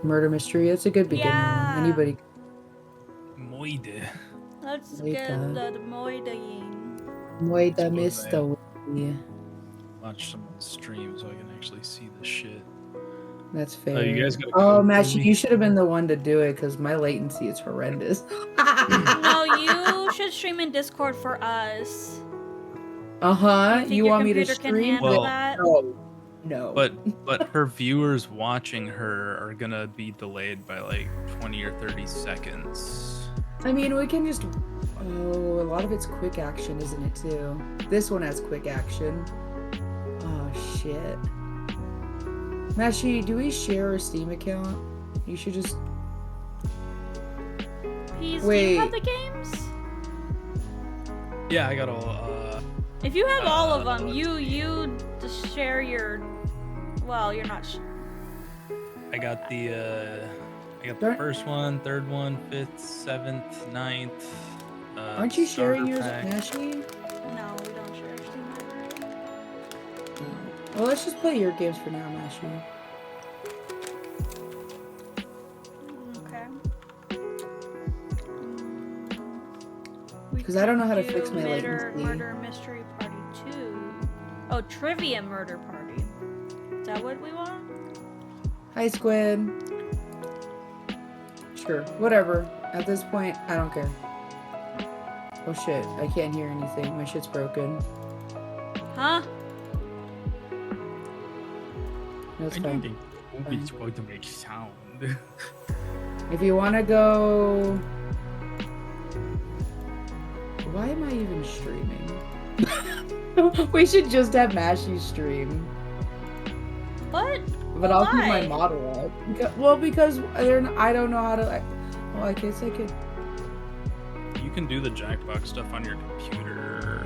Murder mystery. It's a good beginning. Yeah. Anybody. Moide. Let's Moida. get the moidaing. Moida Suppose I mystery. watch someone's stream so I can actually see the shit. That's fair. you guys got a Oh, code for Mash, me? you should have been the one to do it because my latency is horrendous. No, you should stream in Discord for us. Uh-huh. You You think want me your to computer can stream? handle Well, that? No. No. But her viewers watching her are gonna be delayed by like 20 or 30 seconds. I mean, we can just... Oh, a lot of it's quick action, isn't it, too? This one has quick action. Oh, shit. Mashi, do we share a Steam account? You should just... Peas, do Wait. you have the games? Yeah, I got all. If you have all of them, you just share your... Well, you're not... I got the Don't- first one, third one, fifth, seventh, ninth. Aren't you sharing yours starter with pack. Mashi? No, we don't share Steam library. Well, let's just play your games for now, Mashi. Okay. Because I don't know how to fix my Murder latency. Mystery Party 2. Oh, Trivia Murder Party. Is that what we want? Hi, Squid. Sure, whatever. At this point, I don't care. Oh shit, I can't hear anything. My shit's broken. Huh? No, it's I fine. think it's going to make sound. If you want to go... Why am I even streaming? We should just have Mashi stream. What? But I'll keep my Why? model up. Because I don't know how to... Well, I guess I could... You can do the Jackbox stuff on your computer,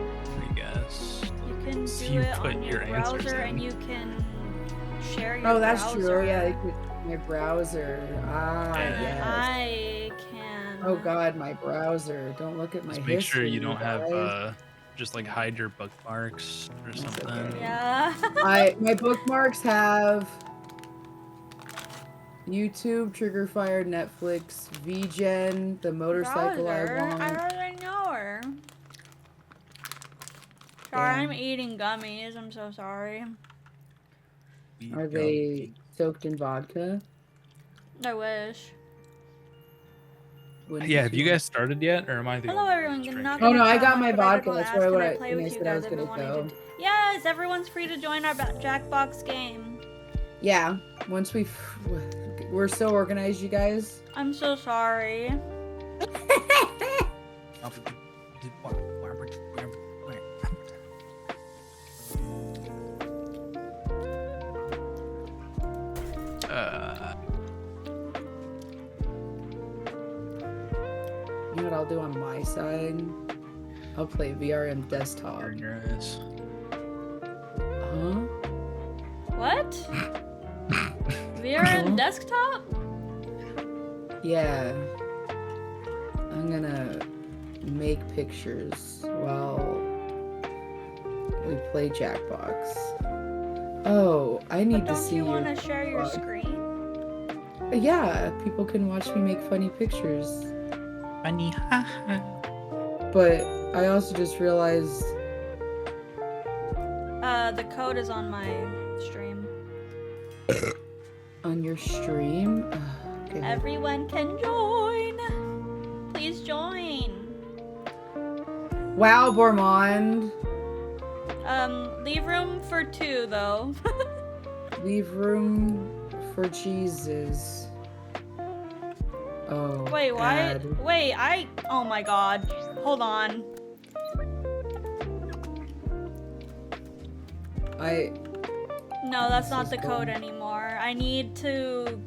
I guess. You can So do you it put on your your answers browser in. and you can share your Oh, that's browser. true. Yeah, my browser. Ah, Yeah. yes. I can... Oh god, my browser. Don't look at my Just make sure history, you don't have guys. just like hide your bookmarks or That's something. okay. Yeah. My bookmarks have YouTube, Trigger Fire, Netflix, VGen, the motorcycle Browser? I want. I already know her. Sorry, I'm eating gummies. I'm so sorry. Are they soaked in vodka? I wish. Wouldn't Yeah, have you want- guys started yet, or am I the Hello only everyone, one not Oh, gonna no, I tell got much, my but I did vodka, wanna that's ask, why can when I I- play when I with you said I guys? was I've been gonna wanting go. to. Yes, everyone's free to join our Jackbox game. Yeah, once we're so organized, you guys. I'm so sorry. You know what I'll do on my side? I'll play VRM desktop. Huh? What? VRM desktop? Yeah. I'm gonna make pictures while we play Jackbox. Oh, I need But to see don't you want your to share your vlog. screen? Yeah, people can watch me make funny pictures. Funny, But I also just realized The code is on my stream. on your stream. Okay. Everyone can join. Please join. Wow, Bormond. Leave room for 2 though. Leave room for Jesus. Oh. Wait, why? add. Wait, oh my god. Hold on. No, that's not the code anymore. I need to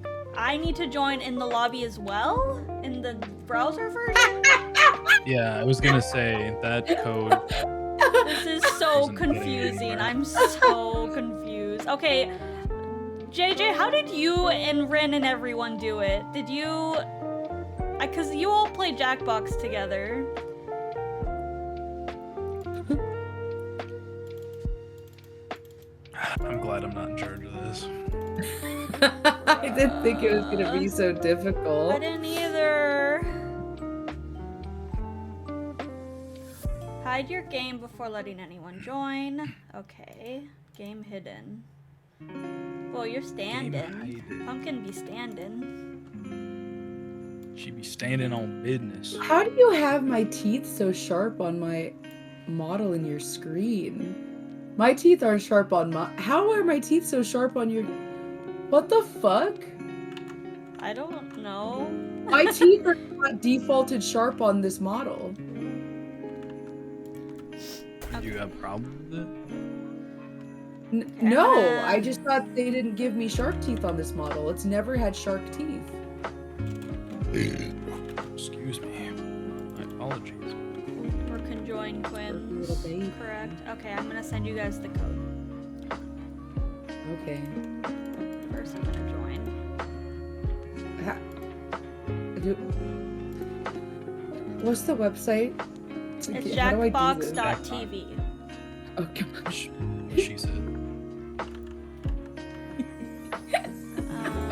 join in the lobby as well? In the browser version? Yeah, I was gonna say that code. This is so Isn't getting confusing. anywhere. I'm so confused. Okay, JJ, how did you and Ren and everyone do it? Did you... Because you all play Jackbox together. I'm glad I'm not in charge of this. I didn't think it was gonna be so I difficult. didn't either. Hide your game before letting anyone join. Okay. Game hidden. Well, you're standing. hidden. Pumpkin be standing. She be standing on business. How do you have my teeth so sharp on my model in your screen? My teeth are sharp on my. How are my teeth so sharp on your? What the fuck? I don't know. My teeth are not defaulted sharp on this model. Do you have a problem with it? No, I just thought they didn't give me sharp teeth on this model. It's never had sharp teeth. Excuse me. My apologies. We're conjoined twins. Little baby. Correct. Okay, I'm gonna send you guys the code. Okay. First, I'm gonna join. What's the website? It's How do I do this? jackbox.tv. Oh gosh. She said.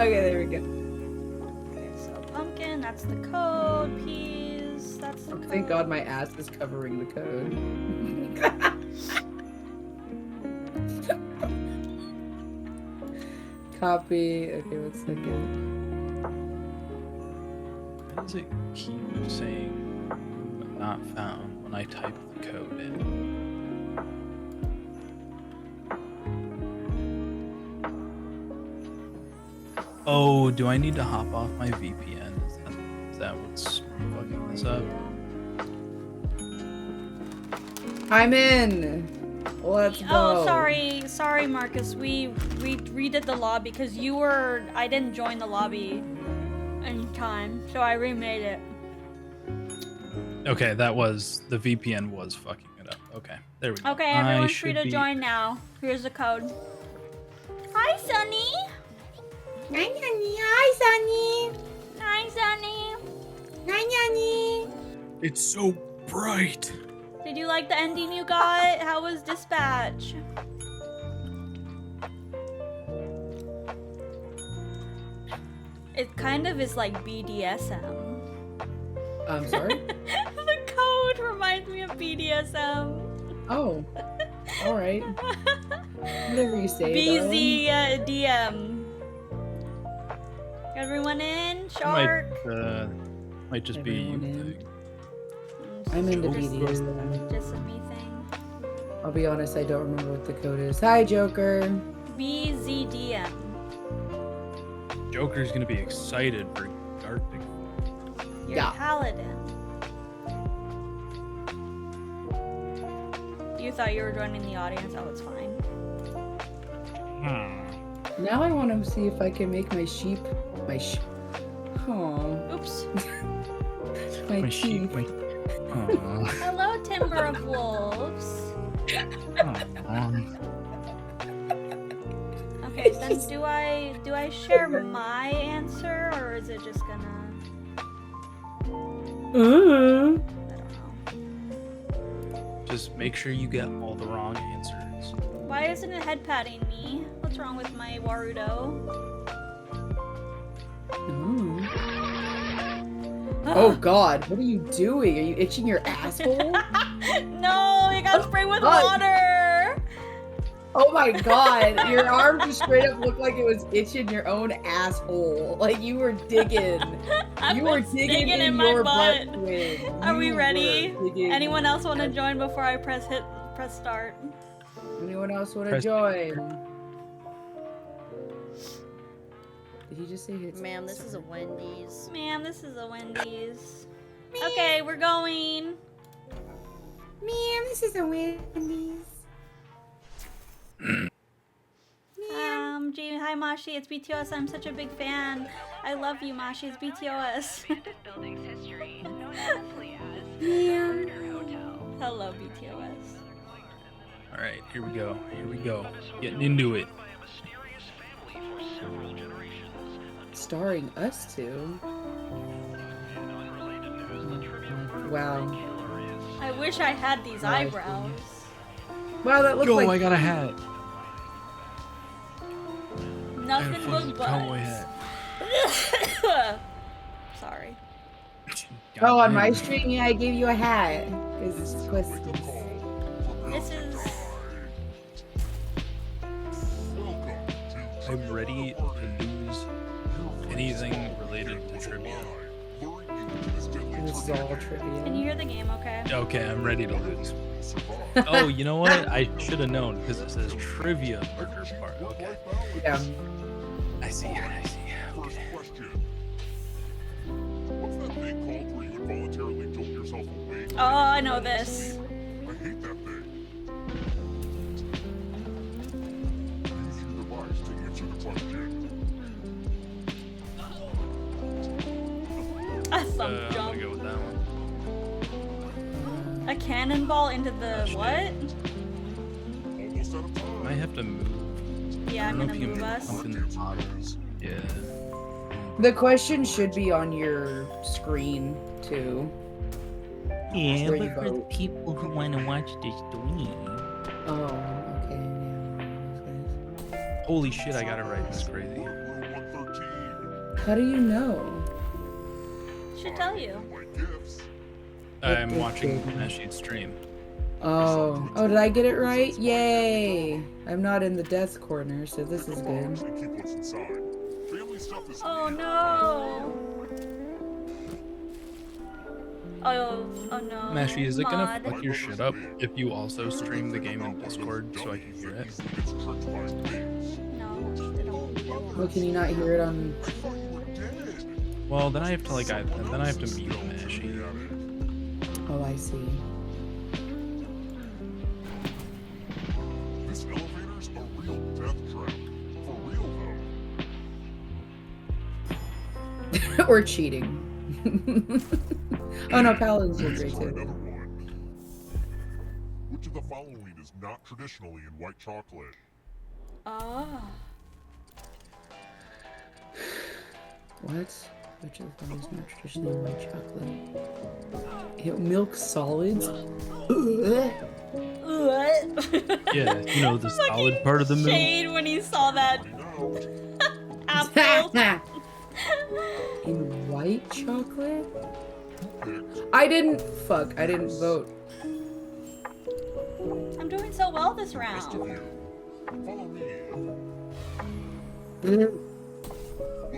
Okay, there we go. Okay, so pumpkin, that's the code. Peas, that's the code. Thank God my ass is covering the code. Copy. Okay, 1 second. Why does it keep saying not found when I type the code in? Oh, do I need to hop off my VPN? Is that what's fucking this up? I'm in. Let's go. Oh, sorry, Marcus. We redid the lobby because I didn't join the lobby in time, so I remade it. Okay, the VPN was fucking it up. Okay, there we go. Okay, everyone's free to join now. Here's the code. Hi, Sunny. Hi, Sunny. Hi, Sunny. Hi, Sunny. Hi, Sunny. It's so bright. Did you like the ending you got? How was Dispatch? It kind of is like BDSM. I'm sorry? The code reminds me of BDSM. Oh. Alright. Whatever you say. BZDM. Everyone in? Shark? Might just be you. Everyone in. I'm into BDSM. Just a me thing. I'll be honest, I don't remember what the code is. Hi, Joker. BZDM. Joker's gonna be excited for Arctic. You're Yeah. Paladin. You thought you were joining the audience. Oh, it's fine. Now I want to see if I can make my sheep. Aww. Oops. My sheep. teeth. Aw. Hello, Timber of Wolves. Okay, then do I share my answer or is it just gonna? I don't know. Just make sure you get all the wrong answers. Why isn't it head patting me? What's wrong with my Warudo? Ooh. Oh God, what are you doing? Are you itching your asshole? No, you got sprayed with God. water. Oh my God, your arm just straight up looked like it was itching your own asshole. Like you were digging. I were was digging in my your butt. butt. Twin. Are we You ready? were digging. Anyone else want to join before I press start? Anyone else want to Press- join? Did he just say hit? Ma'am, this is a Wendy's. Ma'am, this is a Wendy's. Okay, we're going. Ma'am, this is a Wendy's. Hi Mashi, it's BTOS. I'm such a big fan. I love you, Mashi. It's BTOS. building's history, known honestly as Ma'am. Hello, BTOS. All right, here we go. Getting into it. Starring us two. Wow. I wish I had these eyebrows. Wow, that looks like. I got a hat. Nothing but cowboy butts. hat. Sorry. Oh, on Goddamn. my stream, yeah, I gave you a hat. Because it's Christmas. This is. I'm ready to lose anything related to trivia. This is all trivia. Can you hear the game okay? Okay, I'm ready to lose. Oh, you know what? I should have known because it says trivia murder part. Okay. Yeah. I see. I see. Okay. What's that thing called where you involuntarily jolt yourself awake? Oh, I know this. I hate that thing. Use your device to answer the question. A thumb I'm jump. gonna go with that one. A cannonball into the what? Almost out of time. I have to move. Yeah, I I'm don't know gonna if you move can us. pump in the bottoms. Yeah. The question should be on your screen, too. Yeah, Where but you for the vote. people who want to watch the stream. Oh, okay. Yeah. Holy shit, I got it right. That's crazy. Room 113. How do you know? Should tell you. Like gifts. I'm watching Meshi's stream. Oh, did I get it right? Yay! I'm not in the death corner, so this is good. And keep what's inside. Family stuff is Oh weird. no. Oh no. Meshi, is it gonna Mod. fuck your shit up if you also stream the game in Discord so I can hear it? Easily gets tricked by things. No, they don't. Well, can you not hear it on? I thought you were dead. Well, then I have to then I have to mute Meshi. Oh, I see. This elevator's a real death trap. For real though. Or cheating. Oh no, paladins are Let's great try too. another one. Which of the following is not traditionally in white chocolate? Oh. What? Which of them is not traditionally white chocolate? Milk solids? Ugh. What? Yeah, you know, the solid part of the milk. Shade when he saw that Now, apple. In white chocolate? pick I didn't vote. I'm doing so well this the rest of round. you. Follow me. Mm,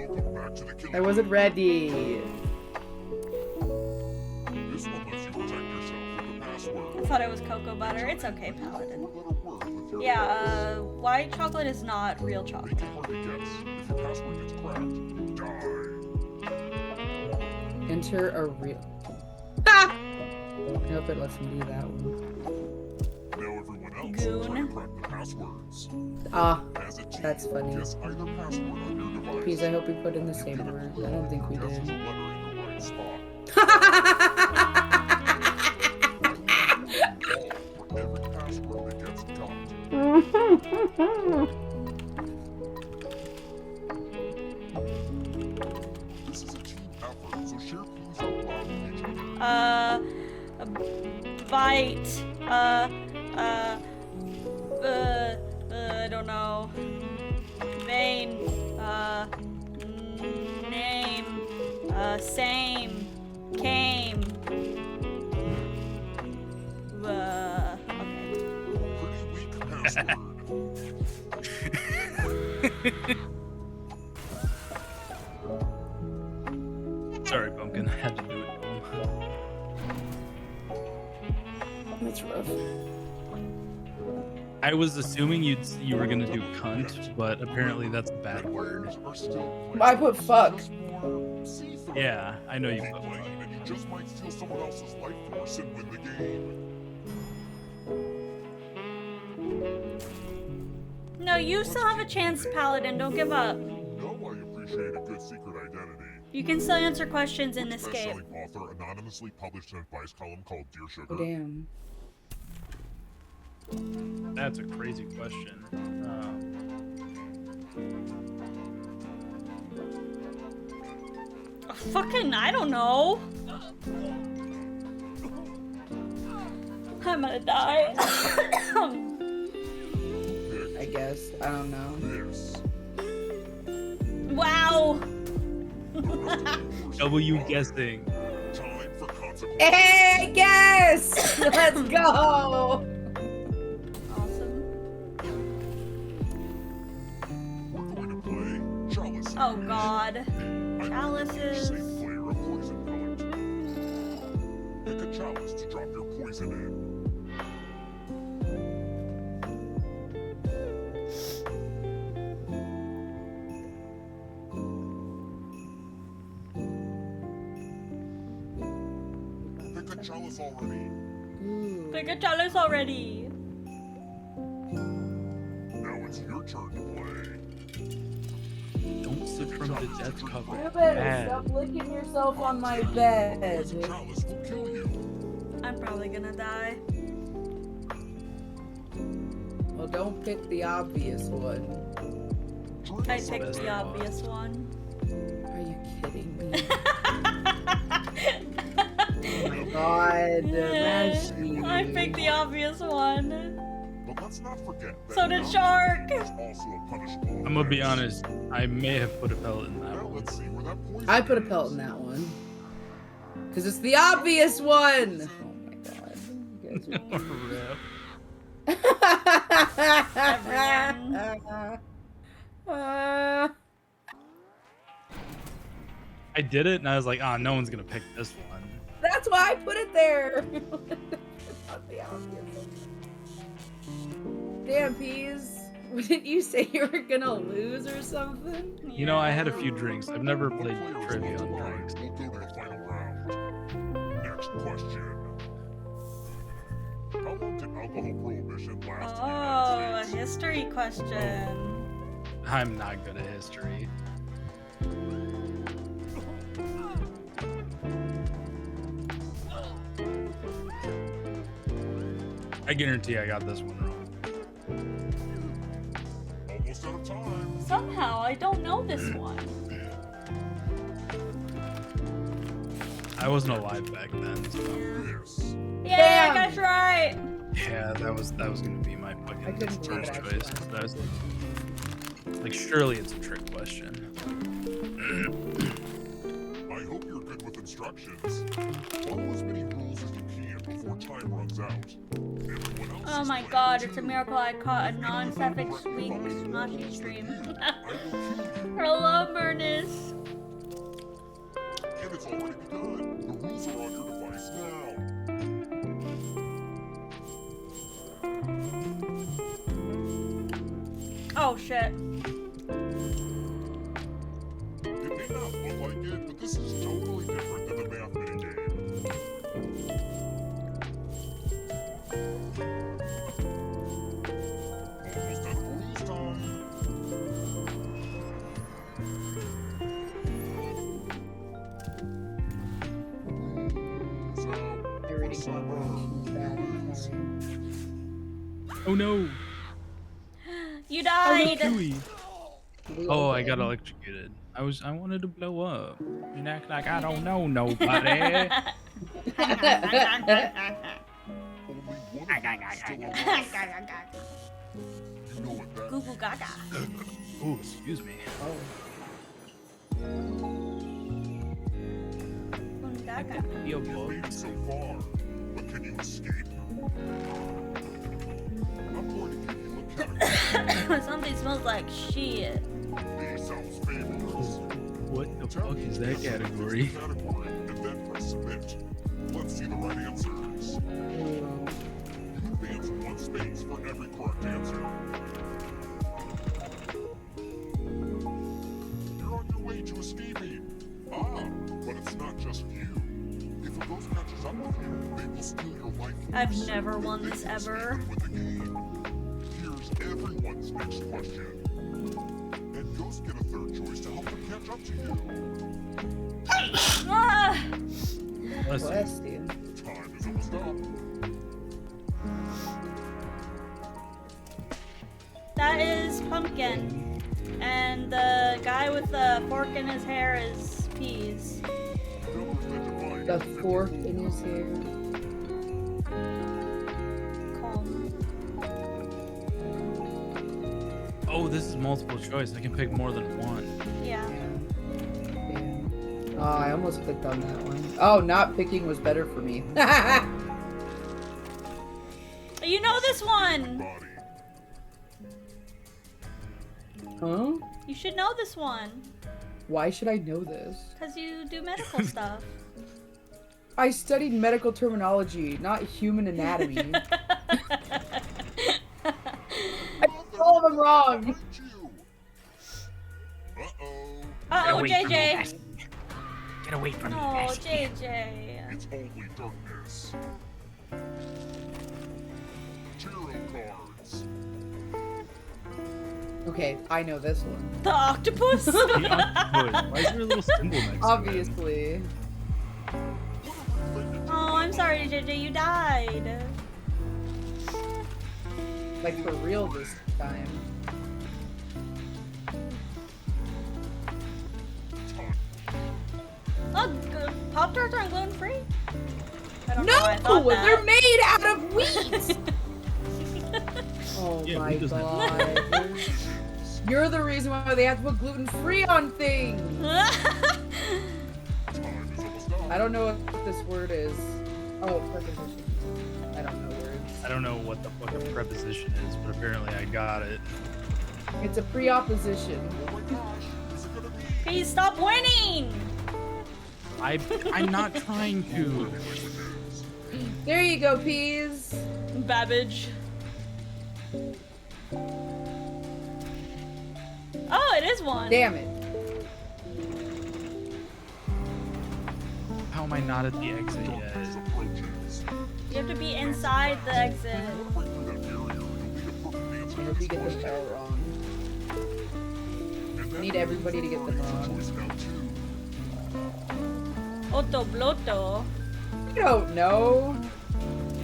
Welcome back to the killing. I wasn't ready. This one lets you protect yourself with the password. I thought it was cocoa butter. It's okay, Paladin. Four-letter word with your Yeah, white chocolate is not real Make chocolate. it hard to guess. If your password gets cracked, die. Enter a real. Ah! I hope it lets me do that one. Now everyone else, Goon. try to crack the passwords. Ah, As a team, that's funny. guess either password on your device. Please, I hope we put in the same word. I don't think we Guesses did. a letter in the right spot. For every password that gets got. This is a team effort, so share clues out loud with each other. Bite. I don't know. Vein. Name. Same. Came. Okay. Pretty weak password. Sorry, Pumpkin, I had to do it. That's rough. I was assuming you were gonna do cunt, but apparently that's a bad word. Players are still I put fuck. just more see-through. Yeah, I know you Keep put playing, and you just might steal someone else's life force and win the game. No, you still have a chance, Paladin. Don't give up. You know I appreciate a good secret identity. You can still answer questions in this game. Best-selling author anonymously published an advice column called Dear Sugar. Oh, damn. That's a crazy question. Fucking, I don't know. I'm gonna die. I guess. I don't know. This. Wow. W guessing. Time for consequences. Hey, guess! Let's go! Awesome. We're going to play Chalice. Oh God. I know Chalices. you're a safe player of poison pellet. Pick a chalice to drop your poison in. Pick a chalice already. Ooh. Pick a chalice already. Now it's your turn to play. Don't sip from the death cup. You better Bad. stop licking yourself on my bed. Poison chalice will kill you. I'm probably gonna die. Well, don't pick the obvious one. Drink I some picked the red. obvious one. Are you kidding me? Oh my god, Mashi. I picked the obvious one. But let's not forget that So did now Shark. is also a punishable I'm gonna be offense. honest. I may have put a pellet in that Now one. let's see where that poison I put a is. pelt in that one. Because it's the obvious one! Oh my god. You guys Rip. are... I did it, and I was like, "Ah, no one's gonna pick this one." That's why I put it there! Not the obvious one. Damn, Peas. Didn't you say you were gonna lose or something? You know, I had a few drinks. I've never When played players trivia both on lie, drinks. we'll go to the final round. Next question. How long did alcohol prohibition last Oh, in a the United States? history question. I'm not good at history. I guarantee I got this one wrong. Almost out of time. Somehow I don't know this one. I wasn't alive back then, so This. Yeah, Damn. I got you right. yeah, that was gonna be my I fucking couldn't do first it, choice. actually. That was like, surely it's a trick question. I hope you're good with instructions. Follow as many rules as you can before time runs out. Everyone else Oh is my playing god, too. it's a miracle I caught a If you non-suffix correctly week follow the Smashy rules, stream. then you, I will kill you. Hello, Murnus. And it's already begun. The rules are on your device now. Oh shit. It may not look like it, but this is totally different than the math minigame. Almost out of rules time. Rules out. You're reading For summer. comprehension is bad, I'm sorry. Oh no! You Oh, died. no, Chewie. We Oh, all I got did. electrocuted. I wanted to blow up. You act like I don't know nobody. Only one of you is still alive. You know what that Goo goo gaga. Oh, excuse me. Oh. Goo gaga. Be a You bug. made it so far, but can you escape? I'm going to give you a category. Something smells like shit. These sounds fabulous. What the Tell fuck me is the that answer to the category? category and then press submit. Let's see the right answers. You advance one space for every correct answer. You're on your way to escaping. Ah, but it's not just you. If a ghost catches up with you, they will steal your life force. I've never and won they this will escape ever. you with the game. Here's everyone's next question. And ghosts get a third choice to help them catch up to you. Ah! Bless you. Bless you. Time is almost up. That is Pumpkin. And the guy with the fork in his hair is Peas. Numbers that divide The is fork 54. in his hair. Calm. Oh, this is multiple choice. I can pick more than one. Yeah. I almost clicked on that one. Oh, not picking was better for me. You know this one! Body. Huh? You should know this one. Why should I know this? Because you do medical stuff. I studied medical terminology, not human anatomy. I did all of them wrong. Uh-oh. Uh-oh, away from me, JJ! Ashley. Get away from me, Oh, Ashley. JJ. It's only darkness. Tarot cards. Okay, I know this one. The octopus? The octopus. Why is there a little symbol next to it? Obviously. Oh, I'm sorry, JJ, you died. Like for real this time. Oh, Pop-Tarts aren't gluten-free? I don't know why I No! thought that. They're made out of wheat! Oh Yeah, my who doesn't god. You're the reason why they have to put gluten-free on things! I don't know what this word is. Oh, preposition. I don't know words. I don't know what the fuck a preposition is, but apparently I got it. It's a preopposition. Please stop winning! I'm not trying to. There you go, peas. Babbage. Oh, it is one. Damn it. How am I not at the exit yet? You have to be inside the exit. I hope you get them all wrong. I need everybody to get them wrong. Otto Blotto. I don't know. I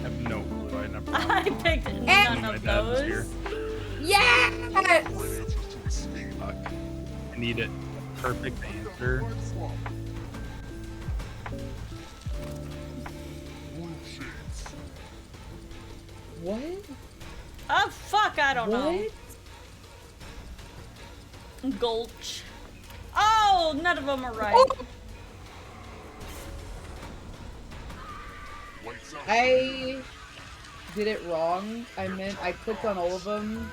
have no clue. I never. I picked none My of dad was here. those. Yes! Fuck. I need a perfect answer. What? Oh, fuck, I don't know. What? Gulch. Oh, none of them are right. Oh! I did it wrong. I clicked on all of them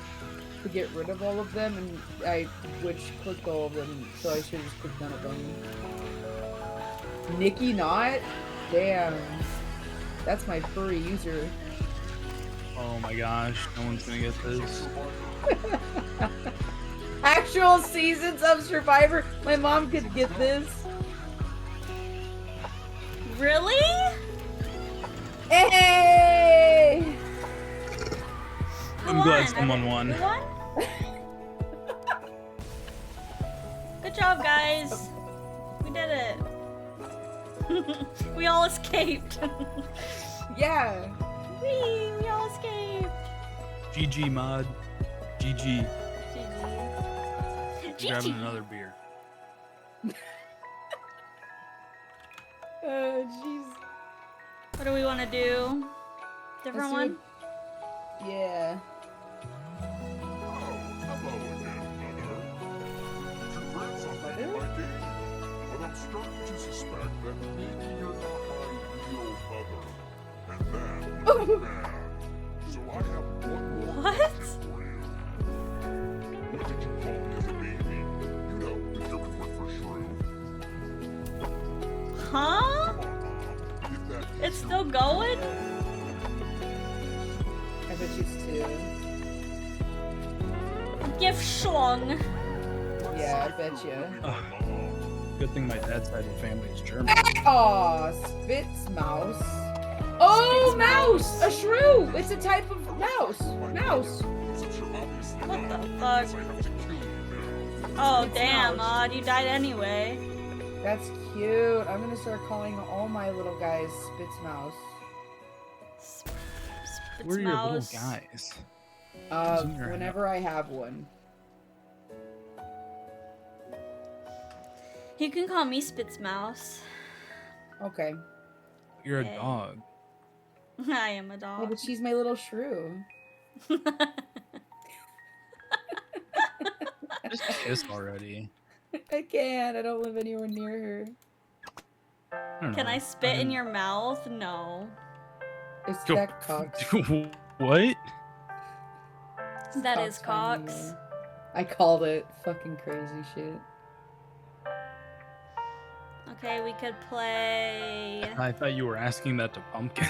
to get rid of all of them, and I clicked all of them, so I should have just clicked none of them. Nikki Not? Damn. That's my furry user. Oh my gosh, no one's gonna get this. Actual seasons of Survivor. My mom could get this. Really? Hey! Who I'm glad won? someone won. Who won? Good job, guys. We did it. We all escaped. Yeah. We all escaped. GG mod. GG. GG. Grabbing another beer. Jeez. What do we want to do? Different Let's do one? Yeah. Hello again, Mother. Congrats on beating my game, but I'm starting to suspect that maybe you're not my real mother, and that would be bad. So I have one more What? question for you. What did you call me as a baby? You know, the German word for shrew. Huh? Come on, Mom. If that is It's your still going? I bet you it's two. Gift schlong. Yeah, I bet you. Good thing my dad's side of the family is German. Aw, Spitz mouse. Oh, Spitz mouse! A shrew! It's a type of mouse. Mouse. Since you're obviously What not the my fuck? kids, I have to kill you now. Oh, Spitz damn, mouse. Odd. You died anyway. That's cute. I'm gonna start calling all my little guys Spitz mouse. Where are your little Mouse. guys? in your Whenever I have one. You can call me Spitzmouse. Okay. You're Okay. a dog. I am a Yeah, dog. but she's my little shrew. Just kiss already. I can't. I don't live anywhere near her. don't Can know. I spit in didn't- your mouth? No. It's Go- that Cox. What? That is finding Cox. you. I called it. Fucking crazy shit. Okay, we could play. I thought you were asking that to Pumpkin.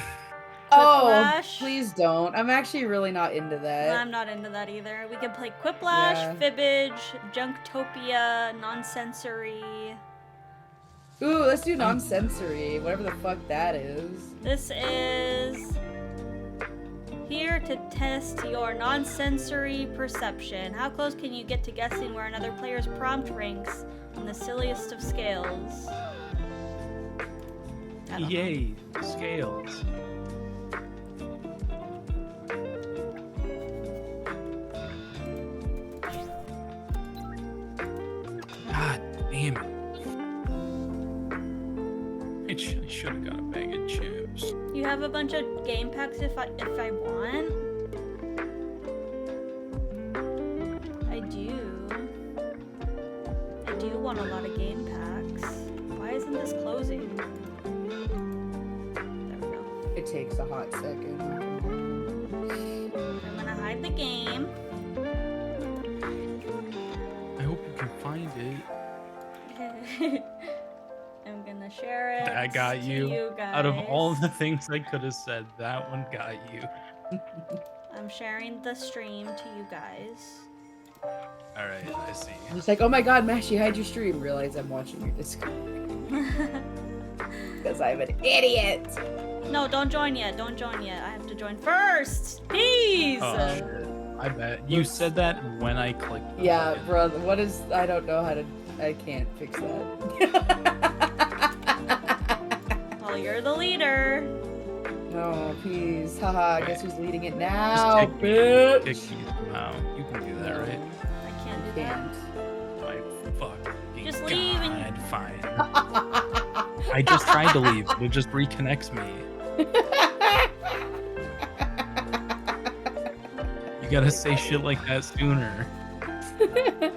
Oh, Quiplash. please don't. I'm actually really not into that. I'm not into that either. We could play Quiplash, Yeah. Fibbage, Junktopia, Nonsensory. Ooh, let's do non-sensory, whatever the fuck that is. This is here to test your non-sensory perception. How close can you get to guessing where another player's prompt ranks on the silliest of scales? I don't know. Yay, scales. God damn it. I should have got a bag of chips. You have a bunch of game packs if I want. I do want a lot of game packs. Why isn't this closing? There we go. It takes a hot second. I'm gonna hide the game. I hope you can find it. I'm gonna share it. That got to you. guys. Out of all the things I could have said, that one got you. I'm sharing the stream to you guys. Alright, I see. It's like, oh my god, Mashy, hide your stream. Realize I'm watching your Discord. Because I'm an idiot. No, don't join yet. Don't join yet. I have to join first. Peace. Oh shit. I bet. You said that when I clicked. the Yeah, button. brother, what is... I don't know how to... I can't fix that. Well, you're the leader. Oh, please. Haha, guess who's leading it Just now, kick me. bitch? Kick me. Wow, you can do that, right? I can't do that. Can't. My fucking Just leave and- God, fine. I just tried to leave, but it just reconnects me. You gotta say shit like that sooner. Okay,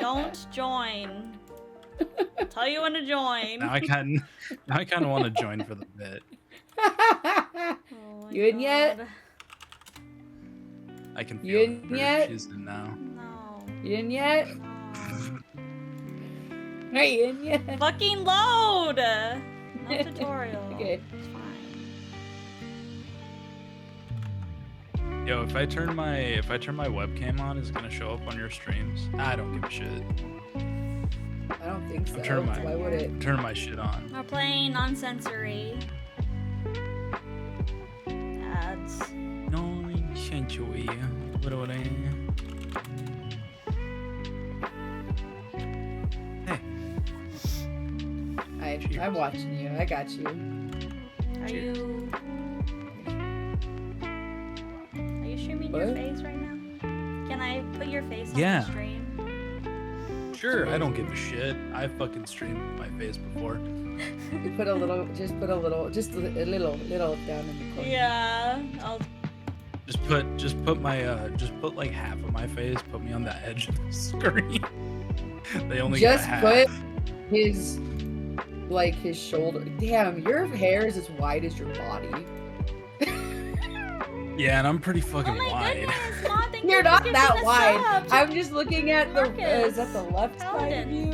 don't join. I'll tell you when to join. Now I kind of want to join for the bit. Oh my You in yet? God. I can You feel in her. yet? She's in now. No. You in yet? No. Are you in yet? Fucking load! No tutorial. Okay. It's fine. Yo, if I turn my webcam on, is it gonna show up on your streams? I don't give a shit. I don't think so. Turn my- Why would it? Turn my shit on. We're playing non-sensory. Ads. No, sensually. What do I? Hey, I'm watching you. I got you. Are Cheers. you... Are you streaming your What? face right now? Can I put your face on Yeah. the stream? Sure, I don't give a shit. I fucking streamed with my face before. You put a little, just a little down in the corner. Yeah. I'll... Just put like half of my face. Put me on the edge of the screen. They only Just got put half. his, like, his shoulder. Damn, your hair is as wide as your body. Yeah, and I'm pretty Oh fucking my wide. goodness, Mom, thank You're you for not giving that us wide. subs. I'm just looking at the. Is that the Marcus, left side of Paladin. you?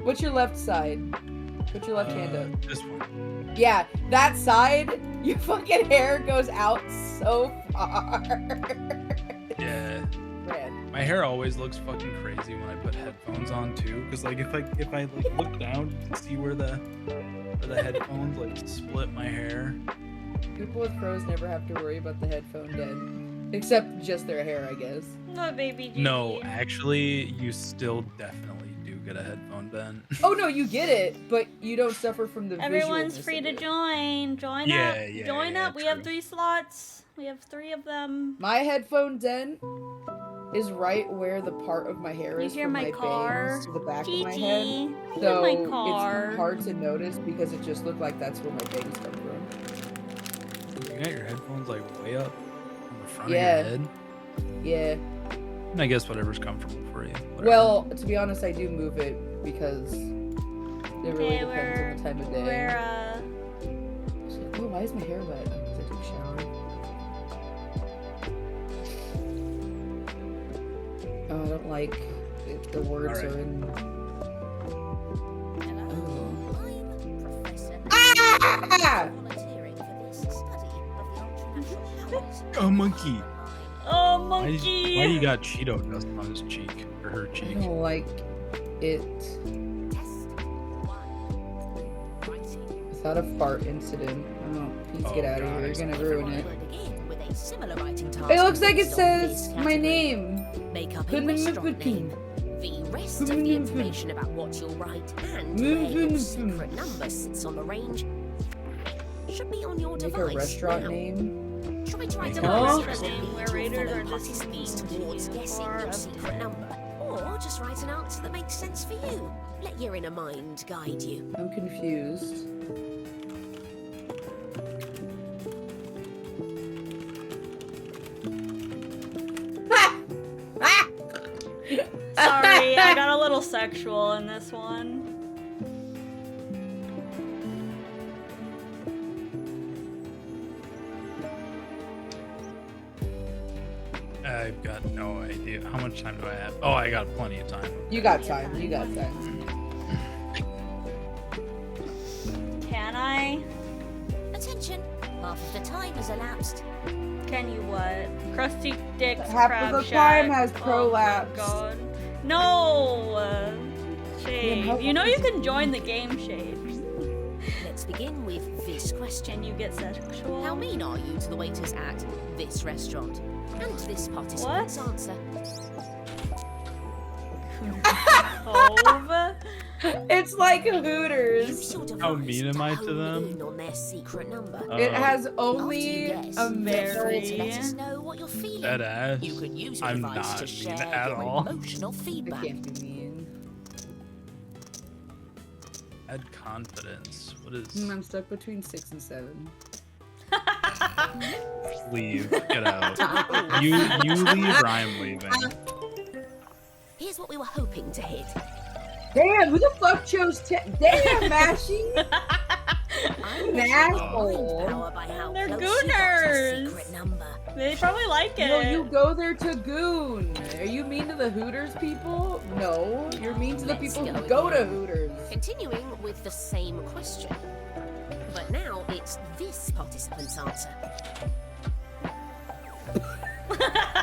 What's your left side? Put your left hand up. This one. Yeah, that side. Your fucking hair goes out so far. Yeah. Man. My hair always looks fucking crazy when I put headphones on too, because like if I like look down, you can see where the headphones like split my hair. People with pros never have to worry about the headphone dent, except just their hair, I guess. No, baby G. No, actually, you still definitely do get a headphone dent. Oh no, you get it, but you don't suffer from the. Everyone's visualness free of to it. join. Join Yeah, up. yeah, Join yeah, up. We have true. 3 slots. We have 3 of them. My headphone dent is right where the part of my hair You is hear from my my car? bangs to the back of my head. GG. So Hear my car. it's hard to notice because it just looked like that's where my bangs come from. You got your headphones like way up in the front Yeah. of your head. Yeah. And I guess whatever's comfortable for you. Whatever. Well, to be honest, I do move it because It really Okay, depends on the time of day. Oh, why is my hair wet? Because I took a shower. Oh, I don't like if the words Alright. are in. Hello, I'm Professor. Ah! Volunteering for this study of the ultranatural powers. A monkey. Oh, Why monkey! you got Cheeto dust on his cheek or her I cheek? don't like it. Test 1. Writing. Without a fart incident. Oh, please Oh, get out of God. here. You're gonna ruin it. Everyone will begin with a similar writing task It looks like it based on says this my category. name. Make up a Good restaurant name. The rest of the information about what you'll write and where your secret number sits on the range should be on your Make a device. restaurant now. name. Try to write Make a a list restaurant that name where leads your raiders fellow are just participants mean to towards you guessing or your up secret to number. Or just write an answer that makes sense for you. Let your inner mind guide you. I'm confused. Sorry, I got a little sexual in this one. I've got no idea. How much time do I have? Oh, I got plenty of time. You got time. You got time. Can I? Attention, half of the time has elapsed. Can you what? Crusty Dick's Half Crab of the Shack. time has Oh my prolapsed. god. No! Shade. how You know long you is it? can join the game, Shade. Let's begin with this question. Can you get sexual? How mean are you to the waiters at this restaurant? And this participant's answer. Hove? It's like a Use Hooters. your device How mean am I to hone them? in on their secret number. It has After only you guess, a feel free to very. let us know what you're feeling. That ass. You can use your I'm device not to mean share at your all. emotional I feedback. can't be mean. Add confidence. What is? I'm stuck between 6 and 7. Leave. Get out. You leave or I'm leaving. Here's what we were hoping to hit. Damn, who the fuck chose Damn, Mashy! I'm An asshole. power by how They're close you got to gooners. secret number. They probably like it. No, you go there to goon. Are you mean to the Hooters people? No, you're mean to the Let's people who go go to again. Hooters. Continuing with the same question. But now it's this participant's answer.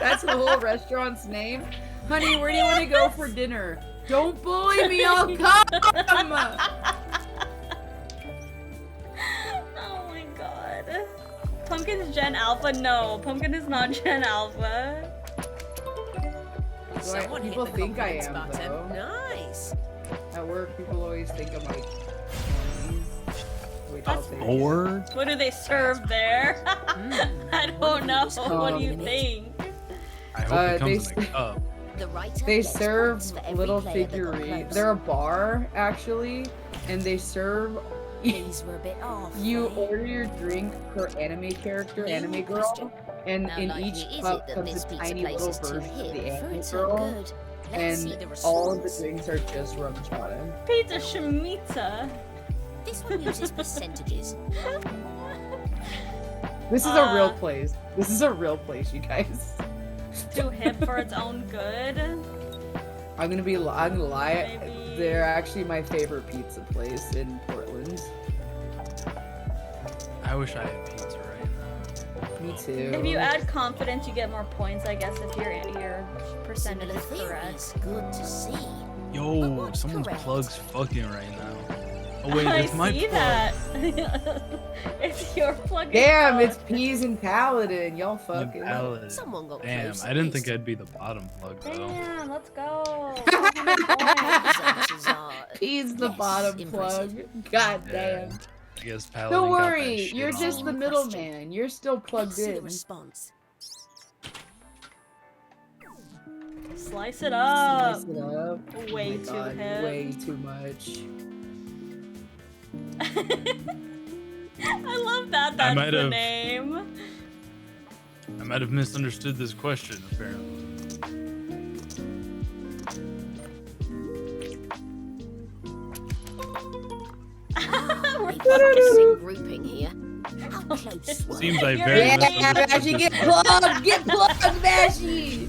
That's the whole restaurant's name. Honey, where do you want to go for dinner? Don't bully me, I'll come! Oh my god. Pumpkin is Gen Alpha? No, Pumpkin is not Gen Alpha. Someone hit people the think I confidence am, button. though. Nice. At work, people always think I'm like. Wait, I'll That's take it. Or What do they serve there? I don't know. What do you think? I hope it comes they in a cup. The writer They gets serve points for every little player that got figurines. close. They're a bar, actually, and they serve. These were a bit off. You eh? order your drink per anime character, New anime question. girl, and Now, in likely each is cup it that comes this a pizza tiny place little is too version of hip the for anime its girl, own good? Let's see the and all of the response. drinks are just rum chata. Pizza Shmita. This one uses percentages. This is a real place. This is a real place, you guys. Too hip for its own good. I'm gonna lie. Maybe. They're actually my favorite pizza place in Portland. I wish I had pizza right now. Me too. If you add confidence, you get more points, I guess, if your percentage Similar is correct. theories. Good to see. Yo, what's someone's correct? plug's fucking right now. Oh wait, I it's my see plug. that. It's your plug. Damn, it's Peas and Paladin. Y'all My fucking. palate. Someone got Damn, close I at didn't think least. I'd be the bottom plug though. Damn, let's go. These answers are Peas the less bottom impressive. plug. God Yeah. damn. I guess Paladin Don't got that worry, shit you're on. just the Same middleman. You're still Let's plugged see the in. response. Slice it up. Slice it up. Way Oh my too God, hip. Way too much. I love that. That's might the have- name. I might have misunderstood this question apparently. Maybe a missing grouping here. How close were Seems they? I You're very Yeah, much Yeah, understood Bashy, this get question. plugged! Get plugged, Bashy!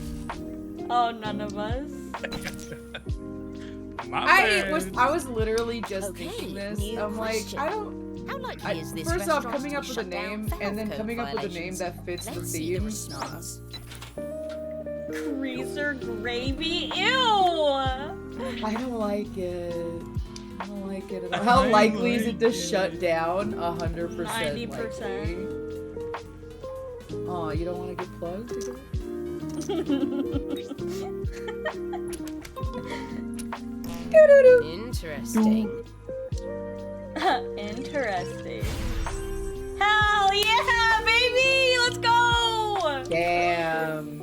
Oh, none of us. My I bad. was literally just Okay, thinking this. new I'm like, question. I don't. How likely is this First off, restaurant coming to up be with a shut down name for and then health coming code up with a name violations? that fits the Let's see the theme. response. Greaser gravy? Ew! I don't like it. I don't like it at all. How I likely is it like to it. shut down? 100%. 90%. likely. Oh, you don't want to get plugged? Doo-doo-doo. Interesting. Interesting. Hell yeah, baby! Let's go! Damn.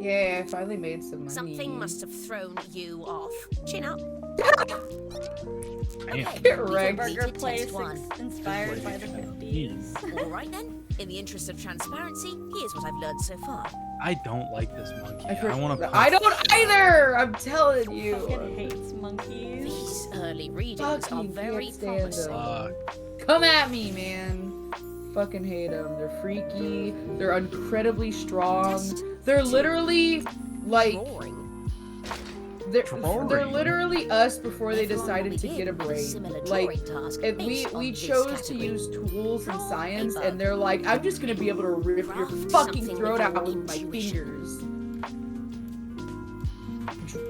Yeah, I finally made some money. Something must have thrown you off. Chin up. Damn. Get You've wrecked. Burger completed place test one. inspired by the 50s. All right then. In the interest of transparency, here's what I've learned so far. I don't like this monkey. I I want to. I don't either! I'm telling Fucking you. hates monkeys. These early readings are Fucking very can't stand promising. Come at me, man. Fucking hate them. They're freaky. They're incredibly strong. Test They're two. literally like Drawing. they're Drawing. literally us before they Everyone decided will to get a begin with brain. similar Like drawing task and based we on this chose to category. use tools and Draw science, a and they're like, I'm just gonna be able to rip your Craft fucking something throat with out your with my intuition. fingers.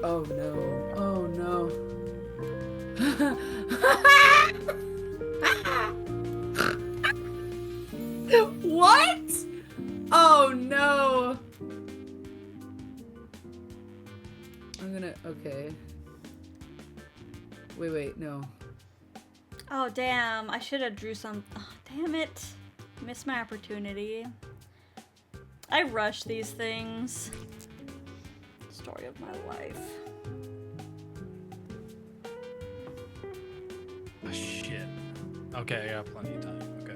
Oh no! Oh no! What? Oh no! I'm gonna. Okay. Wait, no. Oh damn! I should have drew some. Oh, damn it! Missed my opportunity. I rush these things. Story of my life. Oh, shit. Okay, I got plenty of time. Okay.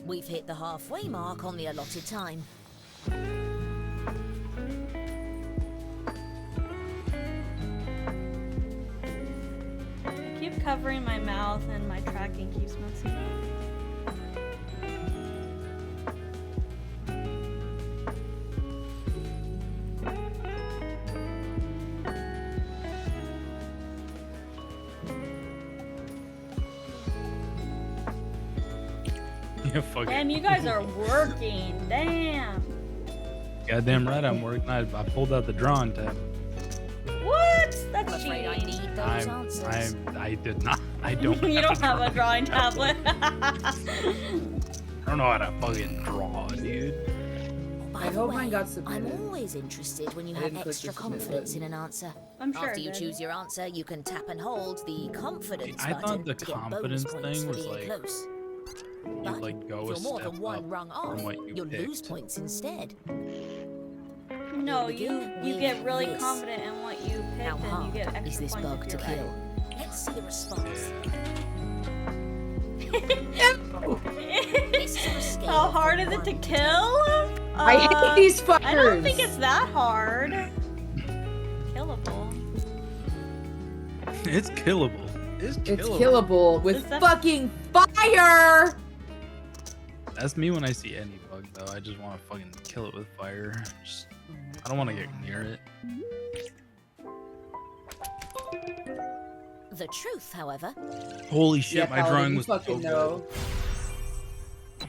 We've hit the halfway mark on the allotted time. I keep covering my mouth and my tracking keeps messing up. Yeah, fuck Damn, it. you guys are working. Damn. Goddamn right, I'm working. I pulled out the drawing tab. What? I'm That's afraid I cheating. need those answers. I did not. I don't. You don't have a drawing tablet. I don't know how to fucking draw, dude. By I the hope way, mine got I'm submitted. always interested when you I have didn't click the extra submit confidence in button. an answer. I'm sure After it you did. choose your answer, you can tap and hold the confidence I thought button the to get bonus confidence points thing for was being like- close. You But like go if a you're more step than one up rung off, from what you you'll lose picked. points instead. No, We'll you begin get with really this. confident in what you picked How and you hard get extra is this points bug if to you're kill? right. Let's see the response. Yeah. This is on a scale How of hard is it 1 to 10. kill? I hate these fuckers. I don't think it's that hard. Killable. It's killable. It's killable. It's killable with Is that- fucking fire. That's me when I see any bug, though. I just want to fucking kill it with fire. Just, I don't want to get near it. The truth, however, Holy shit, Yeah, my Paladin, drawing you was so fucking good. know. a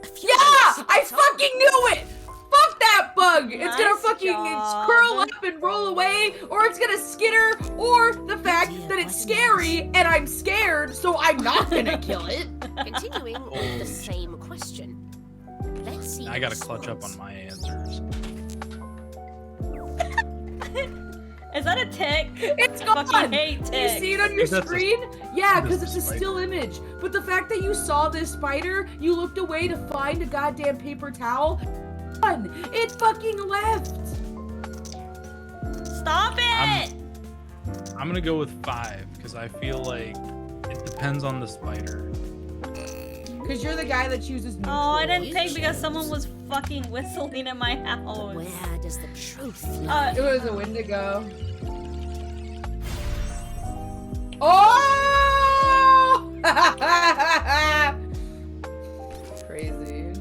few Yeah, minutes I time. fucking knew it. Fuck that bug. It's gonna Nice fucking job. curl up and roll away, or it's gonna skitter, or the fact dear, that it's what a scary and I'm scared, so I'm not gonna kill it. Continuing Holy with the shit. same question. Let's see. I the gotta clutch up response. on my answers. Is that a tick? It's I gone. fucking hate You ticks. see it on your That's a- screen? Yeah, that's because a it's a spider. still image. But the fact that you saw this spider, you looked away to find a goddamn paper towel. It fucking left. Stop it! I'm gonna go with 5 because I feel like it depends on the spider. Because you're the guy that chooses neutral. Oh, I didn't pick because someone was fucking whistling in my house. Where does the truth lie? It was a Wendigo. Oh! Crazy.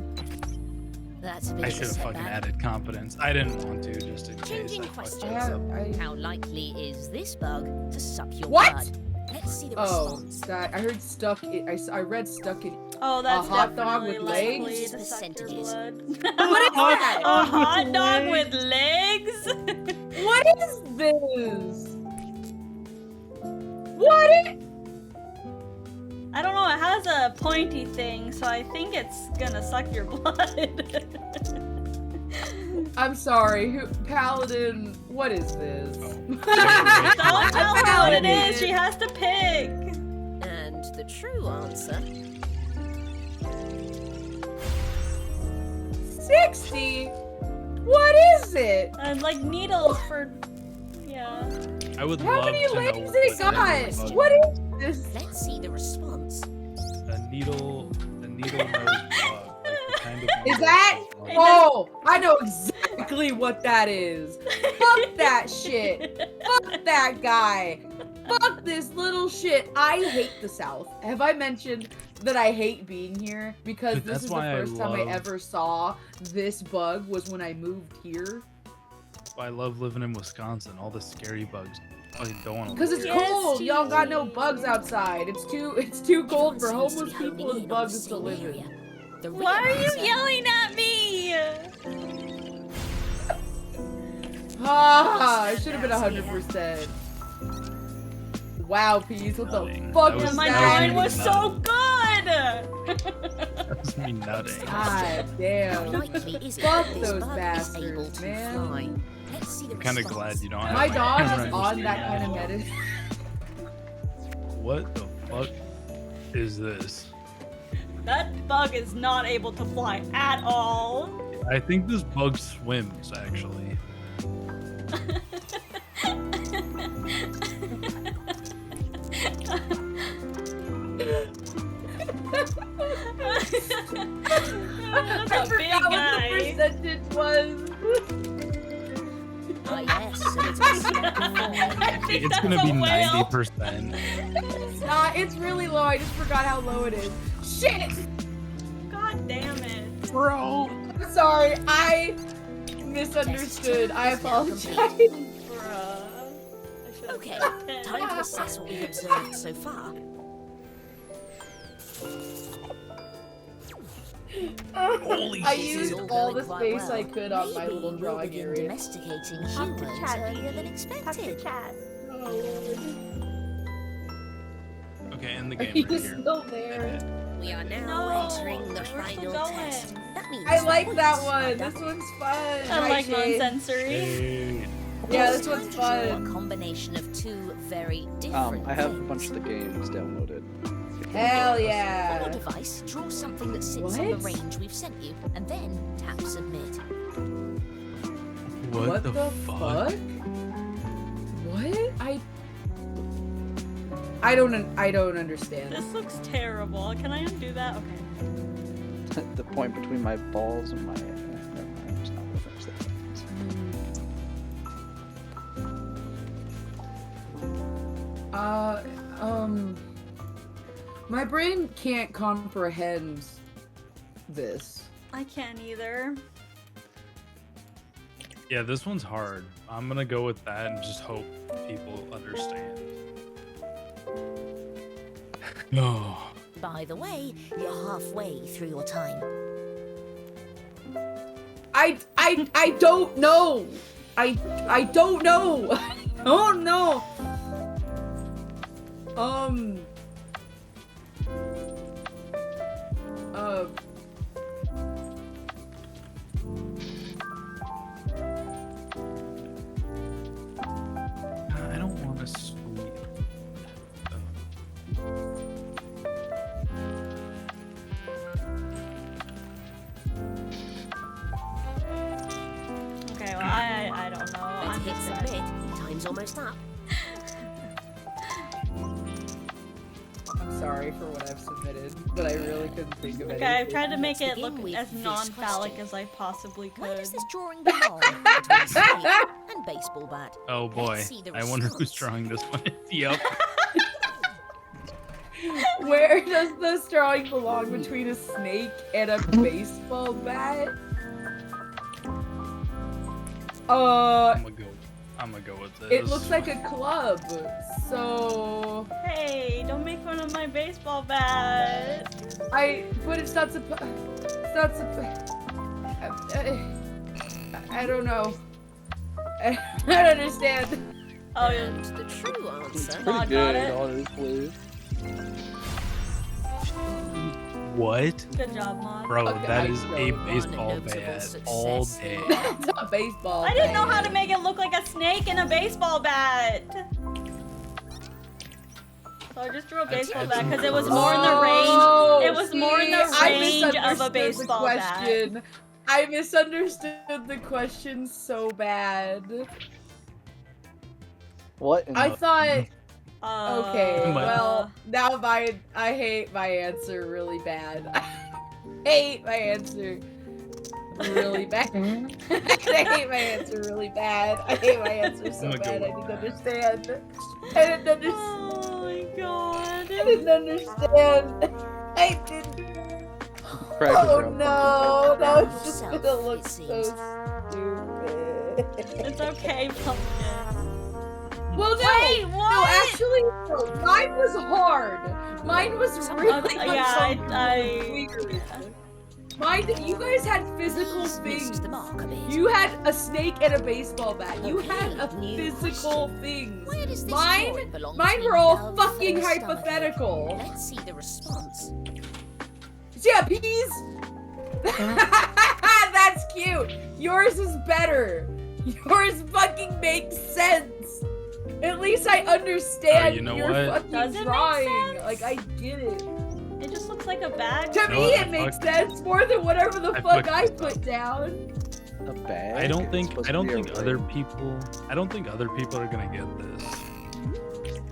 That's a bit I of should a have fucking setback. added competence. I didn't want to, just in case. Changing I fucked questions. up. How likely is this bug to suck your What? blood? Let's see the Oh, response. that I heard stuck. I read stuck in. Oh, that's hot dog definitely with likely legs? to suck your Percentages. blood. What is that? A hot dog with legs? What is this? What? I don't know, it has a pointy thing, so I think it's gonna suck your blood. I'm sorry, Paladin. What is this? Don't tell her what it is, she has to pick. And the true answer 60? What is it? And like needles for, yeah. I would How love many to know legs what they the got? bug What is this? Let's see the response. A needle nose bug. Like the kind of Is needle that? bug. Oh, I know exactly what that is. Fuck that shit. Fuck that guy. Fuck this little shit. I hate the South. Have I mentioned that I hate being here? Because Dude, this that's is the why I first time I love- ever saw this bug was when I moved here. I love living in Wisconsin. All the scary bugs. I don't want to. Because it's Yes, cold. Y'all got no Steve. bugs outside. It's too cold for Everyone seems homeless to be people honing and in on the bugs to same live area. in. The Why are real you answer- yelling at me? Ah, I should have been 100%. Wow, Peace, what the Nothing. fuck That was was- My that drawing was was me so good! That's me nutting. God How damn. likely is it Fuck that this those bug bastards, is able to man. fly? Let's see the I'm kind of response. glad you don't have My dog camera is on in that here. kind of medicine. What the fuck is this? That bug is not able to fly at all. I think this bug swims, actually. That's I a big forgot what the guy. percentage was. Ah, yes, so it's a snack ball. I think It's that's gonna a be whale. 90%. It's not. It's really low. I just forgot how low it is. Shit. God damn it. Bro! I'm sorry. I misunderstood. I apologize. Bruh. I should've Okay, said 10. time to assess what we've observed so far. Holy I shit. used It's all the going quite space well. I could on my Maybe little we'll drawing begin area. domesticating Talk to humans Chad, earlier than Talk to expected. Chad. Okay, in the Are game you right here. still there? We are now No, entering the we're still final going. test. That means I the like that points are one. This doubled. one's fun. I like Jay. non-sensory. Hey. Yeah, It's this time one's to draw a fun. combination of two very different I have a things. bunch of the games downloaded. Hell On your yeah. device, draw something that sits on the What? range we've sent you, and then tap submit. What, the, fuck? What? I don't understand. This looks terrible. Can I undo that? Okay. The point between my balls and my. Never mind, I'm just not gonna finish that. My brain can't comprehend this. I can't either. Yeah, this one's hard. I'm gonna go with that and just hope people understand. No. By the way, you're halfway through your time. I don't know. I don't know. I don't know. I don't want to sweep. Okay, well, I don't know. Let's I'm hit just submit. Time's almost up. I'm sorry for what I've submitted, but I really couldn't think of anything. Okay, I've tried to make Let's it look begin with as this non-phallic question. as I possibly Where could. does this drawing belong? Between snake and baseball bat. Oh boy. see the I wonder who's response. drawing this one. Yep. Where does this drawing belong between a snake and a baseball bat? I'm gonna go with this. It looks like a club. So Hey, don't make fun of my baseball bat. but it's not I don't know. I don't understand. Oh, yeah. And the true answer. Oh, I got it. honestly. What? Good job, Mom. Bro, Okay, that I is a wrote baseball one notable bat success. all day. It's a baseball. I didn't know how to bat. make it look like a snake and a baseball bat. So I just drew a baseball bat because it was more in the range. It was more in the I range of a misunderstood the baseball bat. question. I misunderstood the question so bad. What? In I the- thought, okay, My- well, now I hate my answer really bad. I hate my answer really bad. I hate my answer really bad. I hate my answer so I'm gonna bad. go I with didn't understand. I didn't understand. Oh my god. I didn't understand. I didn't. Crack Oh it up. no, that was just Self, gonna look it so seems. stupid. It's okay, Pumpkin. Well, no, Wait, no, what? actually, no. Mine was hard. Mine was really yeah, weird. Mine, you guys had physical Please things. missed the mark a bit. You had a snake and a baseball bat. You had a Okay, new physical things. Where does this Mine- drawing belong Mine between were all love fucking and stomachache? hypothetical. Let's see the response. Yeah, peas. That's cute. Yours is better. Yours fucking makes sense. At least I understand you know your what? fucking Does it make drawing. sense? Like I get it. It just looks like a bag. To know me, what? it makes sense more than whatever the I fuck fucked I this put up. down. A bag? I don't It's think supposed I to don't be a think other ring. people I don't think other people are gonna get this.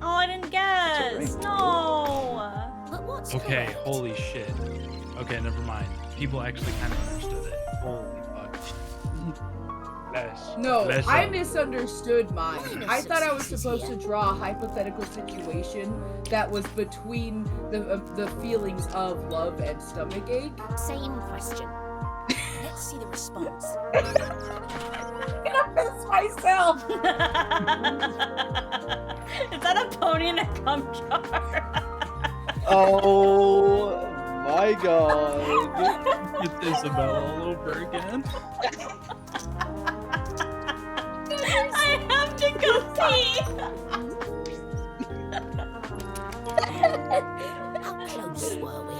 Oh, I didn't guess. ring. No. But what's Okay, correct? holy shit. Okay, never mind. People actually kind of understood it. Holy fuck. No, Bless I up. misunderstood mine. I thought I was supposed to draw a hypothetical situation that was between the feelings of love and stomachache. Same question. Let's see the response. I'm gonna piss myself. Is that a pony in a cum jar? Oh my god. It's Isabel all over again. I have to go see. How close were we?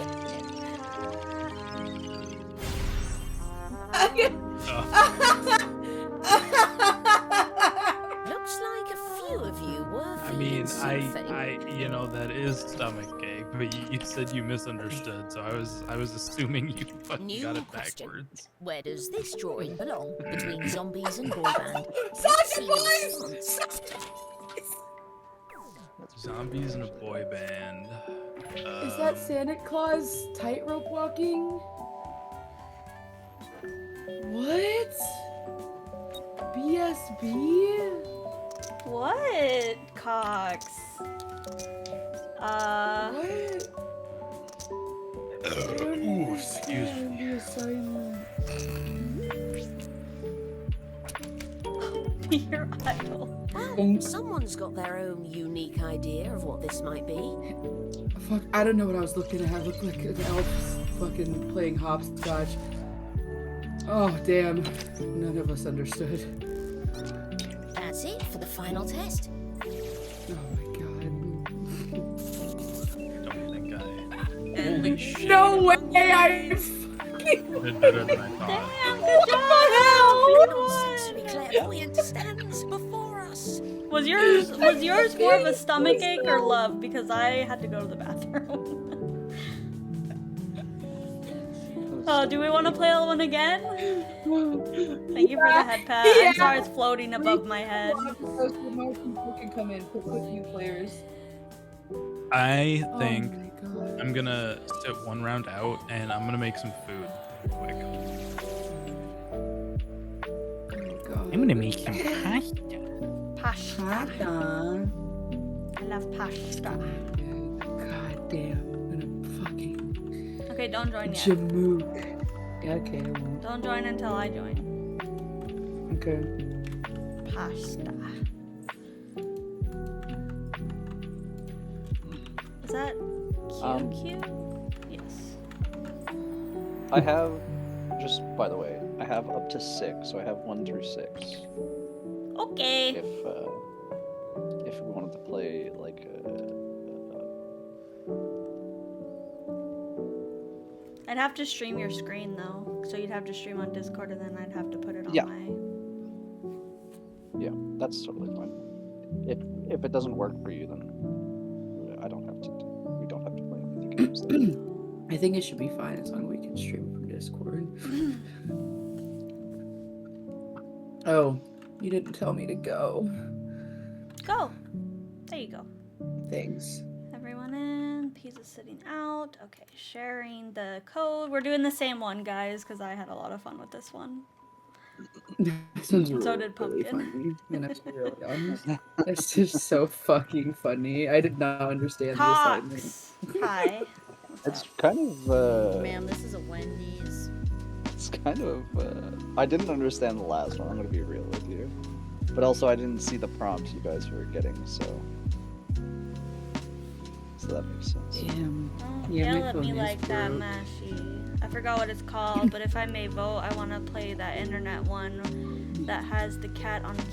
Looks like a few of you were I feeling mean, something. you know, that is stomach ache, but you said you misunderstood, so I was assuming you fucking New got it question. backwards. Where does this drawing belong between zombies and boy band? Such Let's a see the response. Zombies in a boy band. Is that Santa Claus tightrope walking? What? BSB? What, Cox? What? Ooh, excuse me. The assignment. Your idol. Well, someone's got their own unique idea of what this might be. Fuck, I don't know what I was looking at. I looked like an elf fucking playing hopscotch. Oh, damn. None of us understood. That's it for the final test. Oh my god. Don't think I. Holy shit. No way! I fucking. You did better than I thought. Damn, good job! Nonsensory clairvoyant stands before us. Was yours more of a stomach ache or love? Because I had to go to the bathroom. Oh, do we want to play that one again? Thank you for the head pat. Yeah. I'm sorry it's floating above my head. So more people can come in. Put new players. I Oh think my god. I'm gonna sit one round out and I'm gonna make some food quick. Oh my god. I'm gonna make some pasta. Pasta. Pasta. I love pasta. God Damn, I'm gonna fucking Okay, don't join yet. jamook. Yeah, okay, I won't. Don't join until I join. Okay. Pasta. Is that QQ? Yes. I have, just by the way, I have up to 6, so I have 1 through 6. Okay. If we wanted to play like I'd have to stream your screen though, so you'd have to stream on Discord, and then I'd have to put it on Yeah. my. yeah, that's totally fine. If it doesn't work for you, then I don't have to. We don't have to play anything games. Then. I think it should be fine as long as we can stream from Discord. Oh, you didn't tell me to go. Go. There you go. Thanks. Everyone in. Pizza's sitting out. Okay, sharing the code. We're doing the same one, guys, because I had a lot of fun with this one. This one's So did really Pumpkin. funny. And I'm really honest. It's just so fucking funny. I did not understand the assignment. Cox. Hi. It's kind of. Ma'am, this is a Wendy's. It's kind of. I didn't understand the last one. I'm gonna be real with you, but also I didn't see the prompt you guys were getting, so that makes sense. Damn. Don't Yeah, my yell at me phone is like that, broke. Mashy. I forgot what it's called, but if I may vote, I want to play that internet one that has the cat on the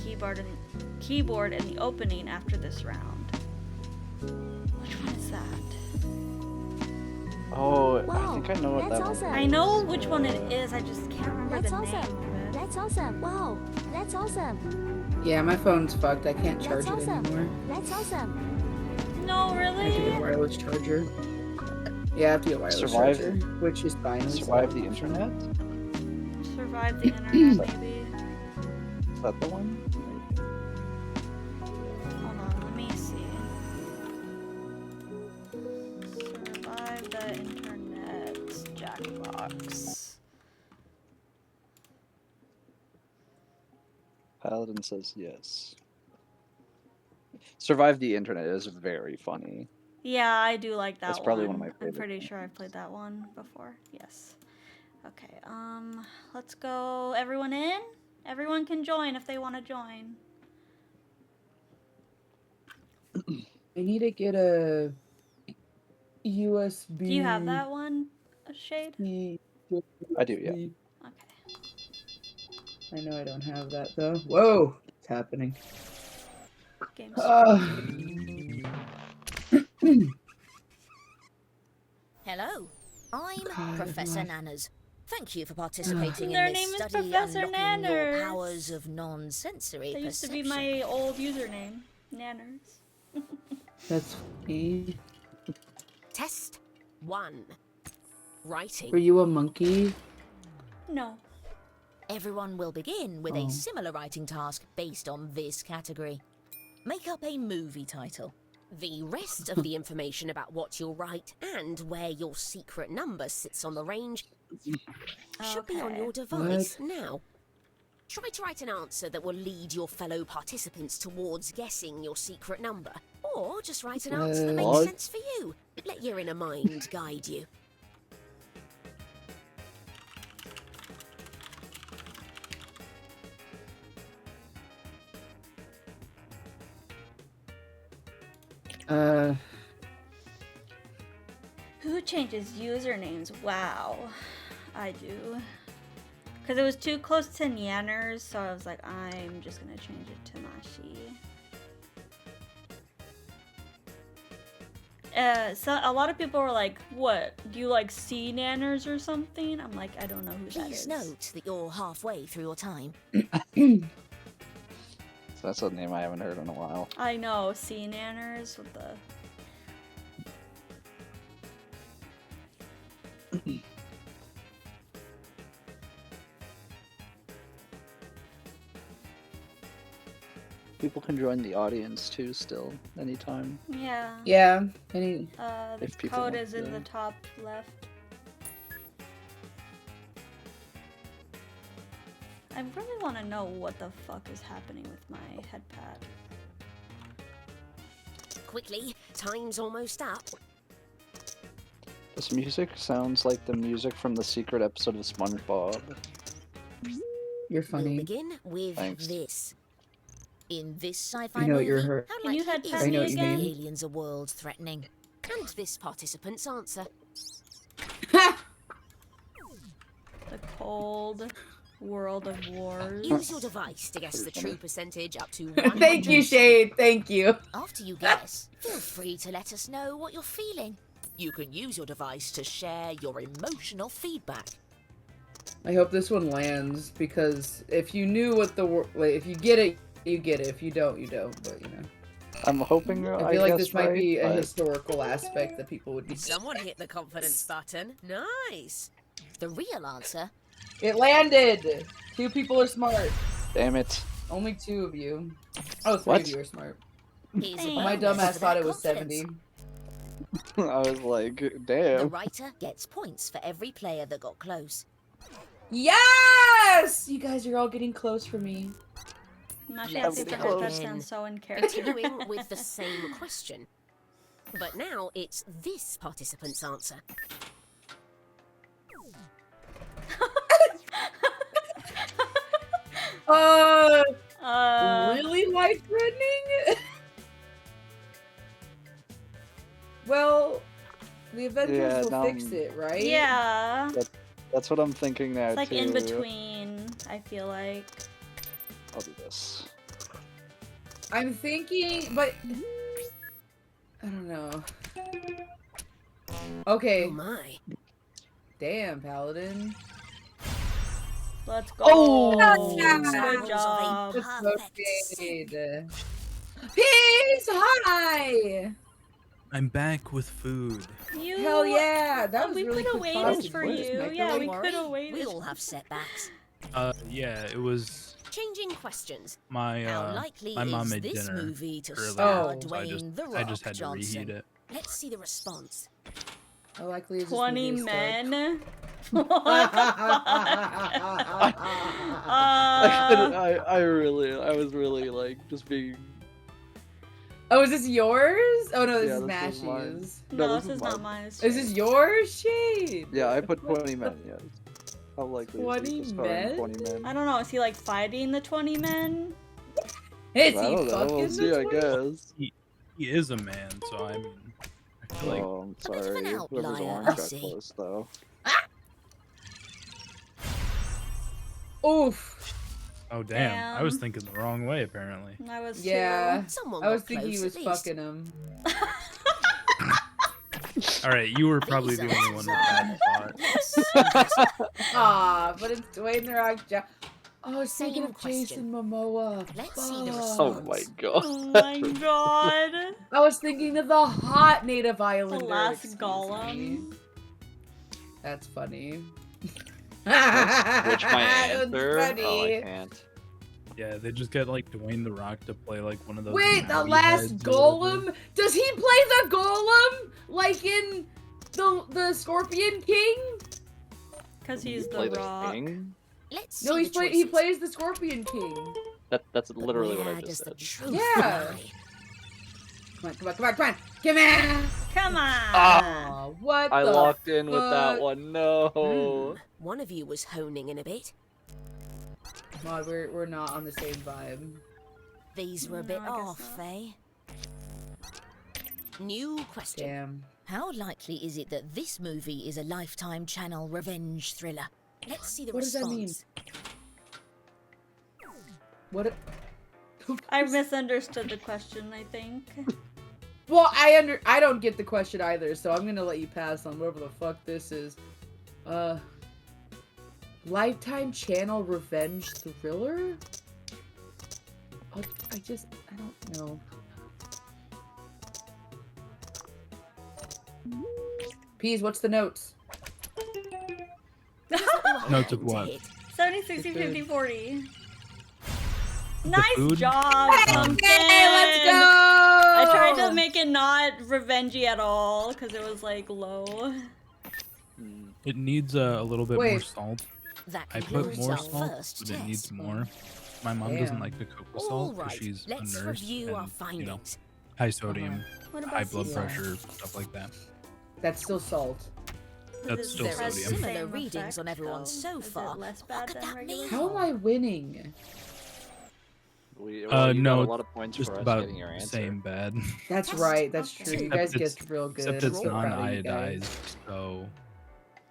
keyboard in the opening after this round. Which one is that? Oh, I Wow, think I know what that's that awesome. one I know which one it is, I just can't remember That's the awesome. name of it. That's awesome. Wow, that's awesome. Yeah, my phone's fucked. I can't charge That's it awesome. anymore. That's awesome. No, I have to get a really? wireless charger. Yeah, I have to get a wireless Survive- charger, which is fine. Survive the internet? Survive the internet, maybe. Is that the one? Hold on, let me see. Survive the internet, Jackbox. Paladin says yes. Survive the internet is very funny. Yeah, I do like that That's probably one. one of my I'm favorite pretty sure I've ones. played that one before. Yes. Okay, let's go. Everyone in? Everyone can join if they want to join. I need to get a USB. Do you have that one, Shade? I do, yeah. Okay. I know I don't have that though. Whoa, it's happening. Games. Hello, I'm God, Professor what? Nanners. Thank you for participating Their in this name is study Professor unlocking your Nanners. powers of non-sensory That used to perception. be my old username, Nanners. That's funny. Test 1. Writing. Were you a monkey? No. Everyone will begin with Oh. a similar writing task based on this category. Make up a movie title. The rest of the information about what you'll write and where your secret number sits on the range should be on Okay. your device now. Try to write an answer that will lead your fellow participants towards guessing your secret number. Or just write an answer that makes What? sense for you. Let your inner mind guide you. Who changes usernames? Wow. I do. Because it was too close to Nanners, so I was like, I'm just going to change it to Mashi. So a lot of people were like, what? Do you like see Nanners or something? I'm like, I don't know who that Please is. note that you're halfway through your time. So that's a name I haven't heard in a while. I know, see Nanners with the... People can join the audience too still, anytime. Yeah. Yeah. Any? The If people code want is in to- the top left. I really want to know what the fuck is happening with my headpad. Quickly, time's almost up. This music sounds like the music from the secret episode of SpongeBob. You're We'll funny. begin with Thanks. this. In this sci-fi You know what movie, you're hurt. how Can you likely head is pet I know it what you that mean. aliens are world-threatening? And this participant's answer. The cold world of wars. Use your device to guess the true percentage up to Thank you, 100. Shade. Thank you. After you guess, feel free to let us know what you're feeling. You can use your device to share your emotional feedback. I hope this one lands because if you knew what the like, if you get it, you get it. If you don't, you don't. But you know, I'm hoping I feel like guess this might right, be a but historical aspect that people would be. Someone hit the confidence button. Nice. The real answer. It landed. 2 people are smart. damn it. Only 2 of you. Oh, 3 What? of you are smart. Here's a Oh, My bonus dumbass for thought that it was confidence. 70. I was like, The damn. writer gets points for every player that got close. Yes! You guys are all getting close for me. Not Yeah, fancy but for her. That close. sounds so in character. Continuing with the same question. But now it's this participant's answer. Really life-threatening? Well, the Avengers Yeah, will now fix I'm- it, right? Yeah. That's what I'm thinking now It's like too. in between, I feel like. I'll do this. I'm thinking, but I don't know. Okay, Oh my. damn, Paladin. Let's go. Oh! Good job. That's Perfect okay. Peace! Hi! I'm back with food. You, Hell yeah! That was we really could have quick waited sausage. for What is you. microwave? Yeah, we Don't worry, could have waited. we all have setbacks. Yeah, it was Changing questions. my How likely my mom is made this dinner movie to earlier, star so Dwayne The Rock I just had to Johnson? reheat it. Let's see the response. How likely is this 20 movie to start? men? What the fuck? I was really like just being. Oh, is this yours? Oh no, this Yeah, is this is mine. Mashy's. No, this is not mine. Is this yours, Shade? Yeah, I put 20 men. Yes. How likely is 20 he to star in men? 20 men? I don't know. Is he like fighting the 20 men? Is I he don't know. fucking We'll see. the I 20? guess. He is a man, so I mean, I feel like Oh, I'm A bit of an sorry. Whoever's outlier, orange I got see. close though. Oof. oh damn, I was Damn. thinking the wrong way apparently. I was Yeah. Someone I was got thinking he close, was at least. fucking him. All right, you were probably These the only one with answers that are thought. less. Aw, but it's Dwayne The Rock Johnson. Oh, speaking Same of Jason question. Momoa. Let's see the Fuck. Oh my god. Oh my god. I was thinking of the hot native islander. last excuse Gollum. me. That's funny. Which my That was answer? Oh, funny. I can't. Yeah, they just get like Dwayne the Rock to play like one of those. Wait, the mousy last heads or whatever. Golem? Does he play the Golem like in the Scorpion King? Because he's Play the the rock. king? Let's see No, the he choices. plays the Scorpion King. That's But literally what where I does just the said. truth Yeah. lie? Come on, come on, come on, come on! Come on! Come on. Aw, what I the locked in with that fuck? one. No. Hmm, one of you was honing in a bit. Come on, we're not on the same vibe. These were a bit No, I guess off, not. eh? New question. Damn. How likely is it that this movie is a Lifetime Channel revenge thriller? Let's see the What does that response. mean? What? I misunderstood the question, I think. Well, I don't get the question either, so I'm gonna let you pass on whatever the fuck this is. Lifetime Channel revenge thriller? I don't know. Peas, what's the notes? Notes of what? 70, 60, 50, 40. Nice food? job, Pumpkin! Okay, let's go! I tried to make it not revengey at all, because it was like low. It needs a little bit more Wait. salt. That I put concludes more our salt, first but it test. needs more. My mom doesn't Damn. like the cocoa All salt because right, she's let's a nurse review and our you know findings. high sodium, What about high blood sea pressure, salt? stuff like that. That's still salt. That's still There are sodium. similar readings on everyone so Is far. it less What bad could than that regular mean? How am I winning? You got No, a lot of points just for us about getting your the answer. same bad. That's Test right. That's of true. You two. guys Except guessed it's- real good. Except I'm it's so proud of you non-iodized, guys. so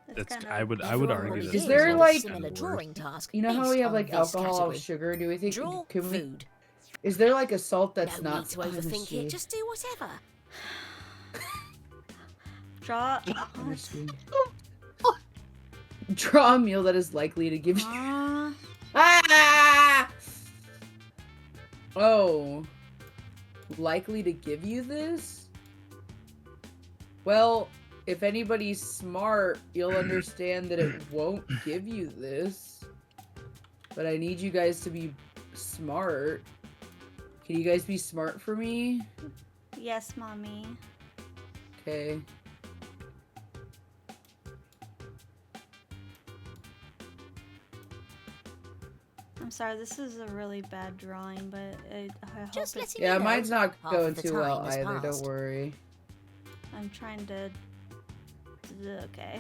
It's that's kind I of- would Everyone argue already that Is gave there, you a like- similar drawing task You know how we based have on like this alcohol, category? sugar? Do we think Draw can we? food. Is there like a salt that's No not? need to overthink it. Just do whatever. Draw. Draw a meal that is likely to give you. Ah! Oh. Likely to give you this? Well, if anybody's smart, you'll understand that it won't give you this. But I need you guys to be smart. Can you guys be smart for me? Yes, mommy. Okay. I'm sorry, this is a really bad drawing, but I hope Just it's... letting Yeah, you know, mine's not half going the too well time has either, don't passed. worry. I'm trying to... Okay.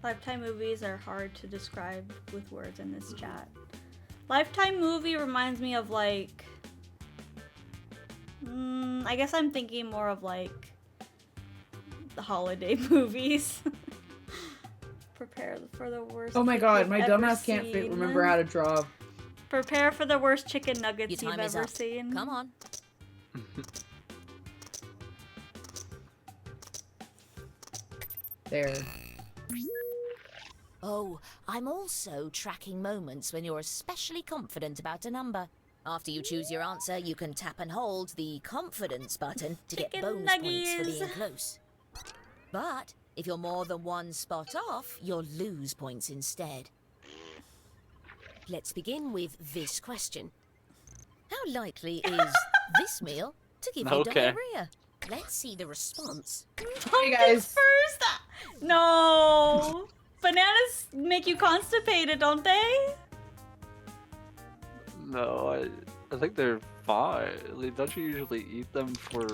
Lifetime movies are hard to describe with words in this chat. Lifetime movie reminds me of like... I guess I'm thinking more of like... the holiday movies. Prepare for the worst. Oh my cake god, you've my ever dumbass can't seen. remember how to draw. Prepare for the worst chicken nuggets Your you've time is ever up. seen. Come on. There. Oh, I'm also tracking moments when you're especially confident about a number. After you choose your answer, you can tap and hold the confidence button to get Chicken bonus points for nuggies. being close. But if you're more than one spot off, you'll lose points instead. Let's begin with this question. How likely is this meal to give you Okay. diarrhea? Let's see the response. Hey guys. First, no. Bananas make you constipated, don't they? No, I think they're fine. Like, don't you usually eat them for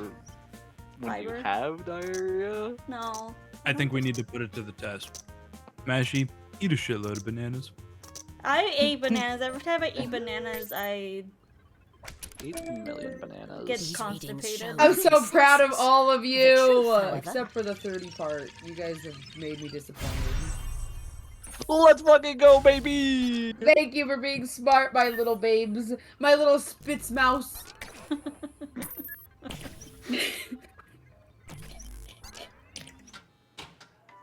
when Fiber? you have diarrhea? No. I think we need to put it to the test. Mashy, eat a shitload of bananas. I ate bananas. Every time I eat bananas, I 8 million bananas. get These readings constipated. show- I'm so proud of all of you! truth, however- Except for the 30 part. You guys have made me disappointed. Let's fucking go, baby! Thank you for being smart, my little babes. My little spitz mouse.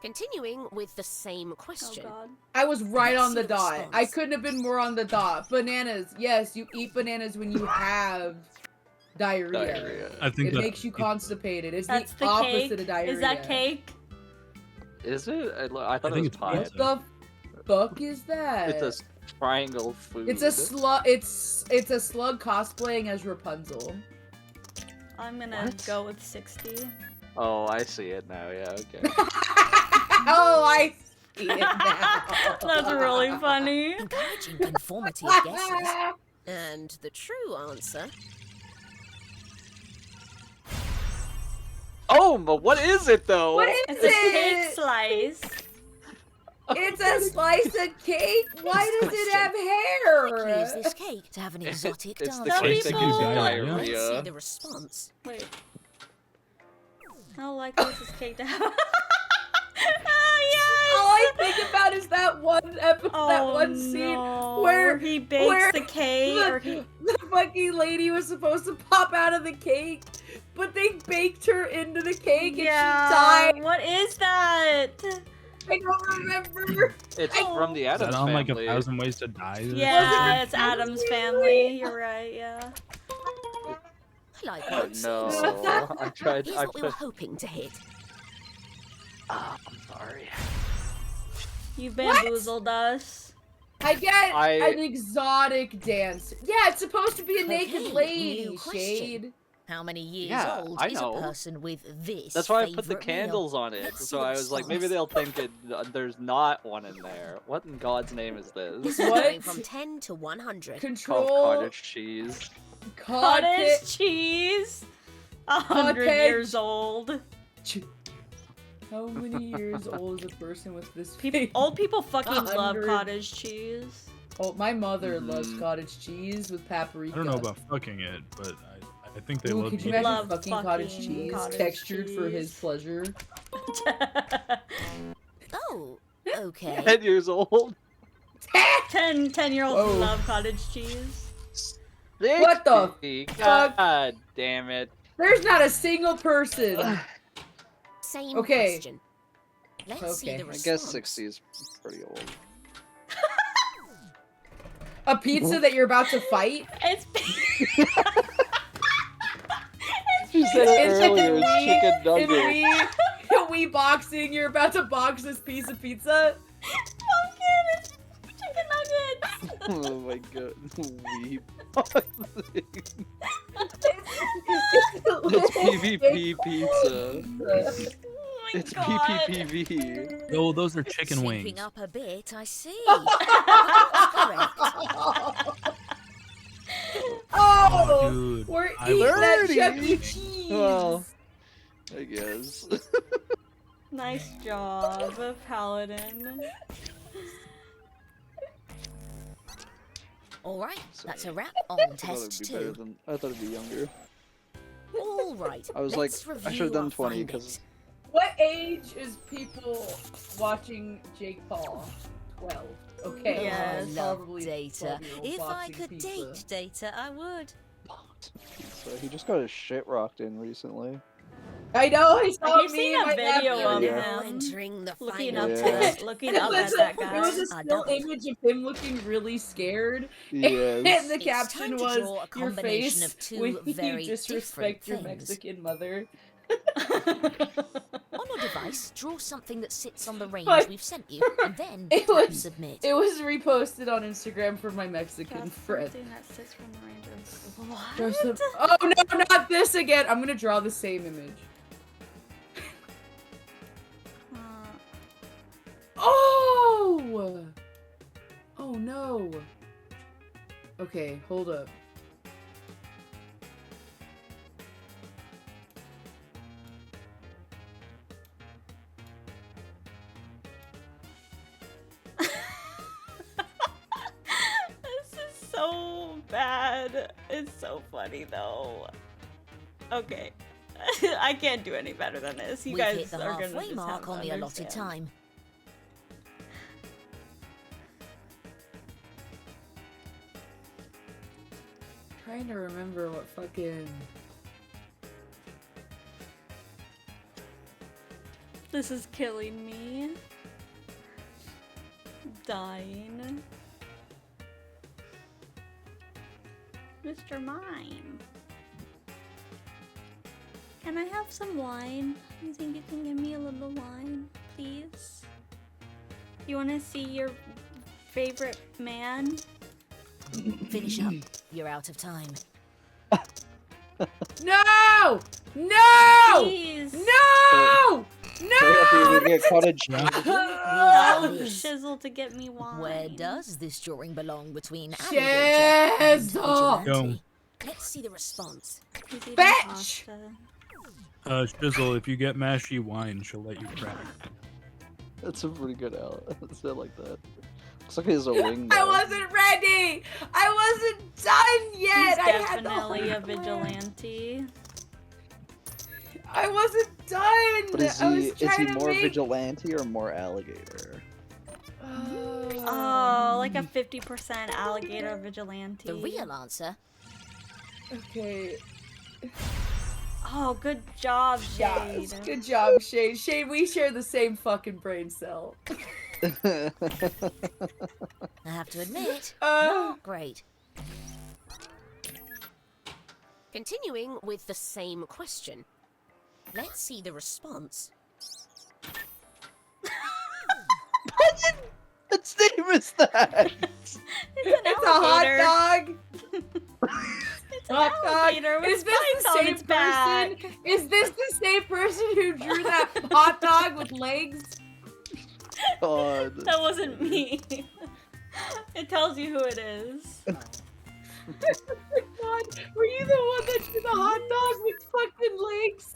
Continuing with the same Oh question. god. I was right Let's on the see the dot. response. I couldn't have been more on the dot. Bananas. Yes, you eat bananas when you have diarrhea. I think It that makes you constipated. It's That's the the opposite cake. of diarrhea. Is that cake? Is it? I thought I it think was it's pie. pizza. What the fuck is that? It's a triangle food. It's a slug. It's a slug cosplaying as Rapunzel. I'm gonna What? go with 60. Oh, I see it now. Yeah, okay. Oh, I see it now. That's really funny. Encouraging conformity of guesses. And the true answer. Oh, but what is it though? What is It's a cake it? slice. It's a slice of cake. Why does it have Likely is hair? this cake to have an exotic It's the dance? cake that gives Let's see diarrhea. the response. Wait. How likely is this cake to have? All Oh, I think about is that one episode, that one scene no. where he bakes where the cake, or he... the fucking lady was supposed to pop out of the cake, but they baked her into the cake and Yeah. she died. What is that? I don't remember. It's Oh. from the Is Addams that on like Family. 1,000 Ways to Die? Yeah, it's Adam's Family. You're right. Yeah. I like Oh, what no, I tried. Here's I what we were put. hoping to hit. Ah, I'm sorry. You bamboozled us. I get I- an exotic dance. Yeah, it's supposed to be a naked Okay, lady, new question. Shade. How many years Yeah, old I is know. a person with this? That's why I put the favourite meal? candles on it. Let's see So the I was like, maybe response. they'll think there's not one in there. What in God's name is This this? is What? going from 10 to 100. Called Control. cottage cheese. Cottage cheese. 100 Cottage. years old. How many years old is a person with this People, face? old people fucking love 100. cottage cheese. Oh, my mother Mhm. loves cottage cheese with paprika. I don't know about fucking it, but I think they Ooh, love could you eating imagine love fucking cottage fucking cheese cottage textured for his cheese. pleasure? Oh, okay. 10 years old. 10-year-olds Whoa. love cottage cheese. What the 60. fuck? God damn it. There's not a single person. Same Okay. question. Let's see Okay. the I response. guess 60 is pretty old. A pizza that you're about to fight? It's She said it It's earlier, in it's chicken In nugget. we boxing, you're about to box this piece of pizza? pumpkin. It's chicken nuggets. Oh my god. Weep. It's PvP pizza. Oh my It's god. PPPV. Oh, those are chicken Sleeping wings. up a bit, I see. That's correct. Oh, Dude, we're I eating that 30? Chuck E. Cheese. Well, I guess. Nice job, Paladin. All right, that's a wrap on I thought test it'd be better 2. than I thought it'd be younger. All right. I was like, let's I review should have done our 20 findings. because What age is people watching Jake Paul? 12. Okay. Yes. I well, love probably data. 12-year-old If I boxing could pizza. date data, I would. so he just got his shit rocked in recently. I know, I saw I keep me seeing and a my video nephew. of Yeah. him Entering the looking final up Yeah. to looking It up was, at that it was guy. a still image of him looking really scared. And Yes. the It's caption time to was, draw a your combination face of two when very you disrespect your different things. Mexican mother. On your device, draw something that sits on the range But- we've sent you, and then It tap was- submit. It was reposted on Instagram for my Mexican friend. Something that sits from the range of Draw what? some- Oh no, not this again! I'm gonna draw the same image. Oh! Oh no. Okay, hold up. This is so bad. It's so funny though. Okay. I can't do any better than this. You We've guys hit the are gonna halfway just mark have on to the allotted understand. time. Trying to remember what fucking. This is killing me. Dying. Mr. Mime. Can I have some wine? You think you can give me a little wine, please? You want to see your favorite man? Finish up. You're out of time. No! No! Please! No! Hurry up, you're No! gonna get cottage cheese. Tell Yes. Shizzle to get me wine. Where does this drawing belong between Shizzle! alligator and vigilante? Go. Let's see the response. He's eating Bitch! pasta. Shizzle, if you get Mashy wine, she'll let you crack. That's a pretty good out. I like that. Looks like he has a wing. I though. wasn't ready! I wasn't done yet! He's I had the definitely whole a vigilante. I wasn't done! But is I he was trying to more make... vigilante or more alligator? Oh, like a 50% alligator vigilante. The real answer. Okay. Oh, good job, Shade. Yes, good job, Shade. Shade, we share the same fucking brain cell. I have to admit, Uh, not great. Continuing with the same question. Let's see the response. What name is that? It's an it's a hot alligator. dog! It's hot dog. alligator with Is this the spikes on same its back. person? Is this the same person who drew that hot dog with legs? God. That wasn't me. It tells you who it is. God, were you the one that drew the hot dog with fucking legs?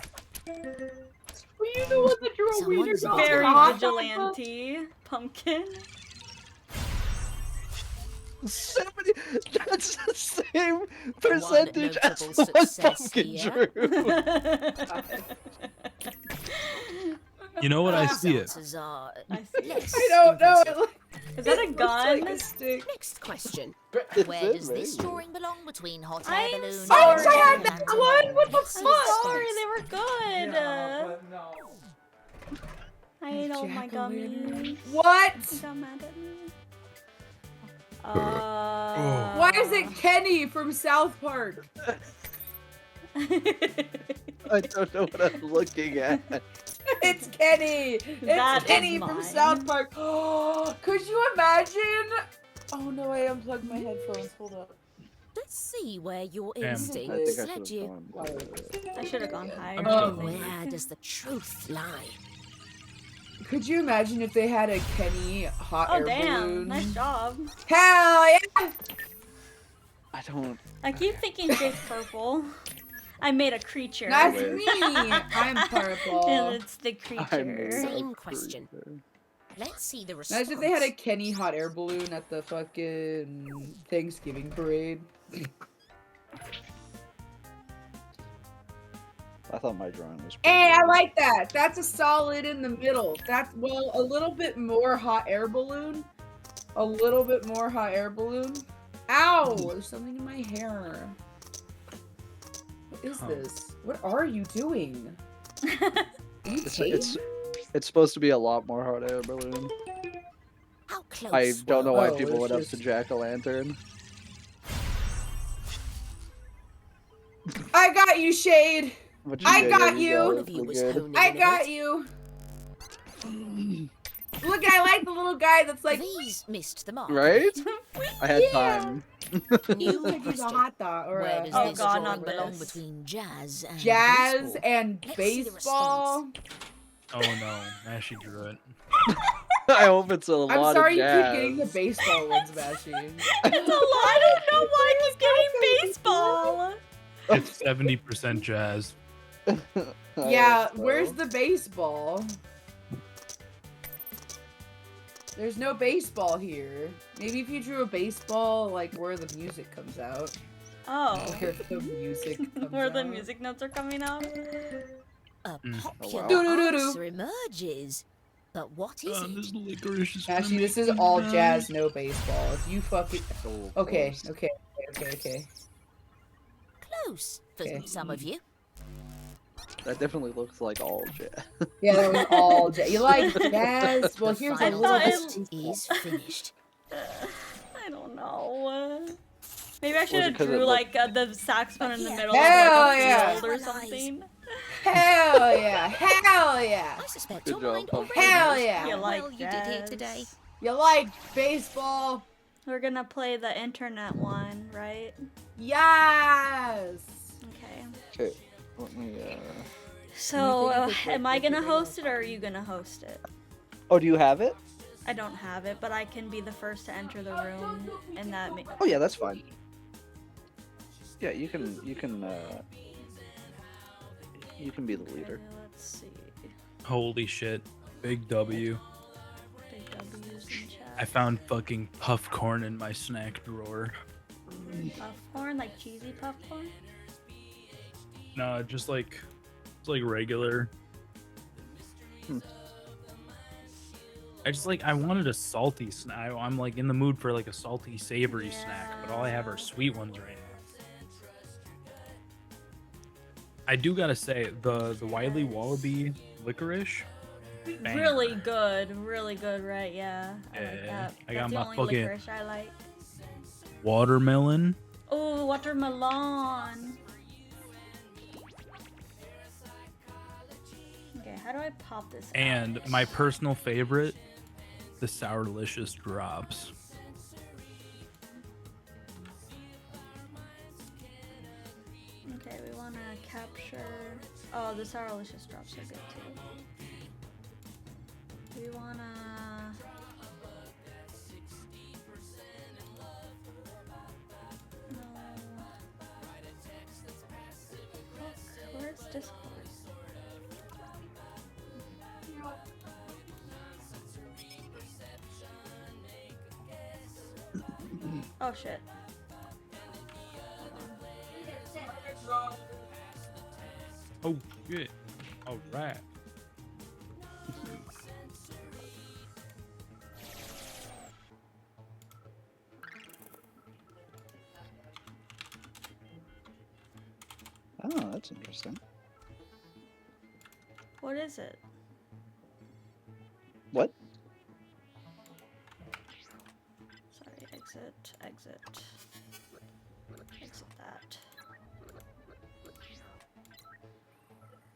Were you the one that drew a wiener Someone's dog with Very a hot dog? vigilante. Pumpkin. 70. That's the same One percentage as notable what success Pumpkin here. drew. You know what? I see it. Chances are I see. less I don't know. impressive. Is that a It looks gun? like a stick. Next question. Is Where it does this maybe? drawing belong between hot air I'm balloon sorry. and I had jack-o'-lantern? that one. What the Let's see fuck? Sorry, response. they were good. but no. I ate all my gummies. What? You got mad at me. Why is it Kenny from South Park? I don't know what I'm looking at. It's Kenny. That It's Kenny is from mine. South Park. Oh, could you imagine? Oh no, I unplugged my headphones. Hold up. Let's see where your Damn. I instincts think I led should you. have gone. I should have gone higher. I'm I so- think. Where does the truth lie? Could you imagine if they had a Kenny hot Oh air damn! balloon? Nice job. Hell yeah! I don't. I keep thinking Jake's purple. I made a creature. That's Wait. me. I'm purple. And it's the I'm creature. Same a question. creeper. Let's see the response. Imagine if they had a Kenny hot air balloon at the fucking Thanksgiving parade. I thought my drawing was. Hey, I like that. That's a solid in the middle. That's, well, a little bit more hot air balloon. A little bit more hot air balloon. Ow! There's something in my hair. What is Oh. this? What are you doing? Are you It's, tape? it's supposed to be a lot more hot air balloon. How close? I don't know why Oh, people it's went up just- to jack-o'-lantern. I got you, Shade. But I did, got yeah, you. One got of you it was good. honing I in a got bit. you. Look, I like the little guy that's like, These missed the mark. Right? I had Yeah. time. New like he's a question. hot dog or Where a does Oh this God, drawing not belong this. between jazz and jazz baseball? and Let's see the baseball. Oh no, Mashy drew it. I hope it's a lot I'm sorry of you jazz. keep getting the baseball ones, Bashy. It's a lot. I don't know why I keep getting baseball. It's 70% jazz. I Yeah, hope so. where's the baseball? There's no baseball here. Maybe if you drew a baseball, like where the music comes out. Oh. Where the music comes Where the out. music. music notes are coming out. A Mm. popular wow. Doo-doo-doo-doo. answer emerges. But what is it? This licorice is gonna Actually, this make is me all mad. jazz, no baseball. If you fucking So okay, close. okay. Close for Okay. some of you. That definitely looks like all jazz. Yeah, that was all jazz. You like jazz? Well, The here's a final little test bit. is finished. I don't know. Maybe I should it have 'cause it drew looked- like the saxophone in the Yeah. middle of Hell like a yeah. field or Nice. something. Hell yeah! Hell yeah! I suspect Good your job, mind Pumpkin. already Hell knows yeah. how You like well you did here jazz. today. You like baseball? We're gonna play the internet one, right? Yes. Okay. Okay, let me. So, Let me think of am I this gonna right host now. it or are you gonna host it? Oh, do you have it? I don't have it, but I can be the first to enter the room, and that Oh yeah, that's fine. Yeah, you can be the leader. Let's see. Holy shit. Big W. Big W's in chat. I found fucking puff corn in my snack drawer. Popcorn, like cheesy popcorn. No, just like it's like regular. I wanted a salty snack. I'm like in the mood for like a salty, savory snack, but all I have are sweet ones right now. I do gotta say the Wiley Wallaby licorice. banger. Really good, right? Yeah, I like Yeah, that. I That's got the my only fucking- licorice I like. Watermelon. Oh, watermelon. Okay, how do I pop this out? And my personal favorite, the Sour Delicious drops. Oh, the sourlicious drops are good too. Do we wanna? No. Fuck, where's Discord? Oh shit. Oh shit! All right. Oh, that's interesting. What is it? What? Sorry, exit, exit. Exit that.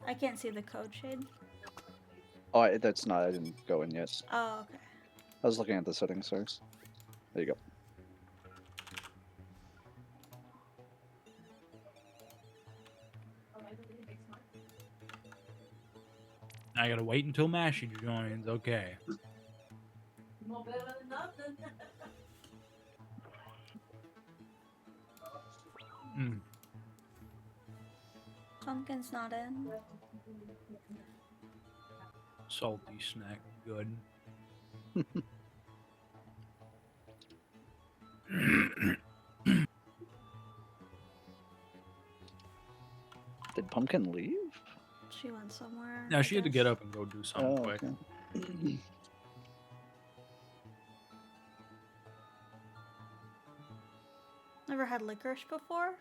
I can't see the code shade. Oh, that's not. I didn't go in yet. Oh, okay. I was looking at the settings first. There you go. I gotta wait until Mashy joins. Okay. Mm. Pumpkin's not in. Salty snack, good. Did Pumpkin leave? She went somewhere. Now I she had to guess. get up and go do something Oh, quick. okay. Never had licorice before?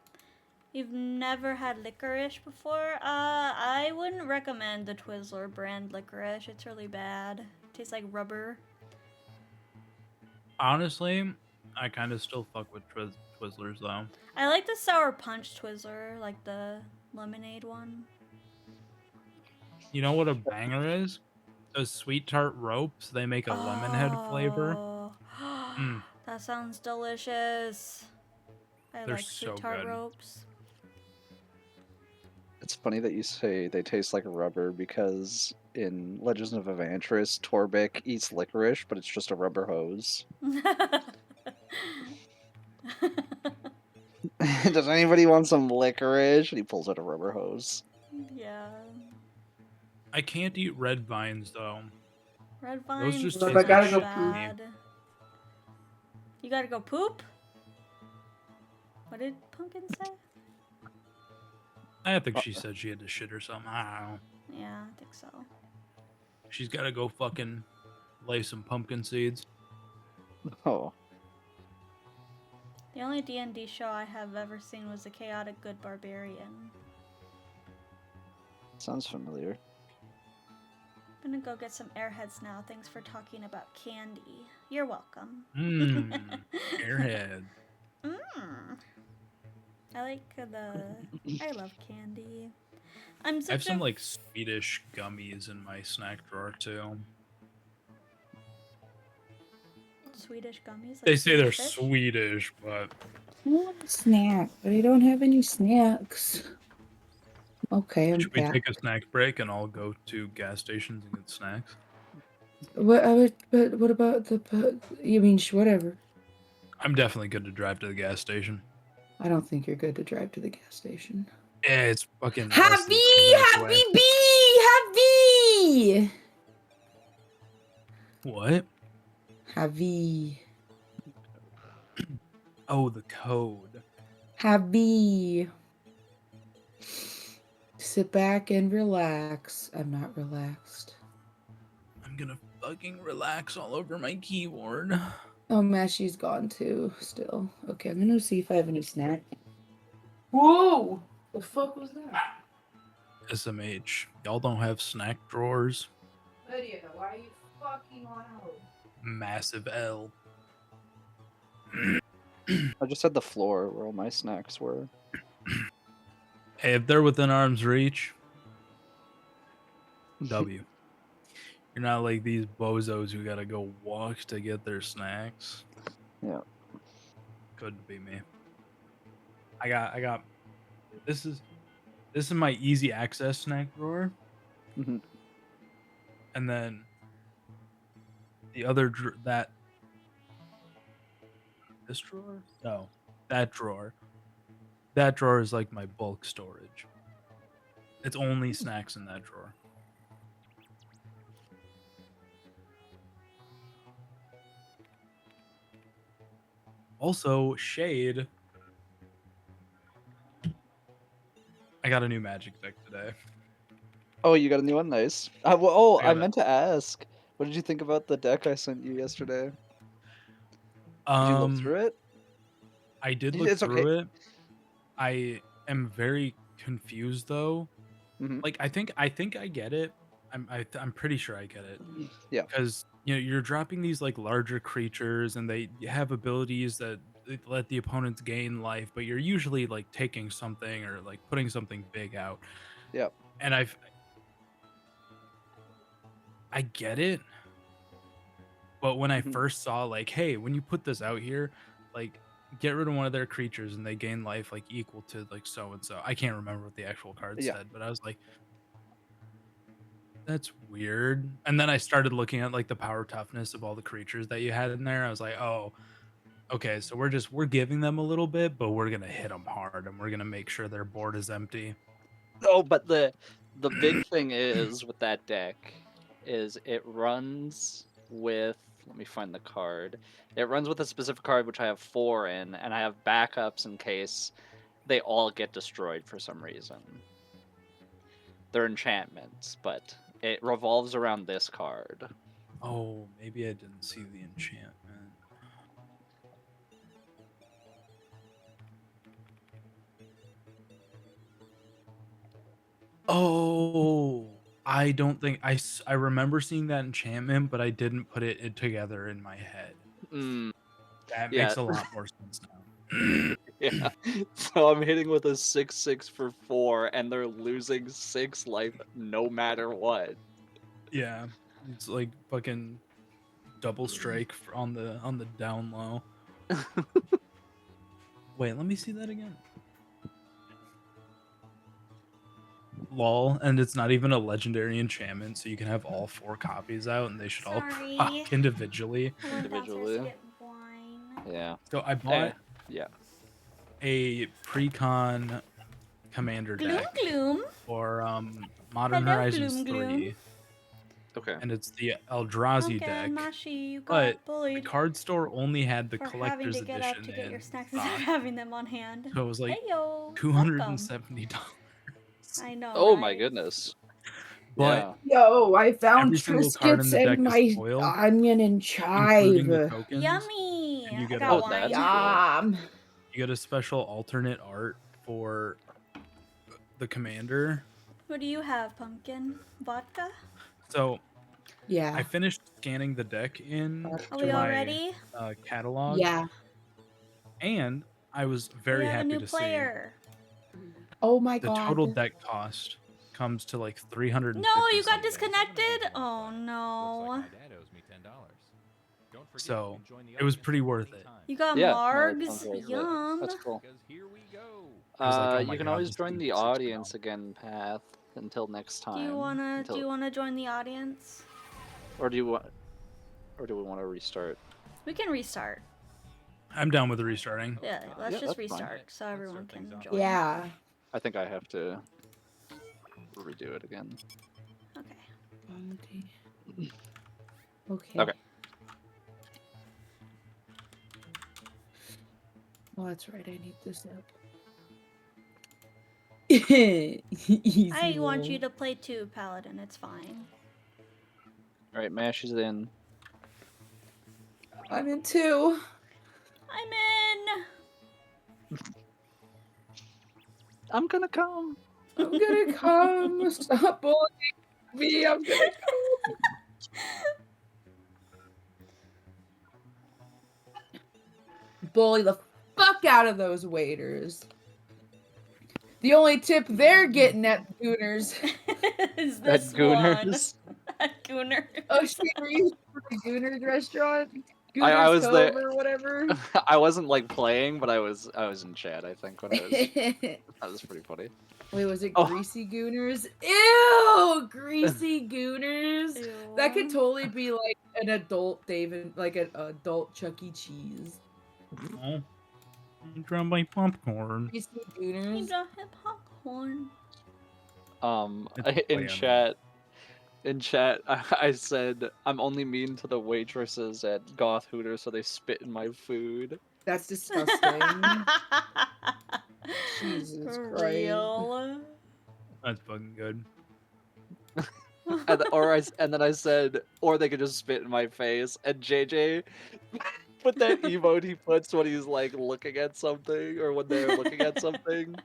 You've never had licorice before? I wouldn't recommend the Twizzler brand licorice. It's really bad. Tastes like rubber. Honestly, I kind of still fuck with Twizzlers though. I like the Sour Punch Twizzler, like the lemonade one. You know what a banger is? Those sweet tart ropes. They make a lemon head flavor. Oh, Mm. that sounds delicious. I They're like sweet so tart good. ropes. It's funny that you say they taste like rubber because in Legends of Evantris, Torbeck eats licorice, but it's just a rubber hose. Does anybody want some licorice? And he pulls out a rubber hose. Yeah. I can't eat red vines though. Red Those vines just taste taste gotta like go shit to me. bad. You gotta go poop? What did Pumpkin say? I think she said she had to shit or something. I don't know. Yeah, I think so. She's got to go fucking lay some pumpkin seeds. Oh, The only D&D show I have ever seen was The Chaotic Good Barbarian. sounds familiar. I'm gonna go get some airheads now. Thanks for talking about candy. You're welcome. Mmm. Airhead. I like I love candy. I have some like Swedish gummies in my snack drawer too. Swedish gummies? They Like say they're Swedish fish? Swedish, but I want a snack, but I don't have any snacks. Okay, I'm should we back. take a snack break and all go to gas stations and get snacks? But what about you mean whatever? I'm definitely good to drive to the gas station. I don't think you're good to drive to the gas station. Yeah, it's fucking less than 10 minutes away. Happy. What? Javi. Oh, the code. Javi. Sit back and relax. I'm not relaxed. I'm gonna fucking relax all over my keyboard. Oh, Mashy's gone too, still. Okay, I'm gonna see if I have any snack. Whoa! The fuck was that? SMH. Y'all don't have snack drawers? Lydia, why are you fucking loud? Massive L. I just had the floor where all my snacks were. Hey, if they're within arm's reach, W. You're not like these bozos who gotta go walk to get their snacks. Yeah. Couldn't be me. I got. This is This is my easy access snack drawer, Mhm. and then the other this drawer? No, that drawer. That drawer is like my bulk storage. It's only snacks in that drawer. Also, shade. I got a new magic deck today. Oh, you got a new one? Nice. Oh, I I got meant to ask. What did you think about the deck I sent you yesterday? it. Did you look through it? I did look It's okay. through it. I am very confused though. Mhm. Like I think I get it. I'm pretty sure I get it. Yeah. Because you're dropping these like larger creatures and they have abilities that let the opponents gain life, but you're usually like taking something or like putting something big out. Yeah. And I get it, but when I Mhm. first saw like, hey, when you put this out here, like get rid of one of their creatures and they gain life like equal to like so and so. I can't remember what the actual card Yeah. said, but I was like, that's weird. And then I started looking at like the power toughness of all the creatures that you had in there. I was like, oh, okay, so we're giving them a little bit, but we're gonna hit them hard and we're gonna make sure their board is empty. Oh, but the big thing is with that deck is it runs with, let me find the card. It runs with a specific card which I have 4 in, and I have backups in case they all get destroyed for some reason. They're enchantments, but it revolves around this card. Oh, maybe I didn't see the enchantment. Oh, I don't think I remember seeing that enchantment, but I didn't put it together in my head. Mm, That yeah. makes a lot more sense now. Yeah. So I'm hitting with a 6/6 for 4, and they're losing 6 life no matter what. Yeah, it's like fucking double strike on the down low. Wait, let me see that again. Lol, and it's not even a legendary enchantment, so you can have all 4 copies out, and they should all Sorry. proc individually. I went downstairs to Individually. get wine. Yeah. So I bought Yeah. a pre-con commander Gloom deck gloom. for Modern Hello, Horizons gloom, 3, Okay. and it's the Eldrazi Pumpkin, deck. Mashi, you But got the bullied card store only had the for having collector's to get up edition to get your in snacks instead of stock, having them on hand. so it was like Heyo, welcome. $270. I know. Oh my right? goodness. But Yeah. Yo, I found every single card in Triscuits the deck and is my foil, onion and including the chive. tokens. Yummy. And you I get got Oh, that's wine. cool. You get a special alternate art for the commander. What do you have, Pumpkin? Vodka? So Yeah. I finished scanning the deck in Are we all my ready? catalog. Yeah. And I was We very have a happy new to player. Oh my see the god. total deck cost comes to like 350. No, you got disconnected? Oh no. So it was pretty worth it. You got Yeah, no, that Margs? sounds very lit. Yum. That's cool. I was like, oh my You can God, always this join dude the is $60. audience again, Path, until next time. Do you wanna join the audience? Or do we want to restart? We can restart. I'm down with restarting. Yeah, let's Yeah, just that's fine. restart so everyone can join. Yeah. I think I have to redo it again. Okay. Okay. Okay. Oh, that's right. I need this up. Easy I want roll. you to play too, Paladin. It's fine. All right, Mash is in. I'm in 2. I'm in. I'm gonna come. I'm gonna come. Stop bullying me. I'm gonna come. Bully the fuck out of those waiters. The only tip they're getting at Gooners. Is At this Gooners. one? At Gooner. Oh shit, were you at the Gooners restaurant? Gooners I was Cove there. or whatever. I wasn't like playing, but I was in chat. I think when I was. That was pretty funny. Wait, was it Oh. Greasy Gooners? Ew! Greasy Gooners. That could totally be like an adult David, like an adult Chuck E. Cheese. Oh, I'm trying to buy popcorn. Greasy You Gooners. don't have popcorn. It's In play chat, I said I'm only mean to the waitresses at Goth Hooters, so they spit in my food. That's disgusting. Jesus For Christ. real. That's fucking good. And then I said, or they could just spit in my face. And JJ put that emote he puts when he's like looking at something, or when they're looking at something.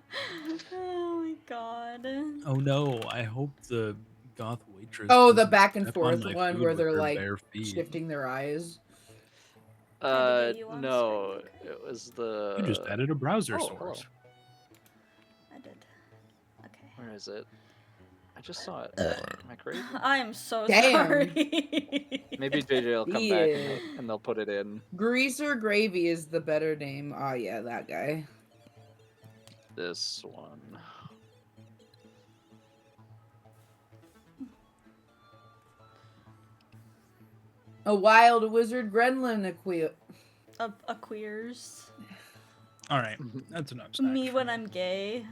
Oh my god. Oh no, I hope the goth waitress. Oh, the doesn't back and step on forth my one food where with they're her like bare feet. shifting their eyes. Had to get you on No, screen, okay. it was the. You just added a browser Oh, source. I did. Okay. Where is it? I just saw it. Am I crazy? I'm so Damn. sorry. Maybe JJ will come back and they'll put it in. Greaser Gravy is the better name. Oh yeah, that guy. This one. A wild wizard gremlin A queers. All right, that's enough. Snack Me for when I'm gay.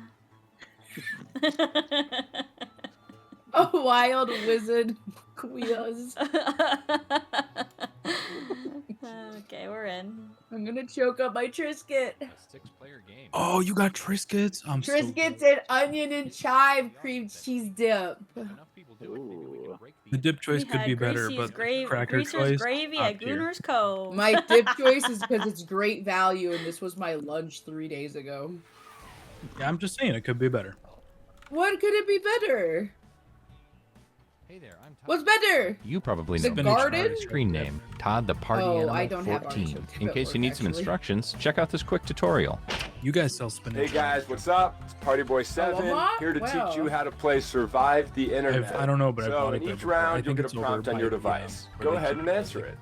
A wild wizard queers. Okay, we're in. I'm gonna choke up my Triscuit. A 6-player game. Oh, you got Triscuits? I'm so Triscuits and onion and chive cream cheese dip. Enough people do it, maybe we can break The dip choice We could had be better, Greasy's but gra- cracker Greaser's choice. gravy top at tier. Gooner's Cove. My dip choice is because it's great value, and this was my lunch 3 days ago. Yeah, I'm just saying it could be better. What could it be better? Hey there, I'm Todd. What's better? You probably The know Spinach garden? fries. screen name, Todd the Party Oh, Animal I don't have 14. artichoke In at case work, you need some actually. instructions, check out this quick tutorial. You guys sell spinach. Hey guys, what's up? It's Party Boy 7 what? here to Wow. teach you how to play Survive the Internet. I don't know, but I so bought in it there each before. I round you'll think get a it's over prompt on by your the, device. where Go they ahead keep and the- answer it.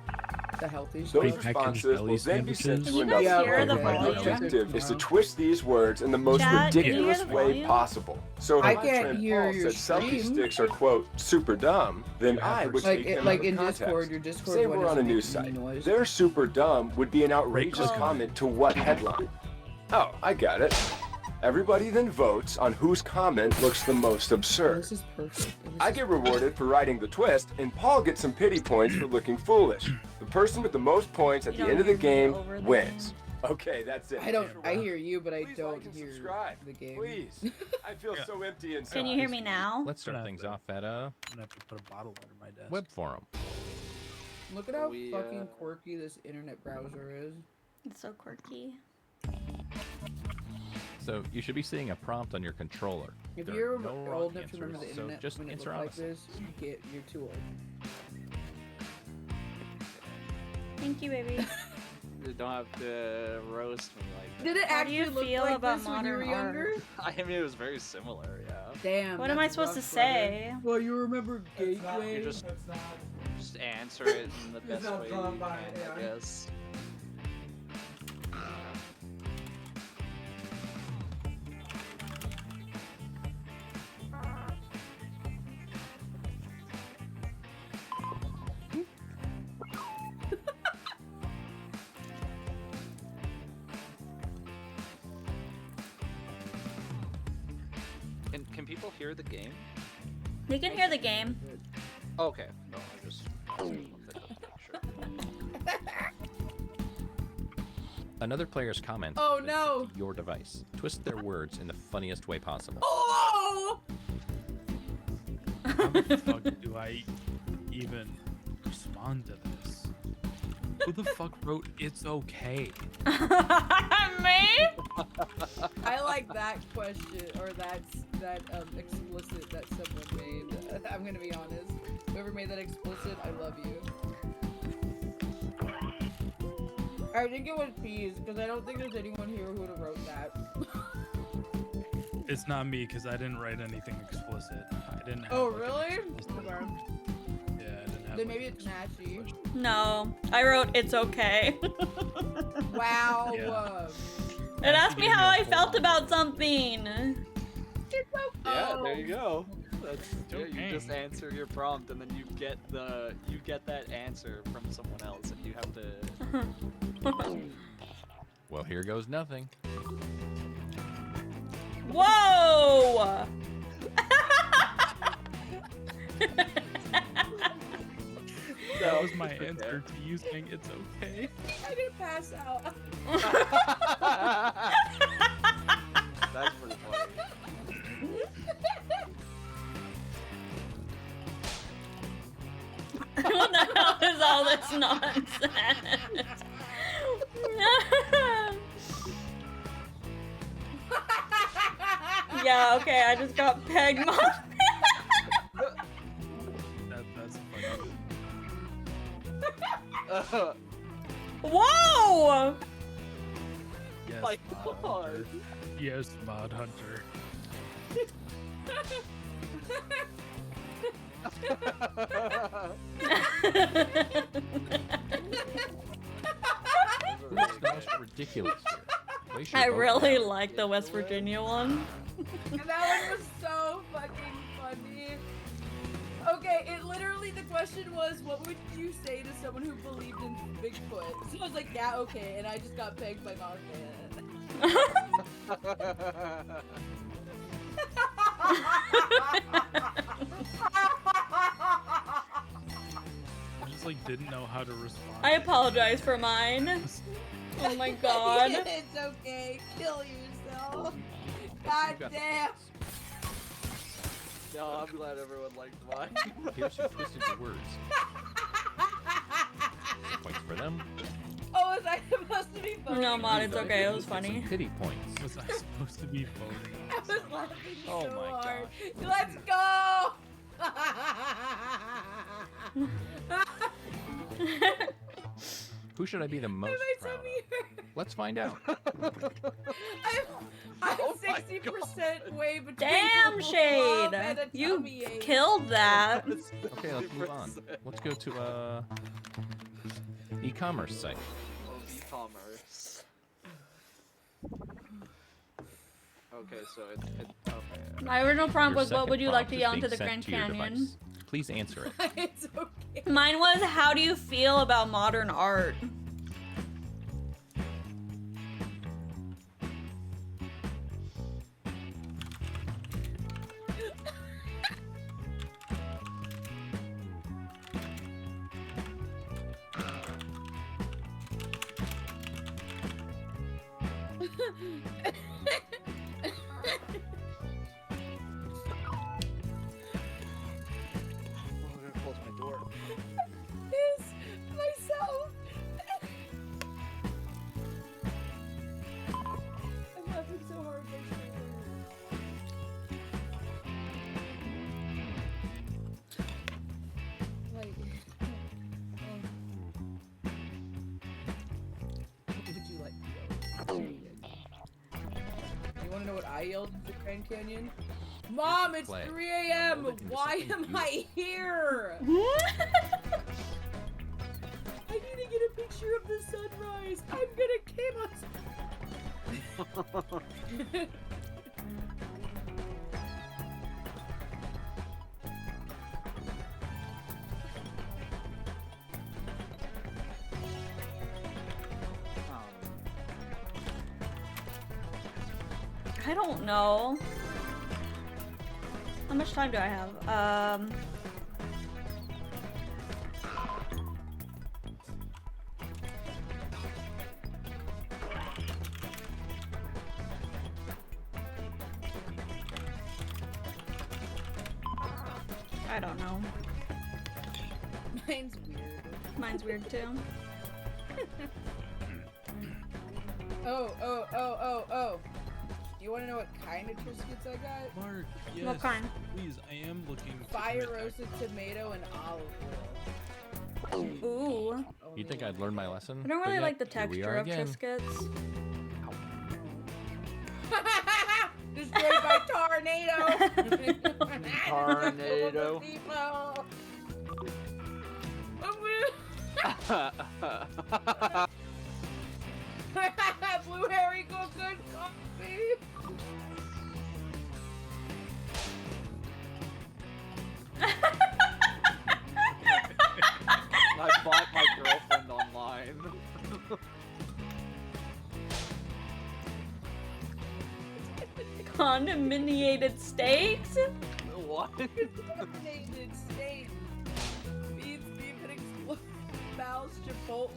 The healthy Those stuff. Prepackaged responses deli will then be sent sandwiches. to Can you another guys hear player. the The volume? objective is to twist these words in the most Chat, can you hear ridiculous the way volume? possible. So I if can't Trent hear Paul your said selfie stream. sticks are quote super dumb, then I would Like take it, them like out of in context. Discord, your Discord Say one we're is on a making news me site. noise. Their super dumb would be an outrageous Oh. comment to what headline? Oh, I got it. Everybody then votes on whose comment looks the most Oh, absurd. this is perfect. I get rewarded for writing the twist, and Paul gets some pity points for looking foolish. The person with the most points at You the don't end of the hear me game over the wins. Okay, that's it. I don't. I hear you, but I Please don't like and hear subscribe. the game. Please. I feel so empty inside. Can you hear me now? Let's start things off at a I'm gonna have to put a bottle under my desk. web forum. Look at how We, fucking quirky this internet browser is. It's so quirky. So you should be seeing a prompt on your controller. If There are you're no old wrong enough to remember the answers, so internet just when it answer looked like honestly. this, you're too old. Thank you, baby. You don't have to roast me like Did it How do you actually look feel like about this when you were modern younger? art? that. I mean, it was very similar, yeah. Damn. What am I that's supposed to rough, brother. say? Well, you remember Gateway? You just answer it in the best way you can, I guess. Can people hear the game? You can hear the game. Okay. No, I just wanted to make sure. Another player's comment Oh, has been no. sent to your device. Twist their words in the funniest way possible. Oh! How the fuck do I even respond to this? Who the fuck wrote "It's okay"? Me? I like that question or that explicit that someone made. I'm gonna be honest. Whoever made that explicit, I love you. I think it was Peas because I don't think there's anyone here who would have wrote that. It's not me because I didn't write anything explicit. I didn't. Have, Oh like, an really? explicit- Okay. Yeah, I didn't have. Then like, maybe an it's Nashy. explicit- No, I wrote it's okay. Wow. Yeah. It asked me gave how me a I felt full-on about something. Yeah, there you go. That's yeah, Okay. you just answer your prompt and then you get that answer from someone else and you have to Well, here goes nothing. Whoa! That was my answer to you saying it's okay. I'm gonna pass out. That's pretty funny. What the hell is all this nonsense? Yeah, okay, I just got pegged, Mom. That's funny. Whoa! Yes, My Mod God. Hunter. Yes, Mod Hunter. What's the most ridiculous here? Place your I vote really down. like the West Virginia one. And that one was so fucking funny. Okay, it literally, the question was, what would you say to someone who believed in Bigfoot? So I was like, yeah, okay, and I just got pegged by Mark. I just like didn't know how to respond. I apologize for mine. Oh my god. It's okay, kill yourself. God damn. No, I'm glad everyone liked mine. Here's who twisted the words. Points for them. Oh, was I supposed to be voting? No, Mod, it's okay. It was Some funny. pity points. Was I supposed to be voting? I was laughing Oh so my hard. Let's go! Who should I be the most My proud of? tummy hurt. Let's find out. I'm Oh my 60% way between Damn, love Shade! and a You tummy ache. killed that. Okay, let's move on. Let's go to e-commerce site. E-commerce. Okay, so it okay. My original prompt Your was, what second would you like prompt to is yell being into the sent Grand to your Canyon? device. Please answer it. It's okay. Mine was, how do you feel about modern art? I'm gonna close my door. Yes, myself. I'm laughing so hard. Like, what would you like to yell? You want to know what I yelled at the Grand Canyon? Mom, it's Play. 3 a.m. Roll it into Why something am I here? I need to get a picture of the sunrise. I'm gonna kill us. I don't know. How much time do I have? I don't know. Mine's weird. Mine's weird too. Oh. You want to know what kind of Triscuits I got? Mark, yes. What kind? Please, I am looking. for Fire my roasted tomato and olive oil. Ooh. Oh, You think I'd learn my lesson? I don't But really yet, like the here we texture are of again. Triscuits. Destroyed by tornado. Tornado. Blue Harry go good coffee. Condominiated steaks? What? Contaminated steak. Beef and mouse Chipotle.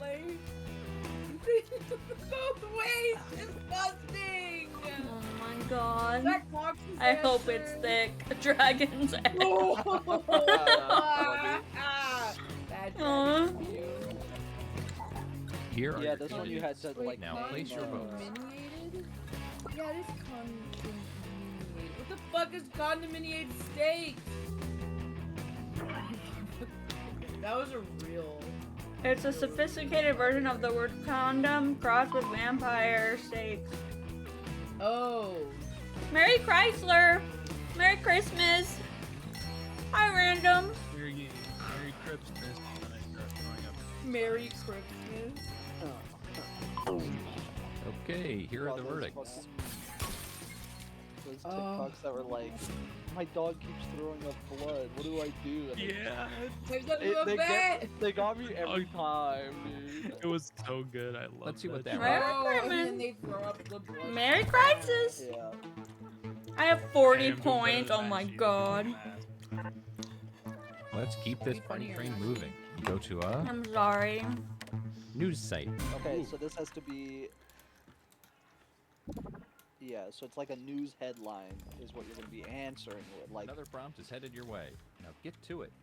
Both ways. Disgusting. Oh my god. Jackbox is I hope it's answer. thick. Dragon's egg. Bad Aw. dragon you. Here are Yeah, your this one you had candidates. to like. Now place your votes. Condominiated? Yeah, it is condominiated. What the fuck is condominiated steak? That was a real. It's a sophisticated version of the word condom crossed with vampire steaks. Oh. Merry Chrysler! Merry Christmas! Hi, random! Merry Christmas. When I start throwing up. Merry Christmas. Okay, here are the Those verdicts. TikToks that were like, my dog keeps throwing up blood. What do I do? And Yeah, There's nothing to bet. they got me every time, dude. it was so good. I love. Let's see what that. that Merry Oh, and Christmas! then they throw up the blood. Merry Crisis! Yeah. I have I 40 am doing better points. than Oh that my sheet. god. Let's keep this funny train moving. Go to a I'm sorry. news site. Okay, so this has to be. Yeah, so it's like a news headline is what you're gonna be answering with. Like, Another prompt is headed your way. Now get to it.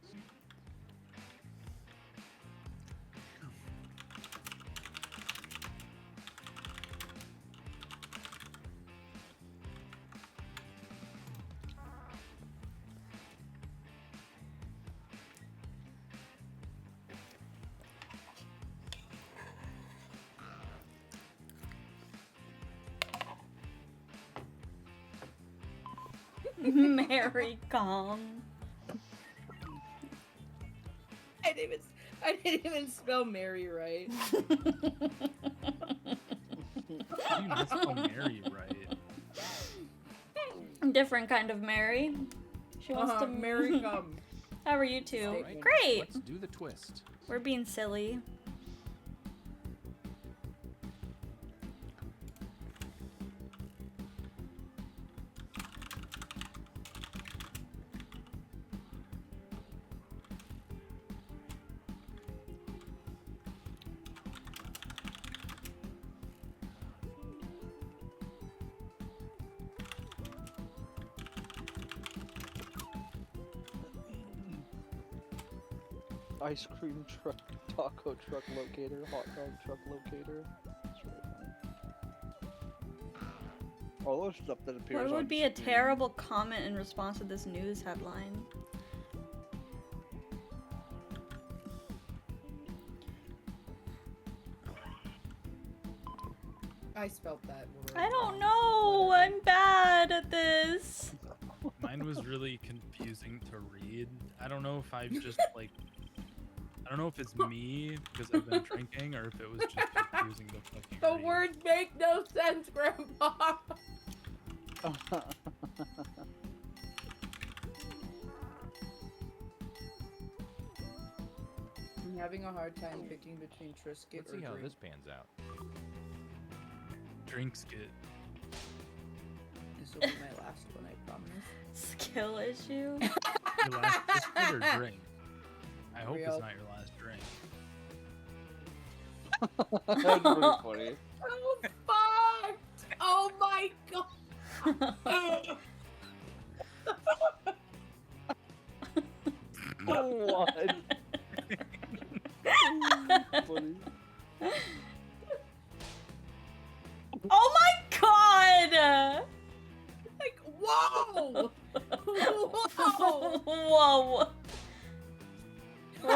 Mary Kong. I didn't even spell Mary right. You must spell Mary right. Different kind of Mary. She wants to Mary come. How are you two? All right, Great. Let's do the twist. We're being silly. ice cream truck, taco truck locator, hot dog truck locator. That's really funny. All those stuff that appears What on would be a screen. terrible comment in response to this news headline? I spelled that word. I don't know. I'm bad at this. Mine was really confusing to read. I don't know if I've just like. I don't know if it's me because I've been drinking or if it was just confusing to fucking The read. words make no sense, Grandpa. I'm having a hard time picking between Triscuit Let's or see how drink. this pans out. Drinks get. This will be my last one, I promise. Skill issue. Your last biscuit or drink? I hope Real. it's not your last drink. That's pretty funny. Oh, fuck! Oh my god! What? Funny. Oh my god! Like, whoa! Whoa! Whoa!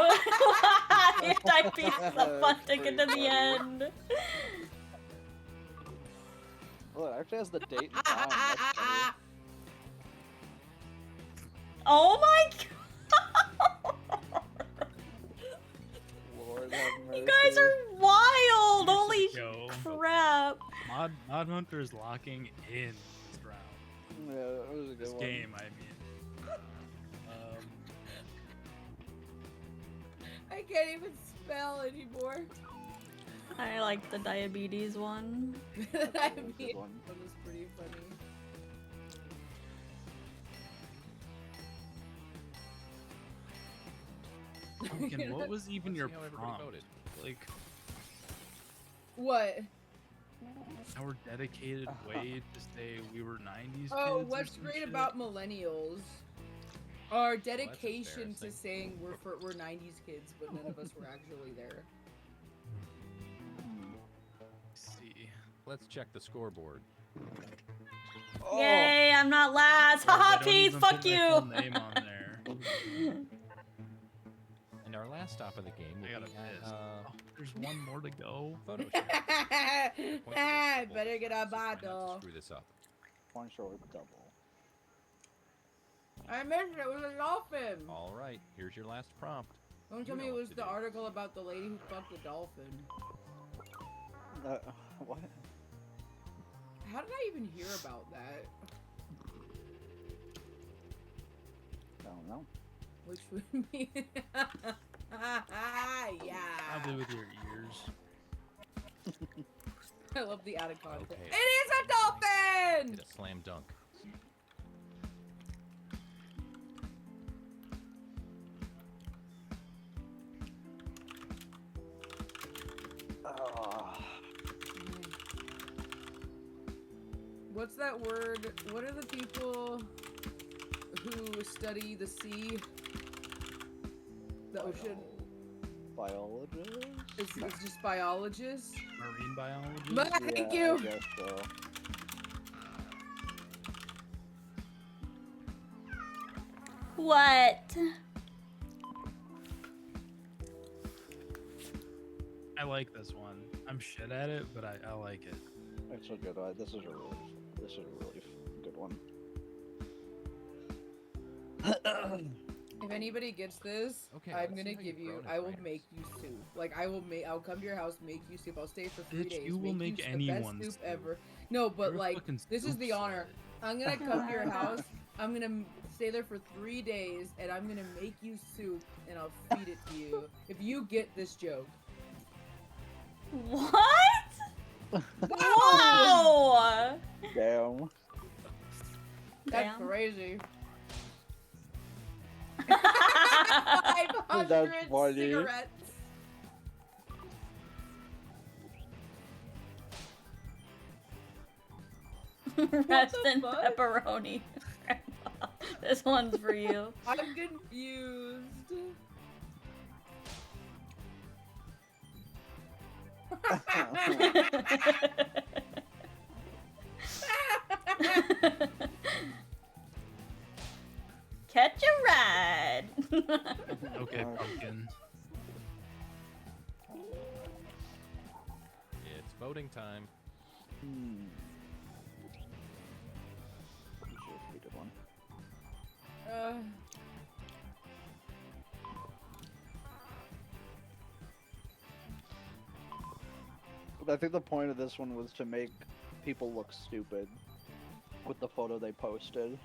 I piece the fun to get to the end. Well, it actually has the date and time. That's funny. Oh my god! Lord have mercy. You guys are wild! Holy Yo, crap! Mod Hunter is locking in this round. Yeah, that was a good This one. game, I mean. I can't even spell anymore. I like the diabetes one. I That was a good mean, one. that was pretty funny. Pumpkin, what was even Let's your see how everybody prompt? voted. Like, What? our dedicated way to say we were 90s Oh, kids or what's some great shit? about millennials? Our that's dedication to embarrassing. saying we're 90s kids, but none of us were actually there. Let's see. Let's check the scoreboard. Yay, I'm not last. Well, Haha, they don't Pete, even fuck put my full you. name on there. And our last stop of the game will I gotta be at piss. Oh, there's one more to go. photo shoot. Point to this Better get a so try not to bottle. Screw this up. One short double. I mentioned it was a dolphin. All right, here's your last prompt. Don't tell You me know it what was to the do. article about the lady who fucked the dolphin. What? How did I even hear about that? I don't know. Which would be yeah. Probably with your ears. I love the added content. Okay. It is a dolphin! Hit a slam dunk. What's that word? What are the people who study the sea? The ocean? Biologist? It's just biologists? Marine biology. But thank I you! guess so. What? I like this one. I'm shit at it, but I like it. It's a good one. This is a really good one. If anybody gets this, Okay, I'm let's gonna see how give you've you. grown in I will 3 make you soup. Like I'll come to your house, make you soup. I'll stay for 3 Bitch, days. you will make you the anyone best soup soup. ever. No, but You're a like fucking this is soup the honor. slut. I'm gonna come to your house. I'm gonna stay there for 3 days, and I'm gonna make you soup, and I'll feed it to you. If you get this joke. What? Whoa! Damn. That's Damn. crazy. That's 500 funny. cigarettes. Rest the in fuck? pepperoni. Grandpa. This one's for you. I'm confused. Catch a ride. Okay, pumpkin. It's voting time. This is a pretty good one. I think the point of this one was to make people look stupid with the photo they posted.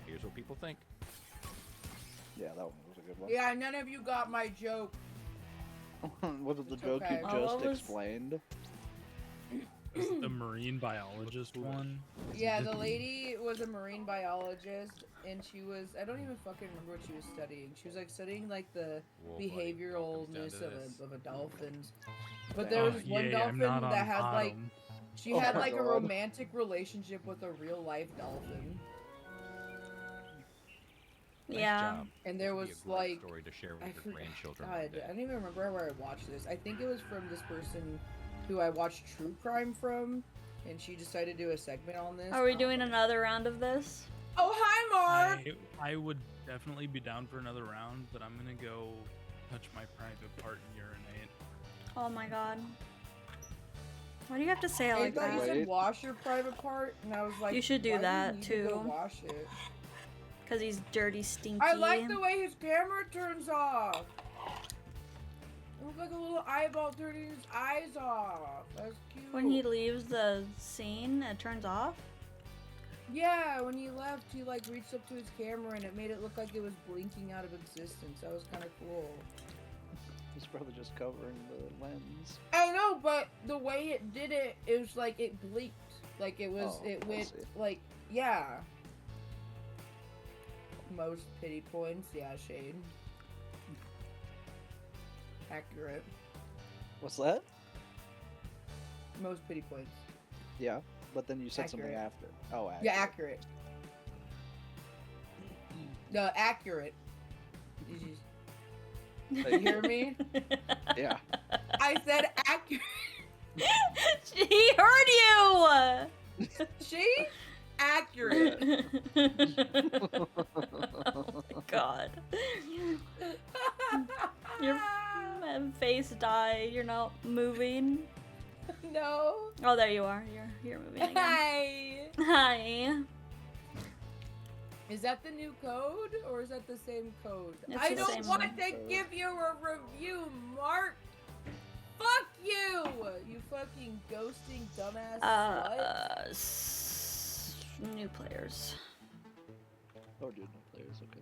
Here's what people think. Yeah, that one was a good one. Yeah, none of you got my joke. Was it the It's joke okay. you Oh, just what was- explained? Was it the marine biologist one? Yeah, the lady was a marine biologist, and she was, I don't even fucking remember what she was studying. She was like studying like the Whoa, buddy, behavioralness comes down to this. of a dolphin. But there Oh, was one yay, dolphin I'm not on that had like, bottom. she Oh had my like a God. romantic relationship with a real life dolphin. Nice Yeah. job. And there This was would be a great like, story to share with I your forgot, grandchildren. God, one day. I don't even remember where I watched this. I think it was from this person who I watched True Crime from, and she decided to do a segment on this. Are we doing another round of this? Oh, hi, Mark! I would definitely be down for another round, but I'm gonna go touch my private part and urinate. Oh my god. Why do you have to say it I like thought you that? said Wait. wash your private part, and I was like, You should do why you that, need to go too. wash it. Because he's dirty, stinky. I like the way his camera turns off. It looks like a little eyeball turning his eyes off. That's cute. When he leaves the scene, it turns off. Yeah, when he left, he like reached up to his camera and it made it look like it was blinking out of existence. That was kind of cool. He's probably just covering the lens. I know, but the way it did it, it was like it blinked. Like it was, Oh, it I went see. like, yeah. Most pity points, yeah, Shade. Accurate. What's that? Most pity points. Yeah, but then you said something Accurate. after. Oh, accurate. Yeah, accurate. No, accurate. Did you hear me? Yeah. I said accurate. He heard you! She? Accurate. Oh my god. Your face died. You're not moving. No. Oh, there you are. You're moving again. Hi. Hi. Is that the new code or is that the same code? It's I the don't same want one. to give you a review, Mark. Fuck you. You fucking ghosting dumbass slut. New players. Oh, dude, no players. Okay.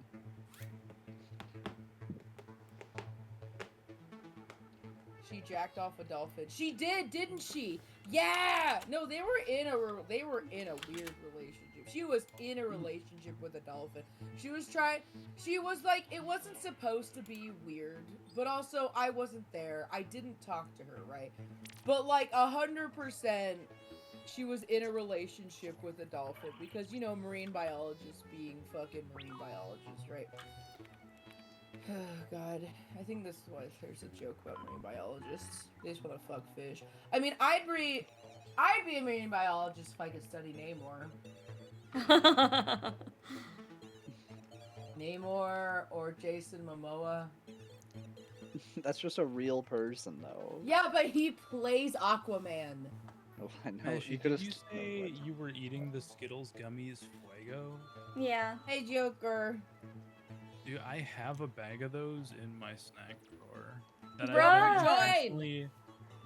She jacked off a dolphin. She did, didn't she? Yeah. No, they were in a weird relationship. She was in a relationship with a dolphin. She was like, it wasn't supposed to be weird, but also I wasn't there. I didn't talk to her, right? But like 100%, she was in a relationship with a dolphin because, you know, marine biologists being fucking marine biologists, right? Oh god, I think this is why there's a joke about marine biologists. They just want to fuck fish. I mean, I'd be a marine biologist if I could study Namor. Namor or Jason Momoa. That's just a real person, though. Yeah, but he plays Aquaman. Oh, I know. Actually, You could did have. you say you were eating the Skittles gummies Fuego? Yeah. Hey, Joker. Dude, I have a bag of those in my snack drawer. That Bro,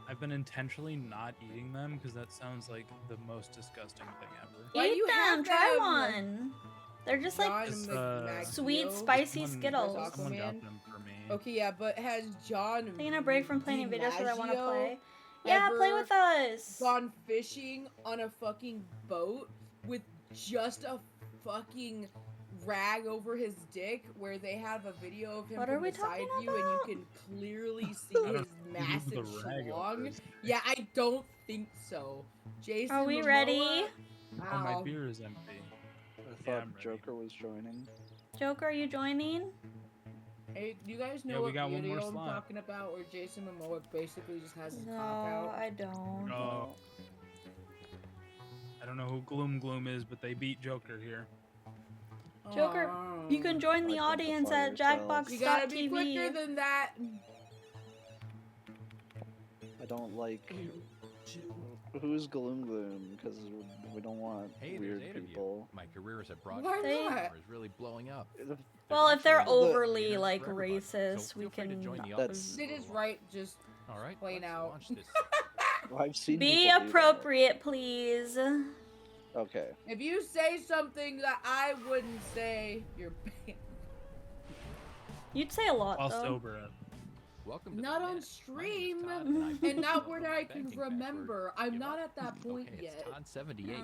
I've been intentionally not eating them because that sounds like the most disgusting thing ever. Why Eat you them. have Try them? one. They're just like It's, sweet, McMaggio. spicy Someone Skittles. got Aquaman? them for me. Okay, yeah, but has John Taking a break from playing videos because I want to DiMaggio play. Yeah, play ever with us. gone fishing on a fucking boat with just a fucking rag over his dick where they have a video of him What from are we the side talking view and you about? can clearly see I his don't massive the rag over schlong. his dick. Yeah, I don't think so. Jason Are we Momoa? ready? Oh, my Ow. beer is empty. I Yeah, thought I'm ready. Joker was joining. Joker, are you joining? Hey, do you guys know Yeah, we what got one more video I'm slot. talking about where Jason Momoa basically just has his No, cock out? I don't. No. I don't know who Gloom is, but they beat Joker here. Joker, you can join the Identify audience at yourself. You gotta be Jackbox.tv. quicker than that. I don't like. Who's Gloom? Because we don't want Hey, weird there's 8 of people. you. My career as a Why broadcaster not? is really blowing up. Well, if they're Actually, overly there's like for everybody, so racist, we feel free to can join the That's- audience Sid for a is while. right, just All right, plain let's out. launch this. Well, I've seen be people do that. appropriate, please. Okay. if you say something that I wouldn't say, you're banned. You'd say a lot While though. sober. Welcome to Not the on Minute. stream, My name is Todd, and I and not where I can banking remember. password. I'm Give not up? at that point Okay, yet. it's Todd 78.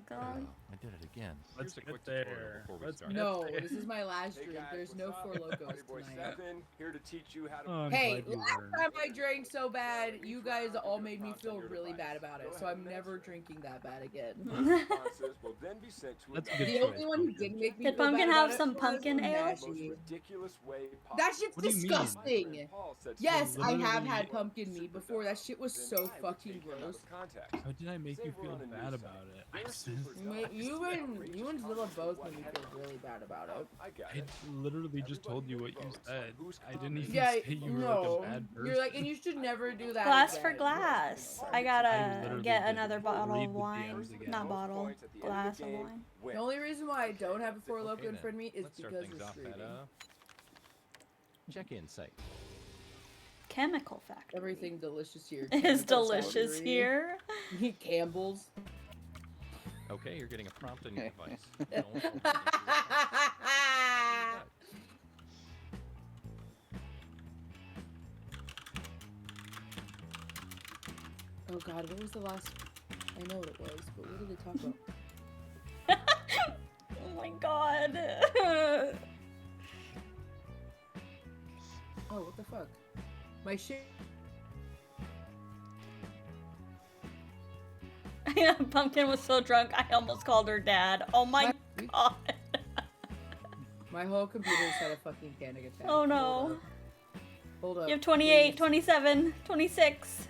God. I did it again. Let's Here's a get quick tutorial there. before we Let's start. No, get this is my last Hey stream. guys, There's no what's Four up? Locos Buddy Boy tonight. 7, here to teach you how to. Oh, I'm Hey, glad you last learned. time I drank so bad, you guys all made me feel really bad about it, so I'm never drinking that bad again. Responses will then be sent to That's a another good The choice, only one who didn't make me Did feel Pumpkin bad have about some it pumpkin was ale? most Nashi. ridiculous way possible. That shit's What do you mean? disgusting. Paul said Yes, I have literally- had pumpkin meat before. That shit was so fucking gross. How did I make you feel bad about it? I just- You and Zilla both made me feel really bad about it. I got I it. literally just told you what you said. I didn't even Yeah, say you were no. like a bad person. You're like, and you should never do that. Glass for again. glass. I I gotta literally get did. another bottle Read of the wine. DMs again. Not bottle. Glass of wine. The only reason why I don't have a Four Loko Okay, in front of me is Let's start because things of off streaming. at check-in site. Chemical factory. Everything delicious here. is Chemical delicious factory. here. Campbell's. Okay, you're getting a prompt on your device. Don't open it until it's Oh god, what was the last? I know what it was, but what did they talk about? Oh my god. Oh, what the fuck? My shit. Pumpkin was so drunk, I almost called her dad. Oh my god. My whole computer's had a fucking panic attack. Oh no. Hold up. You have 28, please. 27, 26,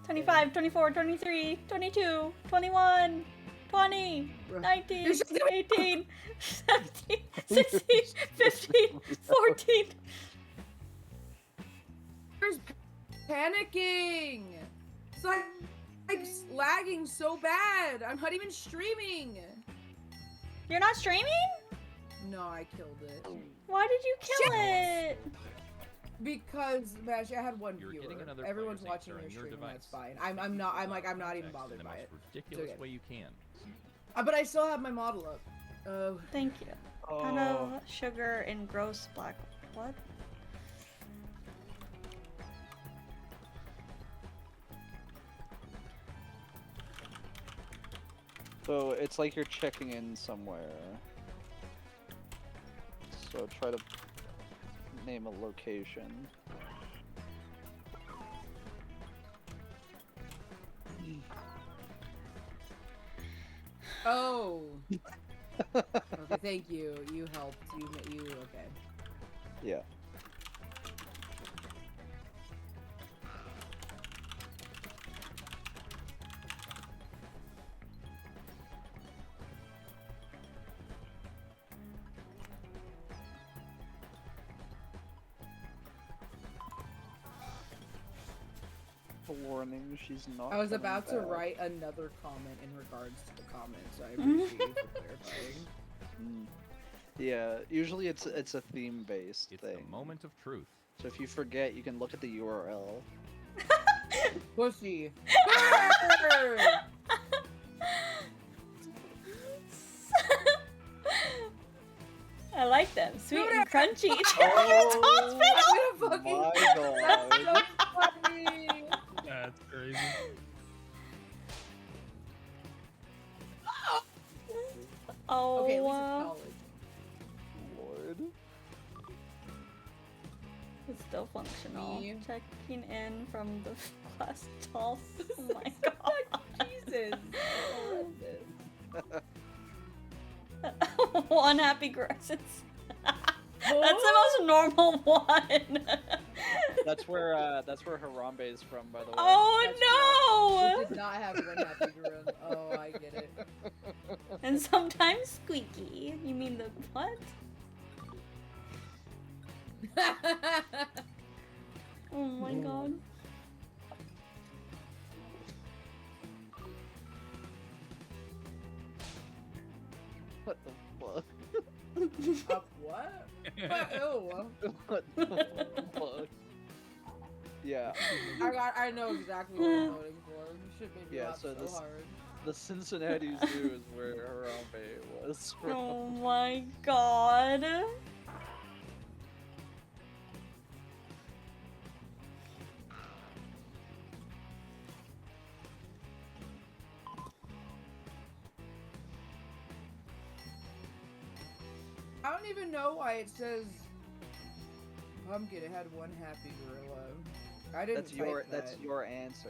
25, 24, 23, 22, 21, 20, 19, 18, 17, 16, 15, 14. There's panicking. It's like lagging so bad. I'm not even streaming. You're not streaming? No, I killed it. Why did you kill it? Because Mash, I had one You're viewer. getting another Everyone's player watching sensor your on your stream, and that's device. fine. I'm not even Text bothered in the by most it. ridiculous okay. way you can. But I still have my model up. Oh. Thank you. Ton of sugar and gross black. What? So it's like you're checking in somewhere. So try to name a location. Oh. Okay, thank you. You helped. You okay. Yeah. A warning, she's not. I was coming about to back. write another comment in regards to the comment, so I appreciate you for clarifying. Yeah, usually it's a theme based It's thing. the moment of truth. So if you forget, you can look at the URL. Pussy. I like them. Sweet and crunchy. Oh my god. That's so funny. That's crazy. Oh. Okay, at least it's knowledge. Lord. It's still functional. Me. Checking in from the class dolls. Oh my god. Jesus. One happy grossness. That's the most normal one. That's where Harambe is from, by the way. Oh We no! did not have one happy grown. Oh, I get it. And sometimes squeaky. You mean the what? Oh my god. What the fuck? Up what? Ew. What the fuck? Yeah. I know exactly what I'm voting for. You should make me Yeah, laugh so so this- hard. The Cincinnati Zoo is where Harambe was from. Oh my god. I don't even know why it says pumpkin. It had one happy gorilla. I didn't That's type your that. that's your answer.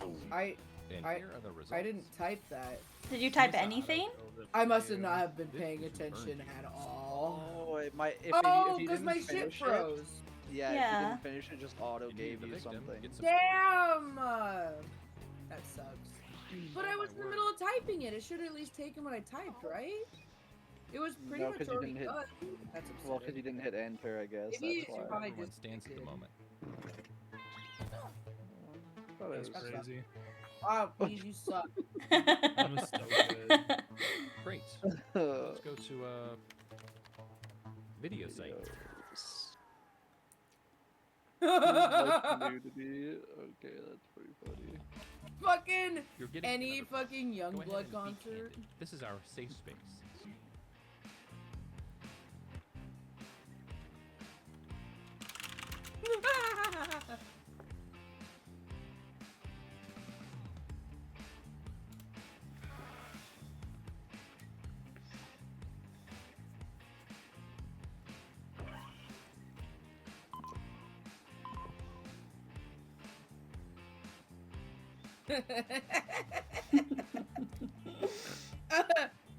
And I- here are the results. I didn't type that. Did you type anything? I must have not have been paying attention at all. Oh, it might. If Oh, you because didn't my shit finish froze. It, yeah, if you Yeah. didn't finish it, just auto gave the you victim something. gets a- Damn! That sucks. But I Oh, was my in the word. middle of typing it. It should have at least taken what I typed, right? It was pretty No, much 'cause you already didn't hit- done. That's Well, because you upsetting. didn't hit enter, I guess. Maybe That's you why. probably Everyone just stands at the did. moment. Thought it That's was- crazy. Wow, please, you suck. That was so good. Great. Let's go to video site. Like nudity. Okay, that's pretty funny. Fucking You're getting any another prize. fucking Go ahead Youngblood and be concert. candid. This is our safe space.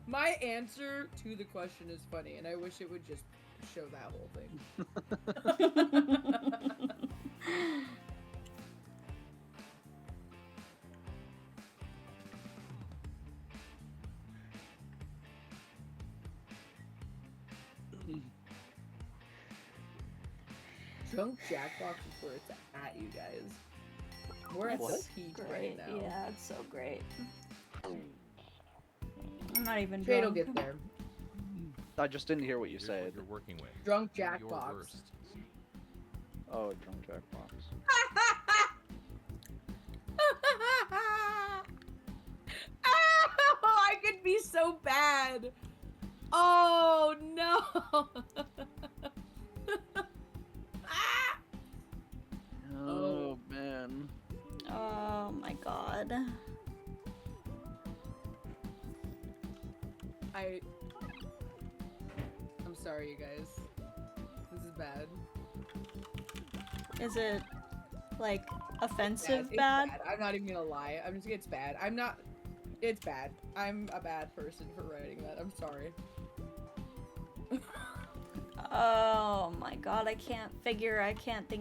My answer to the question is funny, and I wish it would just show that whole thing. Drunk Jackbox is where it's at, you guys. We're at the peak right now. Yeah, it's so great. I'm not even Shade'll drunk. get there. I just didn't hear what you Here's said. what you're working with. Drunk Do your Jackbox. worst. Oh, drunk Jackbox. Oh, I could be so bad. Oh no. Oh man. Oh my god. I'm sorry, you guys. This is bad. Is it like It's offensive bad. bad? I'm not even gonna lie. It's bad. I'm not. It's bad. I'm a bad person for writing that. I'm sorry. Oh my god, I can't think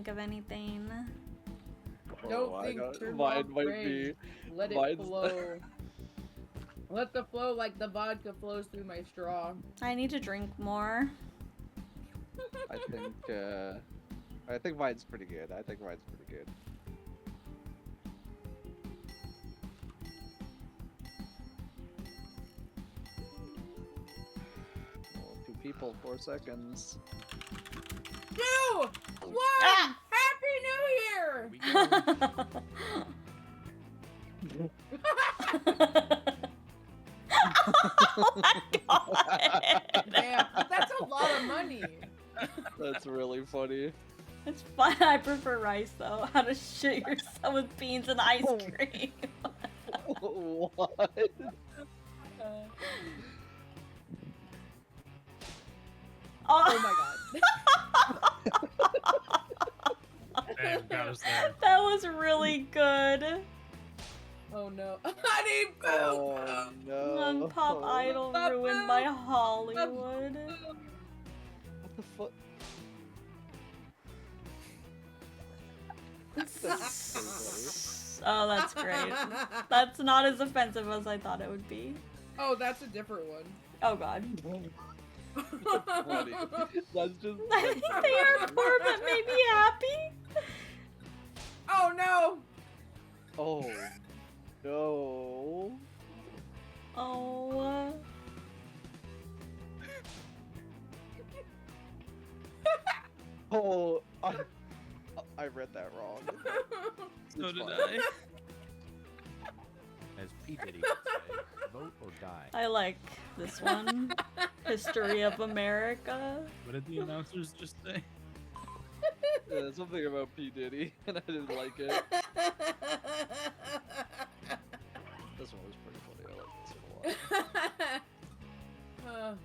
of anything. Don't think too mine long, might brain. Let it mine's- flow. Let the flow like the vodka flows through my straw. I need to drink more. I think mine's pretty good. I think mine's pretty good. Oh, 2 people, 4 seconds. 2! 1! Ah! Happy New Year! We go. Oh my god! Damn, that's a lot of money. That's really funny. It's fine. I prefer rice though. How to shit yourself with beans and ice cream. What? Oh my god. Damn, got us there. That was really good. Oh no. Honey boo! Oh no. Young pop idol ruined by Hollywood. What the fuck? Oh, that's great. That's not as offensive as I thought it would be. Oh, that's a different one. Oh god. Funny. That's just. I think they are poor but made me happy. Oh no! Oh. No. Oh. Oh. I read that wrong. So It's did fine. I. As P. Diddy would say, vote or die. I like this one. History of America. What did the announcers just say? Yeah, something about P. Diddy, and I didn't like it. This one was pretty funny. I like this one a lot.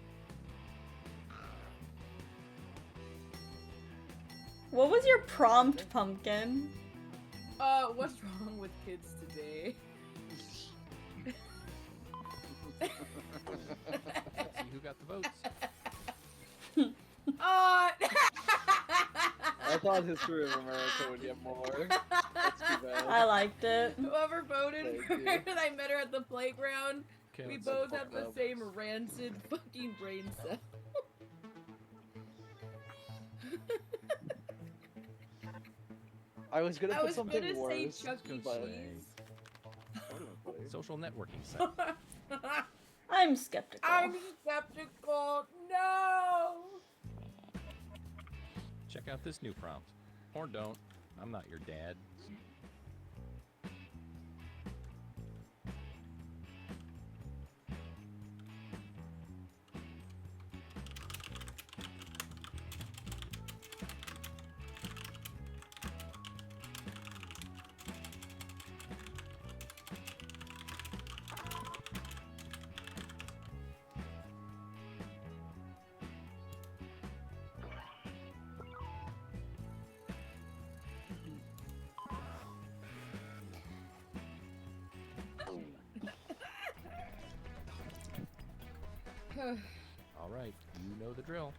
What was your prompt, Pumpkin? What's wrong with kids today? Let's see who got the votes. I thought History of America would get more. That's too bad. I liked it. Whoever voted Thank for you. it, I met her at the playground. Okay, We let's both see. have the same rancid fucking brain cell. I was gonna I put was something gonna worse. say Chuck E. but- Cheese. Social networking site. I'm skeptical. I'm skeptical. No. Check out this new prompt. Or don't. I'm not your dad. All right, you know the drill.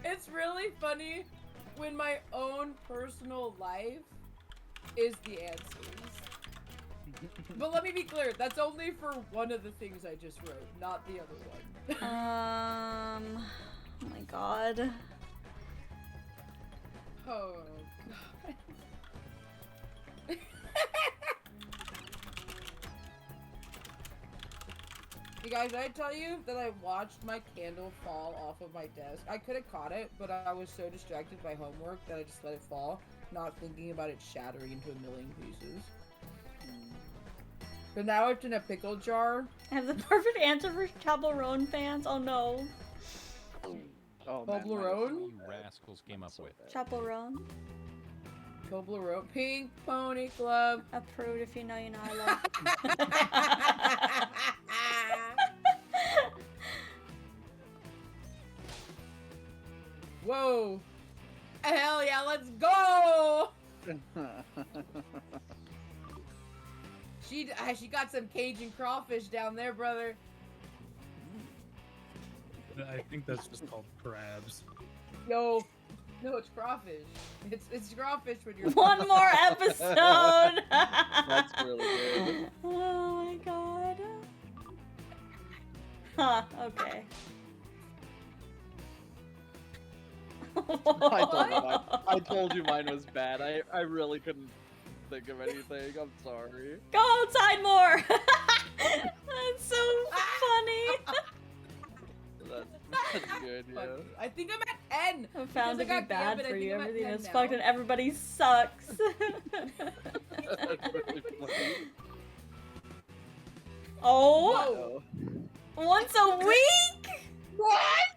It's really funny when my own personal life is the answers. But let me be clear, that's only for one of the things I just wrote, not the other one. Oh my god. Oh god. You guys, I tell you that I watched my candle fall off of my desk. I could have caught it, but I was so distracted by homework that I just let it fall, not thinking about it shattering into a million pieces. So now it's in a pickle jar. I have the perfect answer for Toblerone fans. Oh no. Oh man, Toblerone? You rascals came up with. Toblerone. Toblerone. Pink Pony Club. Approved if you know you know I love. Whoa. Hell yeah, let's go! She got some Cajun crawfish down there, brother. I think that's just called crabs. Yo, no, it's crawfish. It's crawfish when you're One more episode. That's really good. Oh my god. Huh, okay. I told you mine was bad. I really couldn't think of anything. I'm sorry. Go outside more. That's so funny. That's good, yeah. I think I'm at 10. I'm found to Because I be got banned, bad but I for think you. I'm at Everything 10 is now. fucked and everybody sucks. That's really funny. Oh, Whoa. once a week? What?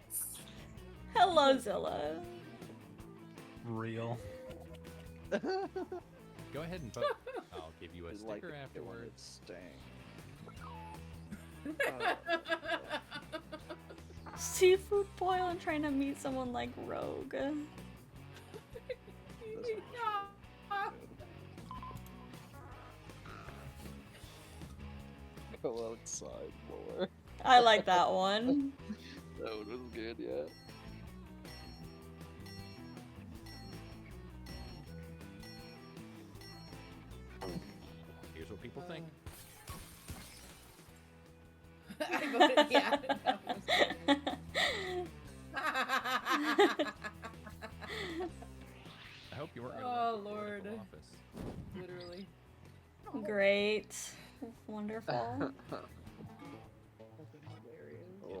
Hello, Zilla. Real. Go ahead and vote. I'll give you a It's sticker like afterwards. Seafood boil and trying to meet someone like Rogue. Go outside more. I like that one. That one was good, yeah. Here's what people think. I voted, yeah. I hope you weren't going to Oh, run for Lord. political office. Literally. Great. Wonderful. Oh,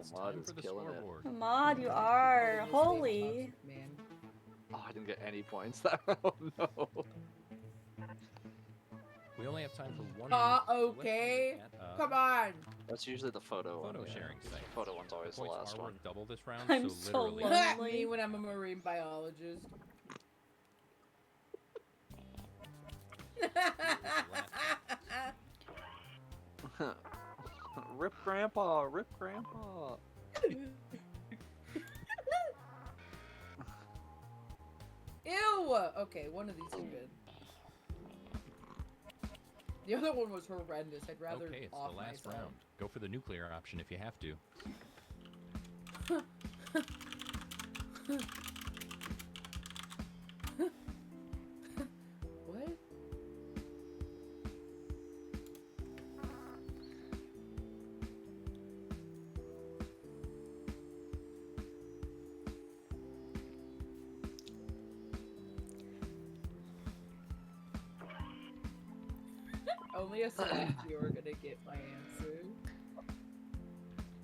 It's Mod time is for the killing it. scoreboard. Mod, you are. Holy. Man. Oh, I didn't get any points that round. No. We only have time for one. Okay. Come on. That's usually the photo one. Photo yeah. sharing site. The photo one's always the Points last are one. worth double this round, I'm so so literally. lonely. Me when I'm a marine biologist. Rip Grandpa! Rip Grandpa! Ew! Okay, one of these is good. The other one was horrendous. I'd rather Okay, it's off the last myself. round. Go for the nuclear option if you have to. What? Only a select few are gonna get my answer.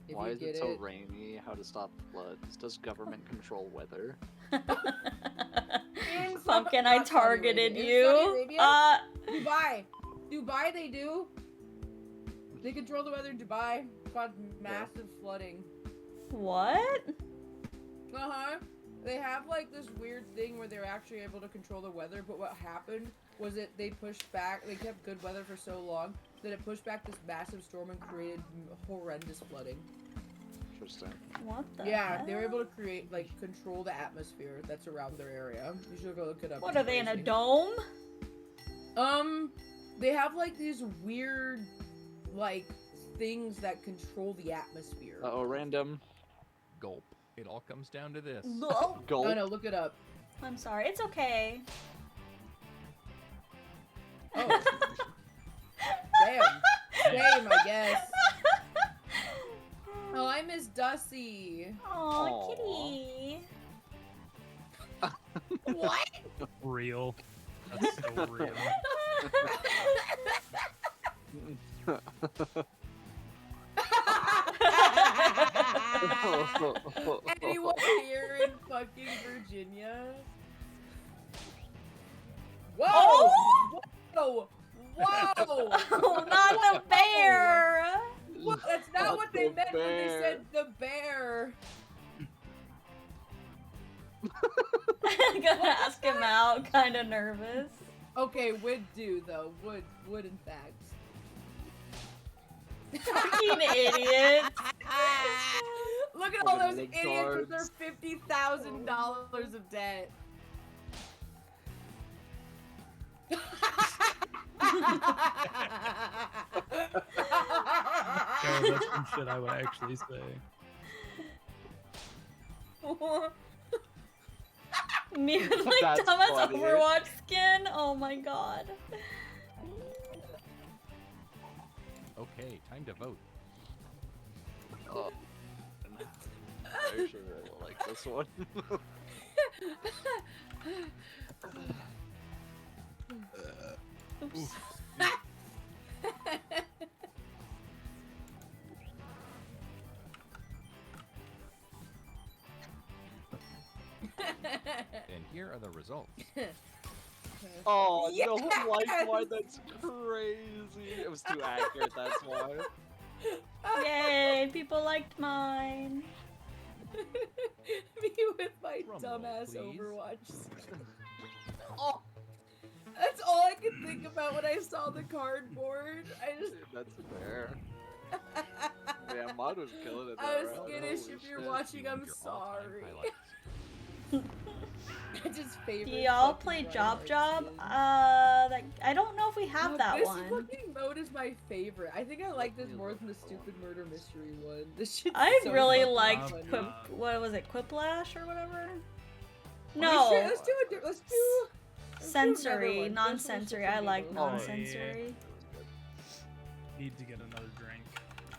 If Why you is get it so rainy? How to stop floods? Does government control weather? Pumpkin, I Not Saudi targeted Arabia. you. Saudi Arabia? Dubai. Dubai, they do. They control the weather in Dubai. Caused massive flooding. What? Uh-huh. They have like this weird thing where they're actually able to control the weather, but what happened was they pushed back, they kept good weather for so long that it pushed back this massive storm and created horrendous flooding. Interesting. What the Yeah, heck? they were able to create, like, control the atmosphere that's around their area. You should go look it up. What It's are they in a crazy. dome? They have like these weird, like, things that control the atmosphere. Uh-oh, random. Gulp. It all comes down to this. Gulp. Gulp. Oh no, look it up. I'm sorry. It's okay. Oh. Damn. Same, I guess. Oh, I miss Dusty. Aw, Aw. kitty. What? Real. That's so real. Anyone here in fucking Virginia? Whoa! Oh! Whoa! Whoa! Oh, not the bear. What? That's not Not what they the meant when they bear. said the bear. I'm gonna ask him out. Kind of nervous. Okay, would do though. Would in fact. Fucking idiots. Look at all those Fucking idiots with their retards. $50,000 of debt. No, that's some shit I would actually say. Me with my That's dumbass funny. Overwatch skin. Oh my god. Okay, time to vote. Oh. I actually really like this one. Oops. And here are the results. Oh, Yes! no one liked mine. That's crazy. It was too accurate, that's why. Yay, people liked mine. Me with my Drum roll, dumbass please. Overwatch skin. Oh, that's all I could think about when I saw the cardboard. I just, That's fair. Yeah, mine was killing it. I was though, right? skittish. Holy If you're shit. watching, You I'm earned your all-time sorry. highlights. I just favorite. Do y'all fucking play Twilight Job Job? skin. I don't know if we have No, that this one. fucking mode is my favorite. I think I like this more than the stupid murder mystery one. This shit's I so really fucking liked funny. what was it, Quiplash or whatever? Oh, No, shit, let's do another sensory, one. This non-sensory. one's I like so non-sensory. Need to get another drink.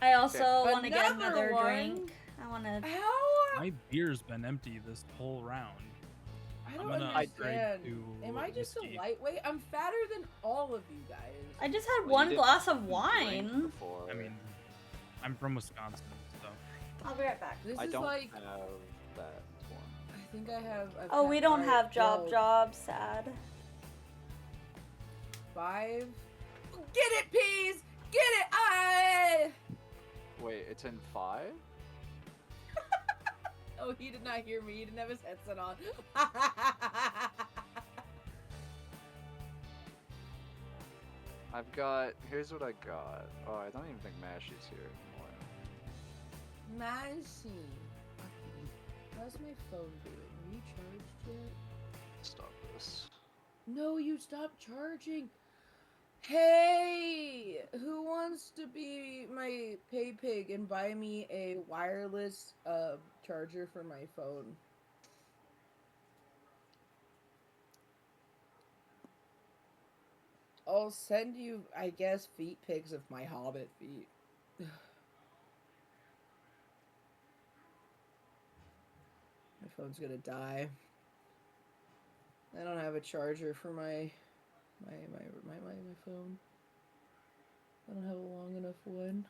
I also Okay. want to get Another another one? drink. I want to. How? My beer's been empty this whole round. I I'm don't gonna upgrade understand. to Am I just whiskey. a lightweight? I'm fatter than all of you guys. I just had Well, you one did glass of drink wine. before. I mean, I'm from Wisconsin, so I'll be right back. This I is don't like, have that one. I think I have. Oh, we don't have Job Job. Sad. 5. Get it, peas! Get it! I. Wait, it's in 5? Oh, he did not hear me. He didn't have his headset on. I've got. Here's what I got. Oh, I don't even think Mashy's here anymore. Machine. How's my phone doing? Are you charged yet? Stop this. No, you stopped charging. Hey, who wants to be my pay pig and buy me a wireless charger for my phone? I'll send you, I guess, feet pics of my hobbit feet. My phone's gonna die. I don't have a charger for my phone. I don't have a long enough one.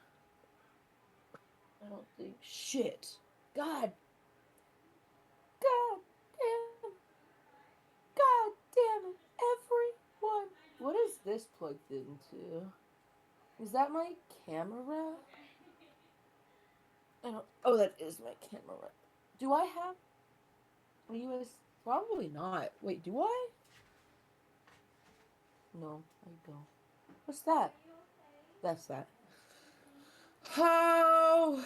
I don't think. Shit. God. God damn. God damn it. Everyone. What is this plugged into? Is that my camera? I don't. Oh, that is my camera. Do I have a US? Probably not. Wait, do I? No, I don't. What's that? That's that. How?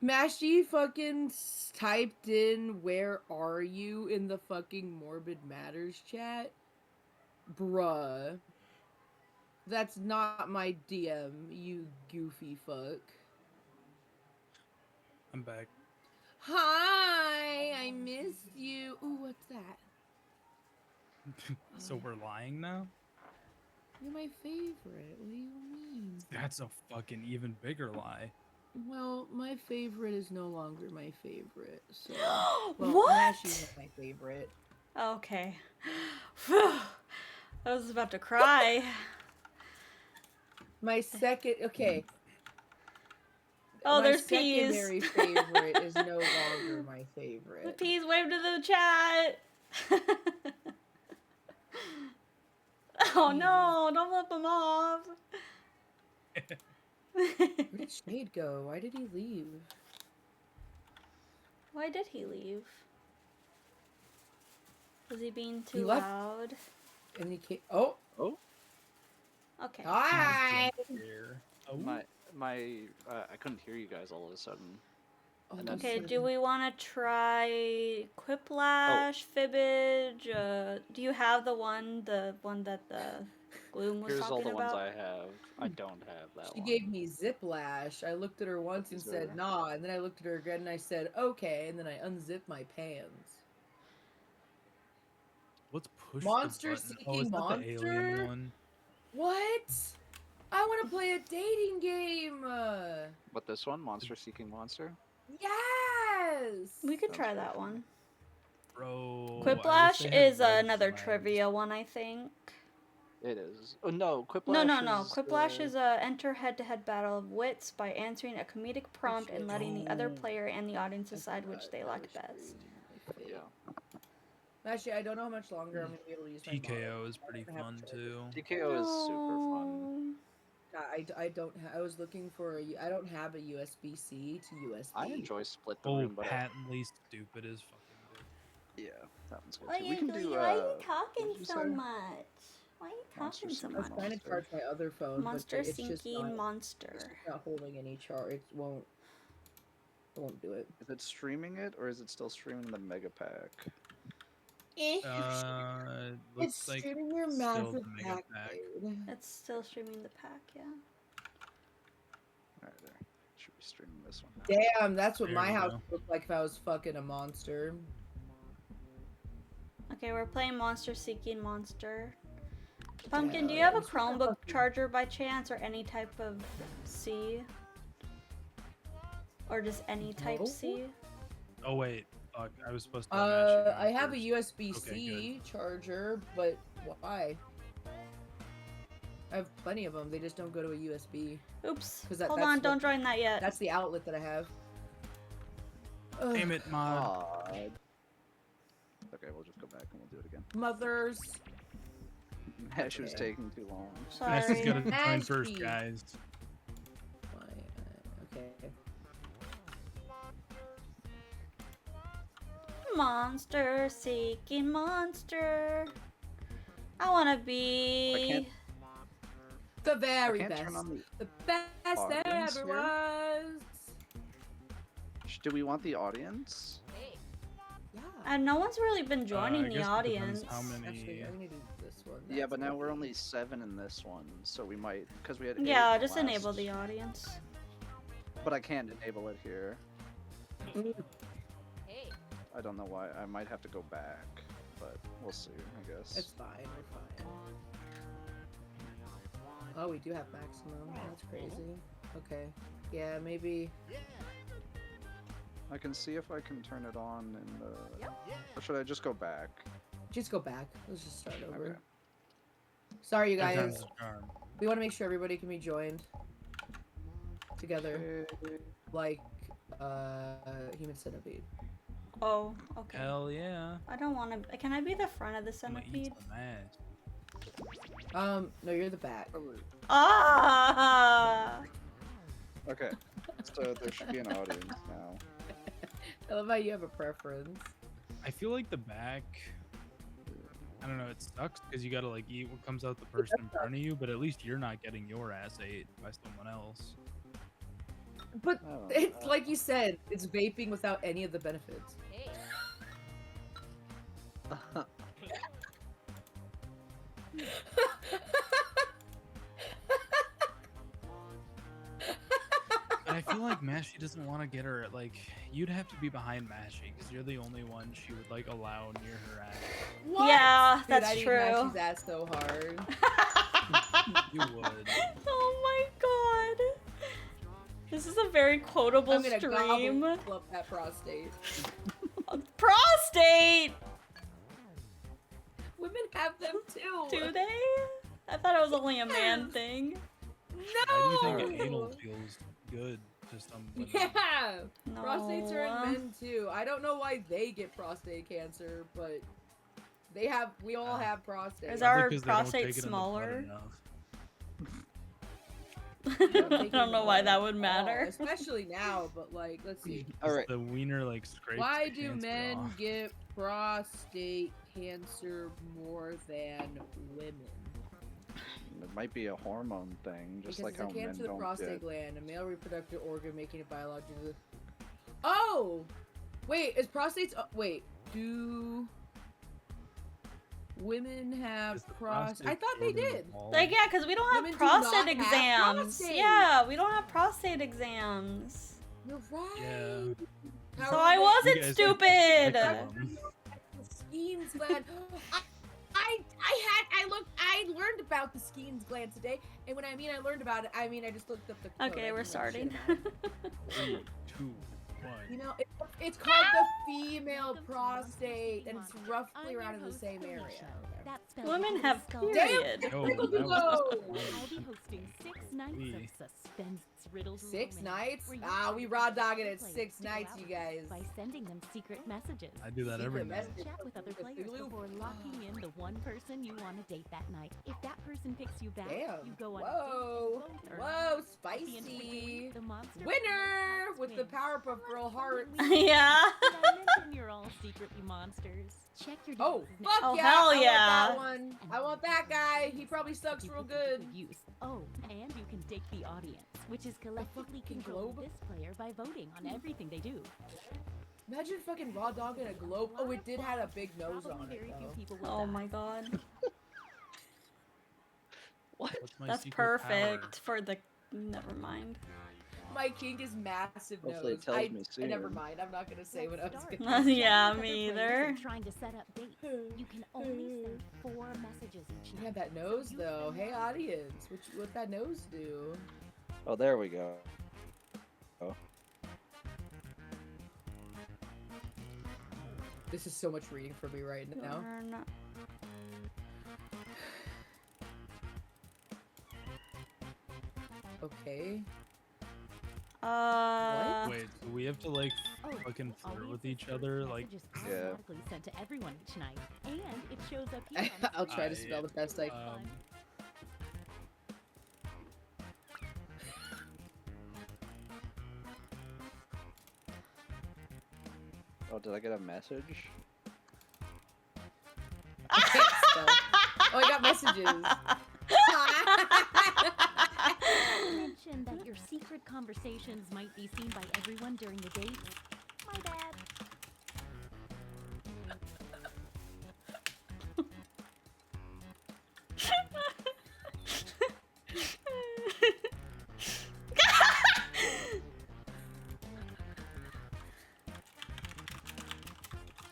Mashy fucking typed in "Where are you?" in the fucking Morbid Matters chat. Bruh. That's not my DM, you goofy fuck. I'm back. Hi, I missed you. Ooh, what's that? So we're lying now? You're my favorite. What do you mean? That's a fucking even bigger lie. Well, my favorite is no longer my favorite. So, What? Mashy's not my favorite. Okay. I was about to cry. My second, okay. Oh, my there's peas. secondary favorite is no longer my The favorite. peas wave to the chat. Oh no, don't flip them off. Where did Shade go? Why did he leave? Why did he leave? Was he being He too left. loud? And he came. Oh, Okay. hi. My I couldn't hear you guys all of a sudden. Oh, And then- Okay, do we want to try Quiplash, Fibbage? Do you have the one that the Gloom was Here's talking all the about? ones I have. I don't have that She one. gave me Ziplash. I looked at her once and These said, are- nah. And then I looked at her again and I said, okay. And then I unzipped my pants. Let's push Monster the button. Seeking Is that Monster? the alien one? What? I want to play a dating game. What, this one? Monster Seeking Monster? Yes. We could Sounds try good. that one. Bro. I wish Quiplash they had is red another flags. trivia one, I think. It is. Oh no, Quiplash No. is, Quiplash is a enter head-to-head battle of wits by answering a comedic prompt and letting the other Oh. player and the audience decide which they like best. Yeah. Actually, I don't know how much longer I'm going to be able to use my TKO is I pretty don't have fun charger. too. TKO is super fun. I don't. I was looking for I don't have a USB-C to USB. I enjoy Split the Oh, Room, but patently stupid is fucking good. yeah, that one's good too. We can do. why are you what talking did you so say? much? Why are you Monster talking so Seeking I was much? trying to charge my other phone, Monster but it's just Seeking not, Monster. it's just not holding any charge. It won't do it. Is it streaming it or is it still streaming the Mega Pack? Looks It's like streaming your still massive the mega pack, pack. dude. It's still streaming the pack, yeah. Alright, there. Should be streaming this one now. Damn, that's what There my we house go. would look like if I was fucking a monster. Okay, we're playing Monster Seeking Monster. Pumpkin, do you Yeah, have a I'm super Chromebook fucking- charger by chance, or any type of C? Or just any type No. C? Oh wait, fuck! I was supposed to. match I have a first. USB-C charger, but why? I have plenty of them. They just don't go to a USB. Oops. 'Cause Hold that's on, what- don't join that yet. That's the outlet that I have. Damn it, mod. Aw. Okay, we'll just go back and we'll do it again. Mothers. Hash was Okay. taking too long. Ness is Sorry. gonna join first, Nasty. guys. Why, okay. Monster Seeking Monster. I wanna be. can't- The very can't best. turn on The best there audience ever here. was. Do we want the audience? Yeah. No one's really been I joining the guess it depends audience. How many? Actually, I'm gonna do this one. Yeah, That's but now we're okay. only 7 in this one, so we might, because we had 8 Yeah, in the just enable last- the audience. But I can't enable it here. I don't know why. I might have to go back, but we'll see, I guess. It's fine. We're fine. Oh, we do have maximum. That's crazy. Okay. Yeah, maybe. I can see if I can turn it on in the... Or should I just go back? Just go back. Let's just start over. Okay. Sorry, you Third guys. time's the charm. We want to make sure everybody can be joined together, Okay. like Human Centipede. Oh, okay. Hell yeah. I don't want to. Can I be the front of the I'm gonna eat centipede? some ass. No, you're the back. Ah! Okay, so there should be an audience now. I love how you have a preference. I feel like the back. I don't know. It sucks because you gotta like eat what comes out the person in front of you, but at least you're not getting your ass ate by someone else. But Oh, it's like you said, it's vaping without any of the benefits. But I feel like Mashy doesn't want to get her. Like, you'd have to be behind Mashy because you're the only one she would like allow near her ass. What? Yeah, Dude, that's I need true. Mashy's ass so hard. You would. Oh my god. This is a very quotable I'm gonna stream. gobble up that prostate. Prostate! Women have them too. Do they? I thought it was only a man thing. Why do you No. think anal feels good to some women? Yeah. No. Prostates are in men too. I don't know why they get prostate cancer, but they have. We all have prostate. Is Probably our 'cause they don't prostate take it in the butt smaller? enough. I don't know why that would matter. Especially now, but like, let's see. All right. The wiener like scrapes. Why the do cancer men off. get prostate cancer more than women? It might be a hormone thing, just Because like it's how a men cancer of the don't prostate get. gland, a male reproductive organ making it biologically. Oh, wait, is prostates? Wait, do women have Is the prostate? I prostate thought they organ the did. ball? Like, yeah, because we don't have Women do not prostate have exams. prostate. Yeah, we don't have prostate exams. You're right. Yeah. How So are I they- wasn't You guys stupid. like them. Skene's gland. I learned about the Skene's gland today, and when I mean I learned about it, I mean I just looked up the code. Okay, I we're didn't learn shit starting. about it. 3, 2, 1. You know, it's called the female prostate, and it's roughly around in the same area. Women have Damn! period. Yo, Wiggle that was Go! I'll be hosting 6 nights We- of suspense riddled 6 romance, nights? where you Ah, we can raw choose dogging it players 6 to go nights, out you with guys. by sending them secret messages. I do that every Secret night. message. Chat with other players Cthulhu. before locking in the one person you want to date that night. If that person picks you back, Damn. you go on Whoa. a date with both Whoa, At the end of the spicy. game, the monster Winner wins. with the Powerpuff Girl heart. Yeah. Did I mention you're all secretly monsters? Check your Oh, devices fuck Oh, yeah. hell I yeah. want that one. I want that guy. He probably sucks you real put to good. use. Oh, and you can date the audience, which is collectively fucking control globe? this player by voting on everything they do. Imagine fucking raw dog in a globe. Oh, it did have a big nose Probably on it, very few though. people will Oh die. my god. What? What's my That's secret power? perfect for the. Never mind. My kink is massive Hopefully it nose. tells me soon. Never mind. I'm not gonna say what I was Let's gonna start. Yeah, Check with me other players either. and Trying to set up dates. You can only send 4 messages each Yeah, night. that nose though. Hey audience, what that nose do? Oh, there we go. Oh. This is so much reading for me right now. Darn. Okay. Wait, so we have to like Oh, fucking flirt audience with is each secret other? Like, messages Yeah. automatically sent to everyone each night, and it shows up here. on the I'll try to I- spell the best I can. Oh, did I get a message? I can't spell. Oh, I got messages. Mention that your secret conversations might be seen by everyone during the dates. My bad.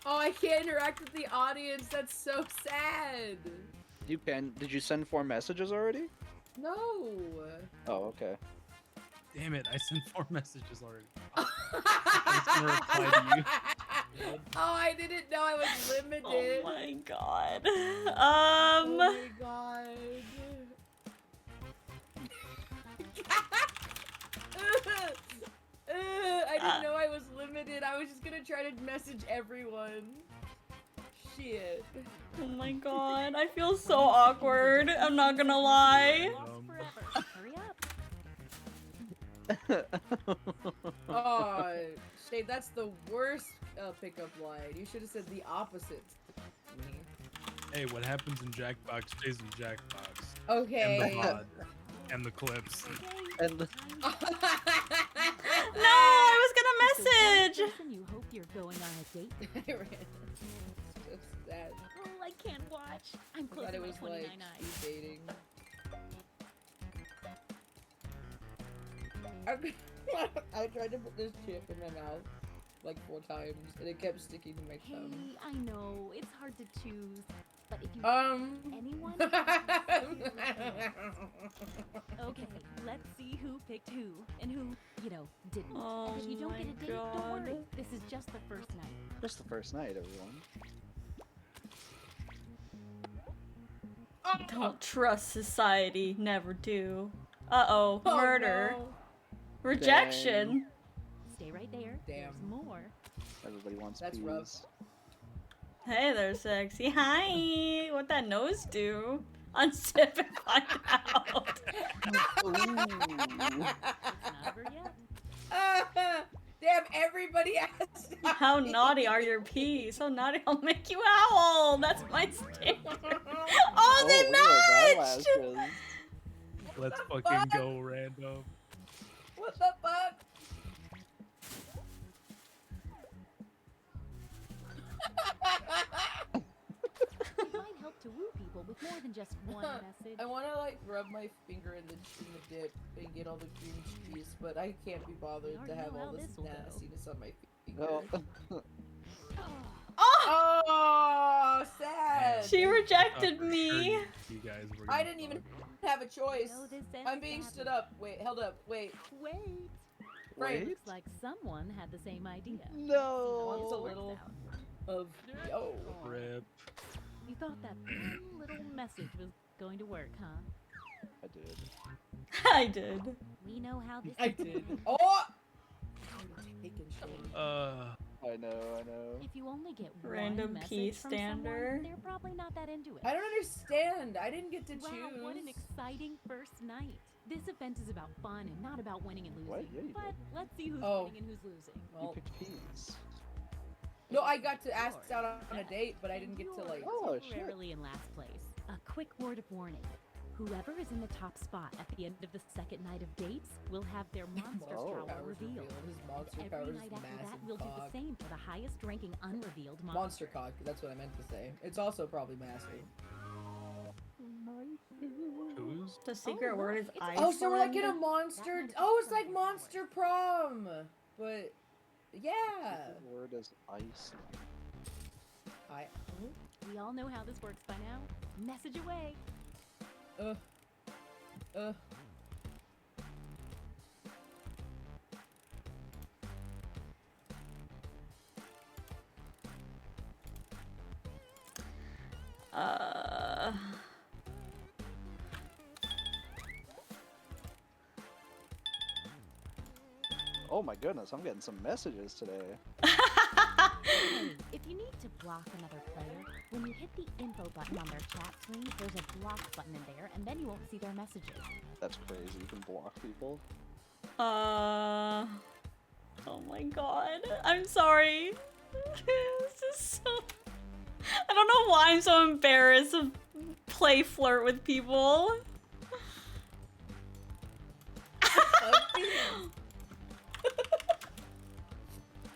Oh, I can't interact with the audience. That's so sad. You can. Did you send 4 messages already? No. Oh, okay. damn it, I sent 4 messages already. I was gonna reply to you. Oh, I didn't know I was limited. Oh my god. Oh my god. I didn't know I was limited. I was just gonna gonna try to message everyone. Shit. Oh my god, I feel so awkward. I'm not gonna lie. Hurry up. Oh, Shade, that's the worst pickup line. You should have said the opposite to me. Hey, what happens in Jackbox stays in Jackbox. Okay. And the VOD. And the clips. And the... No, I was gonna message. Person you hope you're going on a date. So sad. Oh, I can't watch. I'm I close thought to it my was 29 like eyes. speed dating. I tried to put this chip in my mouth like 4 times and it kept sticking to my tongue. Hey, I know it's hard to choose, but if you anyone. Okay, let's see who picked who and who, you know, didn't. Oh and if you don't my get a date, don't worry. God. This is just the first night. Just the first night, everyone. Don't trust society. Never do. Uh-oh. Oh, Murder. no. Rejection. Stay right there. Damn. There's more. Everybody wants That's peas. rough. Hey there, sexy. Hi. What that nose do? Unsip and find out. It's not over yet. Damn, everybody asked. How naughty are your peas? So naughty, I'll make you howl. That's my standard. Oh, they look at matched! those eyelashes. Let's fucking go, random. What the fuck? It might help to woo people with more than just one message. I want to like rub my finger in the dip and get all the cream cheese, but I can't be bothered We to already have know all how this this will go. nastiness on my finger. Oh. Oh, sad. She rejected For sure me. You guys were I gonna didn't even fuck. have a choice. No, this ends I'm being stood badly. up. Wait, held up. Wait. Wait. Right. Looks like someone had the same idea. No. Wants a little of yo. Rip. You thought that one little message was going to work, huh? I did. I did. We know how this I is did. going. Oh. Taking shit. I know. If you only get Random one pea message from someone, stander. they're probably not that into it. I don't understand. I didn't get to Wow, choose. what an exciting first night. This event is about fun and not about winning and losing. What? Yeah, you but did. let's see who's Oh. winning and who's losing. You Well, picked peas. no, I got to ask out on a date, but I didn't get to You're like. Oh, shit. temporarily in last place. A quick word of warning. Whoever is in the top spot at the end of the second night of dates will have their monster Oh. power Powers revealed. His monster Every powers night after that, massive we'll do cock. the same for the highest ranking unrevealed Monster cock. That's what I meant to say. It's also probably massive. Who's? The secret word is it's ice. Oh, so we're like in a That monster. meant Oh, it's like something. monster prom. But yeah. The word is ice. I. We all know how this works by now. Message away. Oh my goodness, I'm getting some messages today. If you need to block another player, when you hit the info button on their chat screen, there's a block button in there, and then you won't see their messages. That's crazy. You can block people. Oh my god. I'm sorry. This is so. I don't know why I'm so embarrassed to play flirt with people.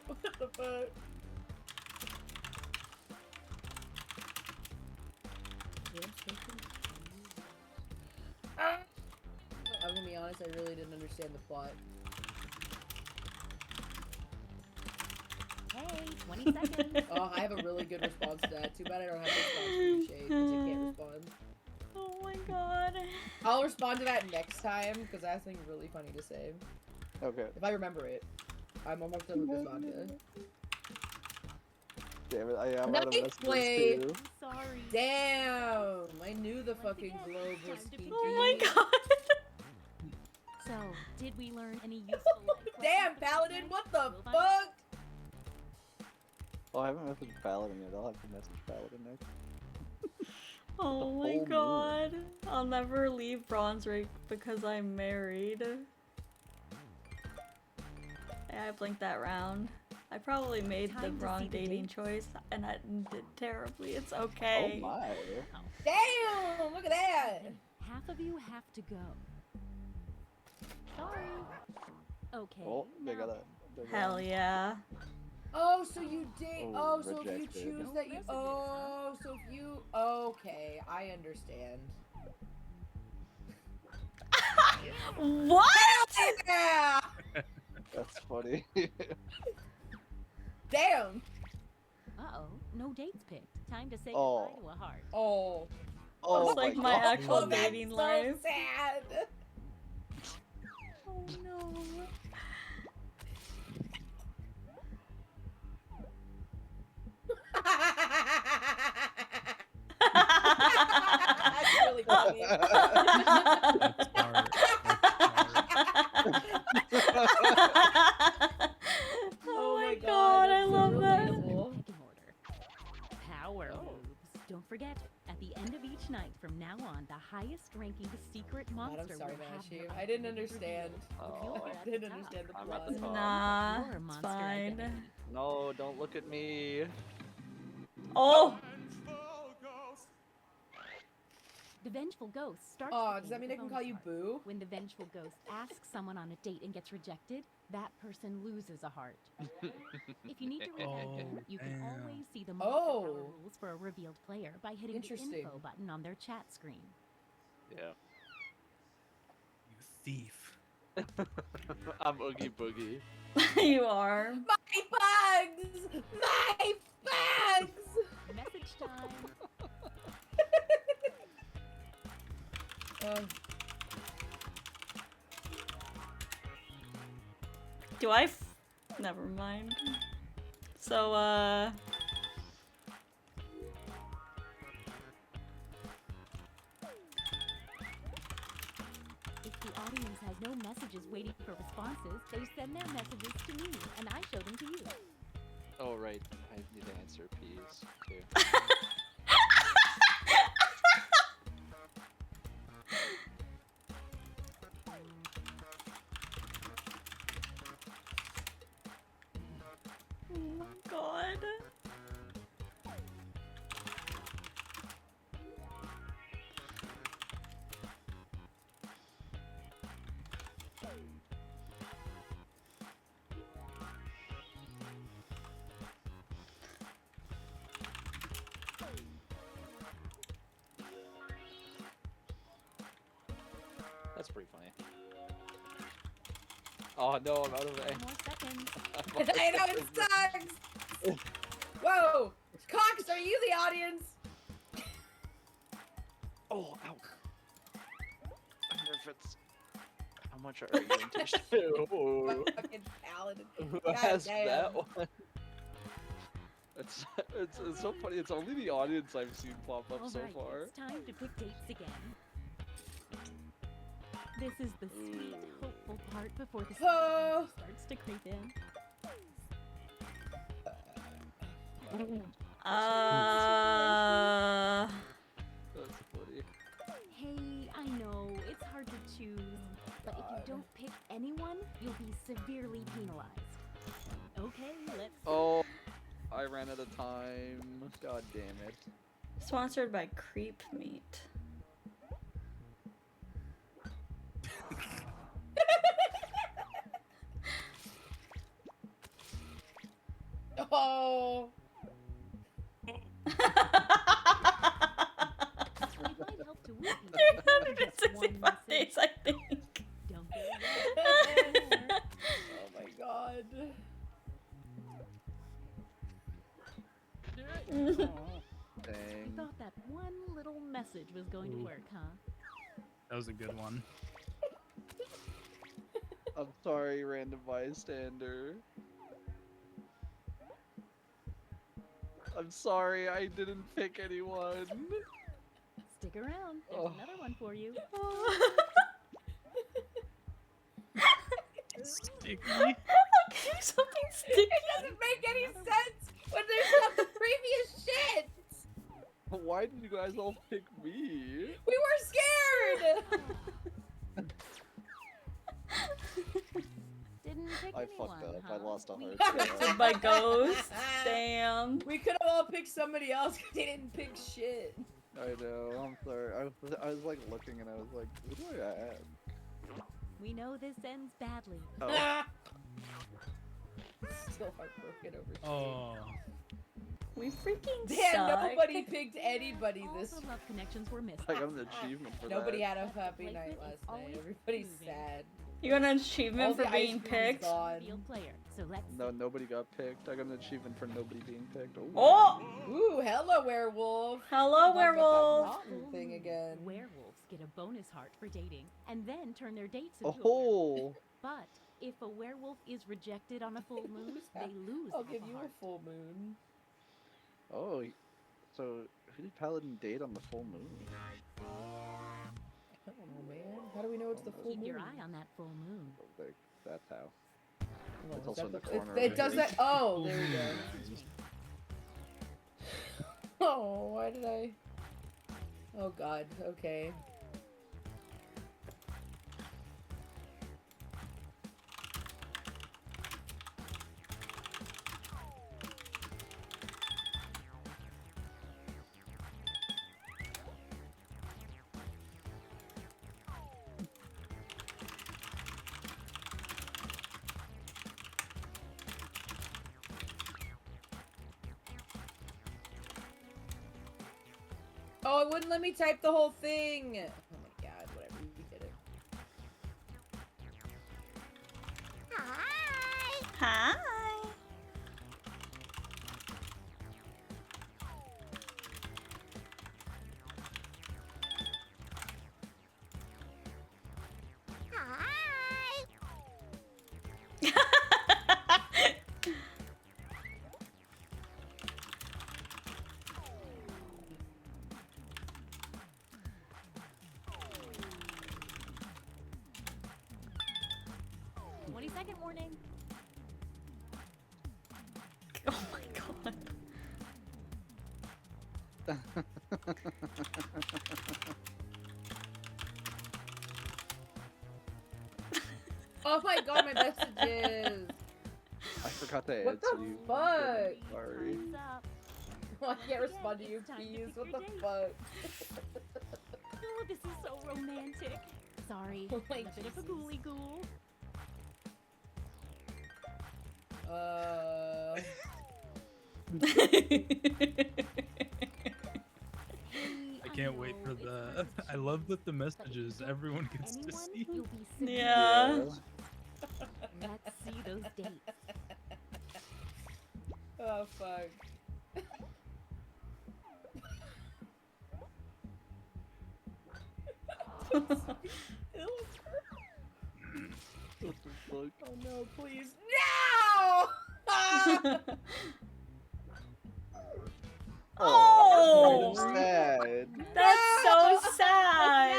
What the fuck? I'm gonna be honest, I really didn't understand the plot. Hey, 20 seconds. Oh, I have a really good response to that. Too bad I don't have a response to Shade because I can't respond. Oh my god. I'll respond to that next time because I have something really funny to say. Okay. If I remember it. I'm almost done with this vodka. Damn it, I am out of Nice messages play. too. Sorry. Damn! I knew the fucking again, globe was time to be PG. Oh my god. So, did we learn any useful life Damn, lessons? Paladin, what the We'll find fuck? Oh, I haven't messaged Paladin yet. I'll have to message Paladin next. Oh my full moon. god. I'll never leave bronze rank because I'm married. Yeah, I blinked that round. I probably made the Time to wrong see the dating dates. choice and I did terribly. It's Oh okay. my. Damn! Look at that! Half of you have to go. Sorry. Okay. Oh, they now got then. a. Hell yeah. Oh, so you date. Oh, Oh, so if you rejected. choose No that you. messages, Oh, so if you. Okay, I understand. What? Yeah! That's funny. Damn! Uh-oh, no dates picked. Time to say Oh. goodbye to a heart. Oh. Oh It's like my God. actual Oh, that's dating so life. sad. Oh no. That's really funny. That's smart. Oh my god, I that's so love that. relatable. Pecking order. Power moves. Don't forget, at the end of each night from now on, the highest ranking secret God, monster I'm sorry, will have Mashi. their I didn't identity understand. revealed. Oh. You're I at the didn't top. understand the I'm at plot. the top. Nah, Your it's monster fine. identity. No, don't look at me. Oh! The Vengeful Ghost starts Oh, the does game that mean with I a can bonus call you heart. Boo? When the Vengeful Ghost asks someone on a date and gets rejected, that person loses a heart. If you need to reject Oh, them, you can damn. always see the monster power Oh. rules for a revealed player by hitting the Interesting. info button on their chat screen. Yeah. You thief. I'm Oogie Boogie. You are. My bugs! My bugs! Message time. Do I never mind. So, If the audience has no messages waiting for responses, they send their messages to me, and I show them to you. Oh right, I need to answer P's too. oh my god. That's pretty funny. Oh no, I'm out of A. 10 more seconds. I know, it sucks! Whoa! Cox, are you the audience? Oh, ow. I wonder if it's... How much are you into? Fucking paladin. Who God has damn. that one? It's so funny. It's only the audience I've seen pop up so Alright, far. it's time to pick dates again. This is the sweet, hopeful part before the Oh. starts to creep in. That's funny. Hey, I know, it's hard to choose, but if you don't pick anyone, you'll be severely penalized. Okay, let's... Oh, I ran out of time. God damn it. Sponsored by Creep Meat. Oh. It might help to woo people You're if you just one 165 message. days, I think. Don't go yet. Oh my god. You Dang. thought that one little message was going to work, huh? That was a good one. I'm sorry, random bystander. I'm sorry, I didn't pick anyone. Stick around. There's Oh. another one for you. Sticky. Something sticky. It doesn't make any sense! When there's not the previous shit! Why did you guys all pick me? We were scared! Didn't pick I anyone, fucked up. huh? I lost a We heart. Picked by ghost. Damn. We could have all picked somebody else because they didn't pick shit. I know. I'm sorry. I was like looking and I was like, who do I add? We know this ends badly. Oh. Still heartbroken over shit. Oh. We freaking Damn, suck. nobody picked anybody All this. the love connections were missed. I got an achievement for Nobody that. had a happy Placement night is last night. always Everybody's moving. sad. You got an All achievement for the ice being cream's picked? gone. Field player. So let's No, nobody got picked. I got an achievement for nobody being picked. Ooh. Oh! Ooh, hello, werewolf. Hello, Talk about that werewolf. mountain thing again. Werewolves get a bonus heart for dating, and then turn their dates into a werewolf. Oh. But if a werewolf is rejected on a full moon, they lose I'll half give a you heart. a full moon. Oh. So who did Paladin date on the full moon? I don't know, man. How do we know it's the full Keep moon? your eye on that full moon. Oh, that's how. Well, It's is also that in the the- corner. It of does it. that. Oh, there we go. Oh, why did I? Oh God. Okay. Oh, it wouldn't let me type the whole thing. Oh my God. Whatever. You did it. Hi. Hi. 20-second warning. Oh my God. Oh my God, my messages. I forgot to What answer the you. fuck? Sorry. Time's up. I can't respond to you, It's time to please. pick What your the date. fuck? Oh, this is so romantic. Sorry, Oh my I'm a bit of a Jesus. ghouly ghoul. I can't wait for the. I love that the messages everyone gets to Anyone, see. you'll be severe. Yeah. Let's see those dates. Oh fuck. What the fuck? Oh no, please. No! Oh! Sad. That's so No! sad.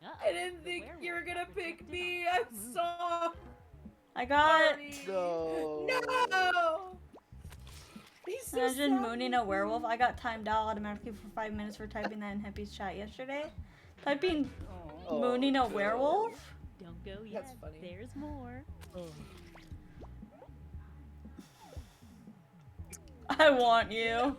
No! Uh-oh, I didn't the think you were werewolf gonna pick rejected me. on I'm the full moon. so I got. sorry. No. No! He's so Imagine sad. mooning a werewolf. I got timed out automatically for 5 minutes for typing that in Hempy's chat yesterday. Typing Oh, mooning a no. werewolf? Don't go yet. That's funny. There's more. I want you.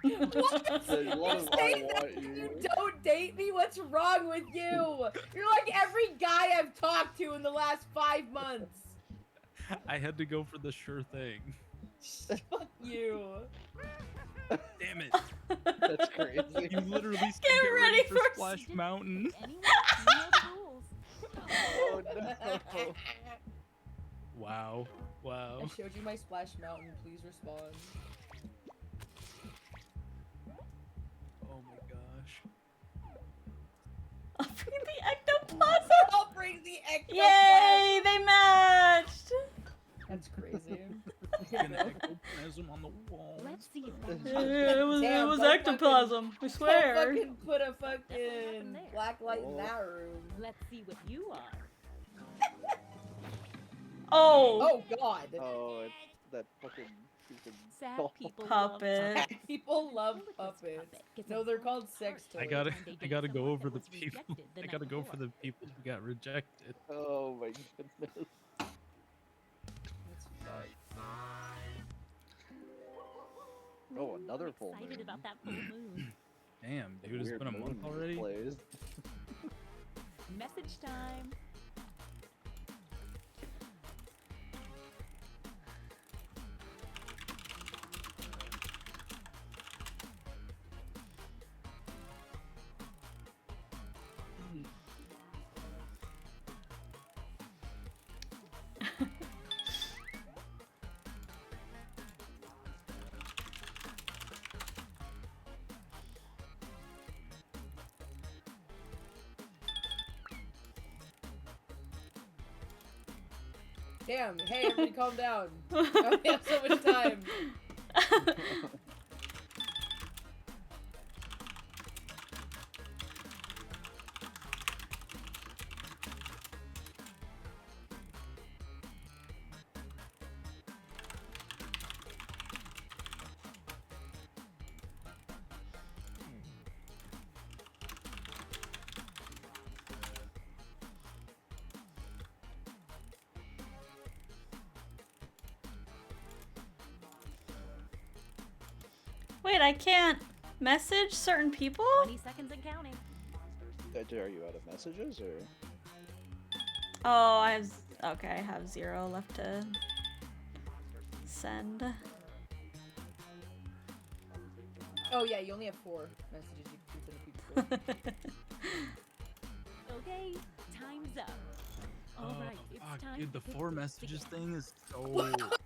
What? Say, what You if say I that want you you? don't date me? What's wrong with you? You're like every guy I've talked to in the last 5 months. I had to go for the sure thing. Fuck you. Damn it! That's crazy. You literally said Get ready for for Splash Mountain. Anyone? You know the rules. Oh no. Wow. Wow. I showed you my Splash Mountain. Please respond. Oh my gosh. I'll bring the ectoplasm. I'll bring the ectoplasm. Yay! They matched. That's crazy. An ectoplasm on the wall. Let's see if that It was Damn, don't ectoplasm. I Don't swear. fucking put a fucking there. black light in Oh. that room. Let's see what you are. Oh. Oh god. Oh, it's that fucking Sad Oh, people Puppet. love People love Ventriloquist puppets. puppet gets No, a they're full called sex heart toys. every time they I date gotta go someone over that the was people. rejected the I night gotta go for before. the people who got rejected. Oh my goodness. That's fucked. Oh, Ooh, another I'm full excited moon. about that full moon. Damn, dude, it's Weird been a month moon already. Plays. Message time. Damn. Hey, everybody, calm down. I only have so much time. Wait, I can't message certain people? 20 seconds and counting. Are you out of messages or? Oh, I have. Okay, I have 0 left to send. Oh yeah, you only have 4 messages you can send to people. Okay, time's up. Alright, it's Fuck, time dude, the to 4 hit messages sticky. thing is so.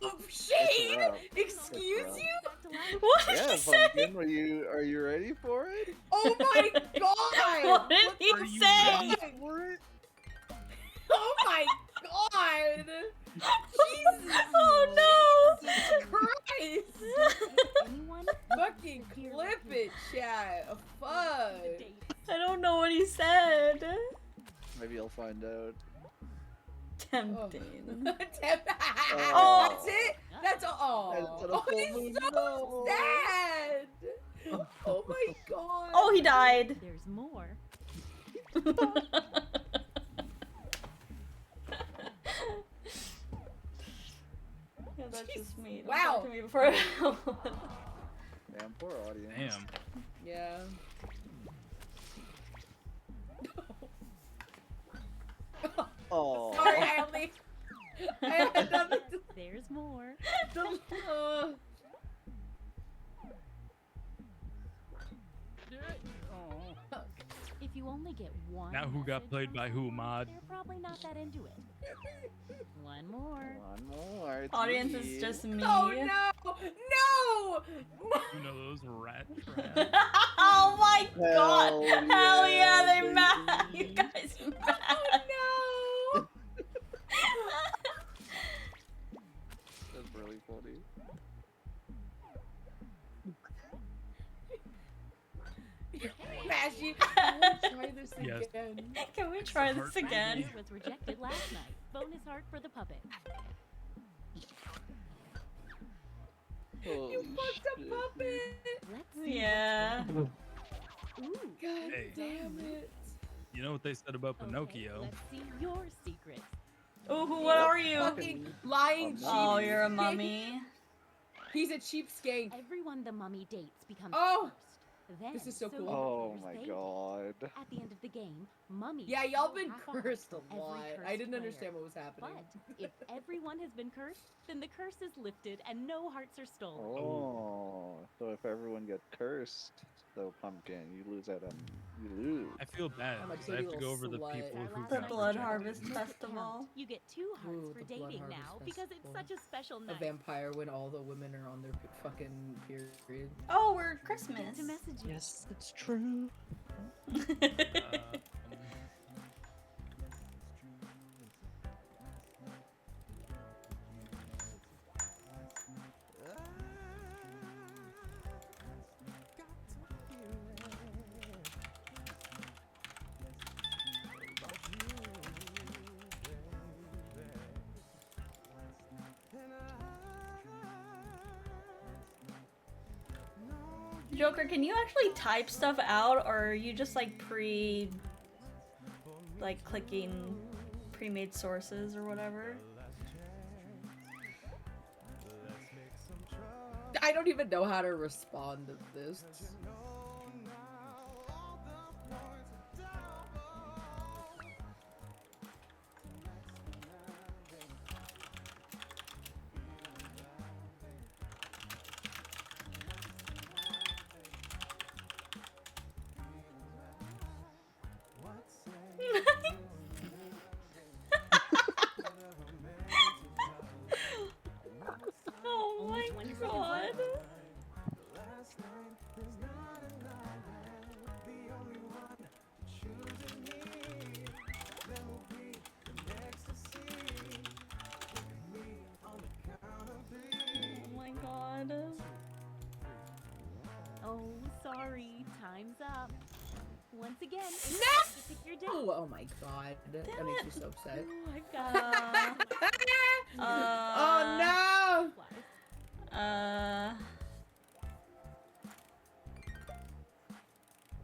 Oh, Shane! wrap. Excuse wrap. you? Back to life. What did Yeah, he say? Pumpkin, are you ready for it? Oh my god! What did Are he you say? ready For it? Oh my god! Jesus! Oh Jesus Christ! Anyone? Fucking clip it, chat. The Fuck. date. no! I don't know what he said. Maybe I'll find out. Tempting. Oh, that's it? That's all. And Oh, it's on a full he's moon, so no. sad. Oh my god. Oh, he died. There's more. Yeah, that's just me. Don't Wow. talk to me before. Damn, poor audience. Damn. Yeah. Oh. Sorry, I had nothing to There's more. If you only get one. Now who got message played from by who, someone, Mod? They're probably not that into it. One more. One more. It's Audience me. is just me. Oh no! No! You know those rat traps. Oh my god! Hell Hell yeah, yeah, they mad! You baby. guys mad! Oh no! That's really funny. Mashy, let's try this Yes. again. Can we try hard this for me. again? This was rejected last night. Bonus heart for the puppet. Holy You fucked a shit. puppet! Let's see. Yeah. Ooh. God Hey. damn it. You know what they said about Okay, Pinocchio? let's see your secret. Ooh, what are you? Fucking lying cheap. Oh, you're a mummy. He's a cheap skank. Everyone the mummy dates becomes Oh! cursed. Then, This is so cool. do Oh players my they god. At the end of the game, mummies. Yeah, y'all will been half a heart cursed for a every lot. I cursed didn't player. understand what was happening. But if everyone has been cursed, then the curse is lifted and no hearts are stolen. Oh, so if everyone gets cursed, though, Pumpkin, you lose out on. You lose. I feel bad I'm a because I have to titty go over the little slut. people Our who last The got night's Blood rejected. Harvest Make it count. Festival. You get 2 hearts Ooh, for the Blood dating Harvest now because it's Festival. such a special A night. vampire when all the women are on their fucking period. Oh, we're Christmas. To messages. Yes, it's true. Joker, can you actually type stuff out, or are you just like clicking pre-made sources or whatever? I don't even know how to respond to this. Oh my god. Oh my god. Oh, sorry. Time's up. Once again, it's No! time to pick your date. Oh my god. That makes me so upset. Oh, I've got Oh no!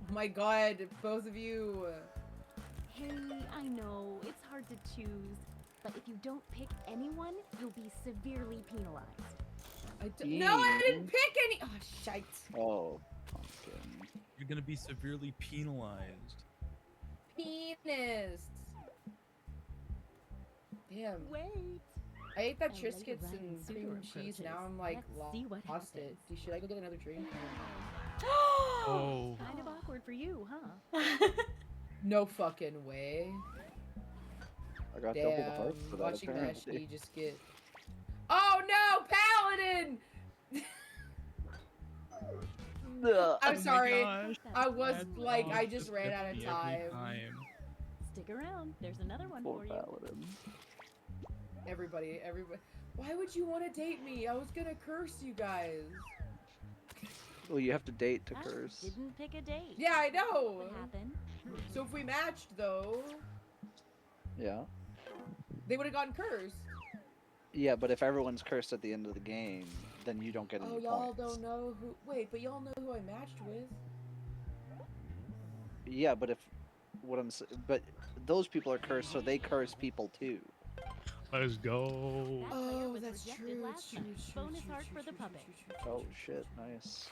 Oh my god, both of you. Hey, I know, it's hard to choose, but if you don't pick anyone, you'll be severely penalized. No, I didn't pick any. Oh, shite. Oh, pumpkin. You're gonna be severely penalized. Penis. Damn. Wait. I ate that A late Triscuits run and suitor cream cheese. Now approaches. I'm like Let's see what lost it. Should I go get another drink? Oh. Kind of awkward for you, huh? No fucking way. I got double the Damn. hearts for that, Watching apparently. Nashie just get. Oh no, Paladin! I'm sorry. I was like, I just ran out of time. Stick around. There's another one Poor for you. Paladin. Everybody. Why would you want to date me? I was gonna curse you guys. Well, you have to date to Ah, curse. Didn't pick a date. Yeah, I know. What happened? So if we matched, though, Yeah. they would have gotten cursed. Yeah, but if everyone's cursed at the end of the game, then you don't get any Oh, y'all points. don't know who. Wait, but y'all know who I matched with. Yeah, but but those people are cursed, so they curse people too. Let's go. That player Oh, was that's rejected true. last month. Bonus heart for the puppet. Oh shit, nice.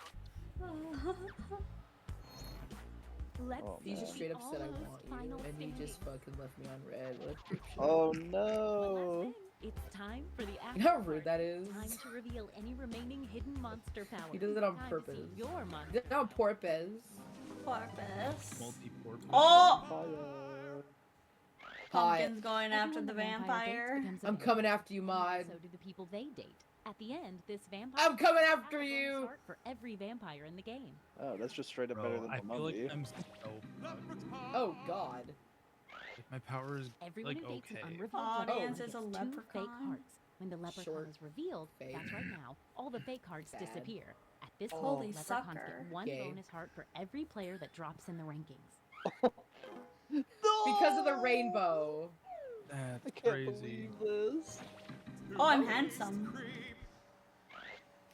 Let's Oh, He man. just straight up said I almost want you, final and he just standing. fucking left me on red. What a dipshit. Oh One no. last thing. It's time for the You know how after rude that party. is? Time to reveal any remaining hidden monster powers. He does it on Time to purpose. see your He monster. did it on purpose. Porpoise. Multi-port. Oh! Fire. Pumpkin's going after Everyone the vampire dates vampire. becomes a I'm hero. coming after you, And Mod. So do the people they date. At the end, this vampire I'm coming has after a bonus you. heart for every vampire in the game. Oh, that's just straight up better Bro, than I the feel like mummy. I'm so Oh God. like my power is Everyone like who dates okay. an unrevealed Audience leprechaun is a gets 2 fake leprechaun. hearts. When the leprechaun Short, is revealed, fake. that's right now, all the fake hearts Bad. disappear. At this Oh. point, Holy leprechauns sucker. get 1 Gay. bonus heart for every player that drops in the rankings. Because of the rainbow. That's I can't crazy. believe this. Oh, I'm handsome.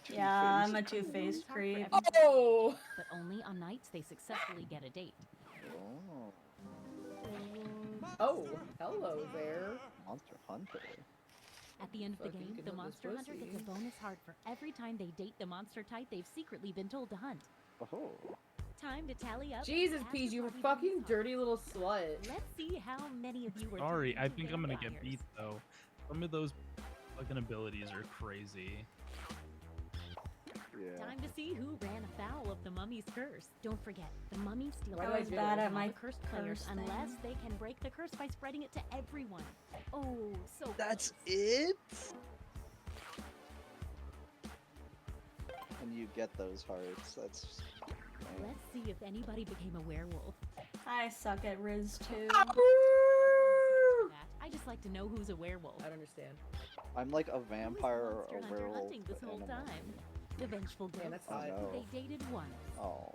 Yeah, I'm a Two bonus two-faced heart for creep. every- Oh. But only on nights they successfully get a date. Oh, Oh. Hello there. Monster Hunter. At the end of the Fucking game, can the hunt this monster hunter gets a pussy. bonus heart for every time they date the monster type they've secretly been told to hunt. Oh. Time to tally up. Jesus, after Peas, you party fucking bonus dirty hearts. little slut. Let's see how many of you were Sorry, turned I into think I'm gonna get vampires. beat though. Some of those fucking abilities are crazy. Yeah. Time to see who ran afoul of the mummy's curse. Don't forget, the mummy steals Why I do I was do bad that? at all my the cursed players curse unless thing. they can break the curse by spreading it to everyone. Oh, so That's close. it? And you get those hearts. That's. Man. Let's see if anybody became a werewolf. I suck at Riz too. That, I just like to know who's a werewolf. I don't understand. I'm like a Who is the vampire or monster a hunter werewolf. hunting this whole animal. time? The vengeful Man, ghost that's Oh, hot. no. they dated once. Oh.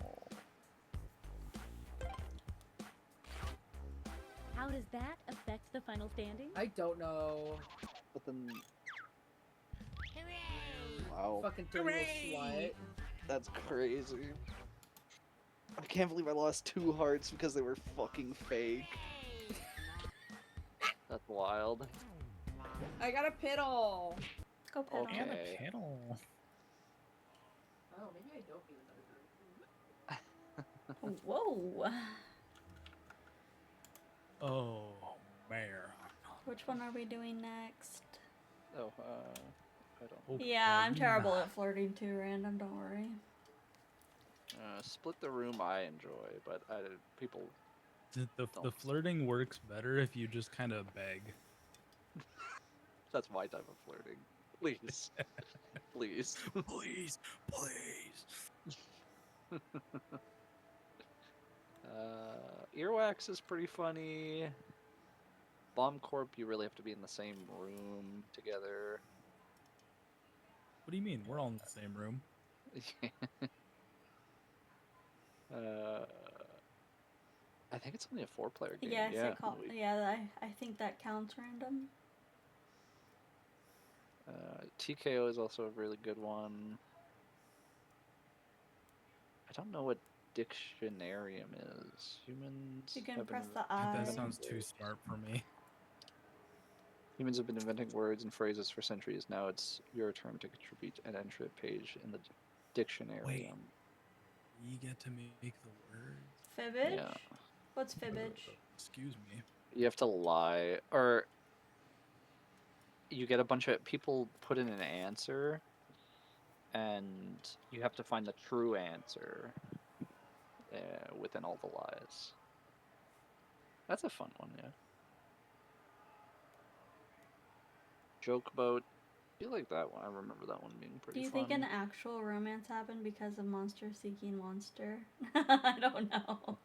How does that affect the final standing? I don't know. But then. Wow. Fucking dirty little slut. That's crazy. I can't believe I lost 2 hearts because they were fucking fake. That's wild. I got a piddle. Go pedal. Okay. Panel. Oh, maybe I don't need another drink. Whoa. Oh, man. Which one are we doing next? Oh, I don't. Yeah, I'm terrible at flirting too, random. Don't worry. Split the room I enjoy, but people. The flirting works better if you just kind of beg. That's my type of flirting. Please. Please. Please. Please. Earwax is pretty funny. Bomb Corp, you really have to be in the same room together. What do you mean? We're all in the same room. I think it's only a 4-player game. Yeah, Yeah. I think that counts random. TKO is also a really good one. I don't know what Dictionarium is. Humans. You can have press been the I. That sounds too smart for me. Humans have been inventing words and phrases for centuries. Now it's your turn to contribute an entry page in the Dictionarium. Wait. You get to make the words? Fibbage? Yeah. What's fibbage? Excuse me. You have to lie, or you get a bunch of people put in an answer, and you have to find the true answer within all the lies. That's a fun one, yeah. Joke boat. I feel like that one. I remember that one being pretty Do you fun. think an actual romance happened because of Monster Seeking Monster? I don't know.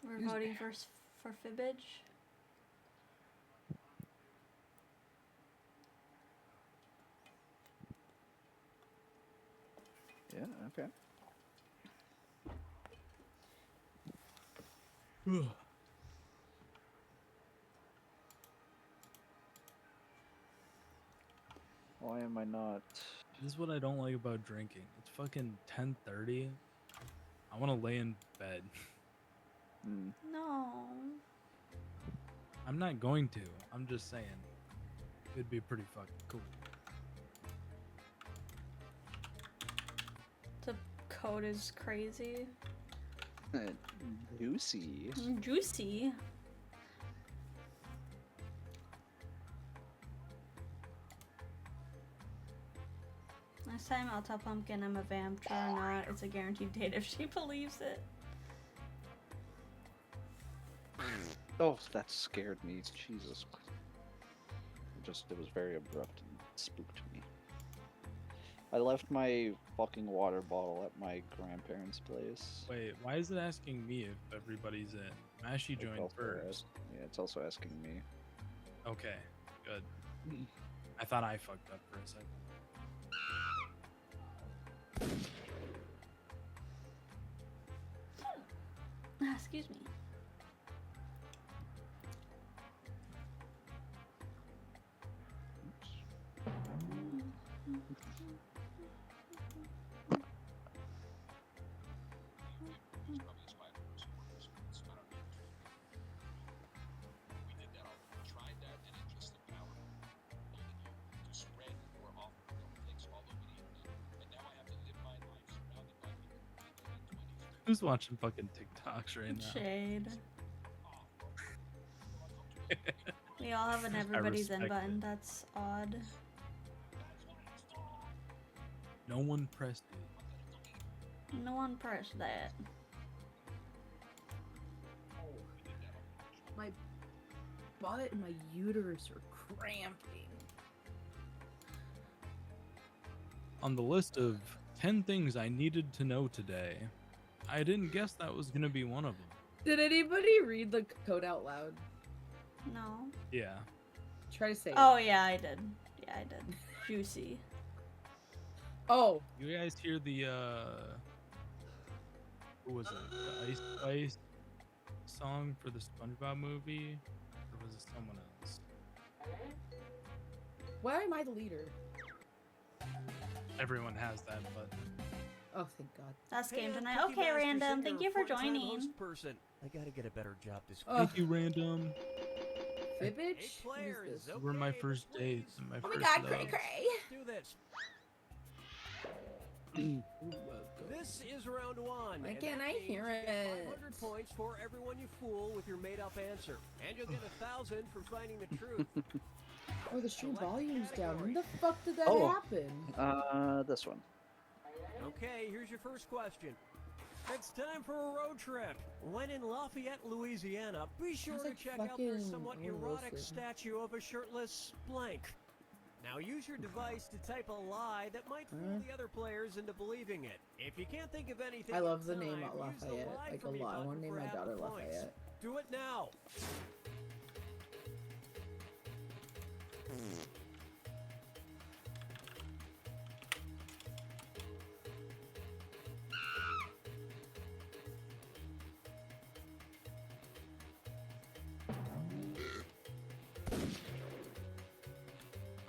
We're voting for fibbage. Yeah, okay. Why am I not? This is what I don't like about drinking. It's fucking 10:30. I want to lay in bed. No. I'm not going to. I'm just saying. It'd be pretty fucking cool. The code is crazy. Juicy. Juicy. Next time I'll tell Pumpkin I'm a vamp, true or not, it's a guaranteed date if she believes it. Oh, that scared me. Jesus. It was very abrupt and spooked me. I left my fucking water bottle at my grandparents' place. Wait, why is it asking me if everybody's in? Mashy joined first. Yeah, it's also asking me. Okay, good. I thought I fucked up for a second. Excuse me. Who's watching fucking TikToks right now? Shade. We all have an everybody's in respect button. it. That's odd. No one pressed it. No one pressed that. My butt and my uterus are cramping. On the list of 10 things I needed to know today, I didn't guess that was gonna be one of them. Did anybody read the code out loud? No. Yeah. Try to say it. Oh yeah, I did. Yeah, I did. Juicy. Oh. You guys hear the what was it? The Ice Spice song for the SpongeBob movie? Or was is someone else. Why am I the leader? Everyone has that button. Oh, thank God. That's Hey, game tonight. Cookie Okay, Master Random. said Thank you're you for a full-time joining. host person. I gotta get a better job description. Thank you, Random. Fibbage? Eight What is players. this? You were my Okay, first but date please, and my Oh my first God, love. cray cray! let's do this. This is round one. Why and can't that I means hear you get it? 500 points for everyone you fool with your made-up answer, and you'll get 1,000 for finding the truth. Oh, the stream Select volume's down. When category. the fuck did that Oh. happen? This one. Okay, here's your first question. It's time for a road trip. When in Lafayette, Louisiana, be sure Sounds to like check out their fucking somewhat Owen erotic Wilson. statue of a shirtless blank. Now use your device to type a lie that might fool the other players into believing it. If you can't think of anything I love in the name time, use the Lafayette. lie Like a for me lot. I button want to name for my half daughter the points. Lafayette. Do it now.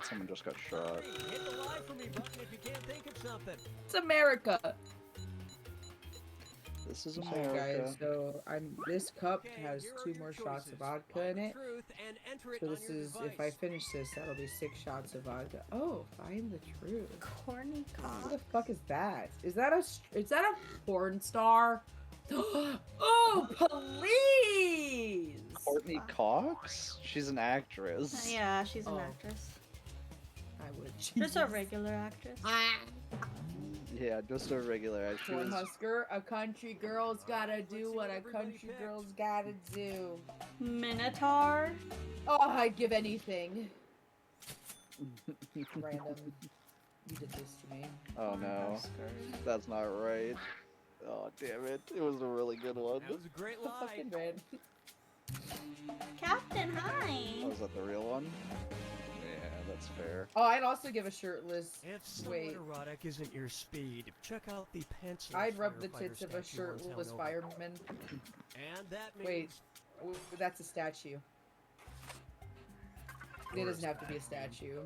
Someone just got shot. Hit the lie for me button if you can't think of something. It's America. This is Okay, America. guys, so this cup Okay, has here are 2 your more shots of choices. vodka Find in the it. truth and enter it So on this your is, if I device. finish this, that'll be 6 shots of vodka. Oh, find the truth. Corny What cock. the fuck is that? Is that a porn star? Oh, please! Courtney Cox? She's an actress. Yeah, she's an Oh. actress. I would. Just a Jesus. regular actress. Yeah, just a regular actress. Corn Husker, a country girl's gotta do what a everybody country picked. girl's gotta do. Minotaur. Oh, I'd give anything. Random. You did this to me. Oh no, Oscar. that's not right. Oh damn it! It was a really good one. That was a great lie. Fucking red. Captain, hi. Oh, was that the real one? Yeah, that's fair. Oh, I'd also give a shirtless. If somewhat Wait. erotic isn't your speed, check out the pencil. I'd rub the firefighter tits of a statue on shirtless Town fireman. Over. And that means Wait, that's a statue. It doesn't have to be a statue.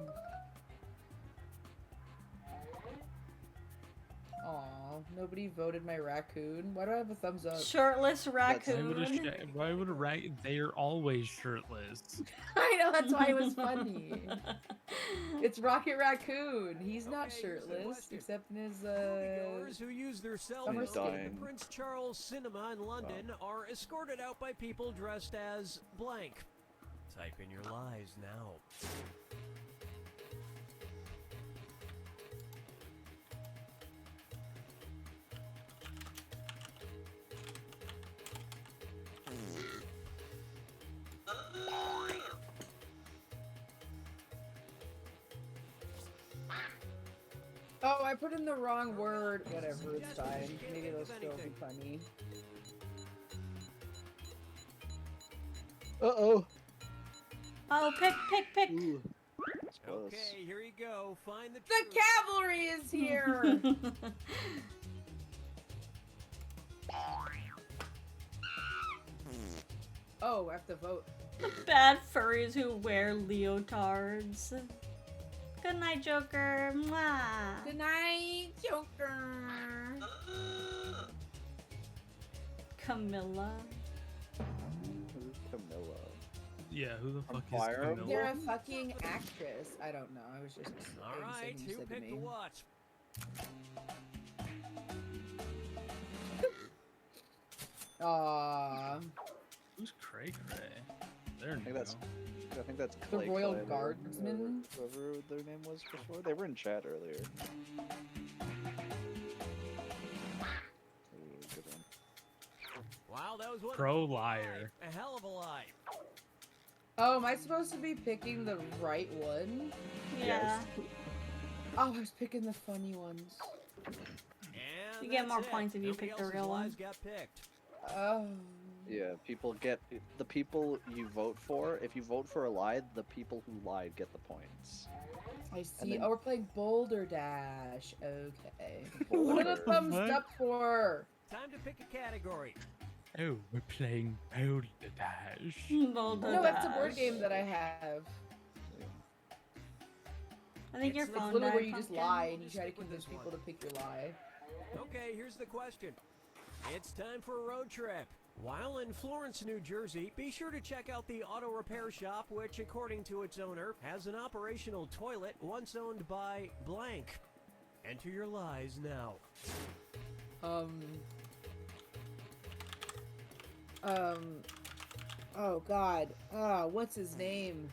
Aw, nobody voted my raccoon. Why do I have a thumbs up? Shirtless Why raccoon. would a right? They're always shirtless. I know, that's why it was funny. It's Rocket Raccoon. He's not Okay, here's the shirtless, question. except in his, moviegoers who use their cell summer phones skin. at the Prince Charles Cinema in London are escorted out by people dressed as blank. Type in your lies now. Oh, I put in the wrong word. Whatever, it's fine. Maybe it'll still be funny. Uh-oh. Oh, pick. Ooh. That's close. Okay, here you go. Find the The truth. cavalry is here! Oh, I have to vote. Bad furries who wear leotards. Good night, Joker. Mwah. Good night, Joker. Camilla. Who's Camilla? Yeah, who the fuck Fire is Camilla? Emblem? They're a fucking actress. I don't know. I was just All saying right, you who said to picked the me. watch? Aww. Who's Cray Cray? They're I think new. that's The Clay Royal Clay, Guardsmen? whoever their name was before. They were in chat earlier. Ooh, good one. Wow, that was one. Pro liar. A hell of a lie. Oh, am I supposed to be picking the right one? Yeah. Oh, I was picking the funny ones. And You get that's more it. points if you Nobody pick the else's real lies one. got picked. Oh. Yeah, the people you vote for. If you vote for a lie, the people who lied get the points. I see. then- Oh, we're playing Boulder Dash. Okay. What are the Boulder. thumbs up for? Time to pick a category. Oh, we're playing Balderdash. No, it's a board game that I have. I think your It's phone literally where died, you just Pumpkin. lie and you try to convince people to pick your lie. Okay, here's the question. It's time for a road trip. While in Florence, New Jersey, be sure to check out the auto repair shop, which, according to its owner, has an operational toilet once owned by blank. Enter your lies now. Oh God. What's his name?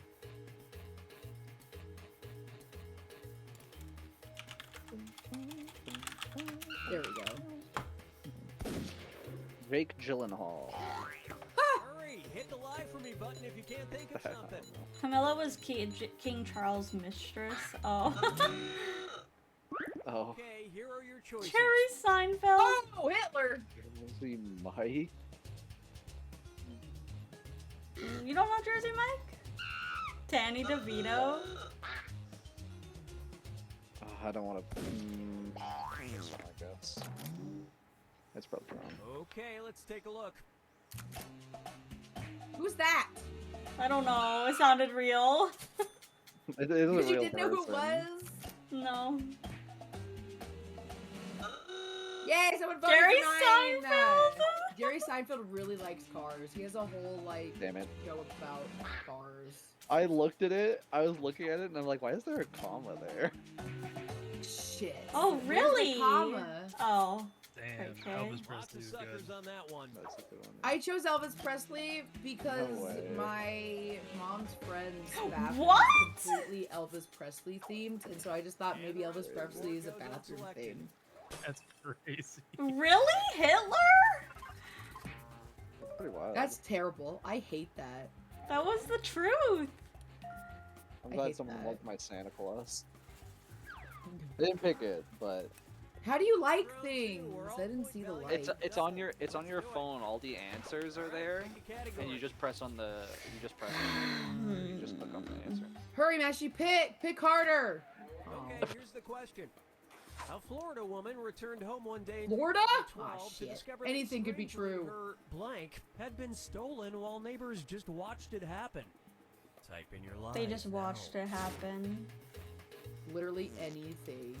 There we go. Jake Gyllenhaal. Hurry, hit the lie for me button if you can't think of something. Camilla was King Charles' mistress. Oh. Oh. Okay, here are your choices. Jerry Seinfeld. Oh, Hitler. Was he Mike? You don't know Jersey Mike? Danny DeVito. Oh, I don't want to. I guess. That's probably wrong. Okay, let's take a look. Who's that? I don't know. It sounded real. It isn't a Because you real didn't know who it person. was? No. Yay, someone voted Jerry for 9! Seinfeld. Jerry Seinfeld really likes cars. He has a whole, like, Damn it. show about cars. I looked at it. I was looking at it, and I'm like, why is there a comma there? Shit. Oh, Where's the really? comma? Oh. Damn, Okay. Elvis Lots Presley of is suckers good. on that one. That's a good one. I chose Elvis Presley because No way. my mom's friend's bathroom What? is completely Elvis Presley themed, and so I just thought maybe Elvis Presley is a bathroom theme. That's crazy. Really? Hitler? That's pretty wild. That's terrible. I hate that. That was the truth. I'm I glad hate someone that. loved my Santa Claus. They didn't pick it, but How do you like things? I didn't see the like. It's on your phone. All the answers are there, and you just press on the you just click on the answer. Hurry, Mashy, pick harder. Okay, here's the question. A Florida woman returned home one day in Florida? 2012 Aw, to shit. discover that Anything could be strangely true. Her blank had been stolen while neighbors just watched it happen. Type in your lies. They just watched it happen. Literally anything.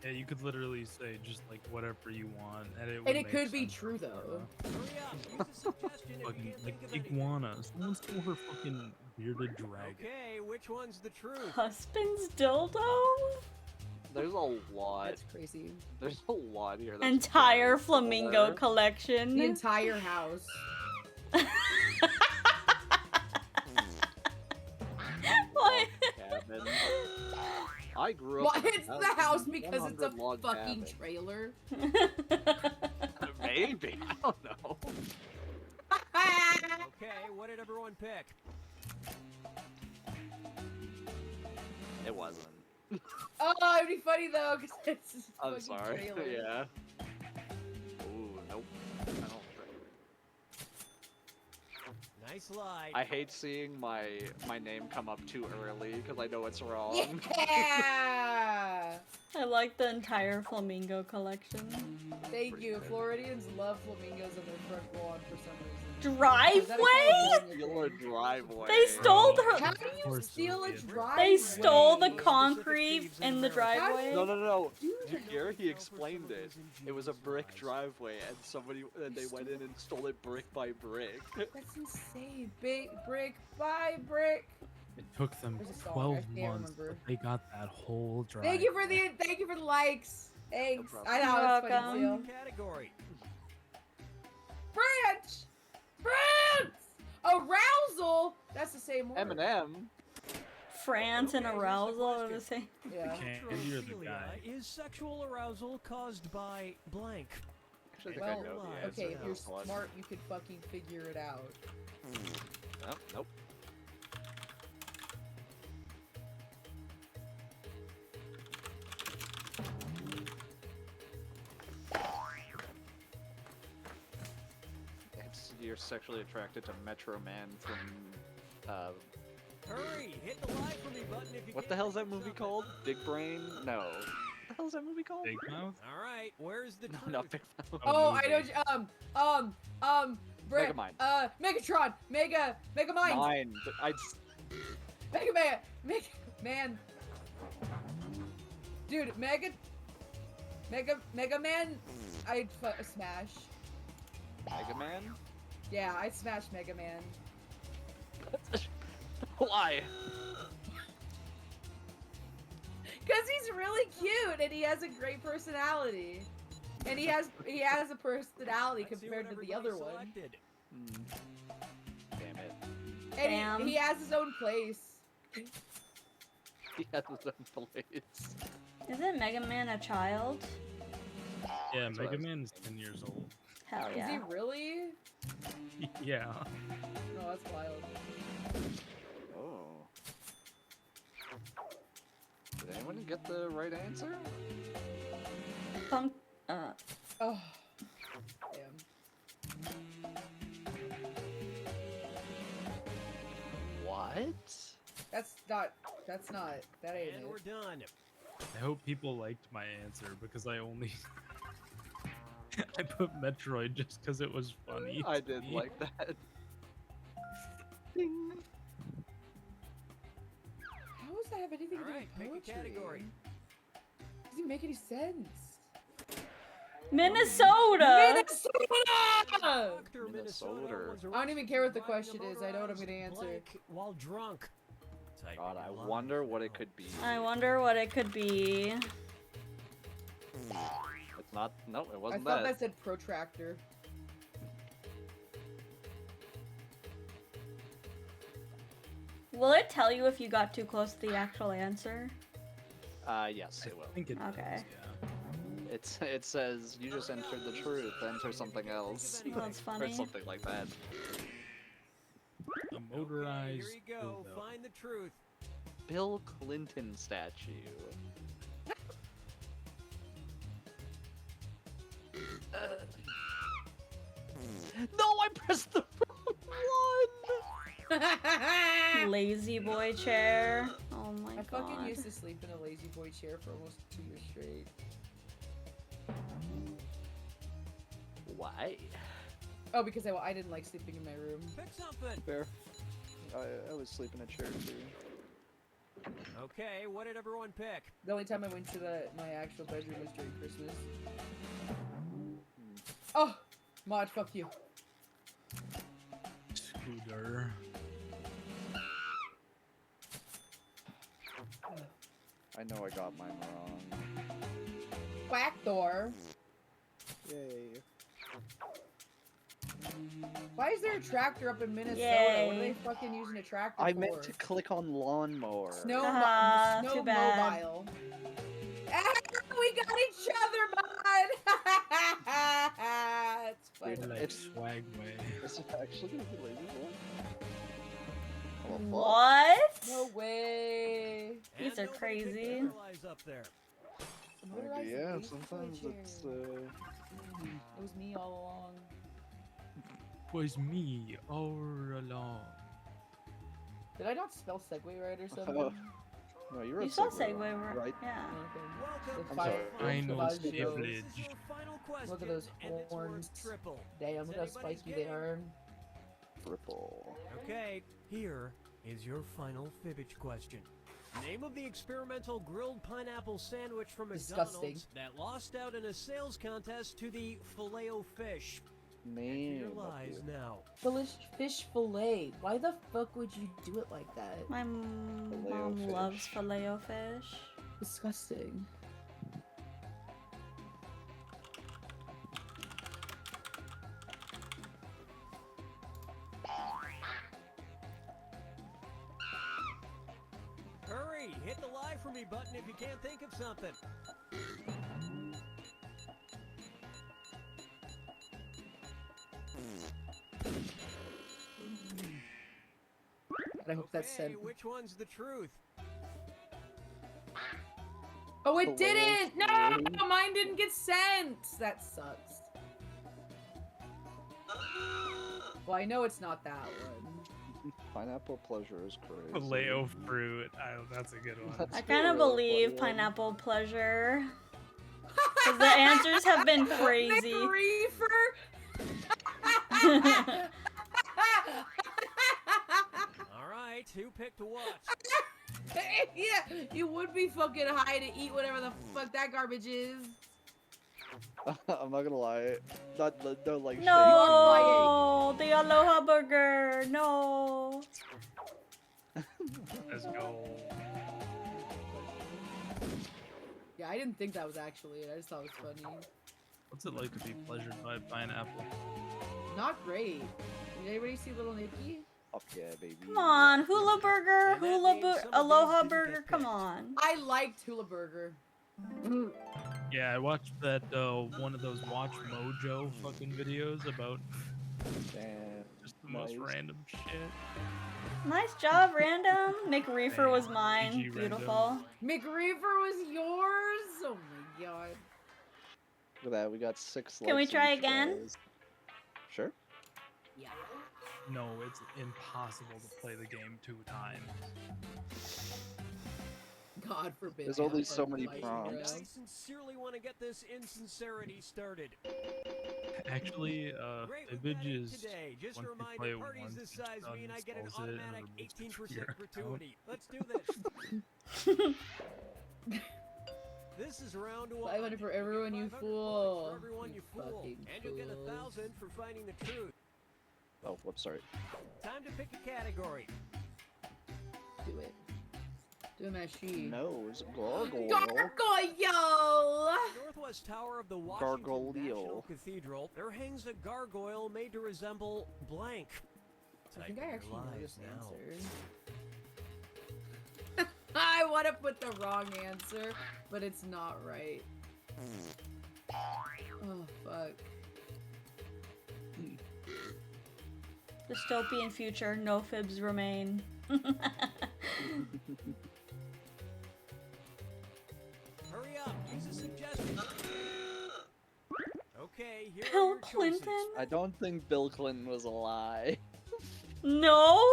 Yeah, you could literally say just like whatever you want, and it would And it make could be sense. true though. Hurry up. Use a suggestion if you Fucking can't like think of any. iguana. Someone stole her fucking bearded dragon. Okay, which one's the truth? Husband's dildo? There's a lot. That's crazy. There's a lot here. That's Entire very flamingo similar. collection. The entire house. What? Cabin. I grew Well, up. in a it's the house because it's a 100 log fucking cabin. trailer. Maybe. I don't know. Okay, what did everyone pick? It wasn't. Oh, it'd be funny though, because it's just a I'm fucking sorry. trailer. Yeah. Ooh, nope. I don't think. Nice lie. I hate seeing my name come up too early because I know it's wrong. Yeah! I like the entire flamingo collection. Thank you. Floridians love flamingos on their front lawn for some reason. Driveway? Your driveway. They stole her. How do you steal a driveway? They stole the concrete in the driveway. No. Did you hear? He explained it. It was a brick driveway, and they went in and stole it brick by brick. That's insane. Big brick by brick. It took them There's a song, 12 I can't months, remember. but they got that whole drive. Thank you for the likes. Thanks. No I You're know it's welcome. funny too. Category. France! Arousal! That's the same word. Eminem. France and arousal are the same. Yeah. Candy or the Necrophilia guy? is sexual arousal caused by blank. Actually, I think Well, I know the answer okay, if now. you're Hold on. smart, you could fucking figure it out. Oh, nope. You're sexually attracted to Metro Man from Hurry, hit the live for me button if you What can't the hell's think that of movie something. called? Big Brain? No. What the hell is that movie called? Big Mouth? All right, where's the No, truth? not Big Mouth. Oh, I movie. know. Megamind. Megatron. Megamind. Mind. Man. Dude, Mega Man. I'd smash. Mega Man? Yeah, I'd smash Mega Man. Why? Cause he's really cute and he has a great personality. And he has a personality Let's see compared what to the other one. everybody selected. Damn it. And Damn. he has his own place. He has his own place. Isn't Mega Man a child? Yeah, That's what Mega I was Man is 10 years old. Hell Is yeah. he really? Yeah. No, that's wild. Oh. Did anyone get the right answer? Punk. Oh. Damn. What? That ain't And it. we're done. I hope people liked my answer because I only I put Metroid just because it was funny. I to did me. like that. Ding. How does that have anything to do Alright, with pick a poetry? category. Doesn't make any sense. Minnesota! Minnesota! Dr. Minnesota was I don't even care what the arrested question driving is. a I know what I'm motorized gonna answer. blank while drunk. Type God, in I your wonder live what now. it could be. I wonder what it could be. It's not. No, it I wasn't thought that. that said protractor. Will it tell you if you got too close to the actual answer? Yes, it will. I think it does, Okay. yeah. It says you just entered the truth. Enter something else. Oh, that's Or funny. something like that. A Okay, motorized. here you go. dildo. Find the truth. Bill Clinton statue. No, I pressed the wrong one. Lazy boy chair. Oh my I god. fucking used to sleep in a lazy boy chair for almost 2 years straight. Why? Oh, because I didn't like sleeping in my room. Pick something. Fair. I was sleeping in a chair too. Okay, what did everyone pick? The only time I went to my actual bedroom was during Christmas. Oh! Mod, fuck you. Scooter. I know I got mine wrong. Quack door. Yay. Why is there a tractor up in Minnesota? What are they Yay. fucking using a tractor I for? meant to click on lawnmower. Snow, Haha, snow too bad. mobile. Ah, we got each other, Mod! It's funny. Dude, Like it's- swag way. Is it actually gonna be lazy boy? Oh, fuck. What? No way. These And are nobody picked crazy. Paralyzed up there. Maybe, yeah, Motorized sometimes lazy boy it's, chair. It was me all along. Was me all along. Did I not spell Segway right or something? Oh, no, you're You a saw Segway, Segway, right? Yeah. Welcome The to fire- the sorry. I know Savage This is your privilege. final question, Look at those and it's worth horns. triple. Damn, It's look how anybody's spiky they game. are. Triple. Okay, here is your final fibbage question. Name of the experimental grilled pineapple sandwich from Disgusting. McDonald's that lost out in a sales contest to the Filet-O-Fish. Enter Name. your of lies you. now. Fish fillet. Why the fuck would you do it like that? My mom Filet-O-fish. loves Filet-O-Fish. Disgusting. Hurry, hit the live for me button if you can't think of something. I hope that's Okay, sent. which one's the truth? Oh, it Filet didn't! No! fish. Mine didn't get sent! That sucks. Well, I know it's not that one. Pineapple pleasure is crazy. Paleo fruit. That's a good one. I kind of believe pineapple pleasure. Because the answers have been crazy. McReefer? Alright, who picked what? Yeah, you would be fucking high to eat whatever the fuck that garbage is. I'm not gonna lie. No, like, No, the Aloha Burger. No. Let's go. Yeah, I didn't think that was actually it. I just thought it was funny. What's it like to be pleasured by pineapple? Not great. Did anybody see Little Nicky? Fuck yeah, baby. Come on, Hula Burger, Aloha Burger. Come on. I liked Hula Burger. Yeah, I watched that one of those Watch Mojo fucking videos about just the most random shit. Nice job, Random. McReefer was mine. GG, Beautiful. McReefer was yours? Oh my god. Look at that, we got 6 Can we likes try each, again? guys. Sure. No, it's impossible to play the game 2 times. God forbid. There's only so many I prompts. sincerely want to get this insincerity started. Actually, Vibbage is Today, just once a you reminder, play it parties once, this it size just mean I get an uninstalls it and automatic removes it 18% from your account. gratuity. Let's do this. This is round 1. 500 for everyone, you 500 fool. For everyone, you fool. fucking And you'll get fools. 1,000 for finding the truth. Oh, whoops, sorry. Time to pick a category. Do it. Do a machine. No, it's gargoyle. Gargoyle! Northwest Tower of the Washington National Gargoyle. Cathedral, there hangs a gargoyle made to resemble blank. I think I Type actually your know lies this now. answer. I want to put the wrong answer, but it's not right. Oh, fuck. Dystopian future, no fibs remain. Hurry up, use a suggestion. Okay, here Bill are your choices. Clinton? I don't think Bill Clinton was a lie. No?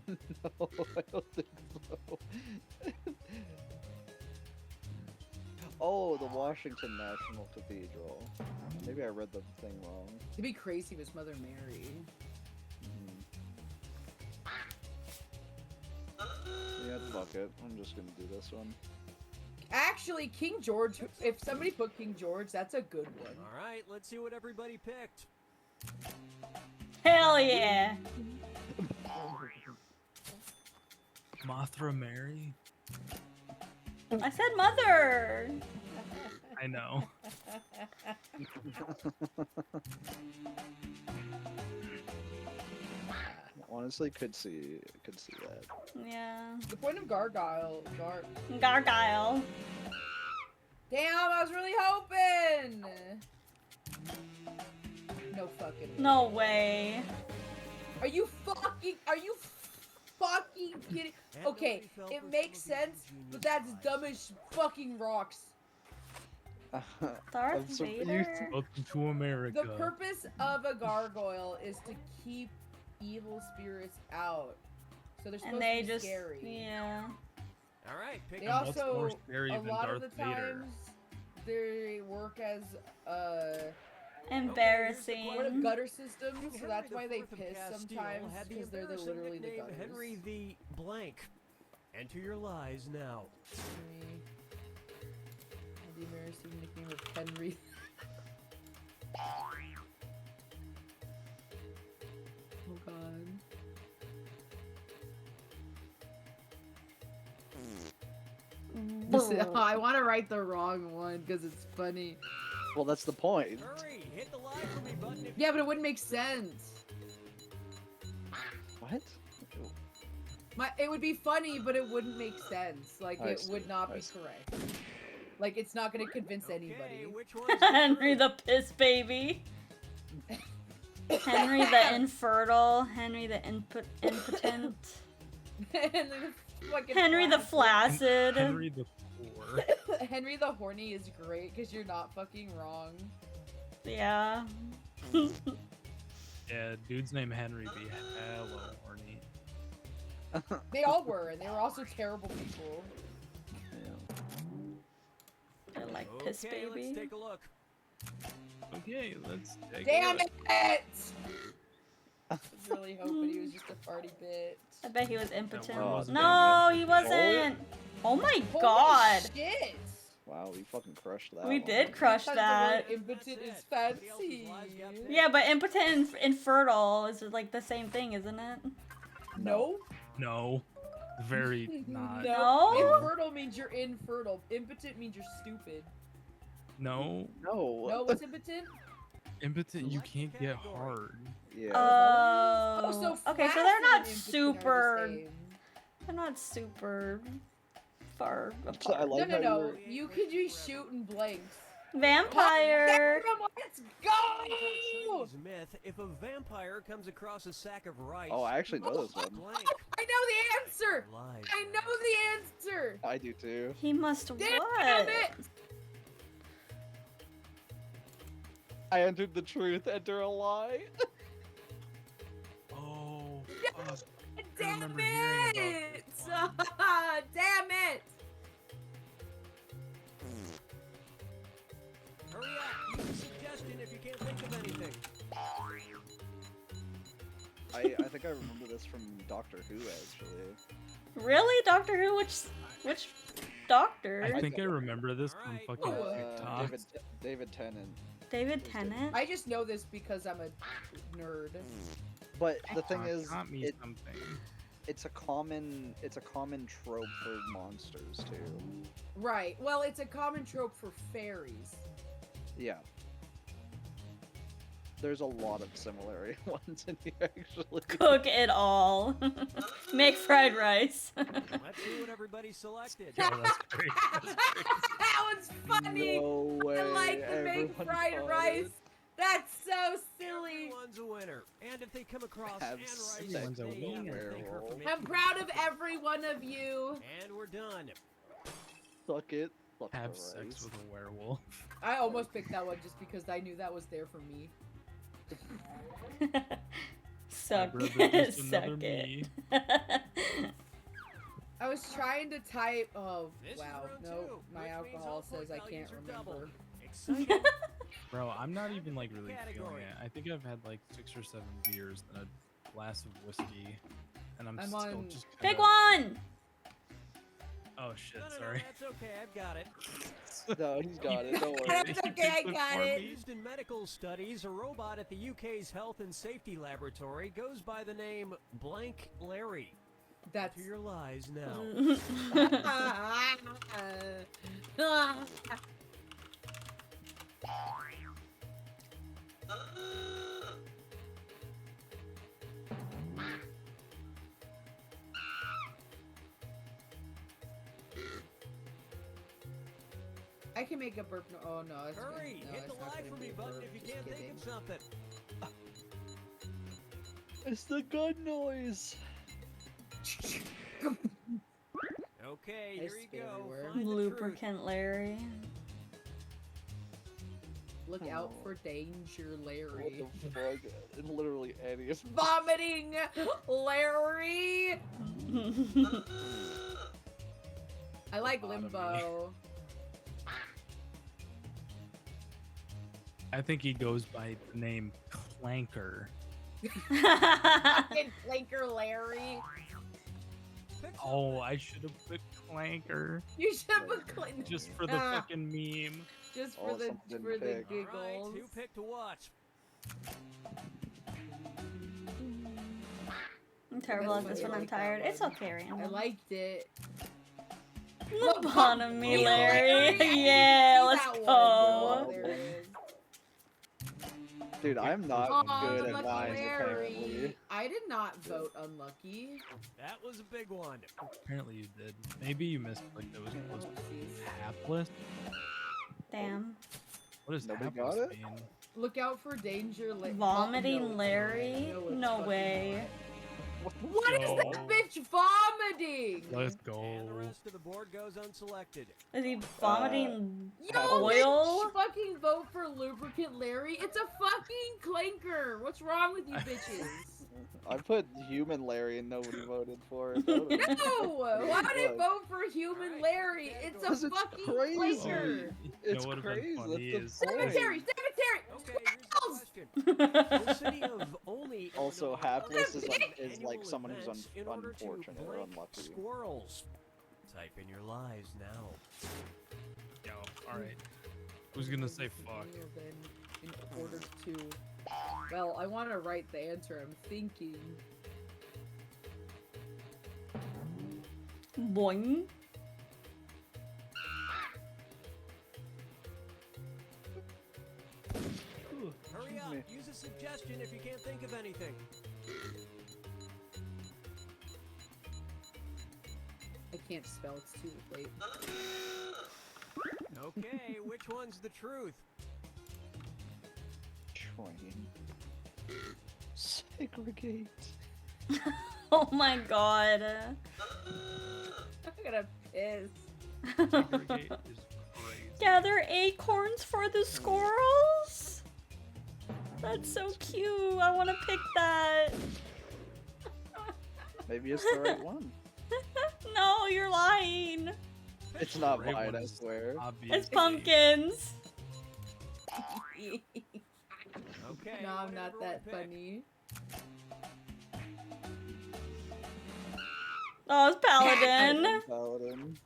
No, I don't think so. Oh, the Washington National Cathedral. Maybe I read the thing wrong. It'd be crazy if it's Mother Mary. Yeah, fuck it. I'm just gonna do this one. Actually, King George, if somebody put King George, that's a good one. Alright, let's see what everybody picked. Hell yeah. Mothra Mary? I said mother. I know. Honestly, could see that. Yeah. The point of Gargoyle. Gargoyle. Damn, I was really hoping! No fucking way. No way. Are you fucking kidding? Okay, it makes sense, but that's dumb as fucking rocks. Darth so Vader? Welcome to America. The purpose of a gargoyle is to keep evil spirits out. So they're supposed And they to be just, scary. yeah. Alright, pick They And what's more also, scary a than lot Darth of the Vader? times, they work as, Embarrassing. what a gutter system, so Henry that's why they IV of piss Castile sometimes, had the because they're embarrassing literally the nickname gutters. Henry the blank. Enter your lies now. Henry. The embarrassing nickname of Henry. Oh god. I want to write the wrong one because it's funny. Well, that's the point. Hurry, hit the lie for me button if Yeah, but it wouldn't make sense. What? It would be funny, but it wouldn't make sense. Like, I it see, would not I be see. correct. Like, it's not going to convince anybody. which one's Henry the piss baby. Henry the infertile. Henry the impotent. And the fucking Henry the flaccid. Henry the Poor. Henry the horny is great because you're not fucking wrong. Yeah. Yeah, dude's name Henry be hella horny. They all were, and they were also terrible people. They're like piss Okay, baby. let's take a look. Okay, let's take Damn a look. it! I was really hoping he was just a farty bitch. I bet he was impotent. one wasn't No, damn he wasn't. Oh my Holy god. shit! Wow, we fucking crushed that. We one. did crush Because that. the word impotent is fancy. Yeah, but impotent and infertile is like the same thing, isn't it? No. No. Very not. No? Infertile means you're infertile. Impotent means you're stupid. No. No. No, what's impotent? Impotent, you can't get hard. Yeah. Oh. so okay, so flaccid they're not and impotent are the super. same. They're not super far So I apart. like No, how no. you're- You could just shoot and blanks. Vampire. Let's go! Chinese myth, if a vampire comes across a sack of rice, Oh, I actually know this one. blank I know the answer. lies. I know the answer. I do too. He must Damn what? it! I entered the truth. Enter a lie. Oh. Damn remember hearing it! Damn it! Hurry up! Use a suggestion if you can't think of anything. I think I remember this from Doctor Who actually. Really, Doctor Who? Which Doctor? I think I remember this from fucking TikTok. David Tennant. David Tennant. I just know this because I'm a nerd. But the thing is, Got me it, something. it's a common trope for monsters too. Right. Well, it's a common trope for fairies. Yeah. There's a lot of similar ones in here actually. Cook it all. Make fried rice. Let's see what everybody selected. Oh, that's great. That's great. That was funny. No way. I like the make Everyone fried caught rice. it. That's so silly. Everyone's a winner. And if they come across Have Anne Rice, Everyone's a they have to thank her werewolf. for I'm making proud of every one of you. And we're done. Suck it. Suck the Have rice. sex with a werewolf. I almost picked that one just because I knew that was there for me. Suck brother it. just Suck another it. I was trying to type. Oh This is wow, round no, two, my which means all alcohol point says I values can't are doubled. remember. Exciting. Bro, I'm not even like really feeling Category. it. I think I've had like 6 or 7 beers and a glass of whiskey, and I'm, I'm still on- just Pick kinda... one. Oh shit, No, sorry. that's okay. I've got it. No, he's got it. Don't worry. That's okay, I got it. Used in medical studies, a robot at the UK's Health and Safety Laboratory goes by the name Blank Larry. That's. To your lies now. I can make a burp. No, oh no, it's Hurry! gonna, no, Hit the it's not lie gonna for be me a button burp, if you just can't kidding. think of something. It's the gun noise. Okay, I here you spit go. everywhere. Find the truth. Lubricant Larry. Look out for danger, Larry. What the fuck? In literally any of Vomiting, Larry. I like Bottom Limbo. I think he goes by the name Clanker. Fucking Clanker Larry. Oh, I should have put Clanker You should put Clanker. just for the fucking meme. Just Oh, for the someone didn't for the pick. All right, giggles. who picked what? I'm terrible at That's this funny, when I I'm like that tired. It's one. okay, I Randall. liked it. Lobotomy, Larry. Larry. Yeah, See let's that go. one. There it is. Dude, I'm not Aw, good at Unlucky lines Larry. apparently. I did not vote unlucky. That was a big one. Apparently you did. Maybe you missed like those close Oopsies. hapless. Damn. What does Nobody hapless got it? mean? Look out for danger. Vomiting no. Larry? No, it's No fucking way. What is No. that bitch bitch vomiting. Let's And the go. rest of the board goes unselected. Is he vomiting Yo, oil? bitch, fucking vote for Lubricant Larry. It's a fucking clanker. What's wrong with you bitches? I put Human Larry and nobody voted for it. That would've- No! Why would I Fuck. vote for Human Larry? It's a 'Cause it's fucking crazy. clanker. It's would've been crazy. funny That's is- the point. Cemetery! Okay, here's the question. The city of Olney, Also, Illinois, hapless hosts is like annual someone who's events in order to unfortunate or blank unlucky. Squirrels. Type in your lies now. Yo, all right. Who's gonna say fuck? Then in order to... Well, I want to write the answer. I'm thinking... Boing. Hurry up! Use a suggestion if you can't think of anything. I can't spell. It's too late. Okay, which one's the truth? Train. Segregate. Oh my god. I'm gonna piss. Segregate is crazy. Gather acorns for the squirrels? That's so cute. I want to pick that. Maybe it's the right one. No, you're lying. It's not Right mine, one I is swear. It's pumpkins. Okay. No, I'm not whatever that we pick. funny. Oh, it's paladin. Paladin.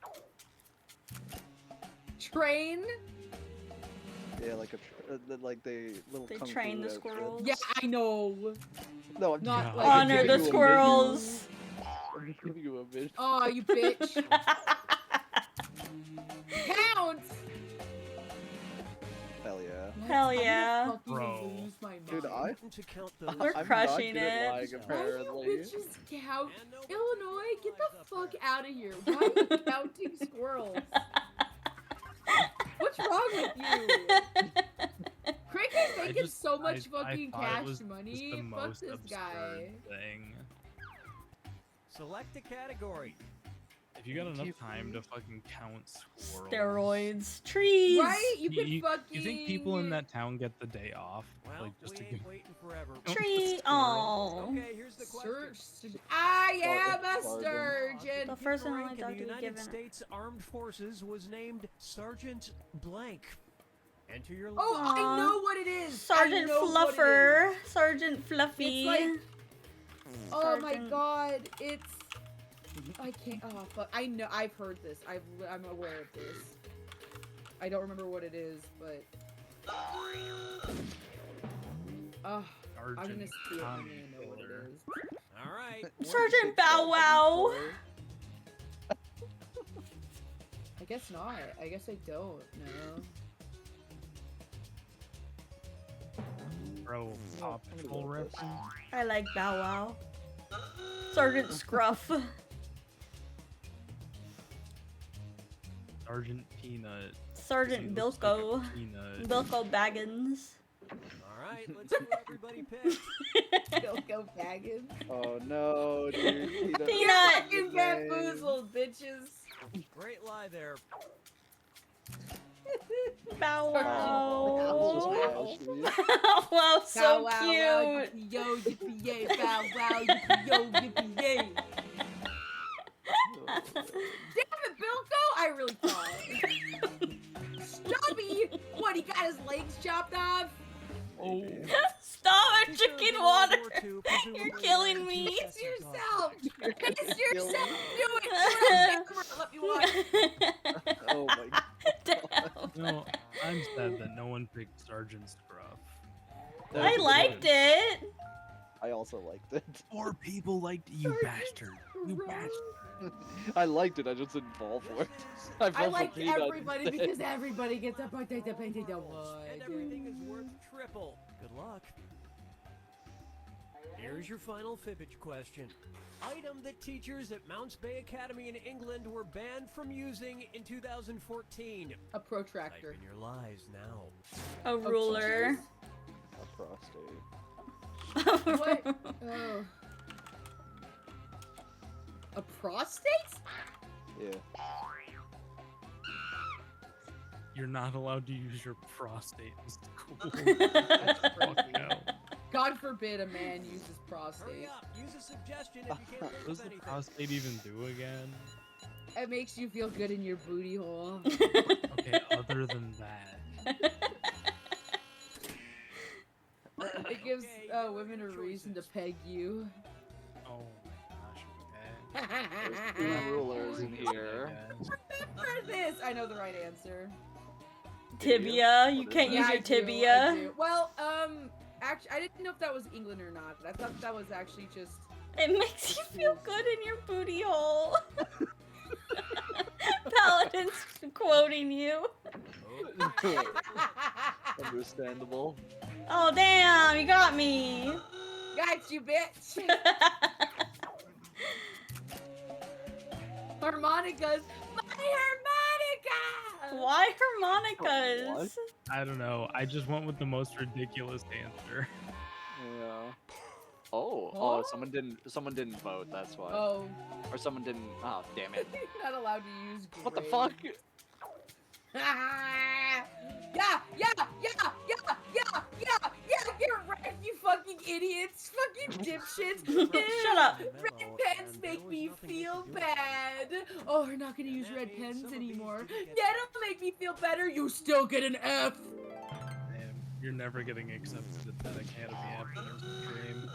Train? Yeah, like like they little. They kung train fu the outfit. squirrels. Yeah, I know. No, I'm Not just, like- I'm Honor giving the you a squirrels. visual. I'm just giving you a visual. Oh, you bitch. Count! Hell yeah. Hell I'm gonna yeah. fucking Bro. lose my mind. Dude, I. To count We're I'm crushing not good at it. lying, Why do apparently. you bitches count? And nobody Illinois, get lies the up fuck there. out of here. Why are you counting squirrels? What's wrong with you? Craig is making just- so much I fucking thought it cash was just money. the Fuck most this guy. absurd thing. Select a category. If you got enough time to fucking count squirrels. Steroids. Trees. Right? You could You fucking. think people in that town get the day off? Well, Like just to we give ain't waiting forever. Tree. Oh. Okay, here's the question. I am a Sergeant. sturgeon. The first one I rank in thought the to be United given. States Armed Forces was named Sergeant Blank. Enter your Oh, Aw. I know what it is. Sergeant I know what it Fluffer. Sergeant Fluffy. like- Oh my Sergeant- god, it's. I can't. Oh fuck! I know. I've heard this. I'm aware of this. I don't remember what it is, but. Oh, I'm gonna Sergeant see it. I'm Tommy gonna know what it Killer. is. All right. Sergeant Bow Wow. I guess not. I guess I don't know. Bro, Paw Patrol reference. I like Bow Wow. Sergeant Scruff. Sergeant Peanut. Sergeant He looks like a Bilko. peanut. Bilko Baggins. All right, let's see what everybody picked. Bilko Baggins. Oh no, dude. Peanut. Fucking bamboozled, bitches. Great lie there. Bow Oh, Wow. Wow, so Bow wow, cute. wow, yippee yo, yippee yay, bow wow, yippee yo, yippee yay. Damn it, Bilko! I really thought. Stubby! What, he got his legs chopped off? Oh. Stop it, Teacher chicken of water. World War II, presumably You're killing wearing me. two It's sets of yourself! costumes. It's yourself! Do it! Do it on camera! Let me watch. Oh my god. No, I'm sad that no one picked Sergeant Scruff. That I was a liked good it. one. I also liked it. 4 people liked you, bastard. You bastard. I liked it, I just didn't fall for it. I I fell for like Peanut everybody instead. because everybody gets a potato painted on And everything is worth triple. Good luck. Here's your final fibbage question. Item that teachers at Mounts Bay Academy in England were banned from using in 2014. A Type protractor. in your lies now. A ruler. A prostate. What? Oh. A prostate? Yeah. You're not allowed to use your prostate in school. That's Fuck crazy. no. God forbid a man uses Hurry prostate. up. Use a suggestion if you can't What think does of the anything. prostate even do again? It makes you feel good in your booty hole. Okay, other than that. It gives Okay, women a your reason to choices. peg you. Oh my gosh, okay. There's 2 rulers in here. For this, I know the right answer. Tibia. You What is can't that? use Yeah, your I tibia. do. Well, actually, I didn't know if that was England or not. I thought that was actually just. It makes you feel good in your booty hole. Paladin's quoting you. Understandable. Oh damn, you got me. Got you, bitch. Harmonicas. My harmonica. Why harmonicas? What? I don't know. I just went with the most ridiculous answer. Yeah. Oh, Huh? someone didn't vote, that's why. Oh, Or someone didn't, oh, damn it. you're not allowed to use. What the gray. fuck? Yeah, you're right, you fucking idiots, fucking dipshits. Shut up. Red pens make me feel bad. Oh, we're not gonna use red pens anymore. That'll make me feel better. You still get an F. Man, you're never getting accepted at that academy after stream.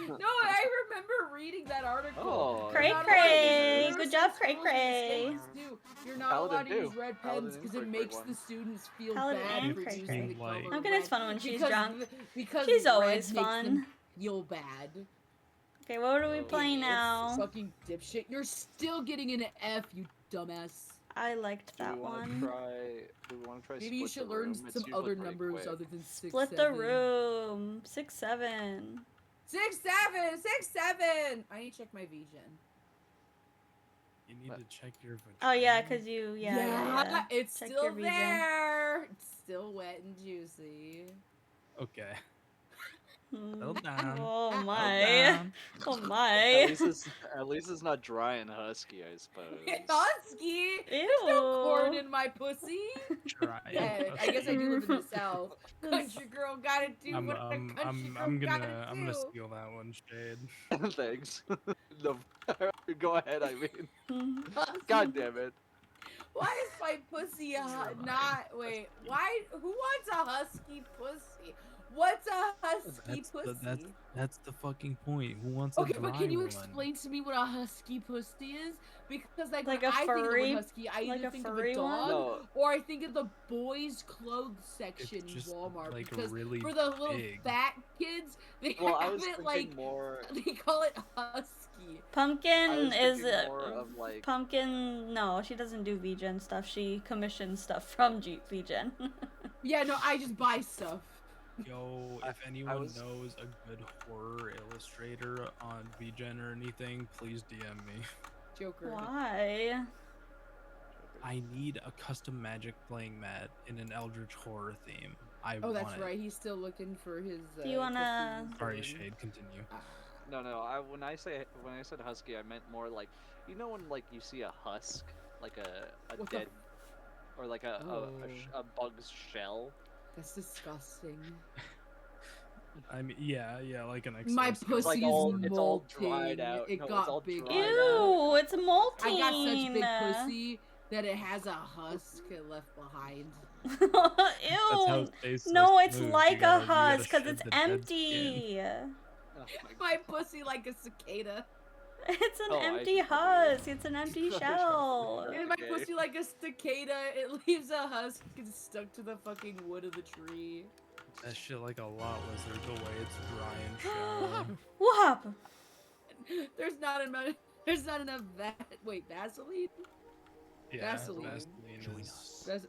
No, I remember reading that article. Oh, Cray You're not cray. allowed to Good use- job, schools cray and cray. states do. You're not Paladin allowed to do. use red Paladin pens is because cray it cray makes one. the students feel Paladin bad and for cray using cray. the color Like- I'm gonna it's red fun when she's because drunk. because She's red always makes fun. them feel bad. Okay, what are we Oh, playing Idiots, now? Fucking dipshit. You're still getting an F, you dumbass. I liked Do that we want one. to try? Do we want to try? Maybe you split should the learn room? It's some usually other pretty numbers quick. other than 6, Split the 7. room. 6, 7. 6, 7, 6, 7. I need to check my VGen. You need to check your vagina. Oh yeah, cause you yeah. It's Check still your VGen. there. It's still wet and juicy. Okay. Hmm. Settle down. Oh Settle my. down. Oh At my. least it's not dry and husky, I suppose. Husky. There's no corn Ew. in my pussy. Try. Yeah, I guess I do live in the South. Country girl gotta do what a country I'm girl gotta gonna do. steal that one, Shade. Thanks. No, go ahead. I mean, Husky. God damn it. Why is my pussy not? Wait. Why? Who wants a husky pussy? What's a husky pussy? That's the fucking point. Who wants Okay, a but dry can you one? explain to me what a husky pussy is? Because like, Like when a I think of the furry- word husky, I like either a think of a furry one? dog No. or I think of the boys' clothes section in just, Walmart. like, because really for the little big. fat kids, they Well, I have was it thinking like more. they call it husky. I Pumpkin was is thinking more of like. Pumpkin. No, she doesn't do VGen stuff. She commissions stuff from VGen. Yeah, no, I just buy stuff. Yo, if anyone was- knows a good horror illustrator on VGen or anything, please DM me. Joker. Why? I need a custom Magic playing mat in an Eldritch horror theme. I Oh, want that's it. right. He's still looking for his. Do you wanna- Christine Sorry, villain. Shade. Continue. No, when I said husky, I meant more like when like you see a husk, like a What the dead, or like a bug's shell. That's disgusting. I mean, yeah, like an My exoskeleton. pussy like is all- it's all molting. dried out. It No, it's got all big. dried out. Ew, it's molting. I got such big pussy that it has a husk left behind. That's how Ew. it stays so No, it's smooth. like You gotta- a you gotta husk because shed it's the dead skin. empty. Oh My pussy like a cicada. It's an Oh, I empty see. husk. It's an empty shell. And my Okay. pussy like a cicada. It leaves a husk and stuck to the fucking wood of the tree. That shit like a lot lizard, the way it's dry and shell. What happened? There's not enough. There's not enough. Wait, Vaseline. Yeah, Vaseline. is-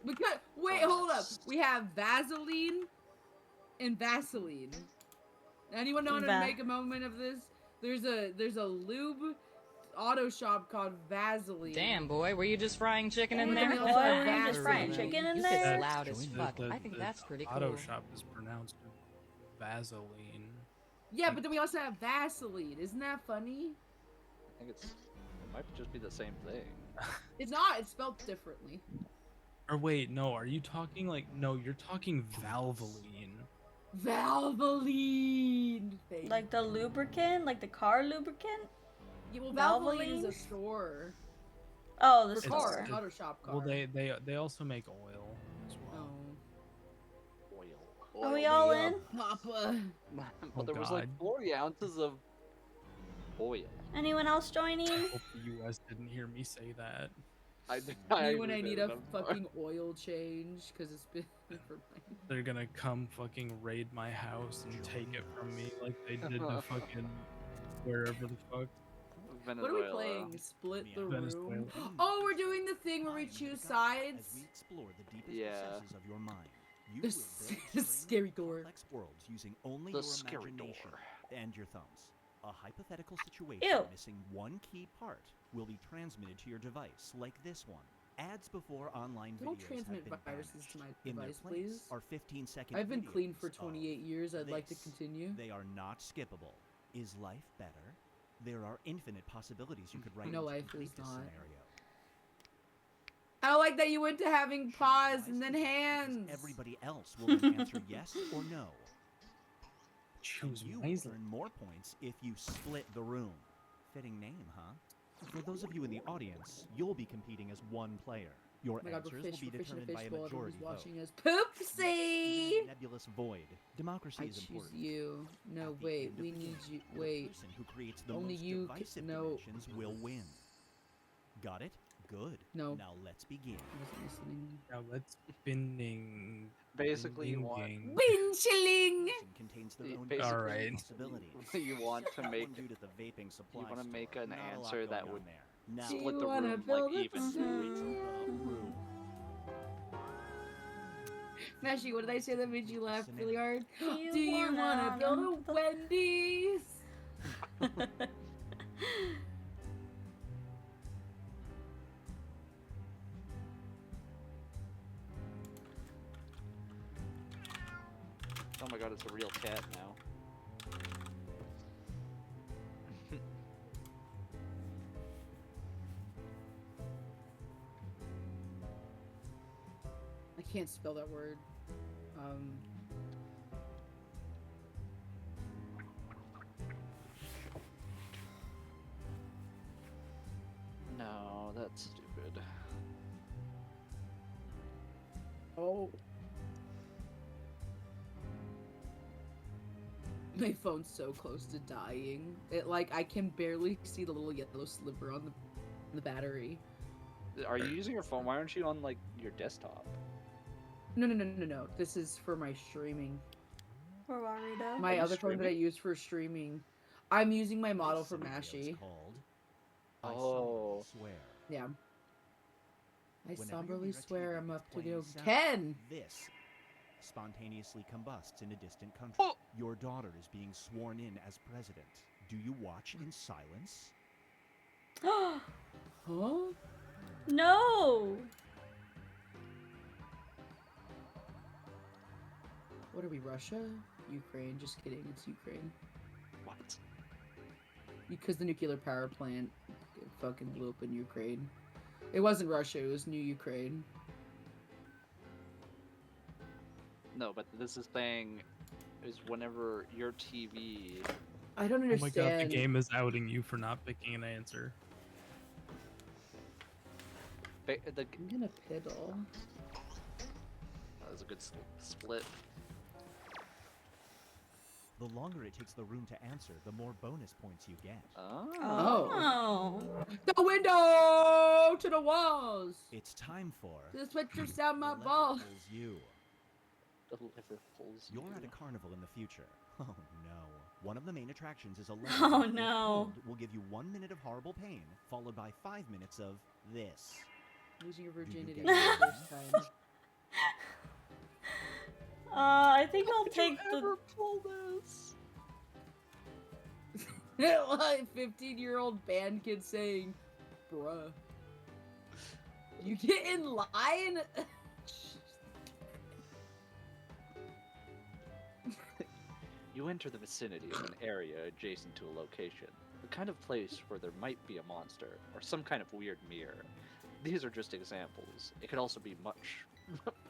We got. Wait, hold up. We have Vaseline and Vaseline. Anyone know how to make a moment of this? There's a lube auto shop called Vaseline. Damn, boy, were you just frying chicken in But there? then we also have Boy, were you just frying Vaseline. chicken in You there? get loud as fuck. I think that's pretty cool. Auto shop is pronounced Vaseline. Yeah, but then we also have Vaseline. Isn't that funny? think it might just be the same thing. It's not. It's spelled differently. Or wait, no, are you talking like no, you're talking Valvoline. Valvoline. Thing. Like the lubricant, like the car lubricant. Yeah, well, Valvoline is a Valvoline? store. Oh, the For store. cars, auto shop car. Well, they also make oil as well. Oil. Are we all me in? up. Papa. But there was like God. 40 ounces of oil. Anyone else joining? I hope the U.S. didn't hear me say that. Me when I need a fucking oil change because it's been for my... They're gonna come fucking raid my house and take it from me like they did to fucking wherever the fuck. What are we playing? Split the Venezuela. room? Oh, we're doing the thing where we choose sides? Explore the deepest Yeah. recesses of your mind. You The will build scary door. complex worlds using only The your scary imagination door. and your thumbs. A hypothetical situation Ew. missing one key part will be transmitted to your device, like this one. Ads before online Don't videos transmit have been viruses to my banished. In their device, place please. are 15-second I've been clean for videos 28 of years. I'd like to this. continue. They are not skippable. Is life better? There are infinite possibilities you could write No, into life complete is this not. scenario. I don't like that you went to having paws and then hands. Everybody else will then answer yes or no. Choose You wisely. earn more points if you split the room. Fitting name, huh? For those of you in the audience, you'll be competing as one player. Your Oh my god, we're answers will be fishing a determined by a fishbowl. majority Everybody's vote. watching us. Even Poopsie! in a nebulous void. Democracy I is choose important. you. No, At the wait, end of we the need game, you. the Wait. person who creates the Only most you divisive no. dimensions will win. Got it? Good. No. Now let's begin. I wasn't listening. Now let's spinning. Basically, you bing, want bing. Binchling! Contains their own basically, All right. possibilities. you want to make Due to the vaping supply you want to make store, an not a lot answer that going would on there. Now, Do split you the wanna room build like a even. the room. Mashi, what did I say that made you laugh really hard? Do you Do you wanna build a Wendy's? Oh my god, it's a real cat now. I can't spell that word. No, that's stupid. Oh. My phone's so close to dying. It like I can barely see the little yellow sliver on the battery. Are you using your phone? Why aren't you on like your desktop? No. This is for my streaming. For Warita. My you other phone that I streaming? use for streaming. I'm using my model This for scenario is Mashi. called I Oh. swear. Yeah. I Whenever you somberly hear a swear TV I'm up to playing do sound, 10. This spontaneously combusts in a distant country. Oh. Your daughter is being sworn in as president. Do you watch in silence? Huh? No! What are we, Russia? Ukraine? Just kidding, it's Ukraine. What? Because the nuclear power plant fucking blew up in Ukraine. It wasn't Russia, it was New Ukraine. No, but this is saying is whenever your TV. I don't Oh my god, the understand. game is outing you for not picking an answer. The, I'm gonna piddle. that was a good split. The longer it takes the room to answer, the more bonus points you get. Oh. The window to the walls. It's time for Just put your sound my Deliver balls. Pulls You. Deliver pulls You're at a carnival in the future. Oh no. One of the main attractions is a lever. Oh, that, if no. pulled, will give you 1 minute of horrible pain, followed by 5 minutes of this. Losing your virginity get for the it? first time. I think I'll take Ever the. pull this? 15-year-old band kid saying, bruh. You get in line? You enter the vicinity of an area adjacent to a location. The kind of place where there might be a monster or some kind of weird mirror. These are just examples. It could also be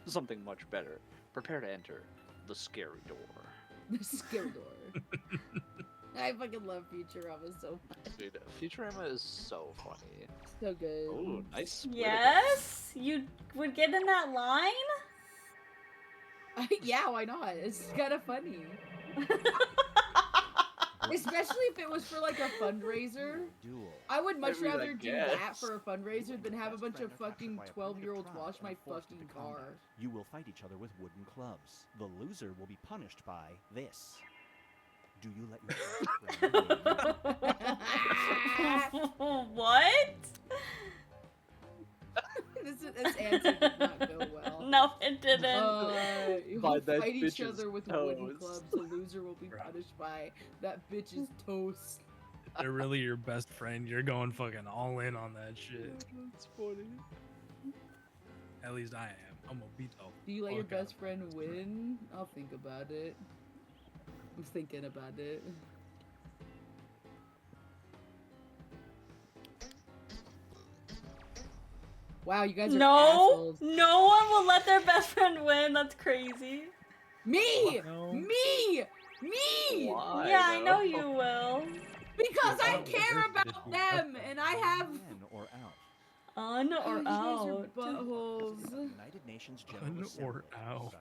something much better. Prepare to enter the scary door. The scary door. I fucking love Futurama so much. Dude, Futurama is so funny. So good. Oh, nice split. Yes? You would get in that line? Yeah, why not? It's kind of funny. Especially if it was for like a fundraiser. I would much rather do that for a fundraiser than have a bunch of fucking 12-year-olds wash my fucking car. You will fight each other with wooden clubs. The loser will be punished by this. Do you let your What? This answer did not go well. No, it didn't. You By will that fight each bitch's other with wooden toes. clubs. The loser will be punished by that bitch's toast. If they're really your best friend, you're going fucking all in on that shit. That's funny. At least I am. I'm a beat-up. Do you let your best friend win? I'll think about it. I'm thinking about it. Wow, you guys are assholes. No one will let their best friend win. That's crazy. Me! No. Me! Me! Why, Yeah, I know though? you will. Because I care about them, and I have in or out? On or you guys are out. buttholes. United Nations General Un Assembly. or out.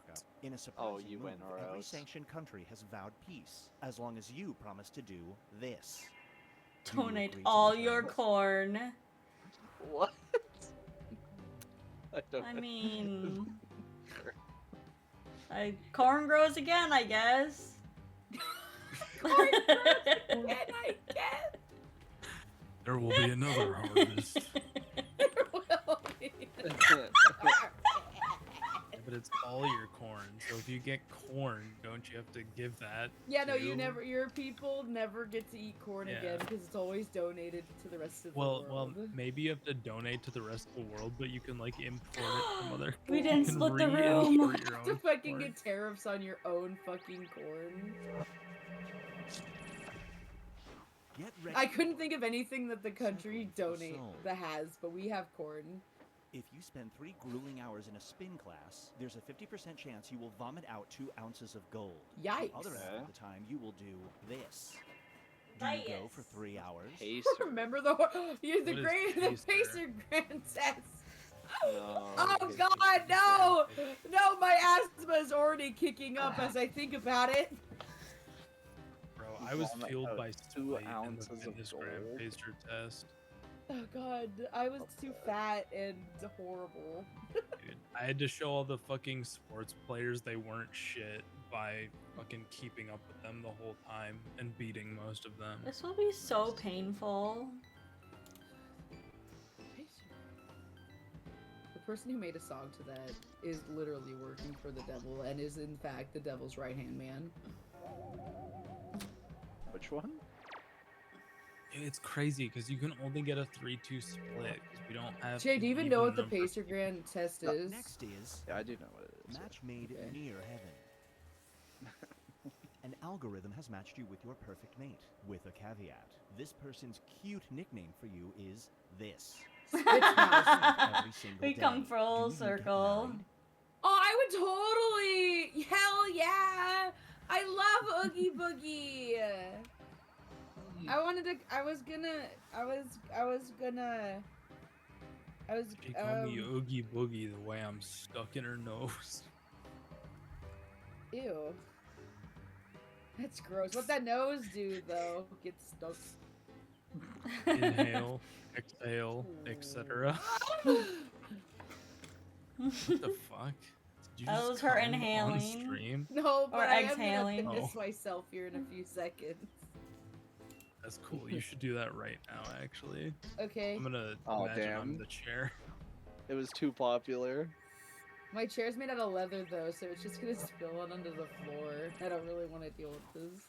In a surprising you win move, or every out. sanctioned country has vowed peace, as long as you promise to do this. Do you Donate agree to all the your terms? corn. What? I don't I know. mean, corn grows again, I guess. Corn grows again, I guess. There will be another harvest. There will be. But it's all your corn. So if you get corn, don't you have to give that? Yeah, no, to- your people never get to eat corn Yeah. again because it's always donated to the rest of the Well, world. maybe you have to donate to the rest of the world, but you can like import it from other. We you didn't can split the room. re-import your to own fucking corn. get tariffs on your own fucking corn. Get ready I couldn't for think of anything that the country Something for donate soul. that has, but we have corn. If you spend 3 grueling hours in a spin class, there's a 50% chance you will vomit out 2 ounces of gold. Yikes. The other half of the time, you will do this. Do you go for 3 hours? Pacer. Remember the you're the What is great the Pacer? Pacer Princess. No, Oh Pacer God, is no! insane. No, my asthma is already kicking up as I think about it. Bro, I was Vomit fueled out by 2 spite in the ounces of fitness gram gold. pacer test. Oh God, I was too fat and horrible. Dude, I had to show all the fucking sports players they weren't shit by fucking keeping up with them the whole time and beating most of them. This will be so painful. The person who made a song to that is literally working for the devil and is in fact the devil's right-hand man. Which one? It's crazy because you can only get a 3-2 split because we don't have. Jay, do you even an know what the number. Pacer Grand test is? Next is Yeah, I do know what it is. match made Okay. near heaven. An algorithm has matched you with your perfect mate, with a caveat. This person's cute nickname for you is this. Every single We day. come full Do you get circle. married? Oh, I would totally! Hell yeah! I love Oogie Boogie! She called me Oogie Boogie the way I'm stuck in her nose. Ew. That's gross. What that nose do, though? Get stuck. Inhale, exhale, etc. What the fuck? Did you That just was her come on inhaling. stream? No, but I am exhaling. gonna Oh. piss myself here in a few seconds. That's cool. You should do that right now, actually. Okay. I'm gonna Oh, imagine I'm damn. the chair. It was too popular. My chair's made out of leather, though, so it's just gonna spill on onto the floor. I don't really want to deal with this.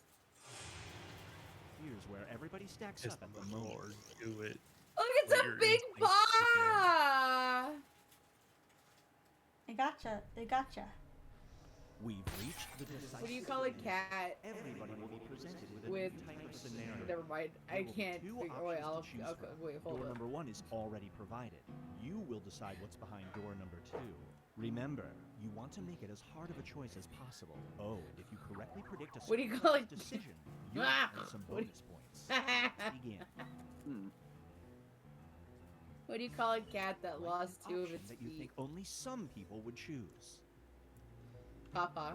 Here's where everybody stacks Piss up on at the the moment. floor. Do it. Look, it's Let a your big instincts kick in. paw! They gotcha. They gotcha. We've reached reached the decisive What do you call a stage, cat? everybody will be presented with a With new type of scenario. never mind. There I will be can't. two Wait, options I'll to choose from. wait. Hold Door on. number 1 is already provided. You will decide what's behind door number 2. Remember, you want to make it as hard of a choice as possible. Oh, and if you correctly predict a What do you call it? decision, you will Ah! earn some What do bonus points. Let's begin. What do you call a cat that lost two of Option its that you feet? think only some people would choose. Papa.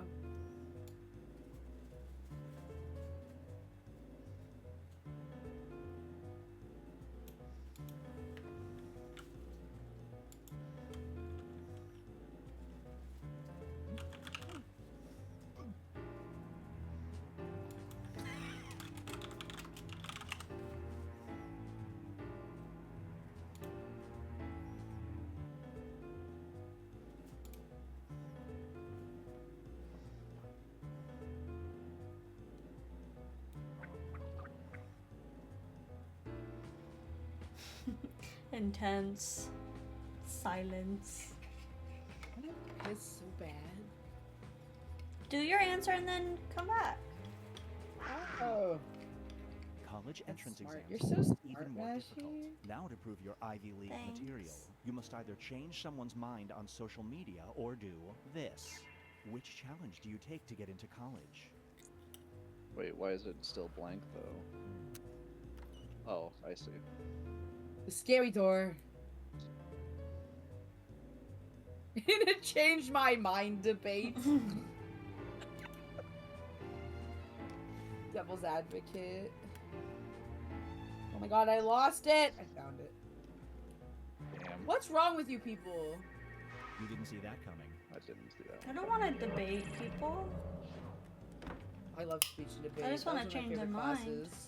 Intense silence. It's so bad. Do your answer and then come back. Oh. College entrance smart. exams You're so are smart, even more Mashi. difficult. Now to prove your Ivy League material, Thanks. you must either change someone's mind on social media or do this. Which challenge do you take to get into college? Wait, why is it still blank though? Oh, I see. The scary door. In a change my mind debate. Devil's advocate. Oh my god, I lost it! I found it. Damn. What's wrong with you people? You didn't see that coming. I didn't see that. I don't want to debate people. I love speech and debate. I just Those wanna are my change their favorite mind. classes.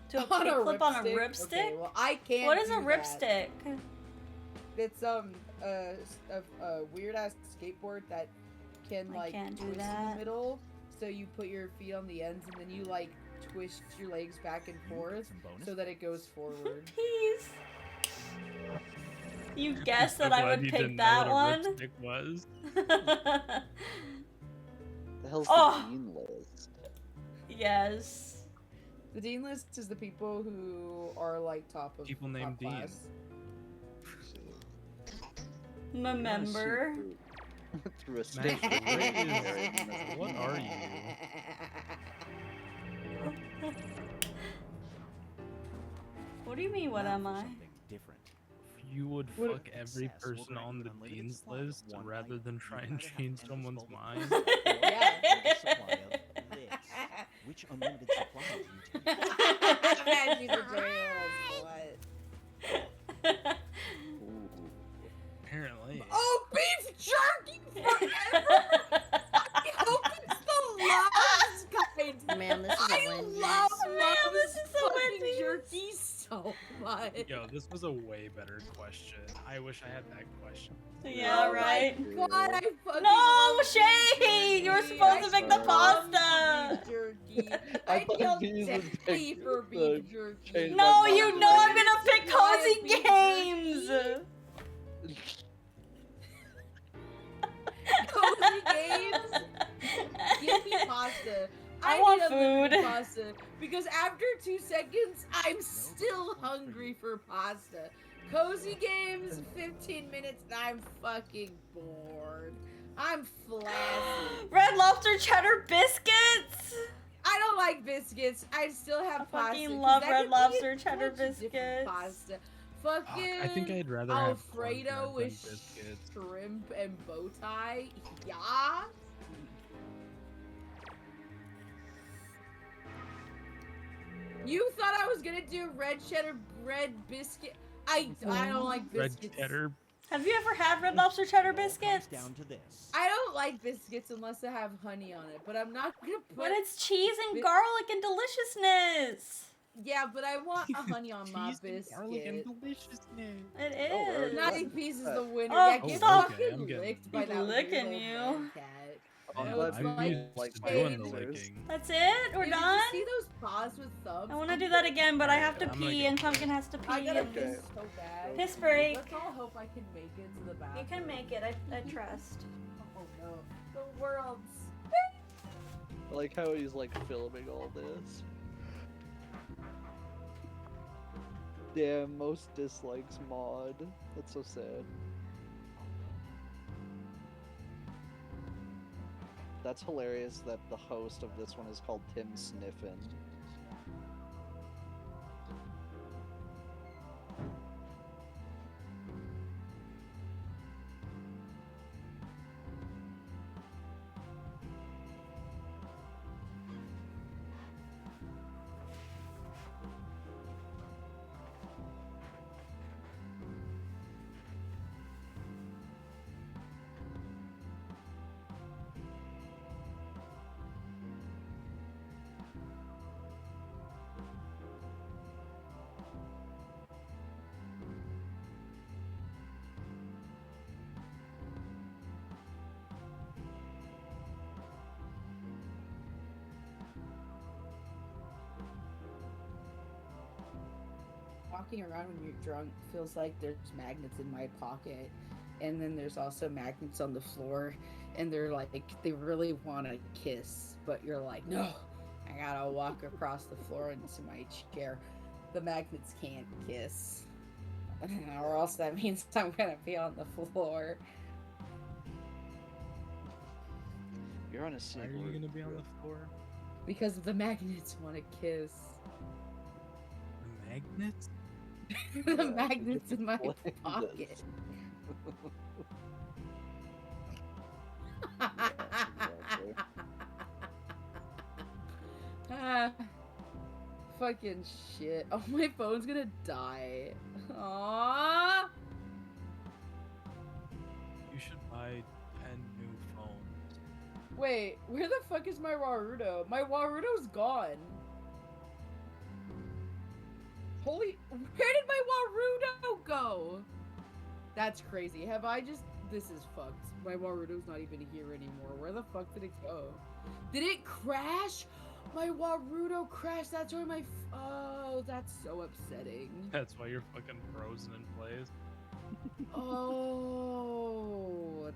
To On a flip on a ripstick? ripstick? Okay, well, I can't. What is a do that. ripstick? It's a weird ass skateboard that can I like can't do twist in that. the middle. So you put your feet on the ends and then you like twist your legs back and forth so that it goes forward. Please. You guessed I'm that I glad would you pick didn't know that what a one. ripstick was. The hell's Oh. the dean list? Yes. The dean list is the people who are like top of People top named Dean. class. Remember? Through a Matt, stick. what are you? What do you mean, what am I? Different. You would What- fuck every Success will person grant on you the unlimited dean's supply of list one rather item. than You try can and either have change endless someone's bulk mind. or unlimited supply of this. Which unlimited supply do you take? Man, she's a dirty little slut. Apparently. Oh, beef jerky forever! I hope it's the last kind. Man, this is a I Wendy's. love Man, this is a fucking Wendy's. jerky so much. Yo, this was a way better question. I wish I had that question. Yeah, Oh right. my god, I fucking No, love Shay! beef You were jerky. supposed to I pick the love pasta. beef jerky. I I'd thought yell these would death pick for the beef jerky. change No, my you mind know I'm debate. gonna pick Why Cozy beef Games. Cozy Games? Give me pasta. I I want need unlimited food. pasta because after 2 seconds, I'm still hungry for pasta. Cozy Games, 15 minutes, and I'm fucking bored. I'm flaccid. Red Lobster cheddar biscuits. I don't like biscuits. I still have I pasta. fucking 'cause love that Red could be Lobster a cheddar bunch of different biscuits. Pasta. Fucking I think I'd rather have Alfredo cornbread with than biscuits. shrimp and bow tie. Yeah. You thought I was gonna do red cheddar bread biscuit? I don't like Red biscuits. cheddar. Have you ever had Red Lobster cheddar biscuits? Down to this. I don't like biscuits unless they have honey on it, but I'm not gonna put. But it's cheese and Bi- garlic and deliciousness. Yeah, but I want a honey on my Cheese and biscuit. garlic and deliciousness. It Oh, word. is. 90 pieces the winner. Oh, Yeah, get stop. fucking I'm getting- licked by He's that licking weird you. old man cat. Oh, Yeah, it's I'm like used to hey, doing the licking. That's it? We're Did done? you see those paws with thumbs? I want to do that again, but I have to I'm gonna pee, go and for Pumpkin it. has to pee. I gotta and piss so bad. Piss break. Let's all hope I can make it to the bathroom. You can make it. I trust. Oh no, the world's. I like how he's like filming all this. Damn, most dislikes mod. That's so sad. That's hilarious that the host of this one is called Tim Sniffin. Walking around when you're drunk feels like there's magnets in my pocket, and then there's also magnets on the floor, and they're like they really want to kiss, but you're like, no, I gotta walk across the floor into my chair. The magnets can't kiss, or else that means I'm gonna be on the floor. You're on a Why secret. are you gonna be on the floor? Because the magnets want to kiss. The magnets? The magnets in my pocket. Ah, fucking shit. Oh, my phone's gonna die. Aww. You should buy 10 new phones. Wait, where the fuck is my Warudo? My Warudo's gone. Holy, where did my Warudo go? That's crazy. Have I just, this is fucked. My Warudo's not even here anymore. Where the fuck did it go? Did it crash? My Warudo crashed. That's why my, oh, that's so upsetting. That's why you're fucking frozen in place. Oh,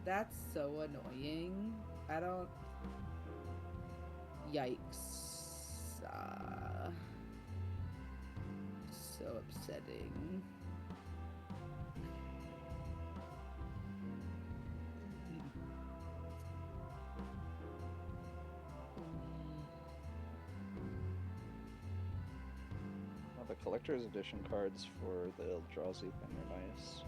that's so annoying. I don't, yikes. So upsetting. Oh, the collector's edition cards for the Eldrazi thing are nice.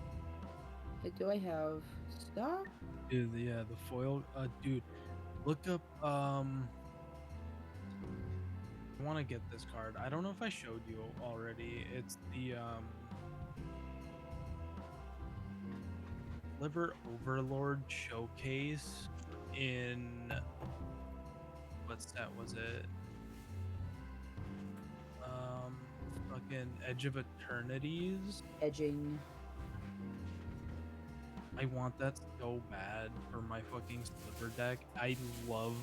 Do I have stock? Dude, yeah, the foil. Dude, look up. I want to get this card. I don't know if I showed you already. It's the Liver Overlord showcase in what set was it? Fucking Edge of Eternities. Edging. I want that so bad for my fucking Sliver deck. I love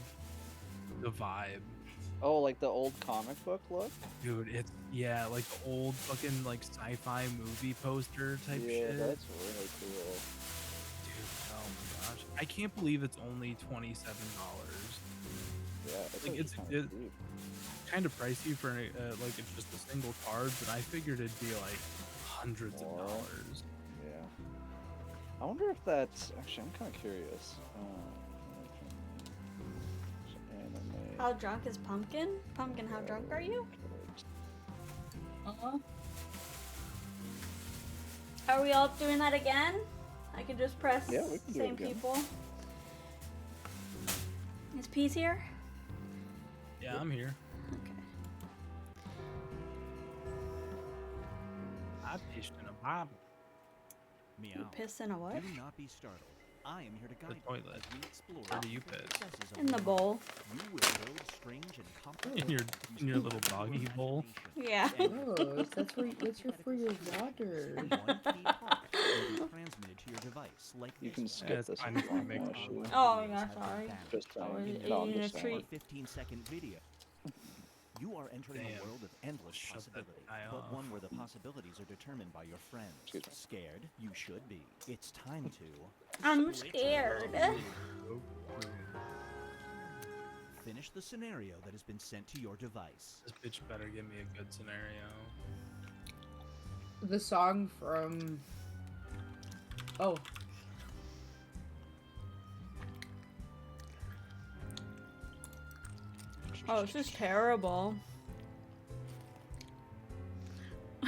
the vibe. Oh, like the old comic book look? Dude, it's, yeah, like the old fucking, like, sci-fi movie poster type Yeah, shit. that's really cool. Dude, oh my gosh. I can't believe it's only $27. Yeah, Like, it's kind of pricey for, like, it's just a single card, but I figured it'd be, like, hundreds of dollars. Yeah. I wonder if that's, actually, I'm kind of curious. Anime. How drunk is Pumpkin? Pumpkin, how drunk are you? Are we all doing that again? I can just press Yeah, we can do it same again. people. Is Peace here? Yeah, I'm here. Okay. I pissed in a bottle. Meow. You piss in a what? Do not be startled. I am here to guide The toilet. you as we explore Where do you different piss? successes of In the war. bowl. You will build strange and complex In your little doggy bowl. Yeah. Oh, that's for your water. One key part will be transmitted to your device, like You this can one. skip it's this fine if if you you want. make Actually. Oh, yeah, sorry. Just Oh, saying. it- No, I'm it- just it's saying. treat. 15-second video. You are entering Damn. a world of endless Shut that possibility, guy but off. one where the possibilities are determined by your friends. Excuse me. Scared? You should be. It's time to I'm scared. finish the scenario that has been sent to your device. This bitch better give me a good scenario. The song from. Oh. Oh, this is terrible.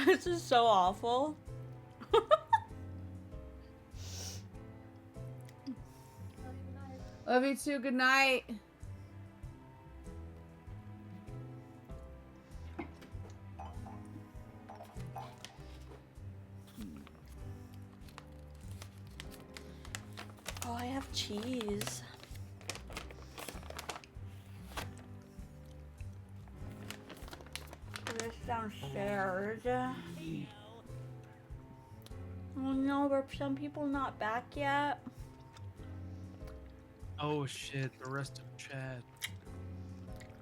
This is so awful. Love you too. Good night. Oh, I have cheese. This downstairs. Oh no, are some people not back yet? Oh shit, the rest of chat.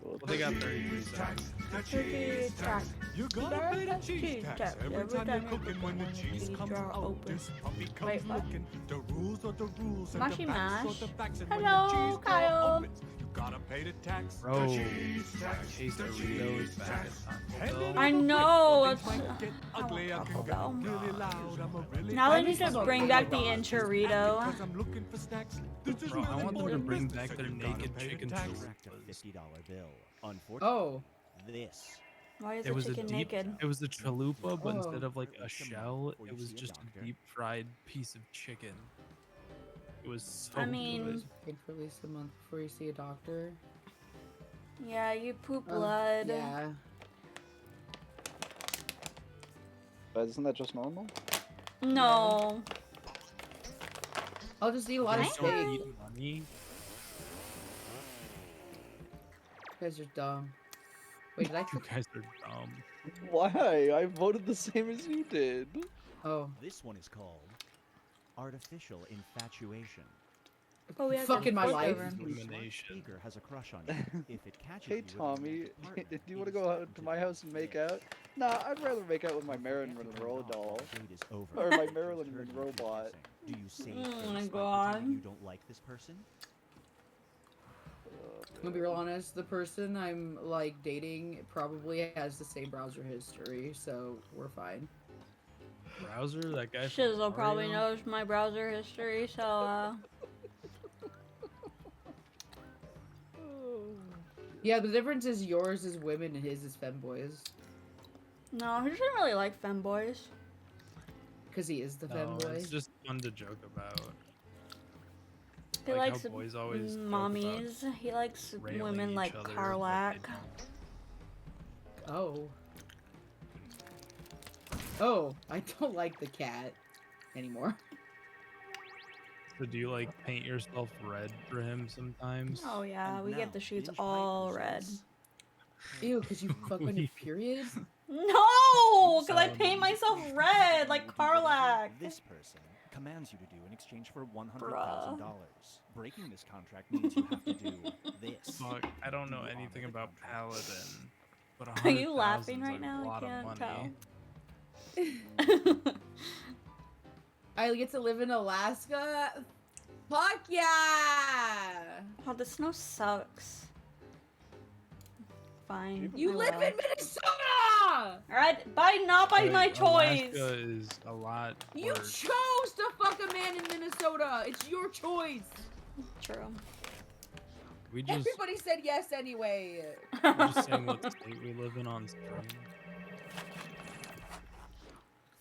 Well, they got 33 seconds. Cheese tax. You gotta pay the cheese tax every time you're cooking. When the cheese comes out, this puppy comes Wait, what? looking. The rules are the rules, and Mashy the facts mash. are the facts. And when Hello, the cheese Kyle. door opens, you gotta pay the tax. Bro, The cheese tax. Taste The Doritos cheese back tax. at Taco Bell. I know. Well, It's, things might get ugly. I Taco can get Bell. really loud. I'm a really Now they bad need to son. bring back the enchilito. Because I'm looking for snacks. This is Bro, I really want them to important bring business, back and their you gotta naked pay the chicken tax. Subtract a $50 bill. Unfortunately, Oh. this. Why is It the was a chicken deep, naked? it was a chalupa, but Oh. instead of like a shell, it was just a deep fried piece of chicken. It was so I mean- good. Paid for at least a month before you see a doctor. Yeah, you poop blood. Yeah. But isn't that just normal? No. I'll just eat a lot of Guys don't steak. eat money. You guys are dumb. Wait, did I You click? guys are dumb. Why? I voted the same as you did. Oh. This one is called artificial infatuation. Oh, we have Fucking my to life. over. Elimination. Speaker has a crush on you. If it catches Hey you with a Tommy, romantic partner, do you it want to is go time out to my house and make out? negotiate. Nah, I'd rather make out with my Marilyn Monroe doll. Date is over. Or my You've Marilyn heard Monroe you bot. confessing. Do you save Oh face my by God. pretending you don't like this person? I'm gonna be real honest, the person I'm like dating probably has the same browser history, so we're fine. Browser, that guy. from Shizzle probably Mario? knows my browser history, so Yeah, the difference is yours is women and his is femboys. no, he doesn't really like femboys. Because he is the No, femboy. it's just fun to joke about. He Like how likes boys always joke mommies. He likes railing women each like other, but Carlac. they Oh. Oh, I don't like the cat anymore. So do you like paint yourself red for him sometimes? Oh yeah, And we now, get the sheets binge all fight red. results. Ew, because you fuck on your period? No, because I Um, paint myself red like You do whatever Carlac. This person commands you to do in exchange for $100,000. Breaking this contract means you have to do this. Fuck, I don't know You honor anything the about contract. Paladin, but Are you 100,000 laughing is right a now? I lot of can't money. tell. I get to live in Alaska? Fuck yeah! Oh, the snow sucks. Fine. You I live will. in Minnesota! Alright, not by my But choice. Alaska is a lot You worse. chose to fuck a man in Minnesota! It's your choice! True. We just Everybody said yes anyway. we're just saying what state we live in on stream.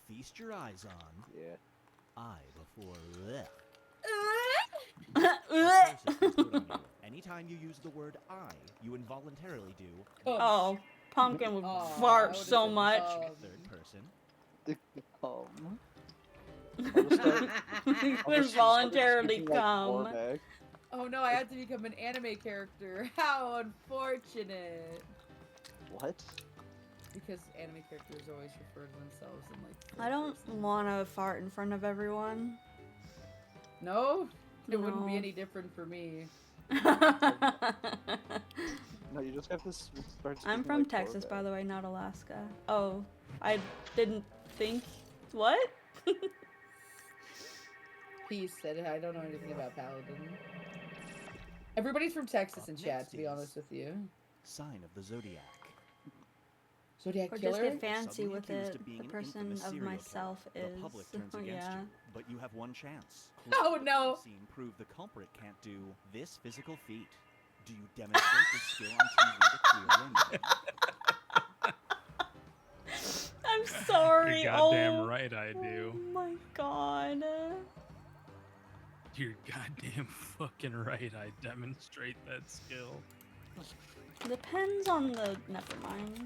Feast your eyes on Yeah. I before bleh. Ugh. Including you. Anytime you use the word I, you involuntarily do Oh, Pumpkin would Oh, fart I would've so said, much. third person. You would voluntarily come. Oh no, I have to become an anime character. How unfortunate. What? Because anime characters always refer to themselves in like. I don't want to fart in front of everyone. No, it wouldn't be No. any different for me. No, you just have to start speaking I'm from like Texas, by Corvette. the way, not Alaska. Oh, I didn't think. What? He said it. I don't know anything about Paladin. Everybody's from Texas in chat, to be honest with you. Sign of the Zodiac. Zodiac Or killer? just get fancy Suddenly with accused it. of being The an person infamous of serial myself killer. is. The public turns against Yeah. you, but you have one chance. Oh, no. Scene prove the culprit can't do this physical feat. Do you demonstrate this skill on TV to clear window? I'm sorry. You're goddamn oh. right I do. Oh my god. You're goddamn fucking right I demonstrate that skill. Depends on the. Never mind.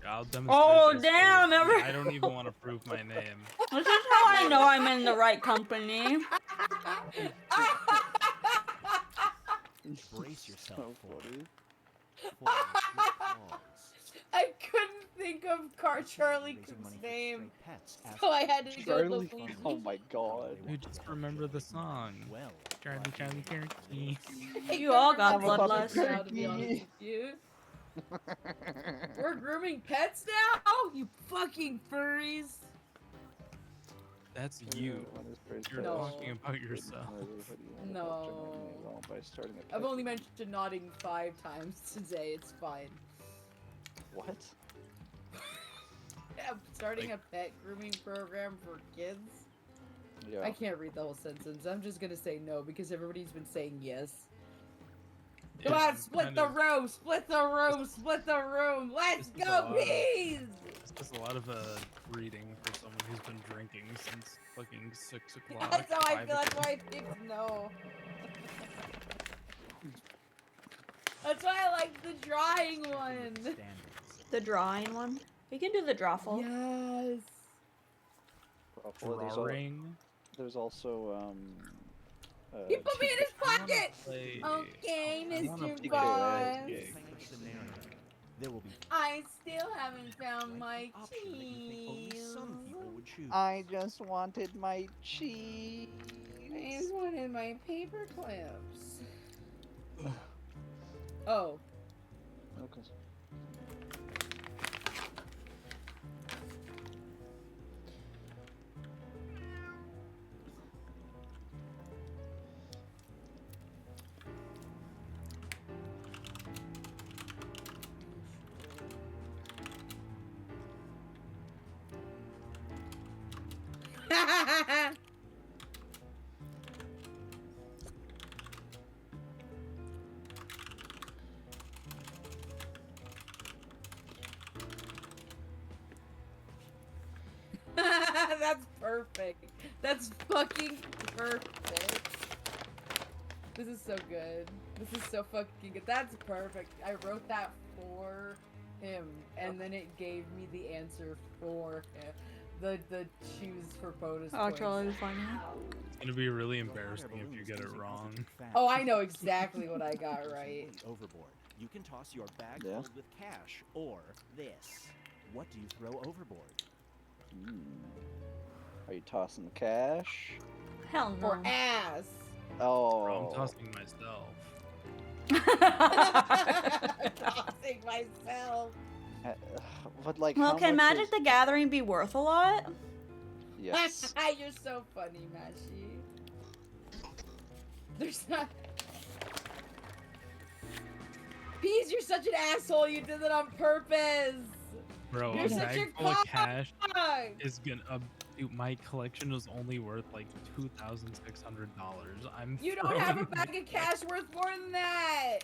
I'll demonstrate Oh that damn! skill. Every. I don't even want to prove my name. This is how I know I'm in the right company. Brace yourself for it. I couldn't think of Charlie Cook's name, so I had to go Charlie, look. oh my god. You just remember the song. Well, Charlie Turkey. You all got I'm a bloodlust. puppet now, to be honest with you. We're grooming pets now? You fucking furries. That's you. You're No. talking about yourself. No. I've only mentioned nodding 5 times today, it's fine. What? I'm starting a pet grooming program for kids. Yeah. I can't read the whole sentence. I'm just gonna say no because everybody's been saying yes. Come on, split the room! Split the room! Split the room! Let's go, bees! It's just a lot of reading for someone who's been drinking since fucking 6 o'clock. That's how I 5 feel. That's o'clock. why I picked no. That's why I like the drawing one. The drawing one. We can do the drawful. Yes. Drawing. There's also He put me in his pocket. Play. Okay, I wanna Mr. play Boss. There will be I still haven't found my cheese. some people would choose. I just wanted my cheese. I just wanted my paper clips. Oh. Okay. That's perfect. That's fucking perfect. This is so good. This is so fucking good. That's perfect. I wrote that for him, and then it gave me the answer for him. The choose for bonus Oh, points. Charlie, funny. It's gonna be really embarrassing if you get it wrong. Oh, I know exactly what I got right. Overboard. You can toss your bag Yeah. filled with cash or this. What do you throw overboard? Are you tossing the cash? Hell no. For ass. Oh. I'm tossing myself. Tossing myself. But like, Well, how can much Magic is... the Gathering be worth a lot? Yes. You're so funny, Mashi. There's not. Peas, you're such an asshole. You did that on purpose. Bro, You're a such bag a full of cash cock. is gonna. Dude, my collection is only worth like $2,600. I'm. You don't have a throwing- bag of cash worth more than that.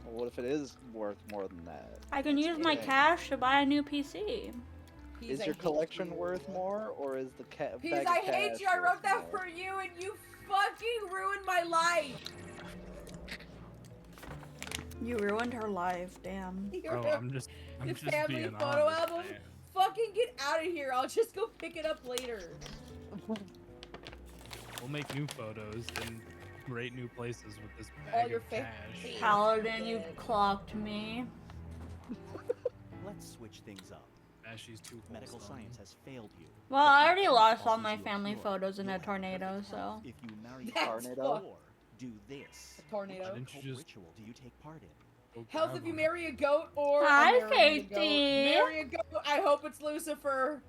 Well, what if it is worth more than that? I can use my Okay. cash to buy a new PC. Peas, Is I your hate collection you. worth more, or is the Peas, bag of I cash hate you. I worth wrote that more? for you, and you fucking ruined my life. You ruined her life, damn. Bro, I'm just The just family being photo honest, album? man. Fucking get out of here. I'll just go pick it up later. We'll make new photos in great new places with this All bag your of cash. Paladin, you clocked me. Let's switch things up. She's too Medical science has failed you. Well, I already lost all my family photos in a tornado, so. If you marry Tornado? or do this. A tornado? Which Didn't you occult just- ritual do you take part in? Health if you marry a goat or Hi, I'm marrying a goat. Katie. Marry a goat. I hope it's Lucifer.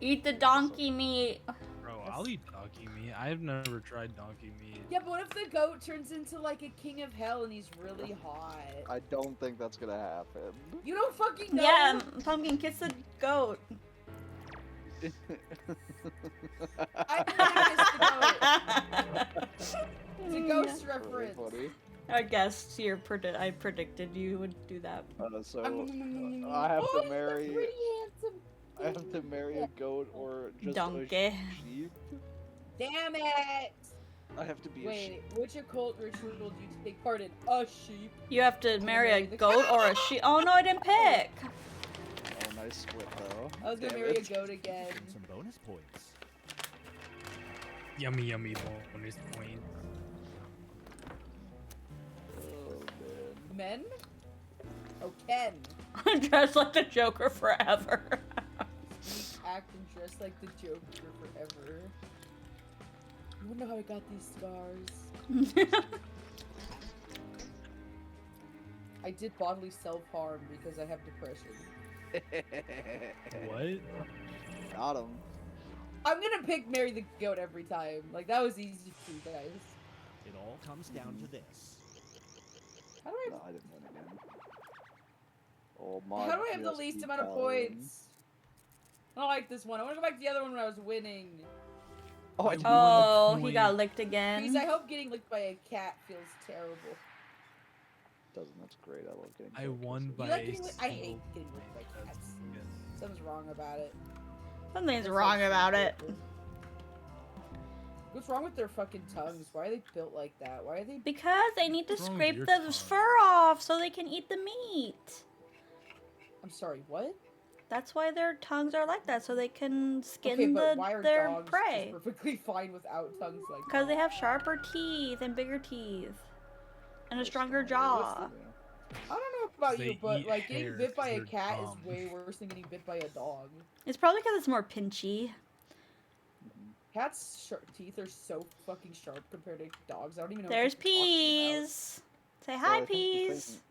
Eat the donkey meat. Bro, I'll eat donkey meat. I've never tried donkey meat. Yeah, but what if the goat turns into like a king of hell and he's really hot? I don't think that's gonna happen. You don't fucking know. Yeah, Pumpkin, kiss the goat. It's a ghost reference. Funny. I guessed I predicted you would do that. So I have Oh, to marry. pretty handsome. I have to marry a goat or just Donkey. a sheep. Damn it! I have to be a Wait, sheep. which occult ritual do you take part in? A sheep. You have to marry a marry the goat or a sheep. Oh no, I didn't pick. Oh, nice split though. I was gonna Damn marry it. a goat again. Some bonus points. Yummy, yummy bonus point. Oh man. Men? Oh, Ken. Dressed like the Joker forever. Sneak, act, and dress like the Joker forever. I wonder how I got these scars. I did bodily self-harm because I have depression. What? Got him. I'm gonna pick marry the goat every time. Like, that was easy for you guys. It all comes down to this. How do I... No, I didn't win again. Oh my. How do I have the least amount of points? I don't like this one. I want to go back to the other one when I was winning. Oh, Oh, he got licked again. Because I hope getting licked by a cat feels terrible. Doesn't. That's great. I love getting. I won by You like a getting licked? I hate single getting licked by point. cats. Yes. Something's wrong about it. Something's wrong about it. What's wrong with their fucking tongues? Why are they built like that? Why are they... Because they need to What's wrong with scrape your the tongue? fur off so they can eat the meat. I'm sorry, what? That's why their tongues are like that, so they can skin Okay, but why are their dogs prey. just perfectly fine without tongues like that? Because they have sharper teeth and bigger teeth. And a stronger jaw. I don't know about you, They but eat like getting hairs bit by a 'cause cat they're is dumb. way worse than getting bit by a dog. It's probably because it's more pinchy. Cats' teeth are so fucking sharp compared to dogs. I don't even know. There's what you're talking Peas. Say hi, I think the Peas. about.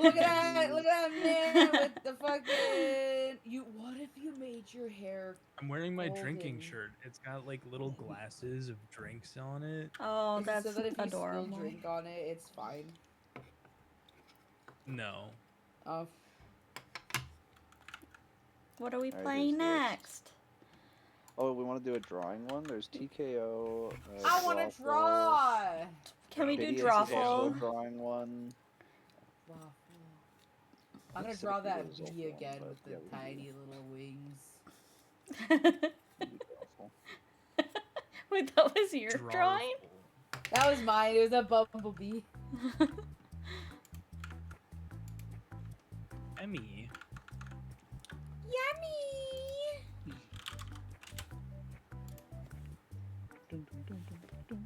Look at that! Look at that man with the fucking. You. What if you made your hair? I'm wearing my drinking golden? shirt. It's got like little glasses of drinks on it. Oh, Is it that's so that if you adorable. spill drink on it, it's fine. No. Oh. What are we Alright, playing here's this. next? Oh, we want to do a drawing one. There's TKO. I want to draw. Can we do Biddy is also Drawful? drawing one. I'm gonna Instead draw of that videos, V also, again but with the yeah, we can tiny do little wings. Wait, that was your Drawful. drawing? That was mine. It was a bumblebee. Emmy. Yummy.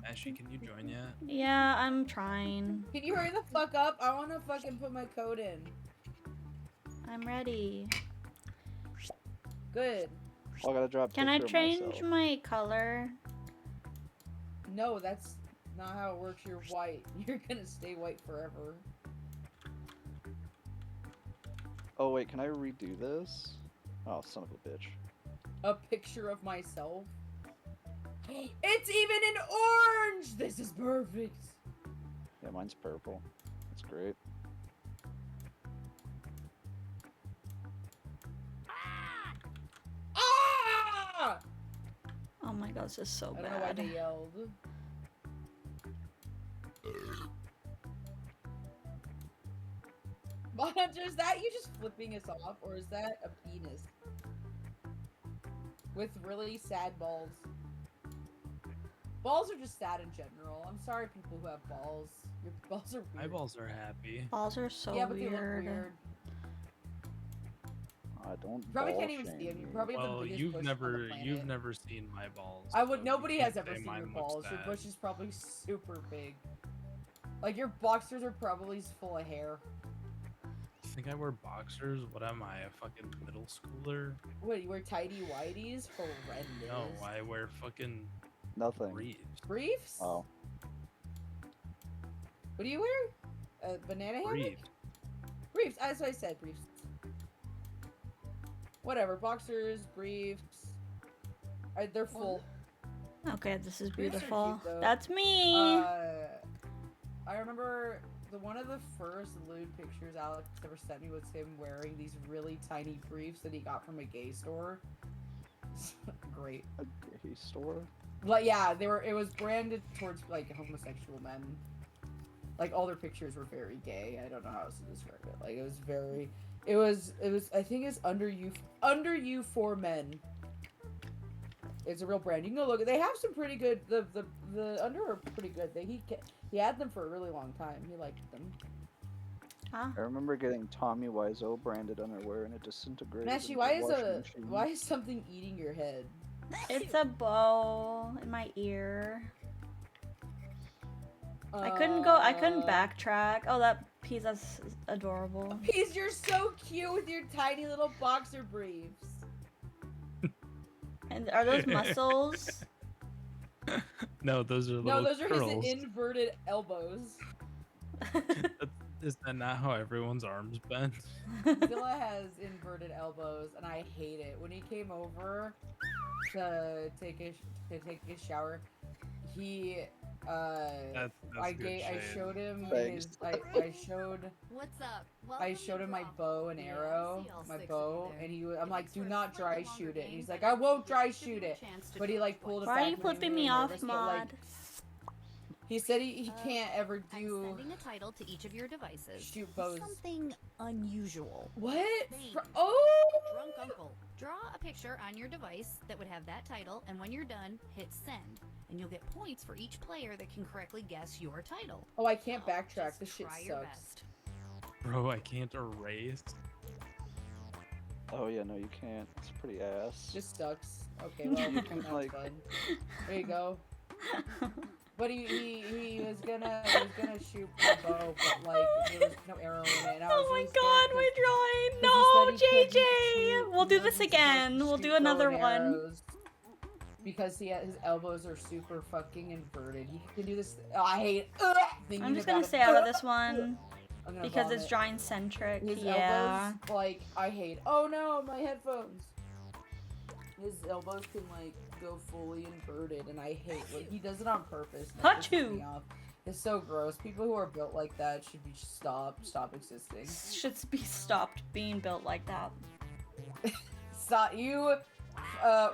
Ashley, can you join yet? Yeah, I'm trying. Can you hurry the fuck up? I want to fucking put my code in. I'm ready. Good. Oh, I gotta drop. Can I change my color? No, that's not how it works. You're white. You're gonna stay white forever. Oh wait, can I redo this? Oh, son of a bitch. A picture of myself. It's even in orange. This is perfect. Yeah, mine's purple. That's great. Ah! Oh my god, this is so I don't know why bad. they yelled. Monster, is that you just flipping us off, or is that a penis? With really sad balls. Balls are just sad in general. I'm sorry, people who have balls. Your balls are weird. My balls are happy. Balls are so yeah, but they look weird. weird. Don't. You probably ball can't even see shame them. You me. probably have Well, the biggest you've bush on the never planet. seen my balls. I would. so Nobody you has can't ever say seen your mine looks balls. Your bad. bush is probably super big. Like your boxers are probably full of hair. I think I wear boxers. What am I, a fucking middle schooler? What, you wear tidy whities? Horrendous. No, I wear fucking Nothing. briefs. Briefs? Oh. What do you wear? A banana hammock? Briefs. Briefs. That's what I said. Briefs. Whatever. Boxers, briefs. They're full. Okay, this is Briefs are beautiful. cute, though. That's me. I remember one of the first lewd pictures Alex ever sent me was him wearing these really tiny briefs that he got from a gay store. Great. A gay store? Like, yeah, it was branded towards like homosexual men. Like all their pictures were very gay. I don't know how else to describe it. Like it was I think it's under you for men. It's a real brand. You can go look. They have some pretty good. The underwear are pretty good. He had them for a really long time. He liked them. Huh? I remember getting Tommy Wiseau branded underwear and it disintegrated. Nashi, into why the washing machine. why is something eating your head? It's a bow in my ear. I couldn't backtrack. Oh, that pizza's adorable. Peas, you're so cute with your tiny little boxer briefs. And are those muscles? No, those are little No, those are curls. his inverted elbows. Is that not how everyone's arms bend? Zilla has inverted elbows, and I hate it. When he came over to take a shower, he That's good I shade. showed him Thanks. his I showed What's up? I showed him my bow and arrow, see all my six bow, of you and there. I'm like, do not dry shoot it. And he's like, game, I won't but dry give you shoot a it. chance to But he do like it pulled it Why back. are you when he was flipping really me off, nervous, but, like, Mod? he said he can't ever do I'm sending a title to each of your devices. shoot bows. Something unusual. What? Bane, Oh! Drunk Uncle. Draw a picture on your device that would have that title, and when you're done, hit send. And you'll get points for each player that can correctly guess your title. Oh, I can't So, backtrack. just This shit try your sucks. best. Bro, I can't erase. Oh yeah, no, you can't. It's pretty ass. Just sucks. Okay, well, You can, that's like- fun. There you go. But he was gonna shoot the bow, but like there was no arrow in it. And I was Oh my really god, scared my 'cause drawing! he No, said he couldn't JJ! shoot- We'll do he this wasn't supposed again. to We'll shoot do bow another and one. arrows because his elbows are super fucking inverted. He can do this. Oh, I hate. Thinking I'm just about gonna it. stay out of this one I'm gonna because it's vomit. drawing centric. His Yeah. elbows, like, I hate. Oh no, my headphones. His elbows can like go fully inverted, and I hate. Like, he does it on purpose. and it pisses me Achoo! off. It's so gross. People who are built like that should be stop existing. Should be stopped being built like that. Stop you.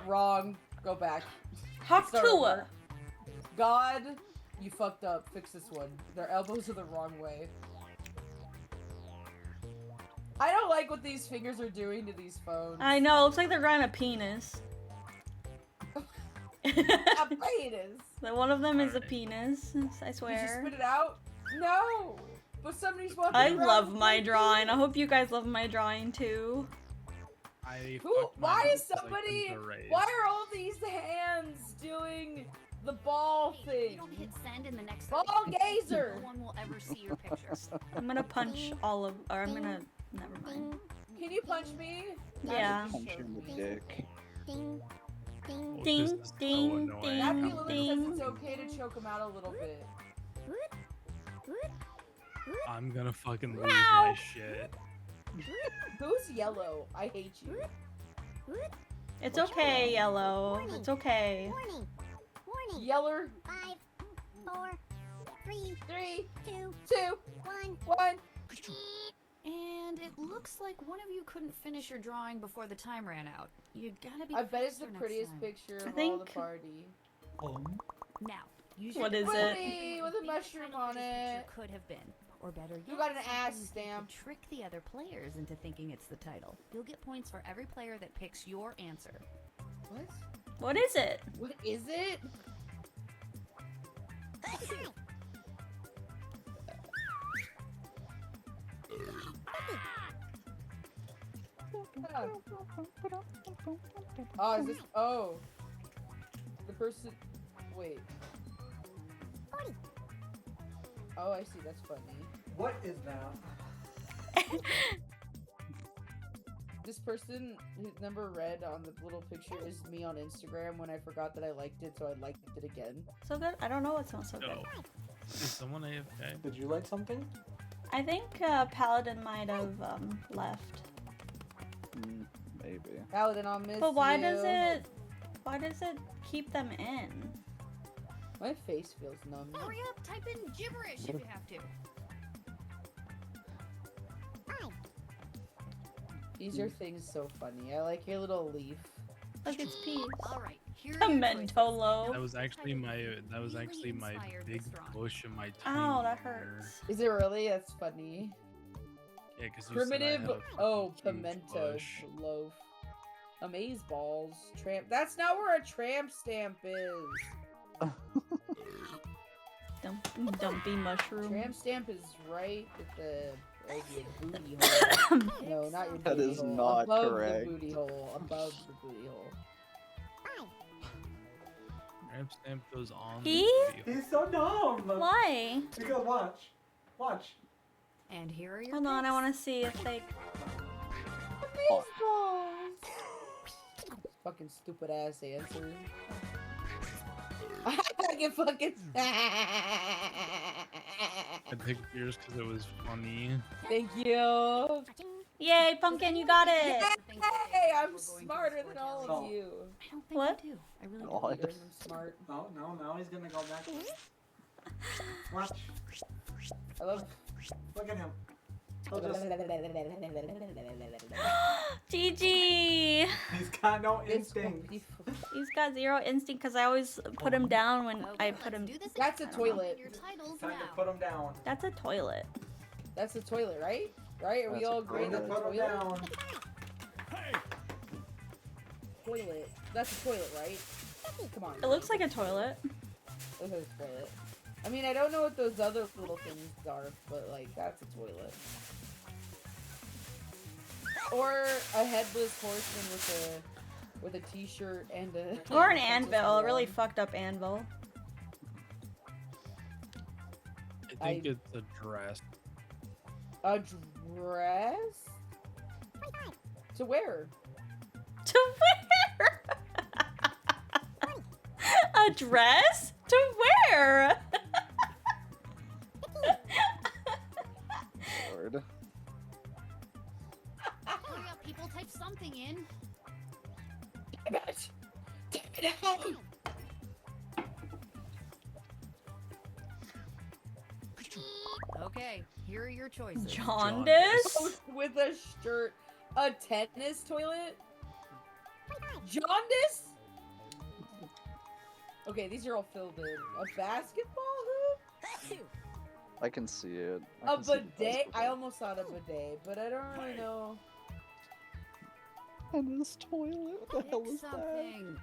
Wrong. Go back. Start Hakua! over. God, you fucked up. Fix this one. Their elbows are the wrong way. I don't like what these fingers are doing to these phones. I know, it looks like they're drawing a penis. A penis. One of them is a penis, I Did you swear. spit it out? No! But somebody's walking I around love with my my drawing. I hope you guys love my drawing too. Why is somebody... Why are all these hands doing the ball thing? You don't hit send in the next Ball gazer! No one will ever see your pictures. I'm gonna punch all of... Or I'm gonna... Never mind. Can you punch me? Yeah. Punch you in the dick. Ding, Oh, this ding, is so ding, annoying. Happy ding, Lily ding. says it's okay to choke him out a little bit. I'm gonna fucking lose my shit. Who's yellow? I hate you. It's okay, Yellow. It's okay. Warning! Warning! Yeller. 5, 4, 3, 2, 2, 1. And it looks like one of you couldn't finish your drawing before the time ran out. You gotta be I bet it's the faster next prettiest time. picture of I all the think- party. Now, use What your is device it? to Willy with a think what mushroom title on this it. picture could have been. Or better yet, You got an something ass that could stamp. trick the other players into thinking it's the title. You'll get points for every player that picks your answer. What? What is it? What is it? Oh, is this? Oh, the person. Wait. Oh, I see. That's funny. What is that? This person whose number red on the little picture is me on Instagram when I forgot that I liked it, so I liked it again. So good? I don't know what smells so good. Is someone AFK? Did you like something? I think Paladin might have left. Maybe. Paladin, I'll miss But why you. does it keep them in? My face feels numb. Hurry up, type in gibberish if you have to. These are things so funny. I like your little leaf. Look, it's peas. Alright, here A are your Mentolo. That was actually my big bush in my tiny Ow, that ear. hurts. Is it really? That's funny. Yeah, because Primitive. Oh, huge pimento bush. loaf. Amaze balls. Tramp. That's not where a tramp stamp is. Dumpy mushroom. Tramp stamp is right at the your booty hole. No, not your booty That is hole. not above correct. the booty hole. Above the booty hole. Tramp stamp goes on. He? He's so dumb. Why? Because watch. Watch. And here are your Hold on, I want to see if they. Fucking stupid ass answer. I can fucking. I picked yours because it was funny. Thank you. Yay, Pumpkin, you got it! Hey, I'm smarter than all of you. I don't think What? I do. I really God. don't. I'm smart. No, now he's gonna go back. Watch. I love. Look at him. He'll just, GG! he's got no instinct. He's got zero instinct because I always put him down when I put him. That's a toilet. Your titles Time to now. put him down. That's a toilet. That's a toilet, right? Right? Are we That's all a agreeing Time that's to a put him toilet? down. Toilet. That's a toilet, right? Come on. It looks like a toilet. Looks like a toilet. I mean, I don't know what those other little things are, but like, that's a toilet. Or a headless horseman with a t-shirt and a. Or an anvil, a really fucked up anvil. I think it's a dress. A dress? To wear. To wear? A dress? To wear? Lord. Hurry up, people, type something in. Damn it! Damn it! Okay, here are your choices. Jaundice? With a shirt. A tennis toilet? Jaundice? Okay, these are all filled in. A basketball hoop? I can see it. I A can see the bidet? basketball. I almost thought a bidet, but I don't really know. Tennis toilet? What the hell is that? Something.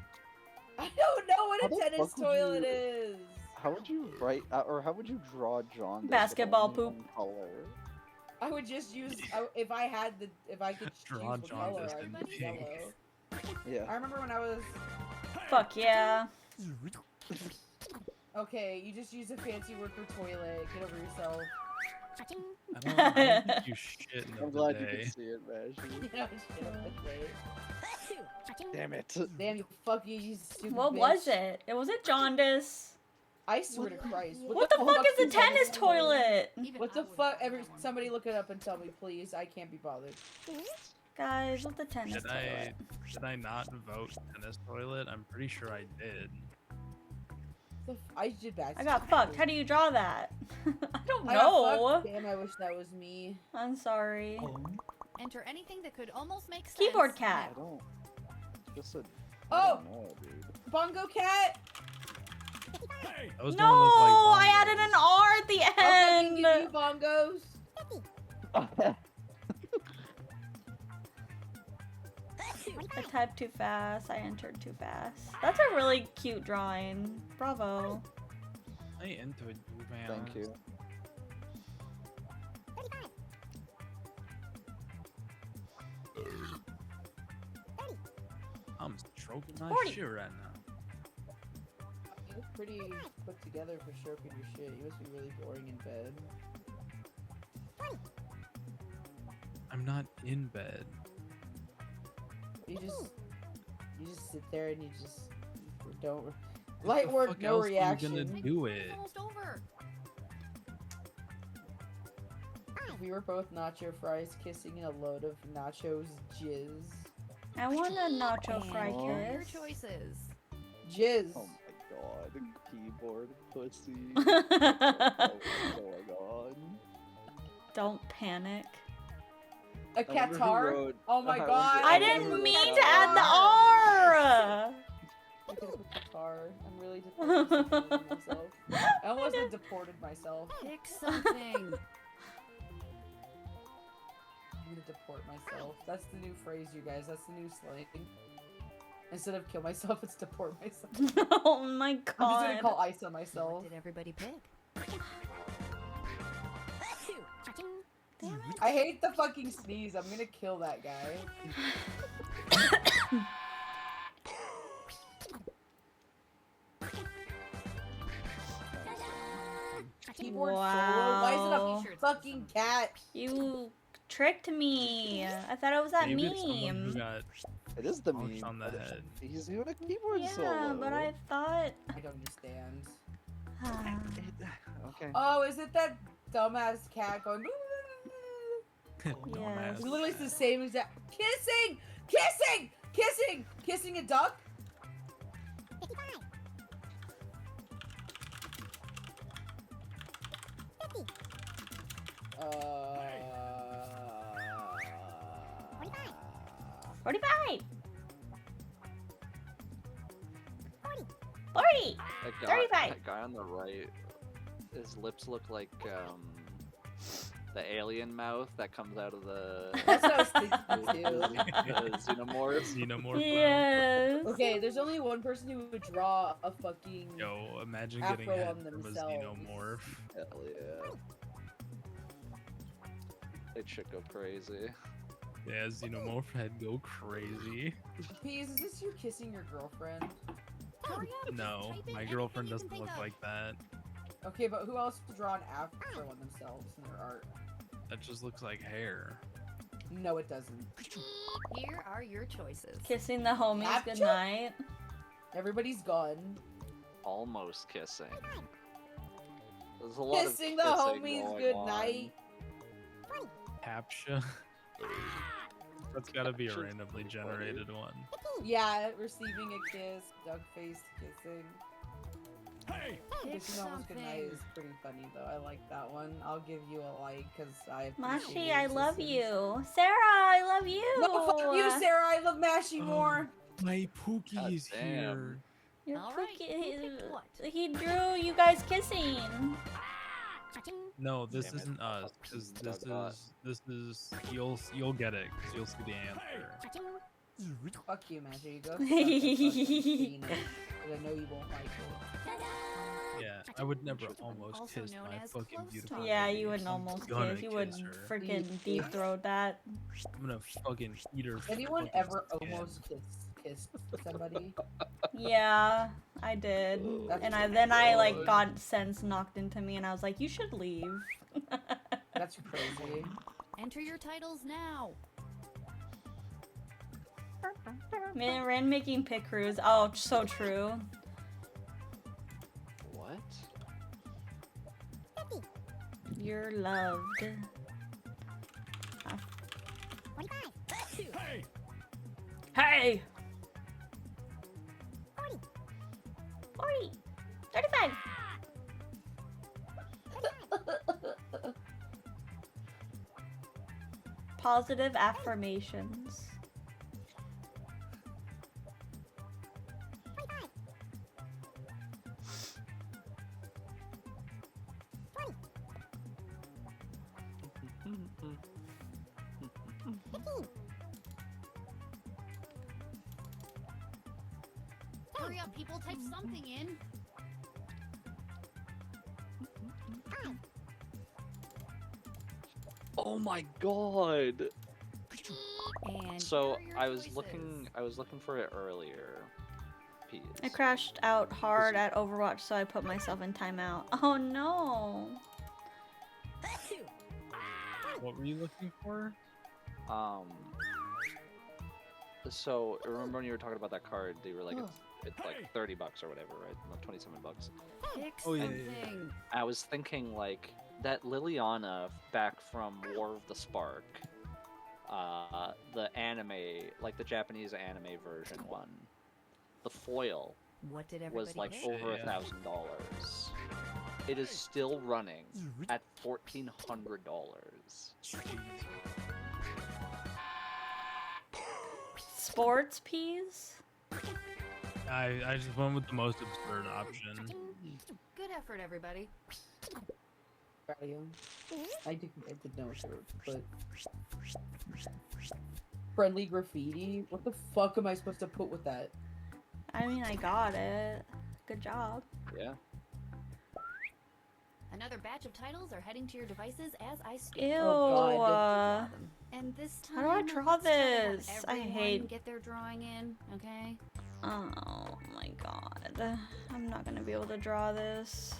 I don't know what How a the tennis fuck would toilet you- is. How would you write, or how would you draw jaundice? with Basketball only poop. one color? I would just use if I could Draw choose what color, jaundice I'd in use pink. yellow. Yeah. I remember when I was Fuck yeah. okay. You just use a fancy word for toilet. Get over yourself. I don't think you shit in the I'm glad you bidet. can see it, Mash. You know, shit up the face. Damn it. Damn you, fuck you stupid. What bitch. was it? It was it jaundice? I swear to Christ. What the fuck is a tennis toilet? What the fuck? Somebody look it up and tell me, please. I can't be bothered. Guys, what's the tennis Did toilet? did I not vote tennis toilet? I'm pretty sure I did. I did back. I got fucked. How do you draw that? I don't I got know. fucked. Damn, I wish that was me. I'm sorry. Enter anything that could almost make sense. Keyboard cat. I don't. Just a. Oh! I don't know, dude. Bongo cat. That was No, gonna look like I added an R at the I'll end. give you bongos. I typed too fast. I entered too fast. That's a really cute drawing. Bravo. I into it, man. Thank you. stroking my 40. shit right now. You look pretty put together for stroking your shit. You must be really boring in bed. I'm not in bed. You just sit there and you just don't. What Light the work, fuck no else are you reaction. gonna do it? Almost over. If we were both nacho fries kissing in a load of nachos jizz. I want a nacho fry And here are your kiss. choices. Jizz. Oh my god, keyboard pussy. Oh my god. Don't panic. A I wonder who Qatar? wrote- Oh my I god. I wonder didn't who mean wrote to add the that. R. I could have put Qatar. I'm really disappointed myself. I almost had deported myself. Pick something. I'm gonna deport myself. That's the new phrase, you guys. That's the new slang. Instead of kill myself, it's deport myself. Oh my I'm just god. gonna call ice on myself. What did everybody pick? I hate the fucking sneeze. I'm gonna kill that guy. Keyboard solo? Why is it a fucking cat? You tricked me. I thought it was that Maybe it's someone who meme. got It is the punched meme. on the but head. He's doing a keyboard Yeah, solo. but I thought. I don't understand. Okay. Oh, is it that dumbass cat going? Dumbass. It's literally the same exact. Kissing! Kissing! Kissing! Kissing a duck? Uh. 45. 40. That guy, 35. that guy on the right, his lips look like the alien mouth that comes out of the That's what I was thinking too. the xenomorph. Xenomorph. Yes. Okay, there's only one person who would draw a fucking Yo, imagine afro getting head on from a themselves. xenomorph. Hell yeah. It should go crazy. Yeah, xenomorph head go crazy. Peas, is this you kissing your girlfriend? No, my girlfriend doesn't look like that. Okay, but who else would draw an afro on themselves in their art? That just looks like hair. No, it doesn't. Here are your choices. Kissing the homies Capture? goodnight. Everybody's gone. Almost kissing. There's a lot Kissing of the kissing homies going goodnight. Captcha. That's gotta be a randomly generated one. Yeah, receiving a kiss, duck-faced kissing. Hey! Kissing the homies goodnight is pretty funny though. I like that one. I'll give you a like because I appreciate Mashi, your I love existence. you. Sarah, I love you. No, fuck you, Sarah. I love Mashi more. My Pookie is damn. here. Your All right, Pookie- who picked what? he drew you guys kissing. No, this Damn it. isn't us. Because Doug this is you'll get it. Because you'll see the answer. Fuck you, Mashi. You go suck a fucking penis, 'cause I know you won't like it. Yeah, I would never almost Also kiss known my as fucking close beautiful. talk. Yeah, lady. you would I'm almost gonna kiss. You would kiss her. freaking deep throat that. I'm gonna fucking eat her. Anyone fucking ever skin. almost kissed somebody? Yeah, I did. That's And then I like good. got sense knocked into me and I was like, you should leave. That's crazy. Enter your titles now. Man, Ren making pit crews. Oh, so true. What? You're loved. Ah. Hey! Hey! 40! 35! Positive affirmations. Hurry up, people. Type something in. Oh my god! And So Here are your I was choices. looking for it earlier. Peas. I crashed out hard at Overwatch, so I put myself in timeout. Oh no. What were you looking for? So remember when you were talking about that card? They were like, it's like $30 or whatever, right? Not $27. Pick Oh, yeah, something. yeah, yeah. I was thinking like that Liliana back from War of the Spark, the anime, like the Japanese anime version one, the foil What did everybody was like pick? over Yeah. $1,000. It is still running at $1,400. Sports peas? I just went with the most absurd option. Good effort, everybody. Proud of you. I did know it, but friendly graffiti. What the fuck am I supposed to put with that? I mean, I got it. Good job. Yeah. Another batch of titles are heading to your devices as I speak. Ew. Oh, God. And this time, How do I draw let's try to have this? I everyone hate- get their drawing in, okay? Oh my god. I'm not gonna be able to draw this.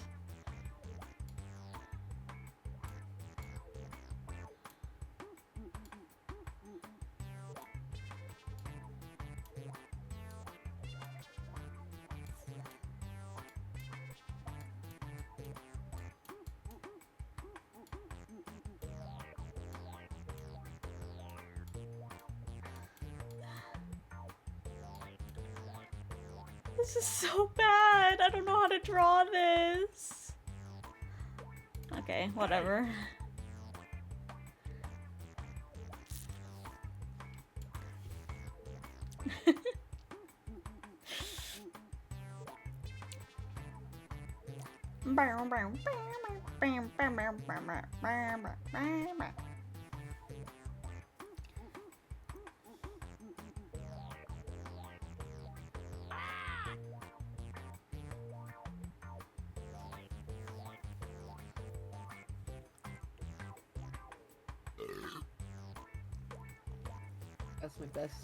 This is so bad. I don't know how to draw this. Okay, whatever. That's my best.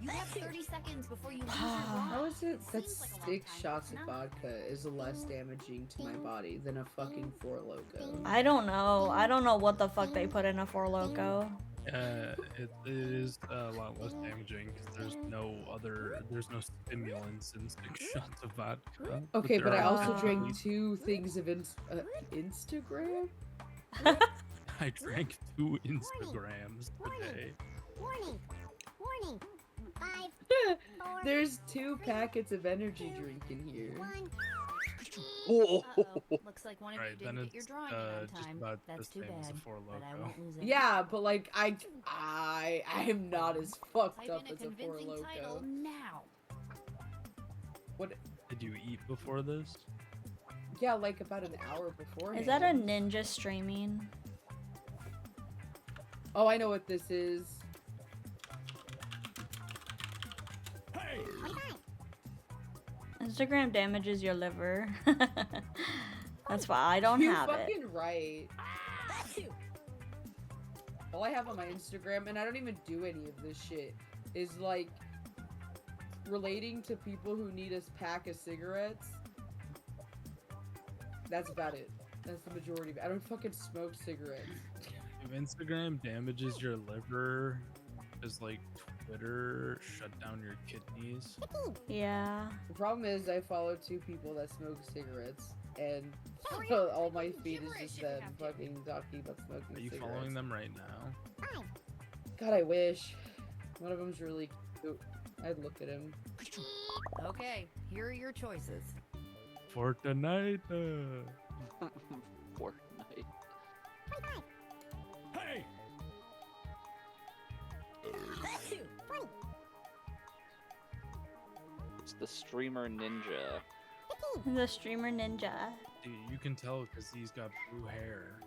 You have 30 seconds before you lose your How draw. is it that Seems like a long 6 time, shots of no? vodka is less damaging to my body than a fucking Four Loko? I don't know. I don't know what the fuck they put in a Four Loko. It is a lot less damaging because there's no stimulants in 6 shots of vodka. Okay, but I there are also drank technically- 2 things of Instagram? I drank 2 Instagrams today. Warning! Warning! 5, There's 2 packets of energy drink in here. 1. Oh. Uh-oh. Looks like one of Right, you didn't then get your it's drawing in on just time. about That's the too same as bad. a Four But I Loko. won't lose it. Yeah, but like I am not as fucked Type up in a as a Four convincing title Loko. now. What? Did you eat before this? Yeah, like about an hour before. Is that a ninja streaming? Oh, I know what this is. Instagram damages your liver. That's why I don't You're have it. fucking right. All I have on my Instagram, and I don't even do any of this shit, is like relating to people who need a pack of cigarettes. That's about it. That's the majority of it. I don't fucking smoke cigarettes. If Instagram damages your liver, is like Twitter shut down your kidneys? Yeah. The problem is I follow 2 people that smoke cigarettes, and all my feed is just them fucking talking about smoking Are you cigarettes. following them right now? God, I wish. One of them's really cute. I'd look at him. Okay, here are your choices. Fortnite. Fortnite. Hey! It's the streamer ninja. The streamer ninja. Dude, you can tell because he's got blue hair.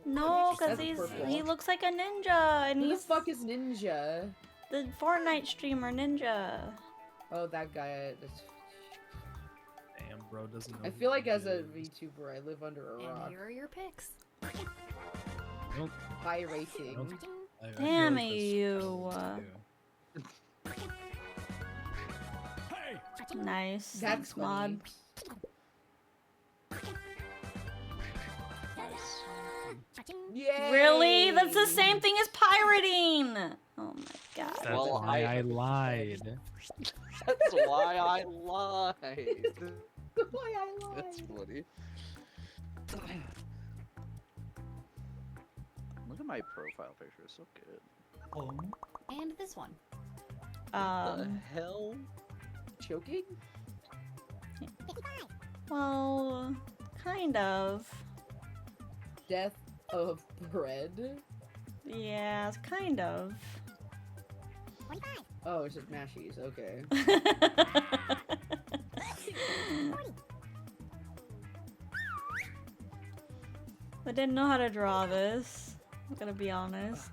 No, That's because purple. he looks like a ninja, and Who the he's fuck is Ninja? the Fortnite streamer ninja. Oh, that guy. Damn, bro doesn't know. I who feel like he as a is. VTuber, I live under a rock. And here are your picks. I don't- High I racing. don't- I feel Damn like that's you. too. Nice. That's Thanks, mod. Yay! Really? That's the same thing as pirating. Oh my god. That's Well, why I lied. That's why I lied. Why I lied. That's funny. Look at my profile picture. It's so good. And this one. What the hell? Choking? Well, kind of. Death of bread? Yeah, kind of. Oh, it's just mashies. Okay. I didn't know how to draw this. I'm gonna be honest.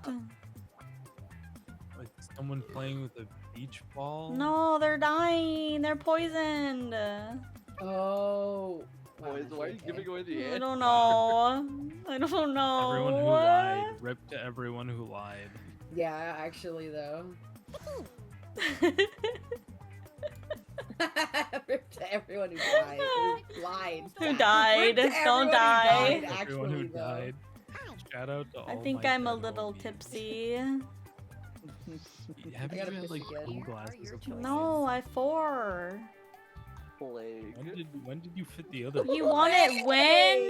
Like someone playing with a beach ball? No, they're dying. They're poisoned. Oh. Boys, why are you giving away the answer? I don't know. I don't know. Everyone who lied. Rip to everyone who lied. Yeah, actually, though. Rip to everyone who died. Who lied. Who died? Rip to Don't everyone who die. died, Everyone who actually, though. died. Shout out to all I think my I'm a dead little homies. tipsy. Have you gotta had piss like again. cool glasses? No, I 4. Plague. When did you fit the other? You want it when?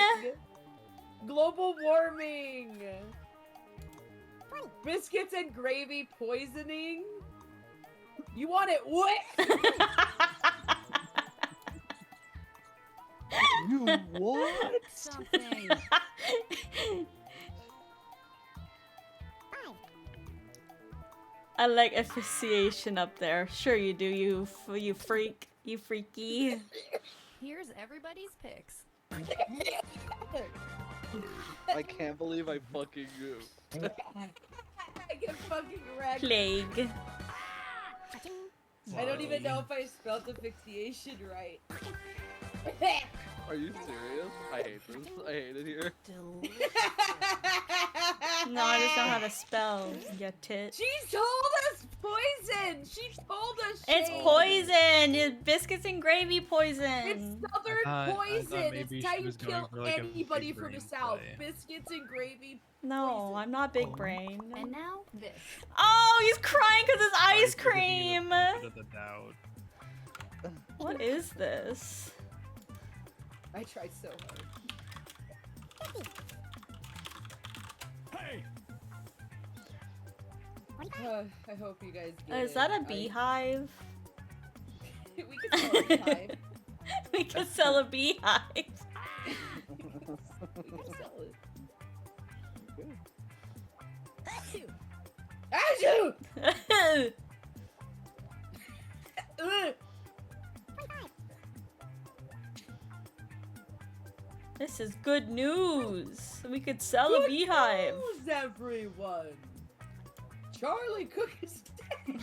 Global warming. Biscuits and gravy poisoning. You want it what? You what? Something. I like asphyxiation up there. Sure you do, you freak. You freaky. Here's everybody's picks. I can't believe I fucking goofed. I get fucking wrecked. Plague. I don't even know if I spelled asphyxiation right. Are you serious? I hate this. I hate it here. No, I just know how to spell. You tit. She told us poison. She told us. It's Shane. poison. It's biscuits and gravy poison. It's southern I thought poison. maybe It's she how you was going kill for, like, a anybody big from the brain south. play. Biscuits and gravy. No, I'm not big brain. And now this. Oh, he's crying because it's ice Sorry for giving you cream. the benefit of the doubt. What is this? I tried so hard. Hey! I hope you guys get Is that a it. beehive? We could sell a beehive. We could sell a beehive. We could sell it. Achoo! Ugh. This is good news. We could sell a Good beehive. news, everyone. Charlie cookies.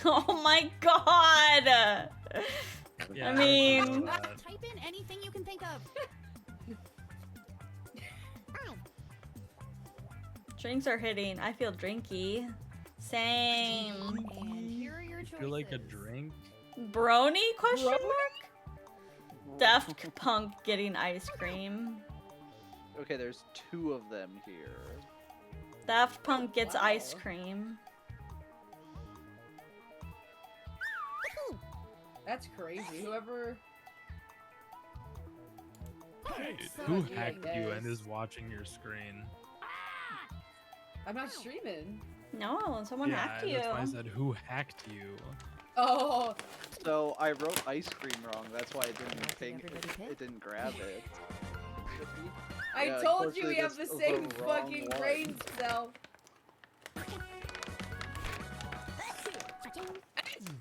Oh my god. Yeah, I mean, Type in anything you can think of. drinks are hitting. I feel drinky. Same. And here are your choices. Feel like a drink? Brony? Question mark? Daft Punk getting ice cream. Okay, there's 2 of them here. Daft Punk gets ice cream. That's crazy. Whoever. Dude, So who yeah, hacked you and guys. is watching your screen? I'm not streaming. No, someone yeah, hacked you. that's why I said who hacked you. Oh. So I wrote ice cream wrong. That's why it didn't Think everybody pick? it didn't grab it. I Yeah, told you we unfortunately, have the this was same the wrong fucking one. brain cell.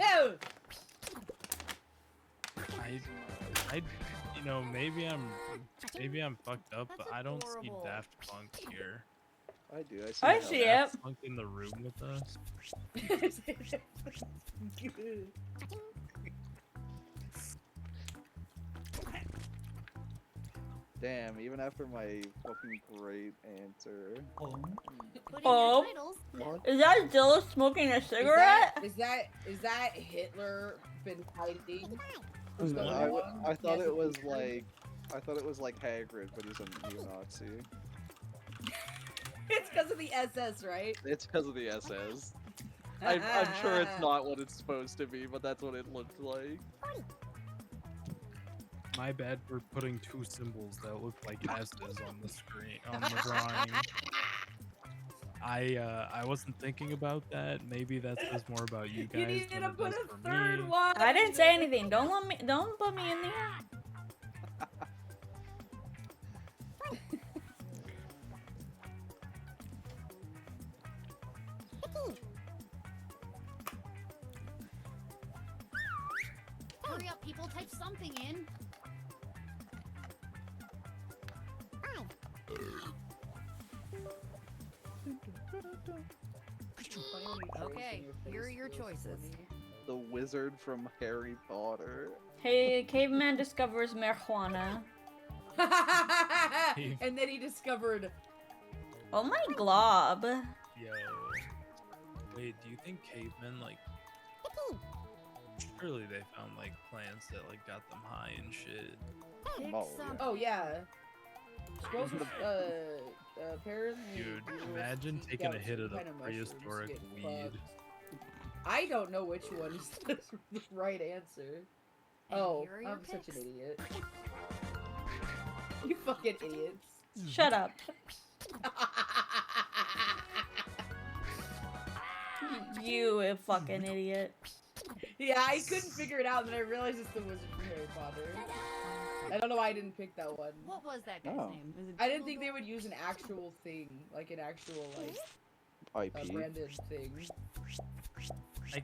Oh! I, you know, maybe I'm fucked up, but I don't see Daft Punk here. I do. I see it. Daft Punk in the room with us. Damn, even after my fucking great answer. Put in your Oh. titles. What? Is that Zilla smoking a cigarette? Is that Hitler been hiding? What's going I on? thought Yes, it was it's like Hagrid, but he's a neo-Nazi. It's because of the SS, right? It's because of the SS. I'm sure it's not what it's supposed to be, but that's what it looked like. My bad for putting two symbols that look like S's on the screen on the drawing. I wasn't thinking about that. Maybe that says more about you guys You need than to it put does a for third me. one. I didn't say anything. Don't put me in the air. Hurry up, people. Type something in. Okay, here are your choices. The wizard from Harry Potter. Hey, caveman discovers marijuana. And then he discovered. Oh my glob. Yo. Wait, do you think cavemen like? Surely they found like plants that like got them high and shit. Oh yeah. Scrolls with, apparently. Dude, beetles imagine seek taking out a hit certain of the kind mushrooms to prehistoric get weed. fucked. I don't know which one is the right answer. Oh, here are your I'm such an picks. idiot. You fucking idiots. Shut up. You a fucking idiot. Yeah, I couldn't figure it out, and then I realized it's the wizard from Harry Potter. I don't know why I didn't pick that one. What was that guy's Oh. name? Was it I didn't think they would use an actual thing, like an actual like IP. branded thing.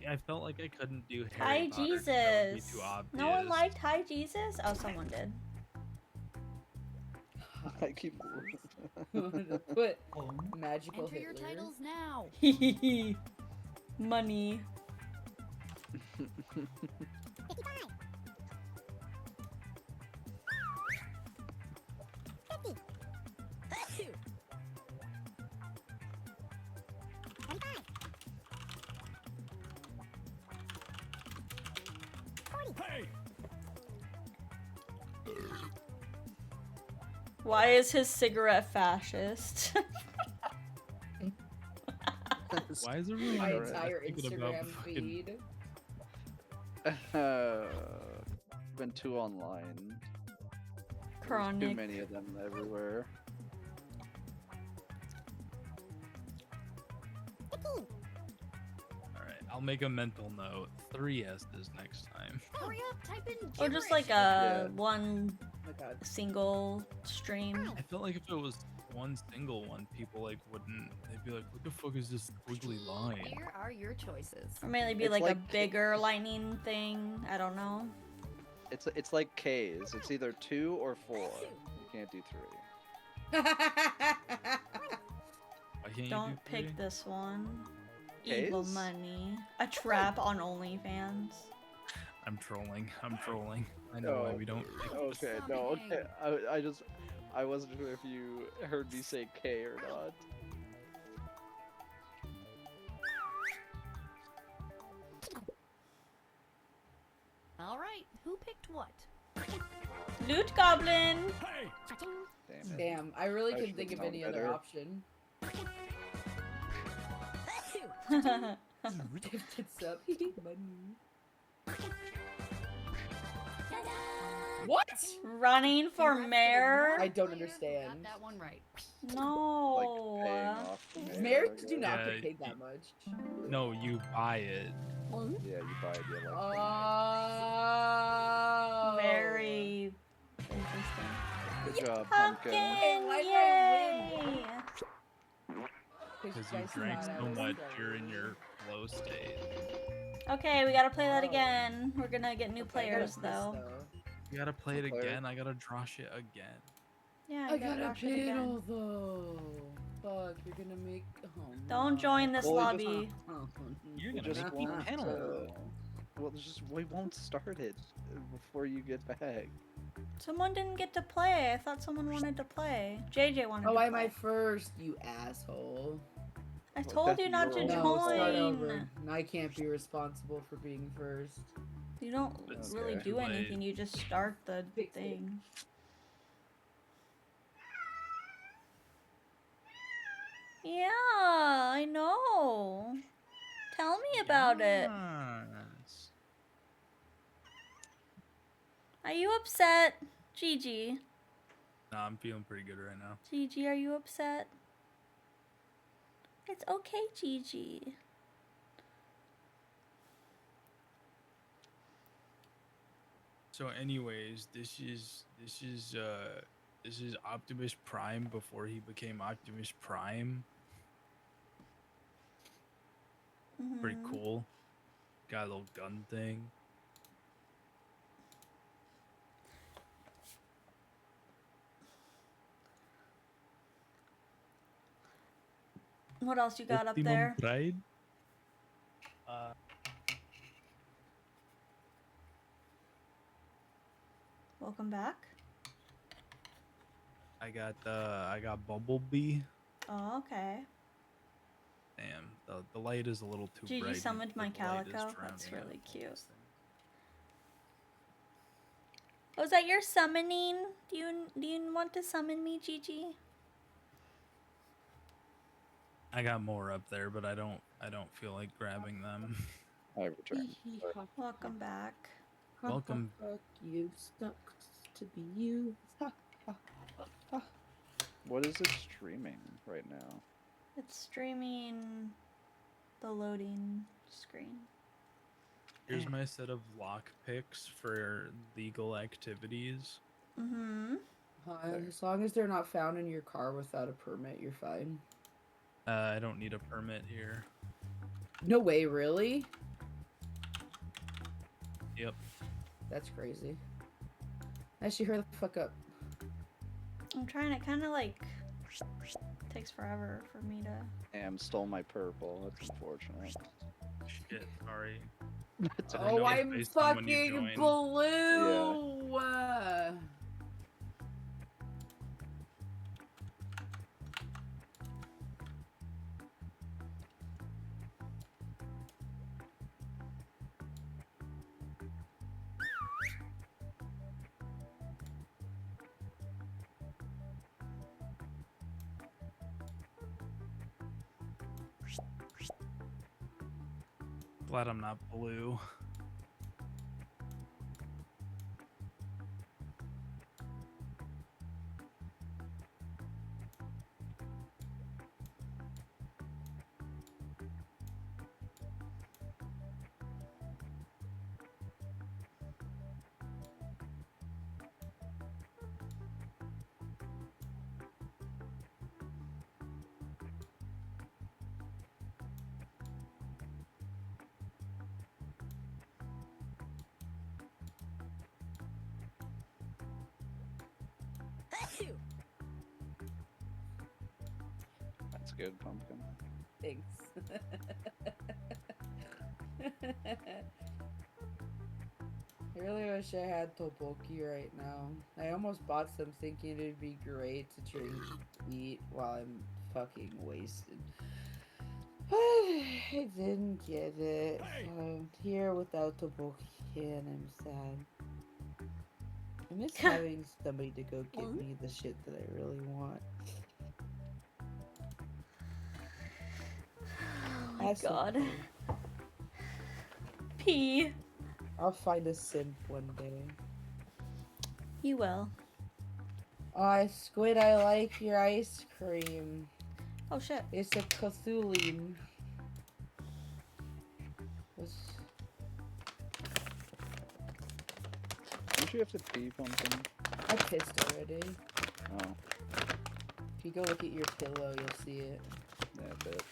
I felt like I couldn't do Hi Harry Potter 'cause that would be Jesus. too obvious. No one liked Hi Jesus? Oh, someone did. I keep. Put magical Enter your Hitler. titles now. Money. Why is his cigarette fascist? Why is everyone My entire thinking about Instagram fucking- feed. Been too online. There's too Chronic. many of them everywhere. Alright, I'll make a mental note. 3 S's next time. Hurry up, type in Or just gibberish. like a Yeah. one Oh my god. single stream. I felt like if it was one single one, people like wouldn't. They'd be like, "What the fuck is this squiggly line?" Here are your choices. Or maybe be It's like a like- bigger lightning thing. I don't know. It's like K's. It's either 2 or 4. You can't do 3. Why can't Don't you do pick 3? this one. Evil K's? money. A trap on OnlyFans. I'm trolling. I'm trolling. I know why we don't. Pick Okay, no, okay. I wasn't sure if you heard me say K or not. All right, who picked what? Loot Goblin! Damn it. Damn, I really I couldn't should've think of known any other better. option. It's up. Money. What? Running for mayor? I don't Got understand. that one right. No. Like paying off the mayor, Mayors I do not Yeah, get paid that much. No, you buy it. guess. Yeah, you buy it. Yeah, like Oh. Very interesting. good job, Pumpkin! Hey, why did I Yay! Because you guys drank thought I so was much, sorry. you're in your flow state. Okay, we gotta play that Oh. again. We're gonna get new players though. You gotta play it Player. again. I gotta draw shit again. Yeah, I you gotta gotta rush it pay it again. all though. Fuck, you're gonna make. Oh, Don't no. join this Well, we lobby. Oh, You're We gonna just make me want penal. Well, we won't start it before you get back. Someone didn't get to play. I thought someone wanted to play. JJ wanted to Oh, play. am I first, you asshole? I told you not to No, join. start over. I can't be responsible for being first. You don't really okay. do anything. You just start the thing. Yeah, I know. Tell me about it. Are you upset, Gigi? No, I'm feeling pretty good right now. Gigi, are you upset? It's okay, Gigi. So, anyways, this is Optimus Prime before he became Optimus Prime. Pretty cool. Got a little gun thing. What else you got up there? Pride? Welcome back. I got Bumblebee. Oh, okay. Damn, the light is a little too bright. Gigi summoned my The light is calico. drowning That's out really all cute. this thing. Was that your summoning? Do you want to summon me, Gigi? I got more up there, but I don't feel like grabbing them. I returned. Welcome back. Welcome. Fuck you, sucks to be you. What is it streaming right now? It's streaming the loading screen. Here's my set of lock picks for legal activities. Mm-hmm. As long as they're not found in your car without a permit, you're fine. I don't need a permit here. No way, really? Yep. That's crazy. Actually, hurry the fuck up. I'm trying. It kind of like takes forever for me to. Sam stole my purple. That's unfortunate. Shit, sorry. Oh, I'm fucking blue! Yeah. Glad I'm not blue. That's good, pumpkin. Thanks. I really wish I had tteokbokki right now. I almost bought some thinking it'd be great to drink, eat while I'm fucking wasted. I didn't get it. So I'm here without tteokbokki and I'm sad. I miss having somebody to go give me the shit that I really want. Oh my god. P. I'll find a simp one day. You will. Oh, Squid, I like your ice cream. Oh shit. It's a Cthulhu. Don't you have to pee, pumpkin? I pissed already. Oh. If you go look at your pillow, you'll see it. Yeah, I bet.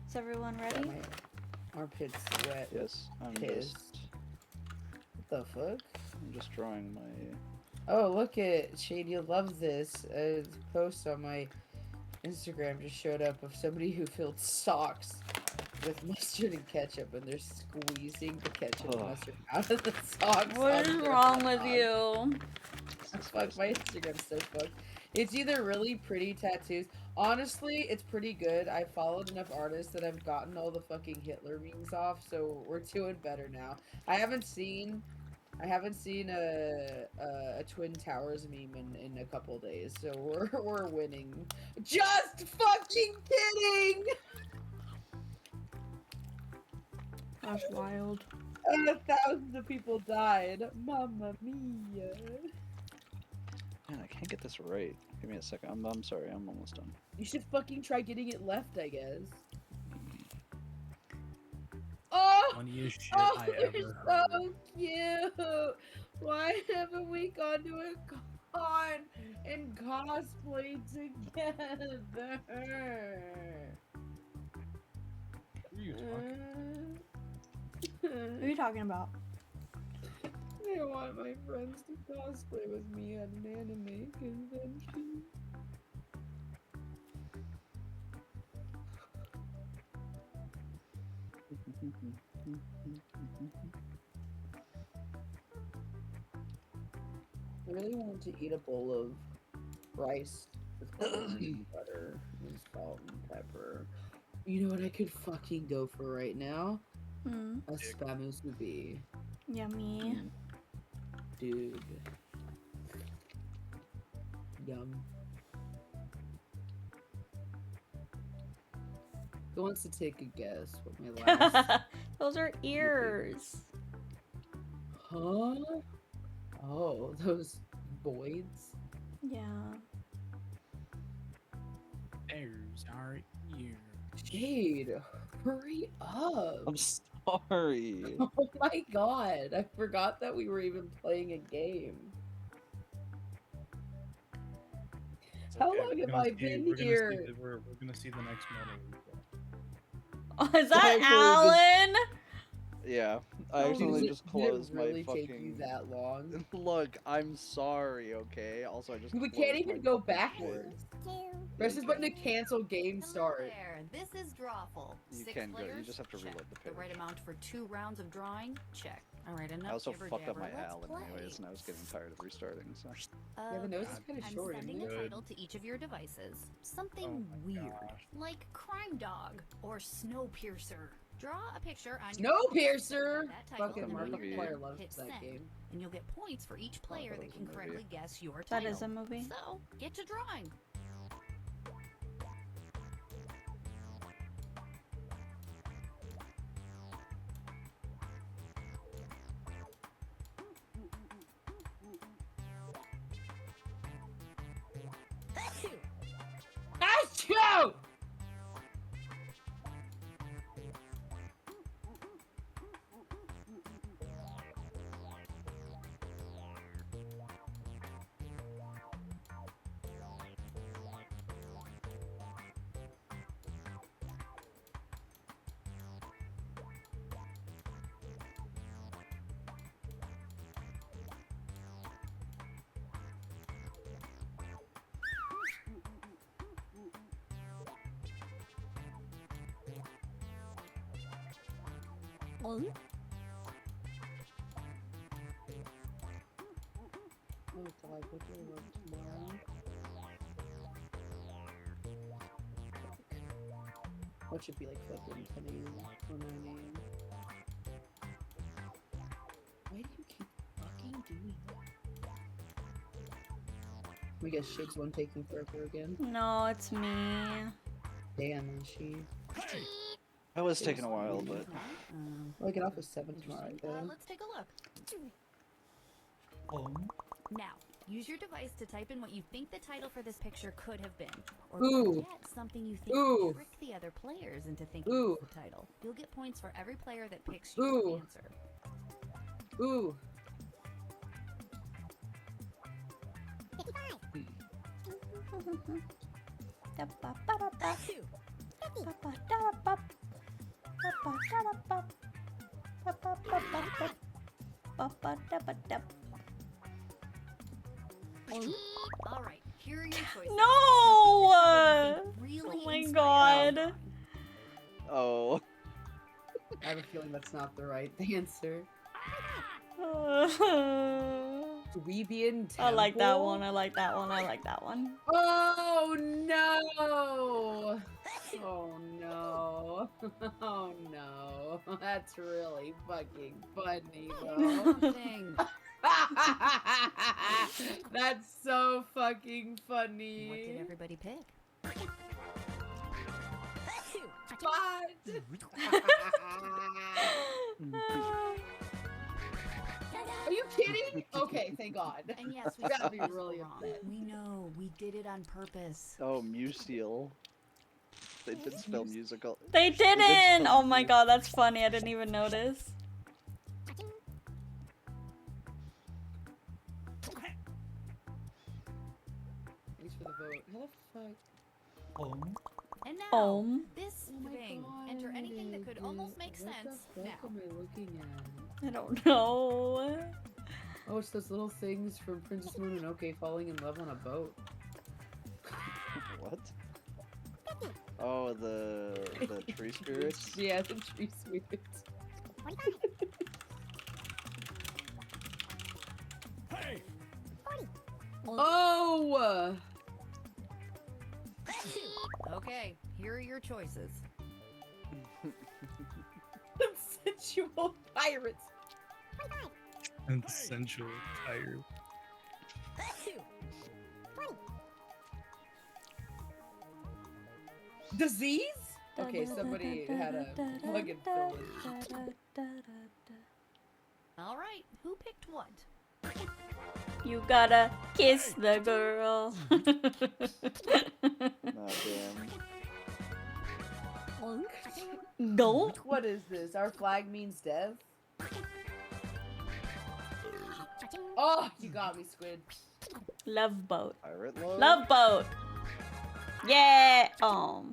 Is everyone ready? My armpit's wet. Yes, I'm pissed. What the fuck? I'm just drawing my... Oh, look at Shade, you love this. A post on my Instagram just showed up of somebody who filled socks with mustard and ketchup, and they're squeezing the ketchup and mustard out of the socks. What is wrong with you? Fuck, my Instagram's so fucked. It's either really pretty tattoos. Honestly, it's pretty good. I followed enough artists that I've gotten all the fucking Hitler memes off, so we're doing better now. I haven't seen a Twin Towers meme in a couple days, so we're winning. Just fucking kidding! That's wild. Thousands of people died. Mamma mia. Man, I can't get this right. Give me a second. I'm sorry. I'm almost done. You should fucking try getting it left, I guess. Oh! Funniest shit Oh, I they're ever heard. so cute! Why haven't we gone to a con and cosplayed together? Who are you talking? What are you talking about? I want my friends to cosplay with me at an anime convention. I really wanted to eat a bowl of rice with butter and salt and pepper. You know what I could fucking go for right now? A spam musubi. Yummy. Dude. Yum. Who wants to take a guess what my last... Those are ears. Huh? Oh, those voids? Yeah. There's our ear. Jade, hurry up. I'm sorry. Oh my god, I forgot that we were even playing a game. How long have I been here? We're gonna see the next model. Oh, is that Alan? Yeah, I accidentally just closed Did it really my take fucking. you that long? Look, I'm sorry. Okay. Also, I just. We closed can't my even go fucking backwards. Press this button to cancel game start. There, this is drawful. You 6 can go. You players? just have to Check. reload the The page. right amount for 2 rounds of drawing? Check. All right, enough I also jibber fucked up jabber. my Let's Alan play. anyways, and I was getting tired of restarting. So. Yeah, the nose is kind of I'm short. sending isn't a it? title to each of your devices. Something Oh my weird, gosh. like Crime Dog or Snowpiercer. Draw a picture on Snowpiercer! that title, Fucking and when you're Markiplier done, loves hit that send, game. and you'll get points for each player that can correctly guess your That title. is a movie. So, get to drawing. Achoo! Oh, God, what do I work tomorrow? What should be like fucking 10 a.m. or 9 a.m.? Why do you keep fucking doing that? We guess Shig's one taking forever again. No, it's me. Damn, is she? That was taking a while, but. Well, I get off at 7 tomorrow, though. Let's take a look. Now, use your device to type in what you think the title for this picture could have been. Or Ooh. get something you think Ooh. will trick the other players into thinking Ooh. it's the title. You'll get points for every player that picks Ooh. your answer. Ooh. All right, here are your choices. No! Really Oh my inspired god. drawing. Oh. I have a feeling that's not the right answer. Dweebian Temple? I like that one. I like that one. I like that one. Oh no! Oh no! Oh no! That's really fucking funny though. Dang. That's so fucking funny. What did everybody pick? What? Are you kidding? Okay, thank God. And yes, we gotta got be this really wrong. upset. We know. We did it on purpose. Oh, Museal. They did spell musical. They They did didn't! spell Oh my god, that's funny. I didn't even notice. Thanks for the vote. How the fuck? And now, this Oh my thing. God, Enter anything that could dude. almost make What sense the now. fuck am I looking at? I don't know. Oh, it's those little things from Princess Mononoke falling in love on a boat. What? Oh, the tree spirits? Yeah, the tree spirits. Hey! Oh! Okay, here are your choices. Sensual pirates. And sensual tired. Disease? Okay, somebody had a plug and fill it. All right, who picked what? You gotta kiss the girl. Nah, damn. Go. What is this? Our flag means death? Oh, you got me, Squid. Love boat. Pirate love? Love boat. Yeah. Oh,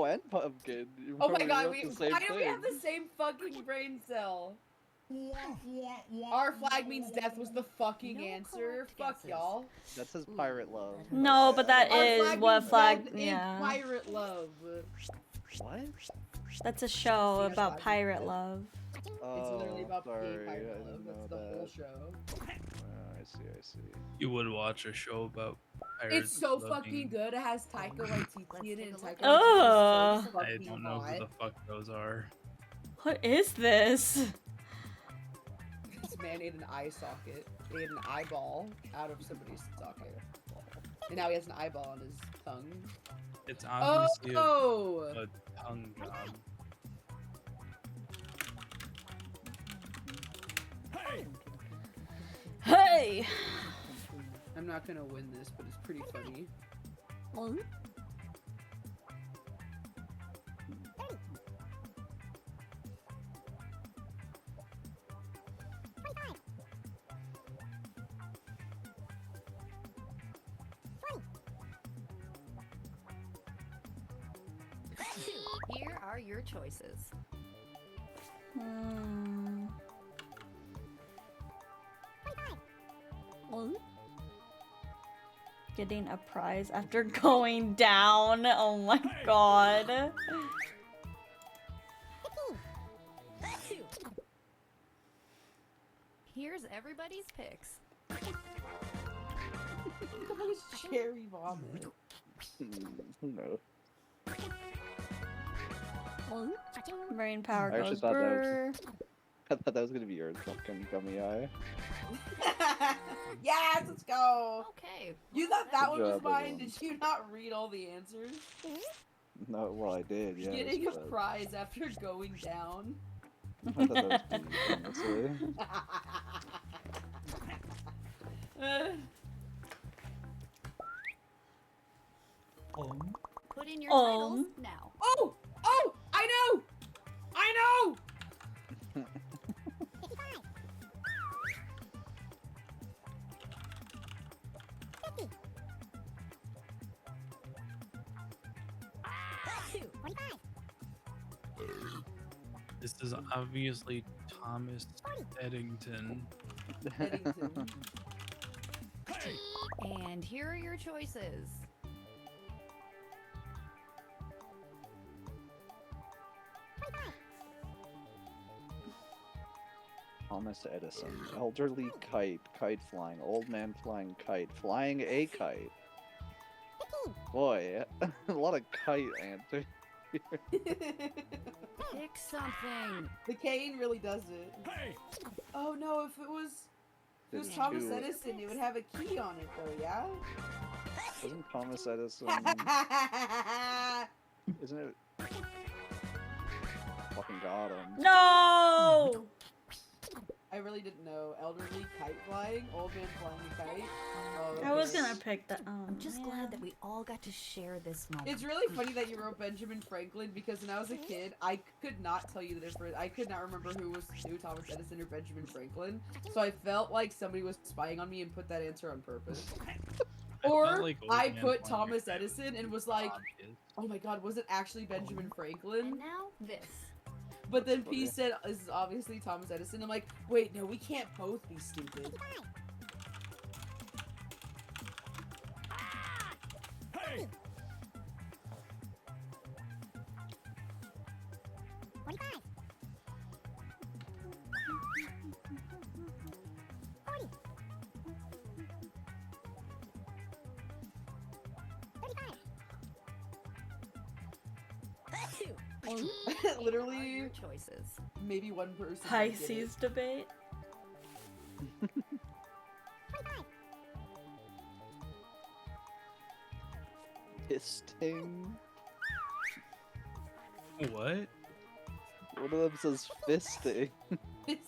and pumpkin. You Oh my probably god, wrote the same why do we thing. have the same fucking brain cell? Our flag means death was the fucking answer. Fuck y'all. That says pirate love. No, but that Our is flag what means flag. death is Yeah. pirate love. What? That's a show Yes, about flag means pirate death. love. It's Oh, literally about sorry, gay I pirate love. didn't That's know the whole that. show. I see. You would watch a show about pirates. It's so loving- fucking good. It has Taika Waititi in it, and Taika Ugh. Waititi is so I fucking don't know who the hot. fuck those are. What is this? This man ate an eye socket. He ate an eyeball out of somebody's socket. And now he has an eyeball on his tongue. It's obviously Oh! a tongue job. Hey! I'm not gonna win this, but it's pretty funny. Here are your choices. Getting a prize after going down. Oh my god. Here's everybody's picks. Cherry vomit. Who knows? Brain power I actually goes thought that brr. was. I thought that was gonna be yours. Fucking gummy eye. Yes, let's go! Okay. You thought that Good one was job, mine? everyone. Did you not read all the answers? No, well I did. Yeah. Getting a prize after going down. I thought that was pretty honestly. Put in your titles now. Oh! Oh! I know! I know! This is obviously Thomas Eddington. And here are your choices. Thomas Edison. Elderly kite. Kite flying. Old man flying kite. Flying a kite. Boy, a lot of kite answers. Pick something. The cane really does it. Hey! Oh no, if it was There's Thomas two. Edison, it would have a key on it though, yeah? Wasn't Thomas Edison... Isn't it... Fucking got him. No! I really didn't know. Elderly kite flying, old man flying a kite. Oh, I was okay. gonna pick that. Oh, I'm just glad that we all got to share this moment. It's really funny that you wrote Benjamin Franklin because when I was a kid, I could not tell you the difference. I could not remember who was Thomas Edison or Benjamin Franklin. So I felt like somebody was spying on me and put that answer on purpose. Or like old I man put flying a Thomas kite Edison and was like, oh my god, was it actually Benjamin Franklin? And now this. But then P said, this is obviously Thomas Edison. I'm like, wait, no, we can't both be stupid. Hey! Literally, Your choices. maybe one person. would get Pisces debate. Fisting? What? One of them says fisting. it.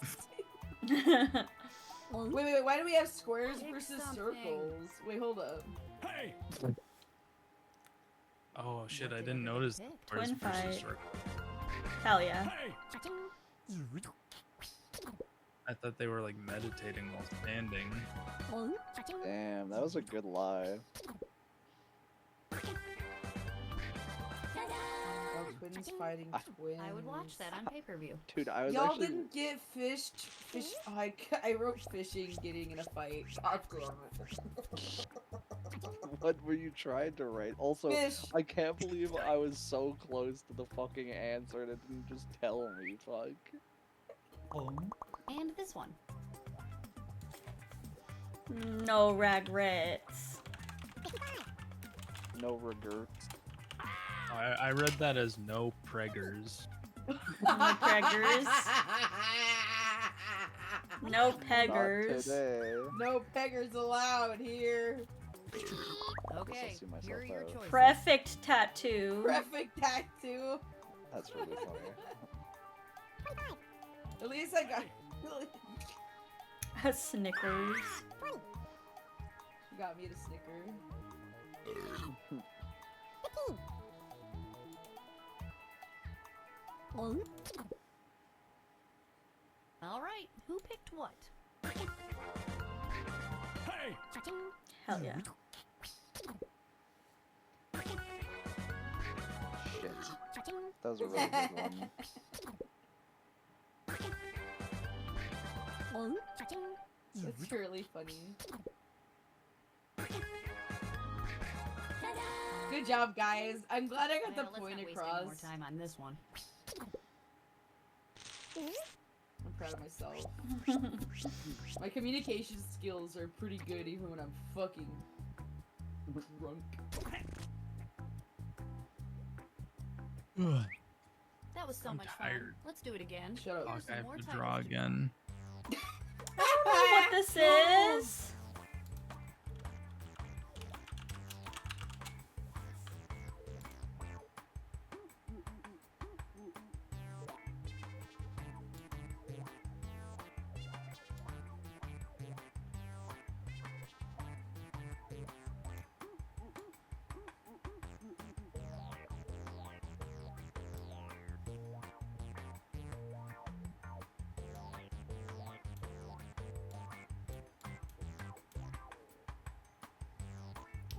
Wait, why do we have squares Pick versus something. circles? Wait, hold up. Hey! Oh shit! What I did didn't everybody notice. pick? Where's Twin versus fight. circle? Hell yeah. Hey! I thought they were like meditating while standing. Damn, that was a good lie. Oh, twins fighting twins. I would watch that on pay-per-view. Dude, I was Y'all actually... didn't get fish. Oh, I wrote fishing getting in a fight. God damn it. What were you trying to write? Also, Fish. I can't believe I was so close to the fucking answer and it didn't just tell me, fuck. And this one. No regrets. No regrets. I read that as no preggers. No preggers. No Not peggers. today. No peggers allowed here. Okay, see myself here are your out. choices. Prefect tattoo. Perfect tattoo. That's really funny. At least I got. A Snickers. You got me at a snicker. All right, who picked what? Hey! Hell yeah. Shit. That was a really good one. That's really funny. Good job, guys. I'm glad I got Well, the let's point not waste across. any more time on this one. I'm proud of myself. My communication skills are pretty good even when I'm fucking drunk. That was so I'm much tired. fun. Let's do it again. Shut up. Here's Fuck, I some more have to titles draw to- again. I don't know what this is.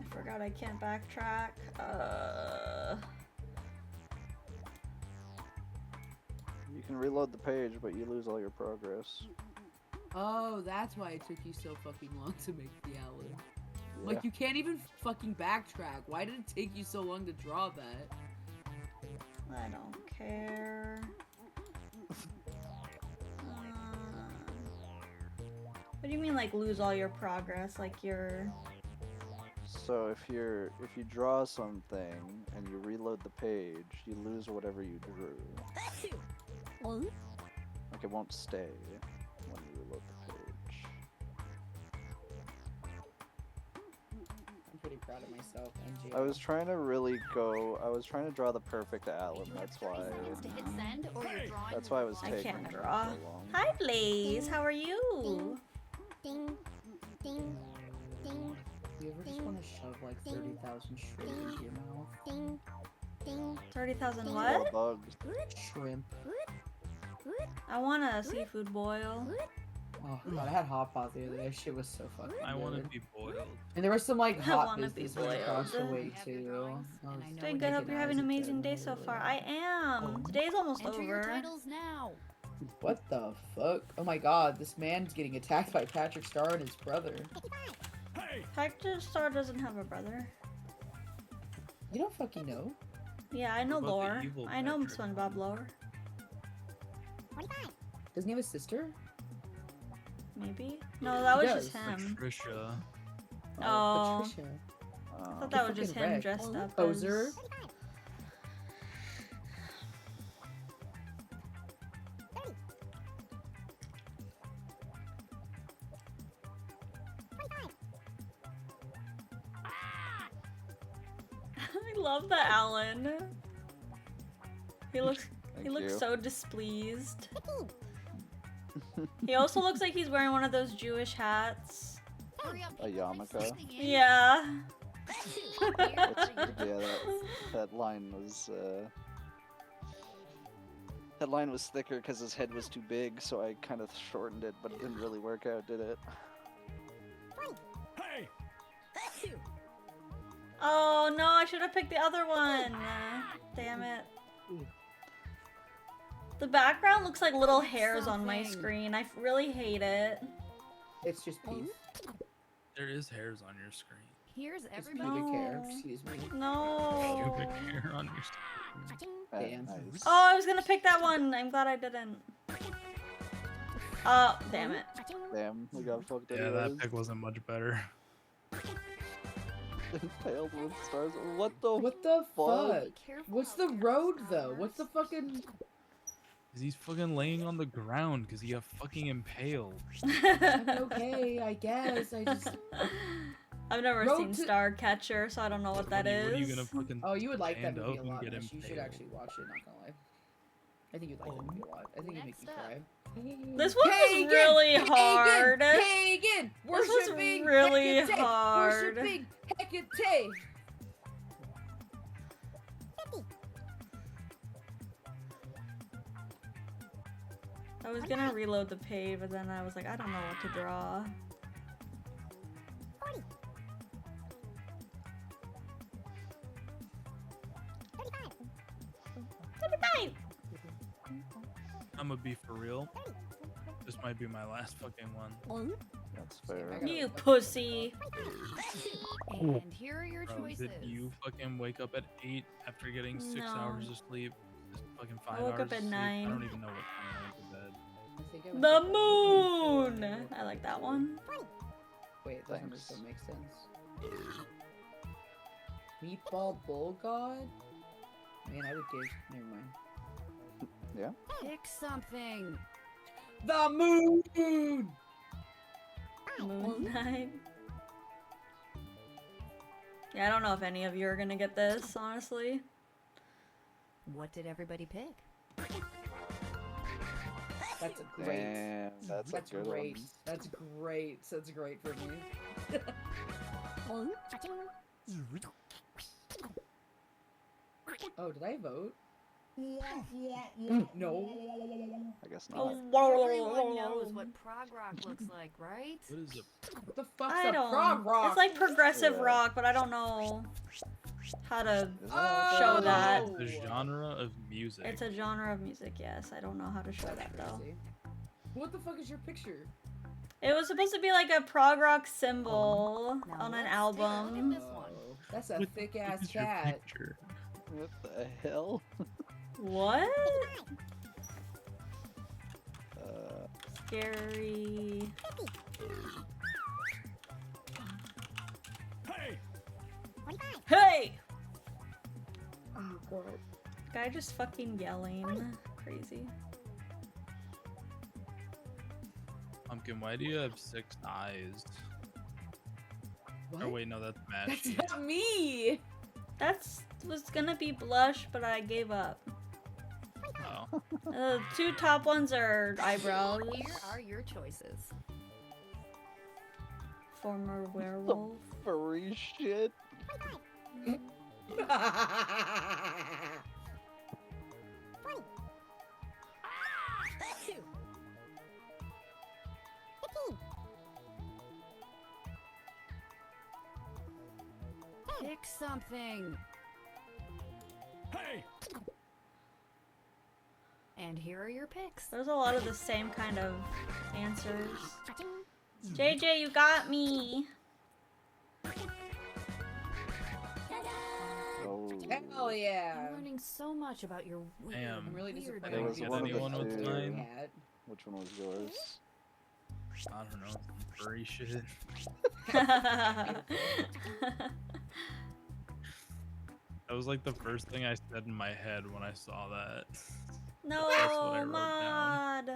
I forgot I can't backtrack. You can reload the page, but you lose all your progress. Oh, that's why it took you so fucking long to make the alley. Yeah. Like, you can't even fucking backtrack. Why did it take you so long to draw that? I don't care. What do you mean, like, lose all your progress? Like, your... So if you draw something and you reload the page, you lose whatever you drew. Like it won't stay when you reload the page. I'm pretty proud of myself. NGO. I was trying to draw the perfect Alan. That's why. That's why I was I taking can't so draw. long. Hi, Blaze. How are you? You ever just want to shove like 30,000 shrimp into your mouth? 30,000 what? Shrimp. I want a seafood boil. Oh god, I had hot pot the other day. Shit was so fucking I want to good. be boiled. And there was some like I hot wanna be business across the boiled. way too. Doing good. Hope you're having an amazing day so far. I am. Today's almost Enter your over. titles now. What the fuck? Oh my god, this man's getting attacked by Patrick Star and his brother. Patrick Star doesn't have a brother. You don't fucking know. Yeah, I know What about the lore. evil I know Patrick? SpongeBob lore. Doesn't he have a sister? Maybe? No, that was He just does. him. Patricia. Oh. Patricia. I thought that was just him dressed up Poser. as... I love the Alan. He looks Thank you. so displeased. He also looks like he's wearing one of those Jewish hats. A yarmulke. Yeah. That line was thicker because his head was too big, so I kind of shortened it, but it didn't really work out, did it? Oh no, I should have picked the other one. Damn it. The background looks like little hairs on my screen. I really hate it. It's just peace. There is hairs on your screen. Here's It's everybody. pubic hair. Excuse me. No. Pubic hair on your screen. Damn. Nice. Oh, I was gonna pick that one. I'm glad I didn't. Oh, damn it. Damn, we got fucked Yeah, anyways. that pick wasn't much better. Impaled with stars. What the fuck? What's the road though? What's the fucking? He's fucking laying on the ground because he got fucking impaled. I'm okay, I guess. I just. I've never Road seen to- Starcatcher, so I don't know what that What are you is. gonna fucking Oh, you would like that stand movie a up and lot. get Mesh. You should impaled? actually watch it. Not gonna lie. I think you'd like that movie a lot. I think it'd make you cry. This one was really hard. Pagan! This was Worshipping really Hecate! hard. Worshipping Hecate! I was gonna reload the page, but then I was like, I don't know what to draw. I'm gonna be for real. This might be my last fucking one. That's fair. You pussy. And here are your Bro, choices. did you fucking wake up at 8 after getting 6 No. hours of sleep? Just fucking 5 I woke hours up of at sleep? 9. I don't even know what time I went to bed. The moon! I like that one. Wait, that number still makes sense. Meatball Bull God? Man, I would give. Never mind. Yeah? Pick something. The moon! Moon Knight. Yeah, I don't know if any of you are gonna get this, honestly. What did everybody pick? That's a great. Damn, that's a good great. one. That's great. That's great for me. Oh, did I vote? No. I guess Oh, not. Everyone knows what prog rock looks like, right? What is it? What the fuck's I a don't. prog rock? It's like progressive Yeah. rock, but I don't know how to Is show Oh. that. The genre of music. It's a genre of music, yes. I don't know how to show that though. What the fuck is your picture? It was supposed to be like a prog rock symbol Now on an let's take a look at album. this one. Oh, that's a What thick the fuck ass is your cat. picture? What the hell? What? Uh, Scary. Hey! Hey! Oh god. Guy just fucking yelling. Crazy. Pumpkin, why do you have 6 eyes? What? Oh wait, no, that's That's Mashy. not me. That's was gonna be blush, but I gave up. Oh. The 2 top ones are eyebrows. Here are your choices. Former werewolf. Furry shit. Pick something. Hey! And here are your picks. There's a lot of the same kind of answers. JJ, you got me. Oh. Hell yeah. I'm learning so much about your weird, Damn. I'm really weird disappointed. There was Get one of anyone the with two. mine? Cat. Which one was yours? I don't know, some furry shit. That was like the first thing I said in my head when I saw that. That's what I No, wrote down. mod.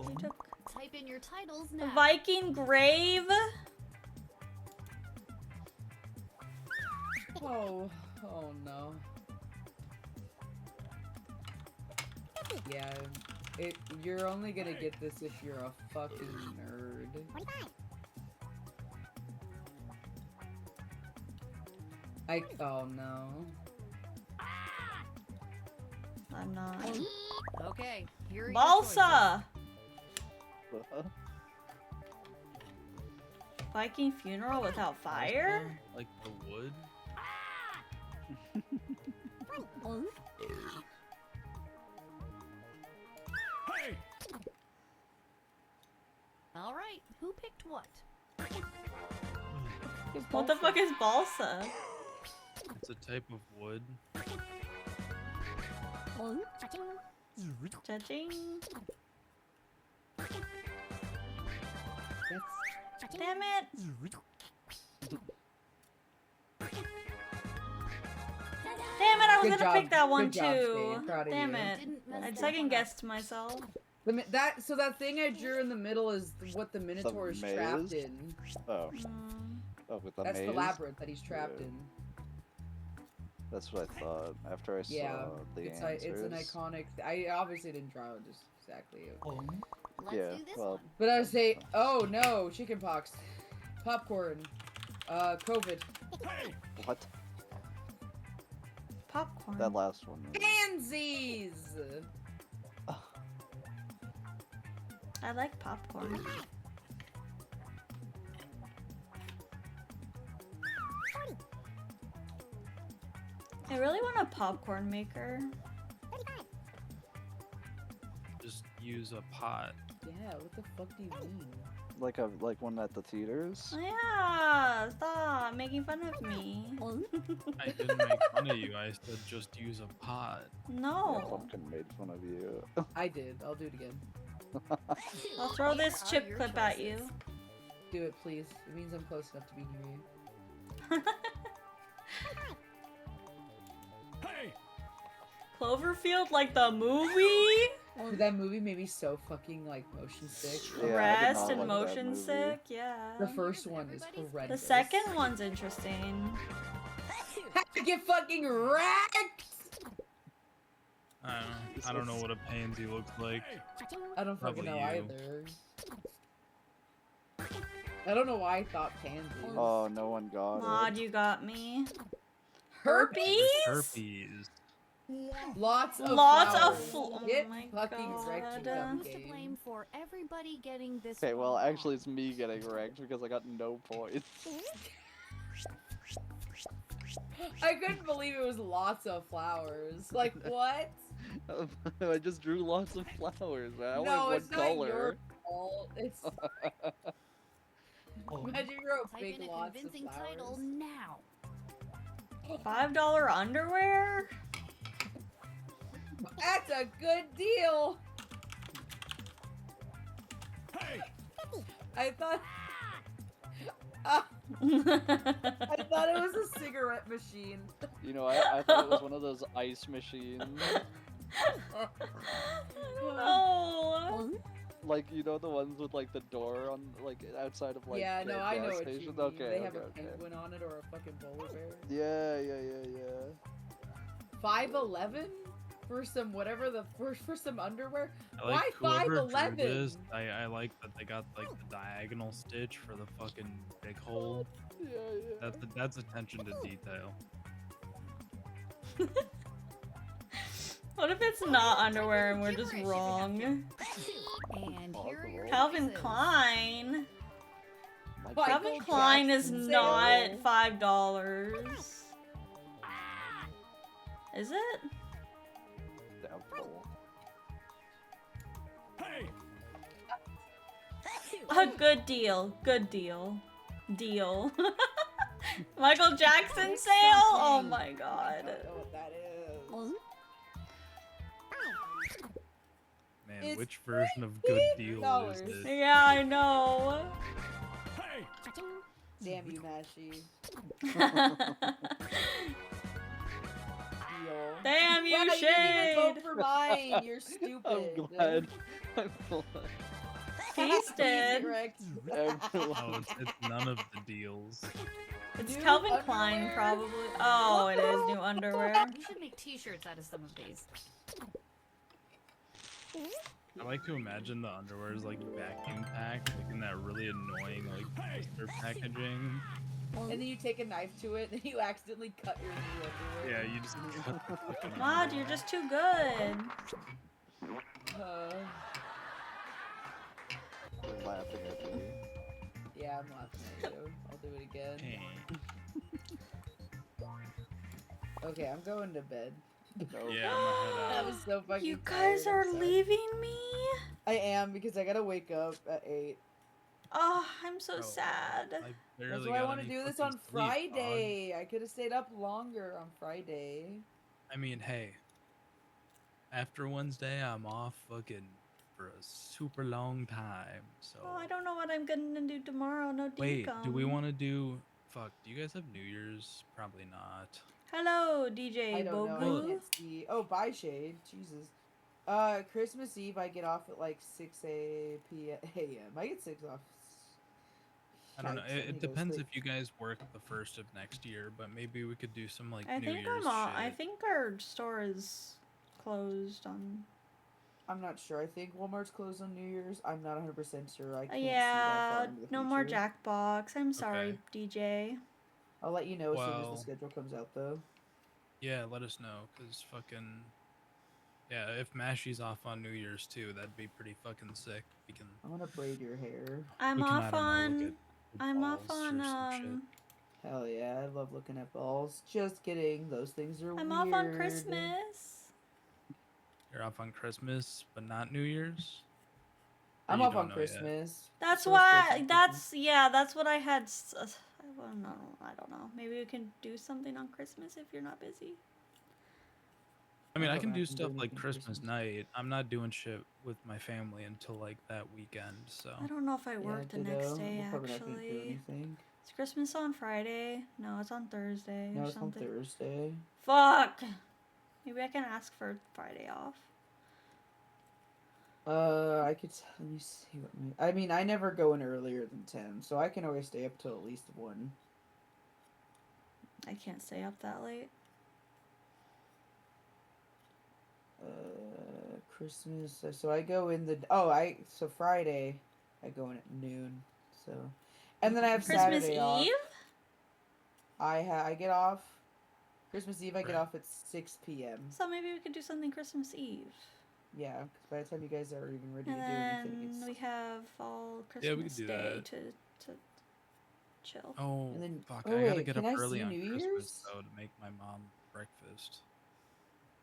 You took Type in your titles now. Viking Grave. Oh no. Yeah, you're only gonna get this if you're a fucking nerd. Oh no. I'm not. Okay, here are your Balsa. Uh-huh. Viking funeral without fire? Like the wood? Hey! All right, who picked what? What the fuck is balsa? It's a type of wood. Judging. That's Damn it! Damn it! I was Good gonna job. pick that one Good job, too. Stan. Proud of Damn you. it! Didn't mess I that second one up. guessed myself. So that thing I drew in the middle is what the Minotaur is trapped maze? in. Oh. Mm. Oh, with the That's maze? the labyrinth that he's trapped Yeah. in. That's what I thought after I Yeah, saw the it's answers. it's an iconic. I obviously didn't draw it just exactly. Let's Yeah, do this well, one. But I say, oh no, chickenpox, popcorn, COVID, Hey! what? Popcorn. That last one. pansies. I like popcorn. I really want a popcorn maker. Just use a pot. Yeah, what the fuck do you mean? Like one at the theaters? Yeah, stop making fun of me. I didn't make fun of you. I said just use a pot. Yeah, No. Pumpkin made fun of you. I did. I'll do it again. I'll throw this Here are chip your clip at you. choices. Do it, please. It means I'm close enough to be near you. Hey! Cloverfield, like the movie? Dude, that movie made me so fucking like motion sick. Yeah, I did Rest not and like that motion movie. sick, yeah. The first one is The horrendous. second one's interesting. Have to get fucking wrecked. I don't know what a pansy looks like. I don't fucking Probably know you. either. I don't know why I thought pansies. Oh, no one got Mod, it. you got me. Herpes? Herpes. Lots of Lots of flowers. oh Get my fucking wrecked, you dumb Who's to game. blame for everybody getting this Okay, well, wrong? actually, it's me getting wrecked because I got no points. I couldn't believe it was lots of flowers. Like what? I just drew lots of flowers, man. I only No, have it's one not color. your fault. It's imagine you wrote Type big in a lots of convincing flowers. title now. $5 underwear? That's a good deal. Hey! I thought I thought it was a cigarette machine. You know, I thought it was one of those ice machines. No. Like, you know, the ones with like the door on, like outside of like Yeah, no, I know gas what you stations. mean. Okay, They have okay, a okay. penguin on it or a fucking polar bear. Yeah. 5.11 for some whatever for some underwear. I like Why whoever drew 5.11? this. I like that they got like the diagonal stitch for the fucking big hole. Yeah. That's attention to detail. What if it's not underwear and we're just wrong? And here are your Calvin choices. Klein. Michael Calvin Klein is Jackson not sale. $5. Is it? Doubtful. Hey! A good deal. Good deal. Deal. Michael Jackson sale? Oh my god. I don't know what that is. Man, It's which version of good deal is $3. this? Yeah, I know. Hey! Damn you, Mashy. Deal. Damn you, Wow, you didn't Shade! even vote for mine. You're stupid. I'm glad. I'm glad. Feasted. Correct. Oh, it's none of the deals. It's New Calvin underwear? Klein, probably. Oh, it is new underwear. We should make t-shirts out of some of these. I like to imagine the underwear is like vacuum packed, like in that really annoying like blister packaging. And then you take a knife to it, and you accidentally cut your new underwear. Yeah, you just cut the fucking Mod, you're just too good. They're laughing at me. Yeah, I'm laughing at you. I'll do it again. Hey. Okay, I'm going to bed. Yeah, I'm gonna head That out. was so fucking You guys tired, are I'm sorry. leaving me? I am, because I gotta wake up at 8. Oh, I'm so Oh, sad. I That's barely why I got want to any do this fucking on sleep, dog. Friday. I could have stayed up longer on Friday. I mean, hey. After Wednesday, I'm off fucking for a super long time. So Oh, I don't know what I'm gonna do tomorrow. No wait, decom. do we want to do? Fuck, do you guys have New Year's? Probably not. Hello, DJ I don't know. I Bogu. can't see. Oh, bye, Shade. Jesus. Christmas Eve, I get off at like 6 a.m. I get 6 off. I don't know. Yikes, I need It to go to depends sleep. if you guys work the first of next year, but maybe we could do some like I New think Year's I'm off. shit. I think our store is closed on. I'm not sure. I think Walmart's closed on New Year's. I'm not 100% sure. I can't see that Yeah, far into the no more future. Jackbox. I'm sorry, DJ. I'll let you know as soon as Well- the schedule comes out, though. Yeah, let us know, cause fucking yeah, if Mashy's off on New Year's too, that'd be pretty fucking sick. We can. I want to braid your hair. I'm we can, off I don't know, on. look at I'm off balls on. or some shit. Hell yeah, I love looking at balls. Just kidding. Those things are I'm weird. off on Christmas. You're off on Christmas, but not New Year's. Or I'm you off don't on know yet? Christmas. That's First why. Christmas. That's yeah. That's what I had. I don't know. I don't know. Maybe we can do something on Christmas if you're not busy. I mean, I don't can know, do I can do stuff like anything Christmas Christmas. night. I'm not doing shit with my family until like that weekend. So I don't know if I work the next ditto. day We're probably not gonna do actually. anything. Is Christmas on Friday? No, it's on Thursday No, or it's on something. Thursday. Fuck. Maybe I can ask for Friday off. I could. Let me see what. I mean, I never go in earlier than 10, so I can always stay up till at least 1. I can't stay up that late. Christmas. So I go in the. So Friday, I go in at noon. So, and then I have Christmas Saturday off. Eve? I get off. Christmas Eve, I get Right. off at 6 p.m. So maybe we could do something Christmas Eve. Yeah, because by the time you guys are even ready And to do anything, then it's. we have all Christmas Yeah, we could do Day that. to chill. oh And then- fuck, oh, I gotta wait, get can up I early see on New Christmas Year's? though to make my mom breakfast.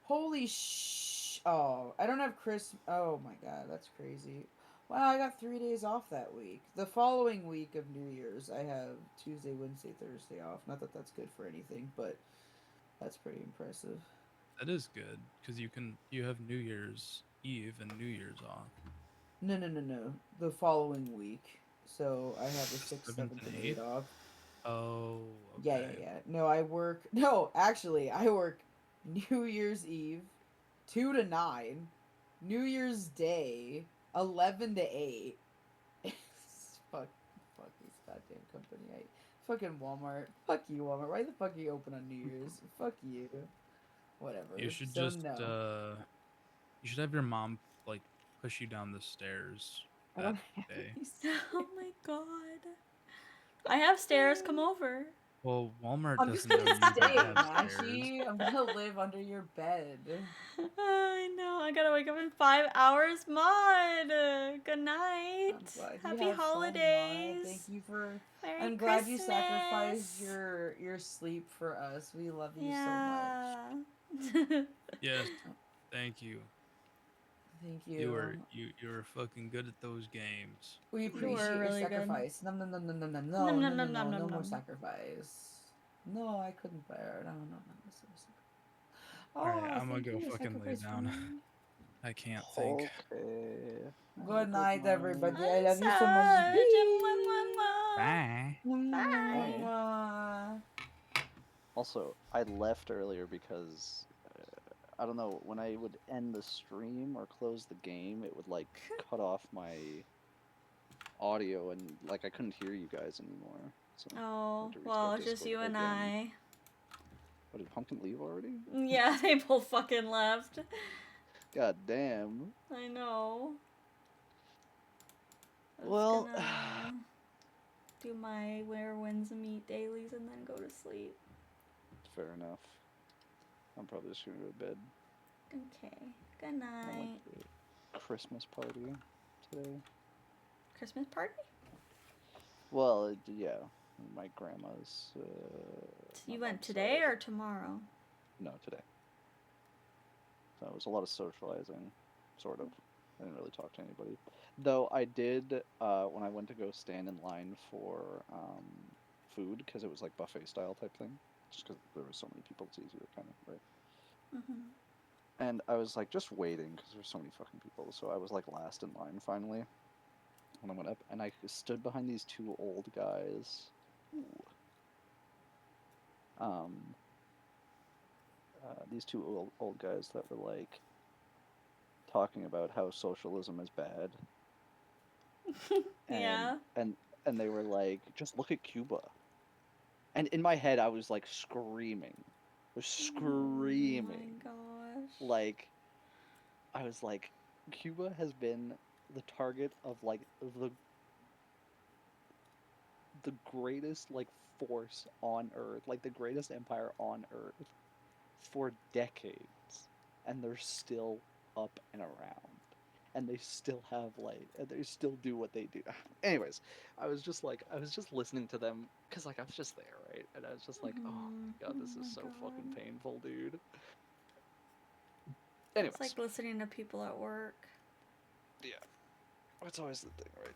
Holy sh! Oh, I don't have Christmas. Oh my god, that's crazy. Wow, I got 3 days off that week. The following week of New Year's, I have Tuesday, Wednesday, Thursday off. Not that that's good for anything, but that's pretty impressive. That is good because you have New Year's Eve and New Year's off. No. The following week. so I have the 6th, 7th, and 8th off. Oh, Yeah, okay. yeah, yeah. No, I work. No, actually, I work New Year's Eve, 2 to 9, New Year's Day, 11 to 8. fuck this goddamn company. Fucking Walmart. Fuck you, Walmart. Why the fuck are you open on New Year's? Fuck you. Whatever. You should So just no. you should have your mom like push you down the stairs I that don't have day. Oh my god. I have stairs. Come over. Well, Walmart I'm just doesn't know gonna you stay, don't have stairs. Mashy. I'm gonna live under your bed. I know. I gotta wake up in 5 hours. Mod. Good night. Glad you Happy have fun, Ma. holidays. Thank you for. Merry I'm glad you Christmas. sacrificed your sleep for us. We love you so much. Yes. Thank you. Thank You were you. you were fucking good at those games. We You were appreciate your really good. sacrifice. No, no, no, no, no, no, no, Nom, no, nom, no, nom, no, nom, no nom, more nom. sacrifice. No, I couldn't bear it. No, no, no, no sacrifice. All right, Oh, I'm gonna thank go you. fucking lay Sacrifice for down. me. I can't think. Okay. Good night, everybody. I I'm love you so much. Bye. Bye. Bye. Also, I left earlier because I don't know, when I would end the stream or close the game, it would like cut off my audio and like I couldn't hear you guys anymore. So I Oh, had to well, restart it's just Discord you and again. I. Oh, did Pumpkin leave already? Yeah, they both fucking left. God damn. I know. I was Well, gonna do my Where Winds Meet dailies and then go to sleep. fair enough. I'm probably just gonna go to bed. Okay. Good I night. went to a Christmas party today. Christmas party? Well, yeah, my grandma's. So you my went mom's today side. or tomorrow? No, today. So it was a lot of socializing, sort of. I didn't really talk to anybody. Though I did, when I went to go stand in line for food, because it was like buffet style type thing, just because there were so many people, it's easier, kind of, right? Mm-hmm. And I was like just waiting, because there's so many fucking people, so I was like last in line finally. When I went up, and I stood behind these two old guys. These two old guys that were like talking about how socialism is bad. Yeah. And they were like, just look at Cuba. And in my head, I was like screaming. I was screaming. Oh my gosh. Like, I was like, Cuba has been the target of like the greatest like force on Earth, like the greatest empire on Earth for decades, and they're still up and around, and they still have like, and they still do what they do. Anyways, I was just listening to them because like I was just there, right, and I was just like, oh my god, this is so fucking painful, dude. Anyways, It's like listening to people at work. yeah, that's always the thing, right?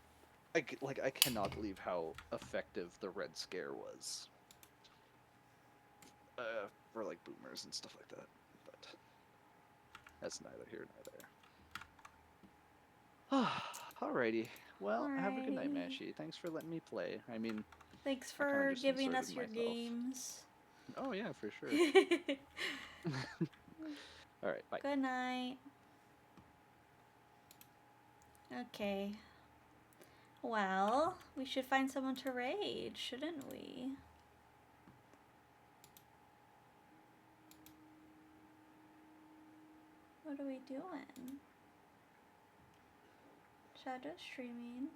I cannot believe how effective the Red Scare was. For like boomers and stuff like that, but that's neither here nor there. Alrighty, well, have a good night, Mashi. Thanks for letting me play. I mean, Thanks I kinda for just giving us inserted your myself. games. Oh yeah, for sure. All right, bye. Good night. Okay. Well, we should find someone to raid, shouldn't we? What are we doing? Shadow streaming.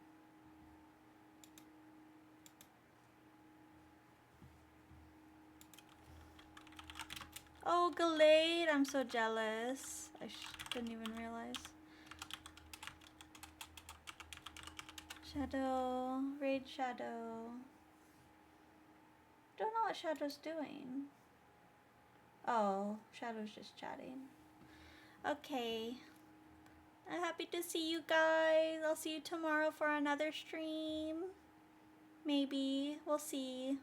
Oh, Glade! I'm so jealous. I didn't even realize. Shadow. Raid Shadow. Don't know what Shadow's doing. Oh, Shadow's just chatting. Okay. I'm happy to see you guys. I'll see you tomorrow for another stream. Maybe. We'll see.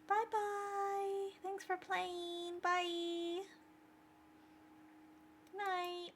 Bye-bye. Thanks for playing. Bye. Night.